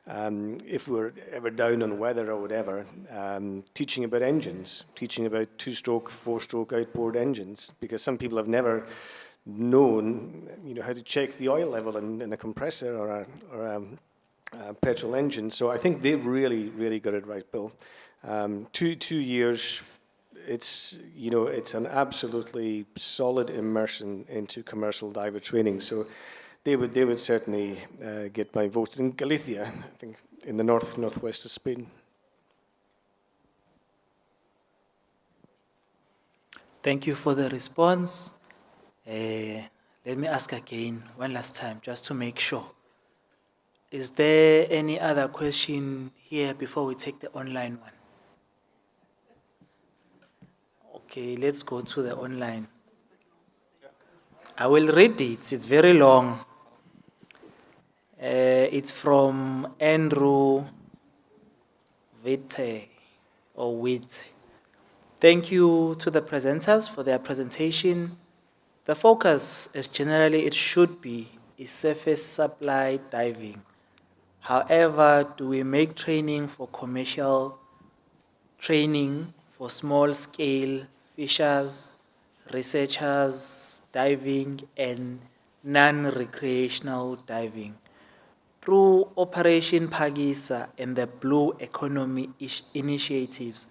if we were ever down on weather or whatever, teaching about engines, teaching about 2-stroke, 4-stroke outboard engines, because some people have never known, how to check the oil level in a compressor or a petrol engine. So I think they've really, really got it right, Bill. 2 years, it's an absolutely solid immersion into commercial diver training. So they would certainly get my vote. In Galicia, I think, in the northwest of Spain. Thank you for the response. Let me ask again, one last time, just to make sure. Is there any other question here before we take the online one? Okay, let's go to the online. I will read it, it's very long. It's from Andrew Witte. Thank you to the presenters for their presentation. The focus, as generally it should be, is surface supply diving. However, do we make training for commercial training for small-scale fishers, researchers, diving, and non-recreational diving? Through Operation Pagisa and the Blue Economy initiatives,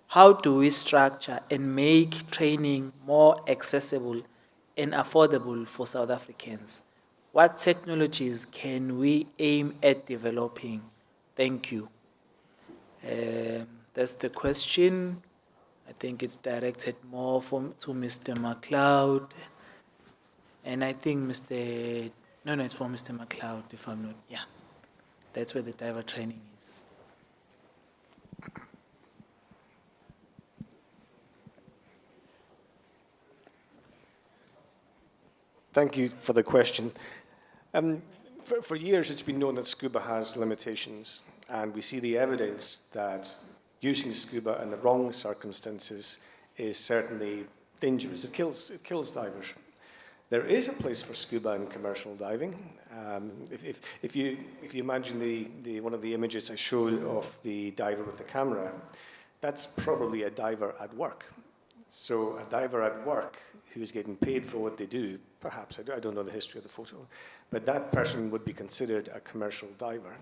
how do we structure and make training more accessible and affordable for South Africans? What technologies can we aim at developing? Thank you. That's the question. I think it's directed more to Mr. McLeod. And I think it's for Mr. McLeod, if I'm not, yeah. That's where the diver training is. Thank you for the question. For years, it's been known that scuba has limitations, and we see the evidence that using scuba in the wrong circumstances is certainly dangerous. It kills divers. There is a place for scuba in commercial diving. If you imagine one of the images I showed of the diver with the camera, that's probably a diver at work. So a diver at work who's getting paid for what they do, perhaps, I don't know the history of the photo, but that person would be considered a commercial diver.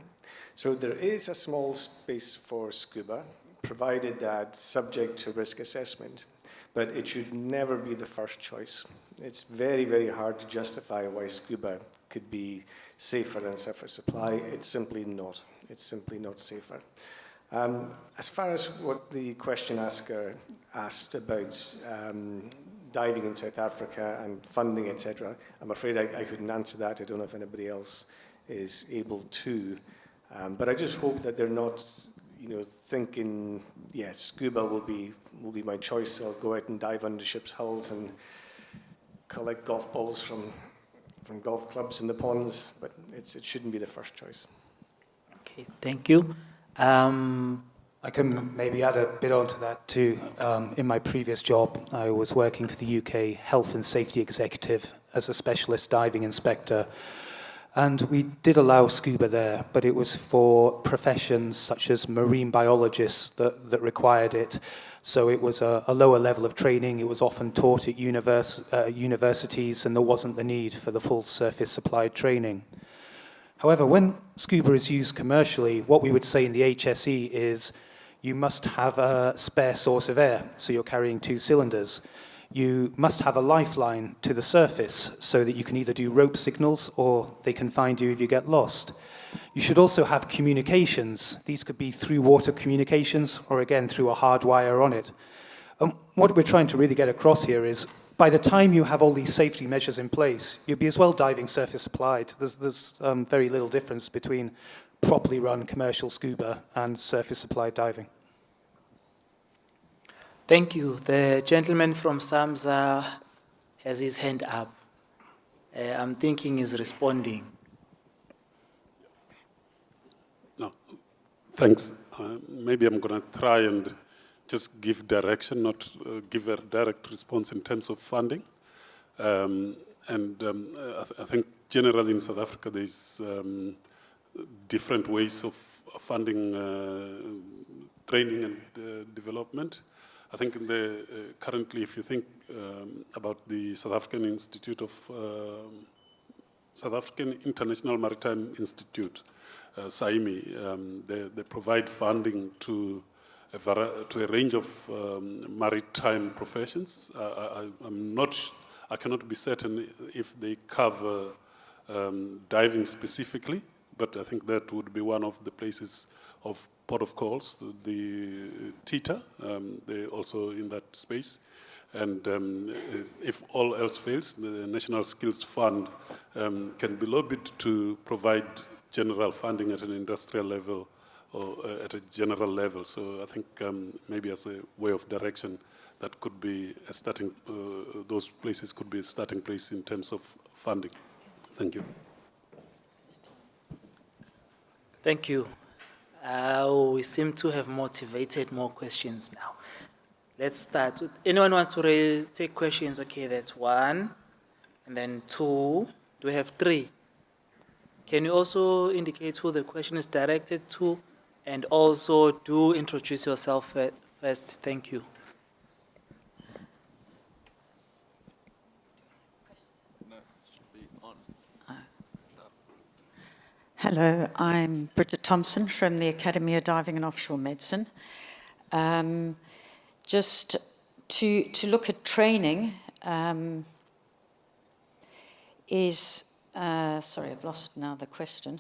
So there is a small space for scuba, provided that subject to risk assessment, but it should never be the first choice. It's very, very hard to justify why scuba could be safer than surface supply. It's simply not. It's simply not safer. As far as what the question asker asked about diving in South Africa and funding, etc., I'm afraid I couldn't answer that. I don't know if anybody else is able to. But I just hope that they're not, thinking, yes, scuba will be my choice. I'll go out and dive under ships' hulls and collect golf balls from golf clubs in the ponds. But it shouldn't be the first choice. Okay, thank you. I can maybe add a bit onto that too. In my previous job, I was working for the UK Health and Safety Executive as a specialist diving inspector. And we did allow scuba there, but it was for professions such as marine biologists that required it. So it was a lower level of training. It was often taught at universities, and there wasn't the need for the full surface supplied training. However, when scuba is used commercially, what we would say in the HSE is you must have a spare source of air, so you're carrying 2 cylinders. You must have a lifeline to the surface so that you can either do rope signals or they can find you if you get lost. You should also have communications. These could be through water communications or again through a hard wire on it. What we're trying to really get across here is by the time you have all these safety measures in place, you'll be as well diving surface supplied. There's very little difference between properly run commercial scuba and surface supplied diving. Thank you. The gentleman from SAMSA has his hand up. I'm thinking he's responding. No, thanks. Maybe I'm going to try and just give direction, not give a direct response in terms of funding. I think generally in South Africa there's different ways of funding training and development. I think currently, if you think about the South African Institute of South African International Maritime Institute, SAIMI, they provide funding to a range of maritime professions. I cannot be certain if they cover diving specifically, but I think that would be one of the places of port of calls. The TITA, they're also in that space. And if all else fails, the National Skills Fund can be lobbied to provide general funding at an industrial level or at a general level. So I think maybe as a way of direction, that could be a starting, those places could be a starting place in terms of funding. Thank you. Thank you. We seem to have motivated more questions now. Let's start with, anyone wants to take questions? Okay, that's 1, and then 2. Do we have 3? Can you also indicate who the question is directed to? And also do introduce yourself first. Thank you. Hello, I'm Bridget Thompson from the Academy of Diving and Offshore Medicine. Just to look at training sorry, I've lost now the question.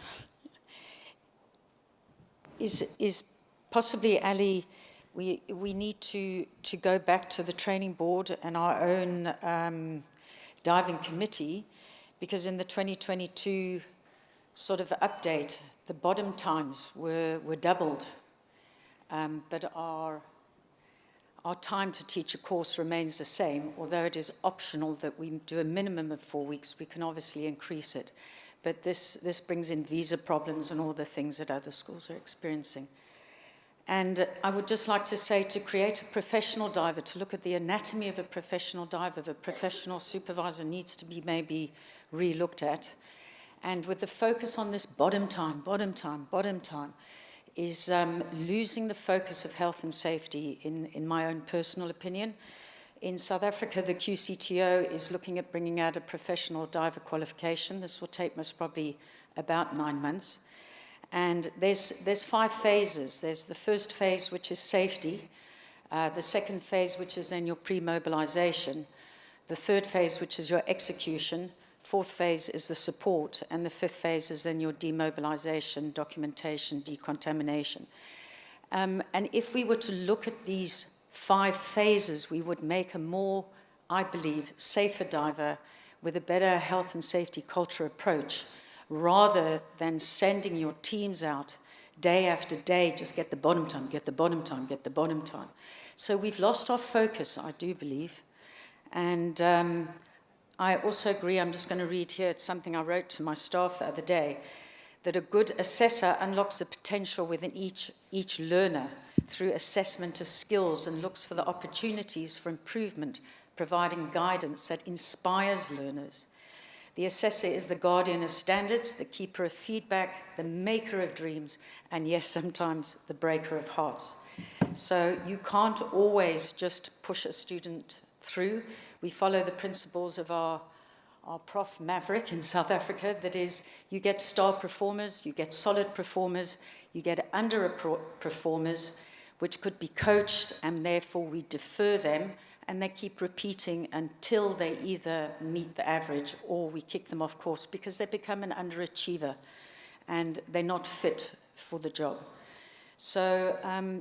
Is possibly, Ali, we need to go back to the training board and our own diving committee, because in the 2022 sort of update, the bottom times were doubled, but our time to teach a course remains the same. Although it is optional that we do a minimum of 4 weeks, we can obviously increase it. But this brings in visa problems and all the things that other schools are experiencing. And I would just like to say, to create a professional diver, to look at the anatomy of a professional diver, the professional supervisor needs to be maybe re-looked at. And with the focus on this bottom time, is losing the focus of health and safety, in my own personal opinion. In South Africa, the QCTO is looking at bringing out a professional diver qualification. This will take most probably about 9 months. And there's 5 phases. There's the first phase, which is safety. The second phase, which is then your pre-mobilization. The third phase, which is your execution. Fourth phase is the support. And the fifth phase is then your demobilization, documentation, decontamination. And if we were to look at these 5 phases, we would make a more, I believe, safer diver with a better health and safety culture approach, rather than sending your teams out day after day, just get the bottom time, get the bottom time, get the bottom time. So we've lost our focus, I do believe. And I also agree, I'm just going to read here, it's something I wrote to my staff the other day, that a good assessor unlocks the potential within each learner through assessment of skills and looks for the opportunities for improvement, providing guidance that inspires learners. The assessor is the guardian of standards, the keeper of feedback, the maker of dreams, and yes, sometimes the breaker of hearts. So you can't always just push a student through. We follow the principles of our Prof Maverick in South Africa, that is, you get star performers, you get solid performers, you get underperformers, which could be coached, and therefore we defer them, and they keep repeating until they either meet the average or we kick them off course because they become an underachiever and they're not fit for the job. So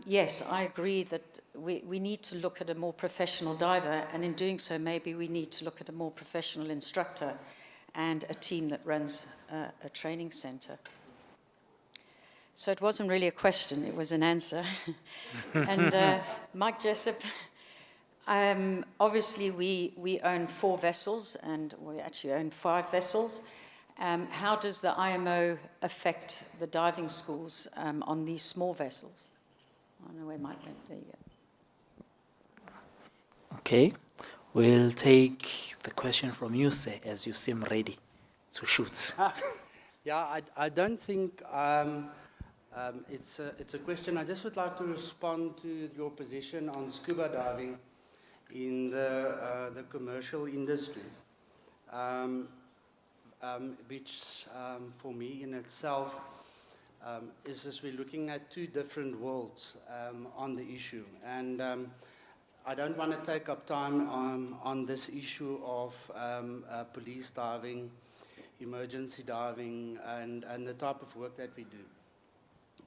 yes, I agree that we need to look at a more professional diver, and in doing so, maybe we need to look at a more professional instructor and a team that runs a training center. So it wasn't really a question, it was an answer. And Mike Jessup, obviously we own 4 vessels, and we actually own 5 vessels. How does the IMO affect the diving schools on these small vessels? I don't know where Mike went, there you go. Okay, we'll take the question from you, sir, as you seem ready to shoot. Yeah, I don't think it's a question. I just would like to respond to your position on scuba diving in the commercial industry, which for me in itself is as we're looking at 2 different worlds on the issue. And I don't want to take up time on this issue of police diving, emergency diving, and the type of work that we do.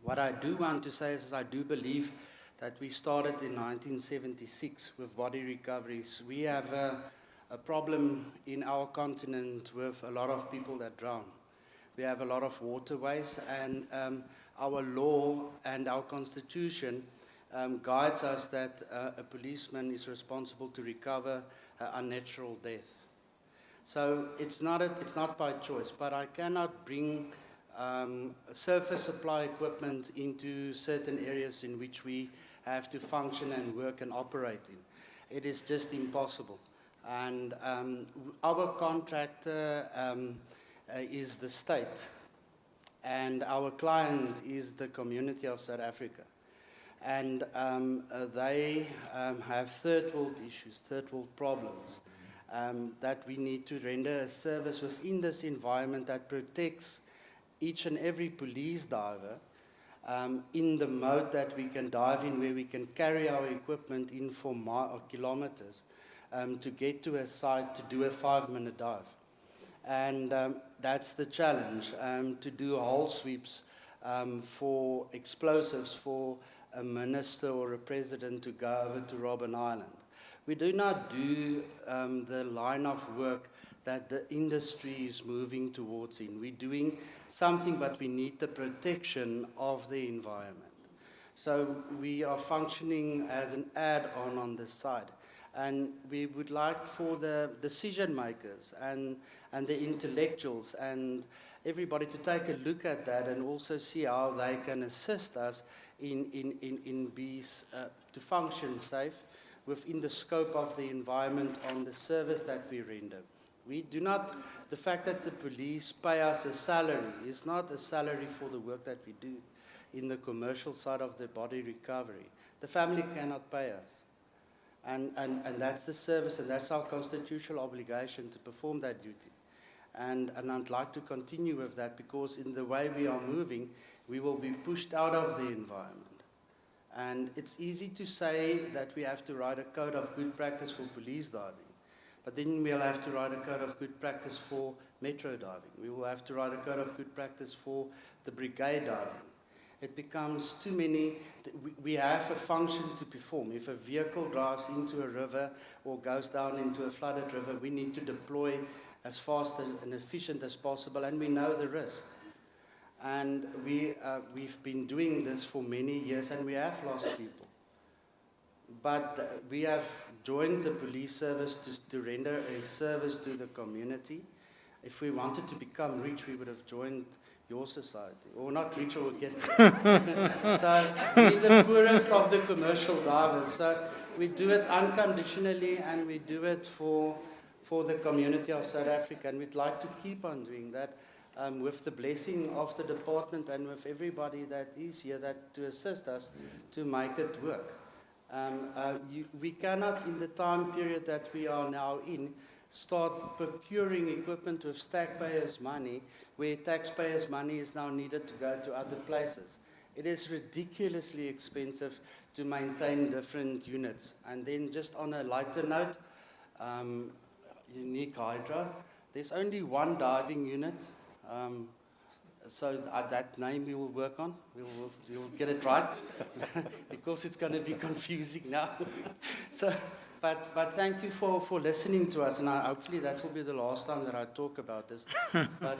What I do want to say is I do believe that we started in 1976 with body recoveries. We have a problem in our continent with a lot of people that drown. We have a lot of waterways, and our law and our constitution guides us that a policeman is responsible to recover unnatural death. So it's not by choice, but I cannot bring surface supply equipment into certain areas in which we have to function and work and operate in. It is just impossible. And our contractor is the state, and our client is the community of South Africa. And they have third world issues, third world problems, that we need to render a service within this environment that protects each and every police diver in the mode that we can dive in, where we can carry our equipment in for kilometers to get to a site to do a 5-minute dive. And that's the challenge, to do hole sweeps for explosives for a minister or a president to go over to Robben Island. We do not do the line of work that the industry is moving towards in. We're doing something, but we need the protection of the environment. So we are functioning as an add-on on this side. And we would like for the decision makers and the intellectuals and everybody to take a look at that and also see how they can assist us to function safe within the scope of the environment on the service that we render. We do not, the fact that the police pay us a salary is not a salary for the work that we do in the commercial side of the body recovery. The family cannot pay us. And that's the service, and that's our constitutional obligation to perform that duty. And I'd like to continue with that, because in the way we are moving, we will be pushed out of the environment. And it's easy to say that we have to write a code of good practice for police diving, but then we'll have to write a code of good practice for metro diving. We will have to write a code of good practice for the brigade diving. It becomes too many. We have a function to perform. If a vehicle drives into a river or goes down into a flooded river, we need to deploy as fast and efficient as possible, and we know the risk. And we've been doing this for many years, and we have lost people. But we have joined the police service to render a service to the community. If we wanted to become rich, we would have joined your society. Or not rich, or get So we're the poorest of the commercial divers. So we do it unconditionally, and we do it for the community of South Africa. And we'd like to keep on doing that. With the blessing of the department and with everybody that is here to assist us to make it work. We cannot, in the time period that we are now in, start procuring equipment with taxpayers' money, where taxpayers' money is now needed to go to other places. It is ridiculously expensive to maintain different units. And then just on a lighter note, Unique Hydra, there's only one diving unit. So that name we will work on. We'll get it right, because it's going to be confusing now. But thank you for listening to us, and hopefully that will be the last time that I talk about this. But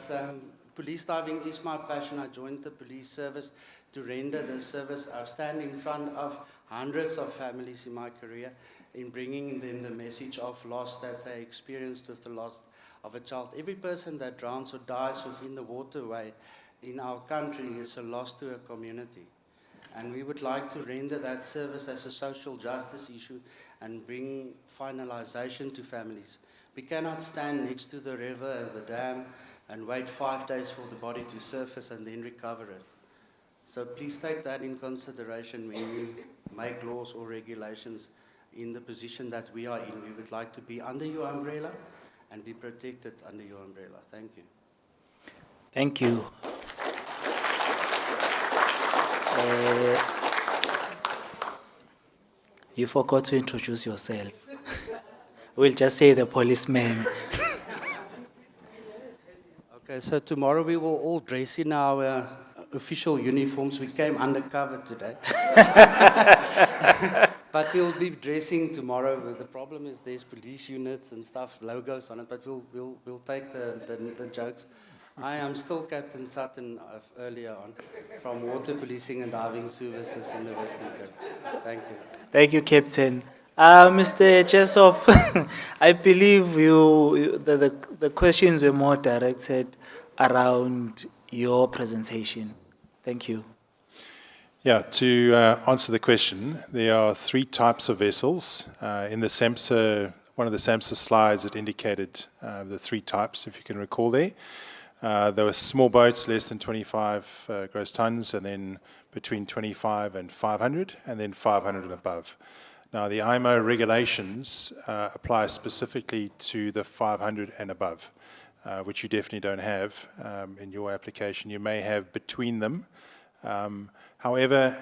police diving is my passion. I joined the police service to render the service. I've stand in front of hundreds of families in my career in bringing them the message of loss that they experienced with the loss of a child. Every person that drowns or dies within the waterway in our country is a loss to a community. And we would like to render that service as a social justice issue and bring finalization to families. We cannot stand next to the river and the dam and wait 5 days for the body to surface and then recover it. So please take that in consideration when you make laws or regulations in the position that we are in. We would like to be under your umbrella and be protected under your umbrella. Thank you. Thank you. You forgot to introduce yourself. We'll just say the policeman. Okay, so tomorrow we will all dress in our official uniforms. We came undercover today. But we'll be dressing tomorrow. The problem is there's police units and stuff, logos on it, but we'll take the jokes. I am still Captain Sutton earlier on from Water Policing and Diving Services in the Western Cape. Thank you. Thank you, Captain. Mr. Jessop, I believe the questions were more directed around your presentation. Thank you. Yeah, to answer the question, there are 3 types of vessels. In the SAMHSA, one of the SAMHSA slides, it indicated the 3 types, if you can recall there. There were small boats, less than 25 gross tons, and then between 25 and 500, and then 500 and above. Now, the IMO regulations apply specifically to the 500 and above, which you definitely don't have in your application. You may have between them. However,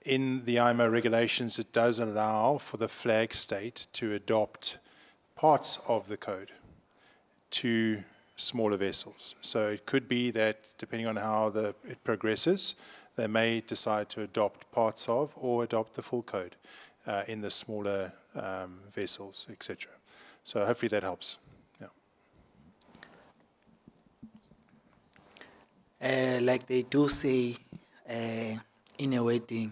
in the IMO regulations, it does allow for the flag state to adopt parts of the code to smaller vessels. So it could be that, depending on how it progresses, they may decide to adopt parts of or adopt the full code in the smaller vessels, etc. So hopefully that helps. Yeah. Like they do say in a wedding,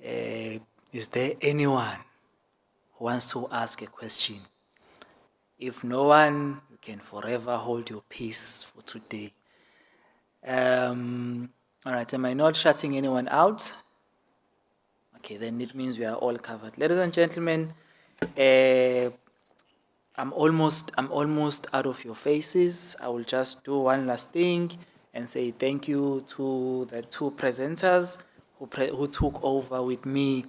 is there anyone who wants to ask a question? If no one, you can forever hold your peace for today. All right, am I not shutting anyone out? Okay, then it means we are all covered. Ladies and gentlemen, I'm almost out of your faces. I will just do one last thing and say thank you to the 2 presenters who took over with me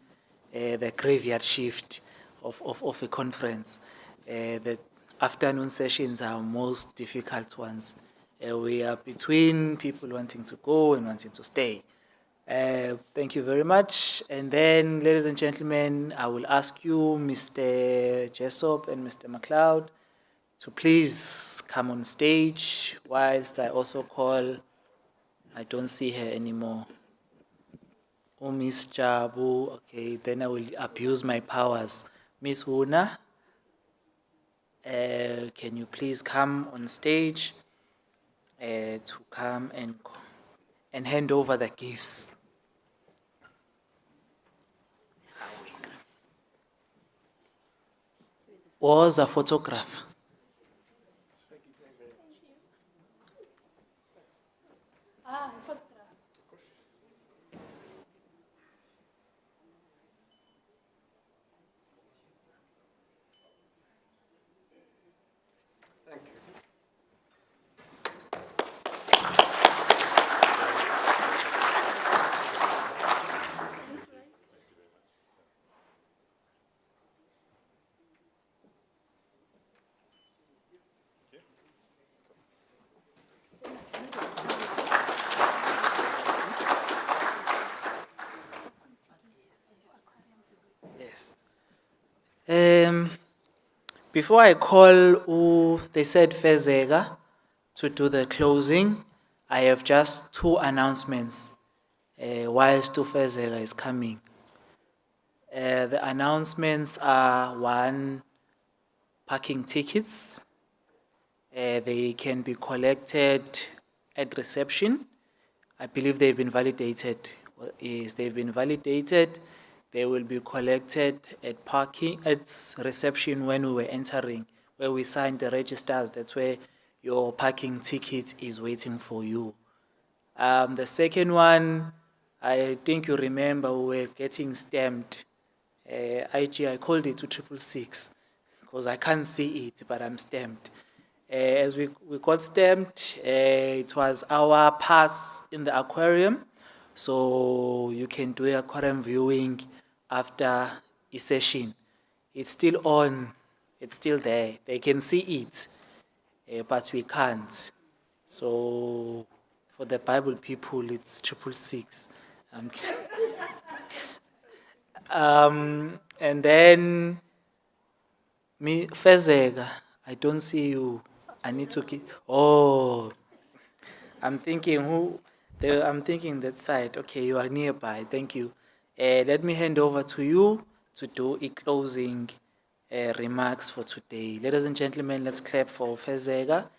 the graveyard shift of a conference. The afternoon sessions are most difficult ones. We are between people wanting to go and wanting to stay. Thank you very much. And then, ladies and gentlemen, I will ask you, Mr. Jessop and Mr. McLeod, to please come on stage, whilst I also call, I don't see her anymore. Oh, Miss Jabu, okay, then I will abuse my powers. Miss Huna, can you please come on stage to come and hand over the gifts? Was a photograph. Before I call, they said Fezega to do the closing. I have just two announcements whilst Fezega is coming. The announcements are: one, parking tickets. They can be collected at reception. I believe they've been validated. Yes, they've been validated. They will be collected at reception when we were entering, where we signed the registers. That's where your parking ticket is waiting for you. The second one, I think you remember we were getting stamped. IG, I called it 2666 because I can't see it, but I'm stamped. As we got stamped, it was our pass in the aquarium. So you can do aquarium viewing after a session. It's still on, it's still there. They can see it, but we can't. So for the Bible people, it's 666. And then, Fezega, I don't see you. I need to keep, I'm thinking I'm thinking that side. Okay, you are nearby, thank you. Let me hand over to you to do a closing remarks for today. Ladies and gentlemen, let's clap for Fezega.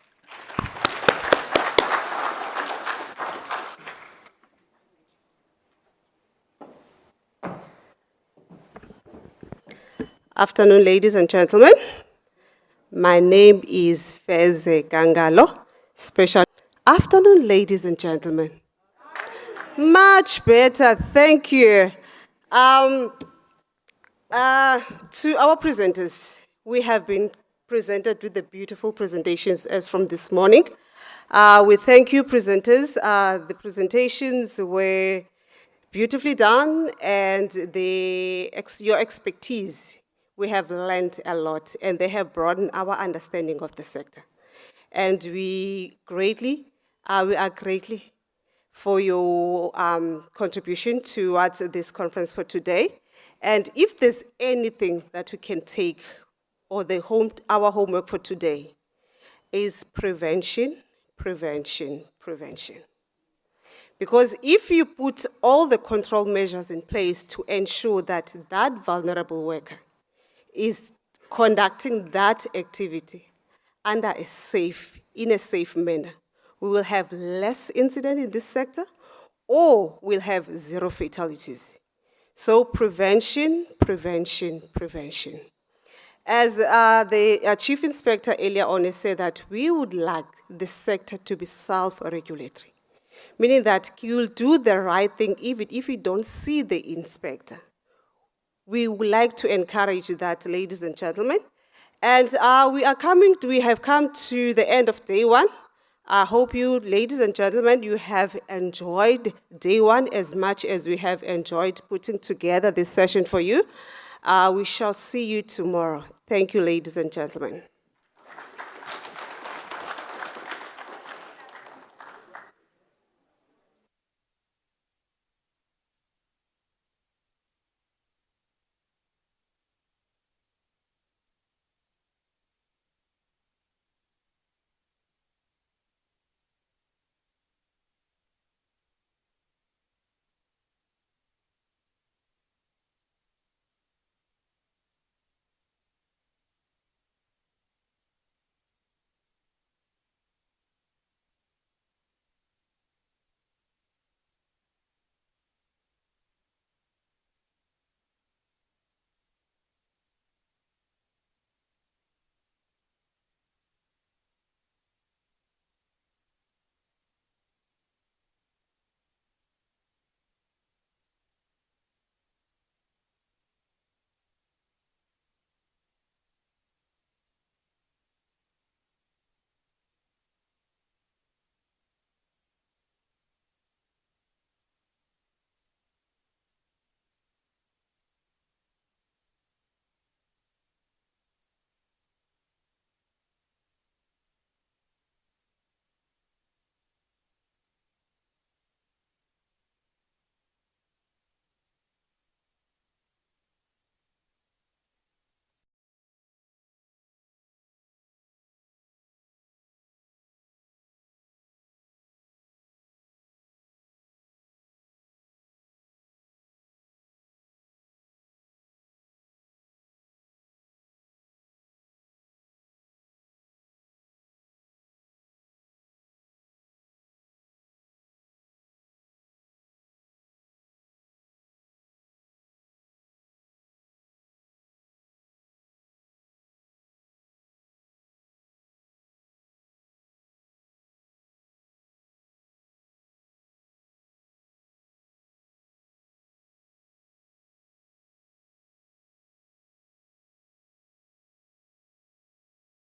Afternoon, ladies and gentlemen. My name is Feze Gangalo, special. Afternoon, ladies and gentlemen. Much better, thank you. To our presenters, we have been presented with the beautiful presentations as from this morning. We thank you, presenters. The presentations were beautifully done, and your expertise, we have learned a lot, and they have broadened our understanding of the sector. And we are greatly for your contribution towards this conference for today. And if there's anything that we can take, or our homework for today, is prevention, prevention, prevention. Because if you put all the control measures in place to ensure that that vulnerable worker is conducting that activity in a safe manner, we will have less incident in this sector, or we'll have zero fatalities. So prevention, prevention, prevention. As the Chief Inspector earlier on said, that we would like the sector to be self-regulatory, meaning that you'll do the right thing even if you don't see the inspector. We would like to encourage that, ladies and gentlemen. And we have come to the end of day one. I hope you, ladies and gentlemen, you have enjoyed day one as much as we have enjoyed putting together this session for you. We shall see you tomorrow. Thank you, ladies and gentlemen.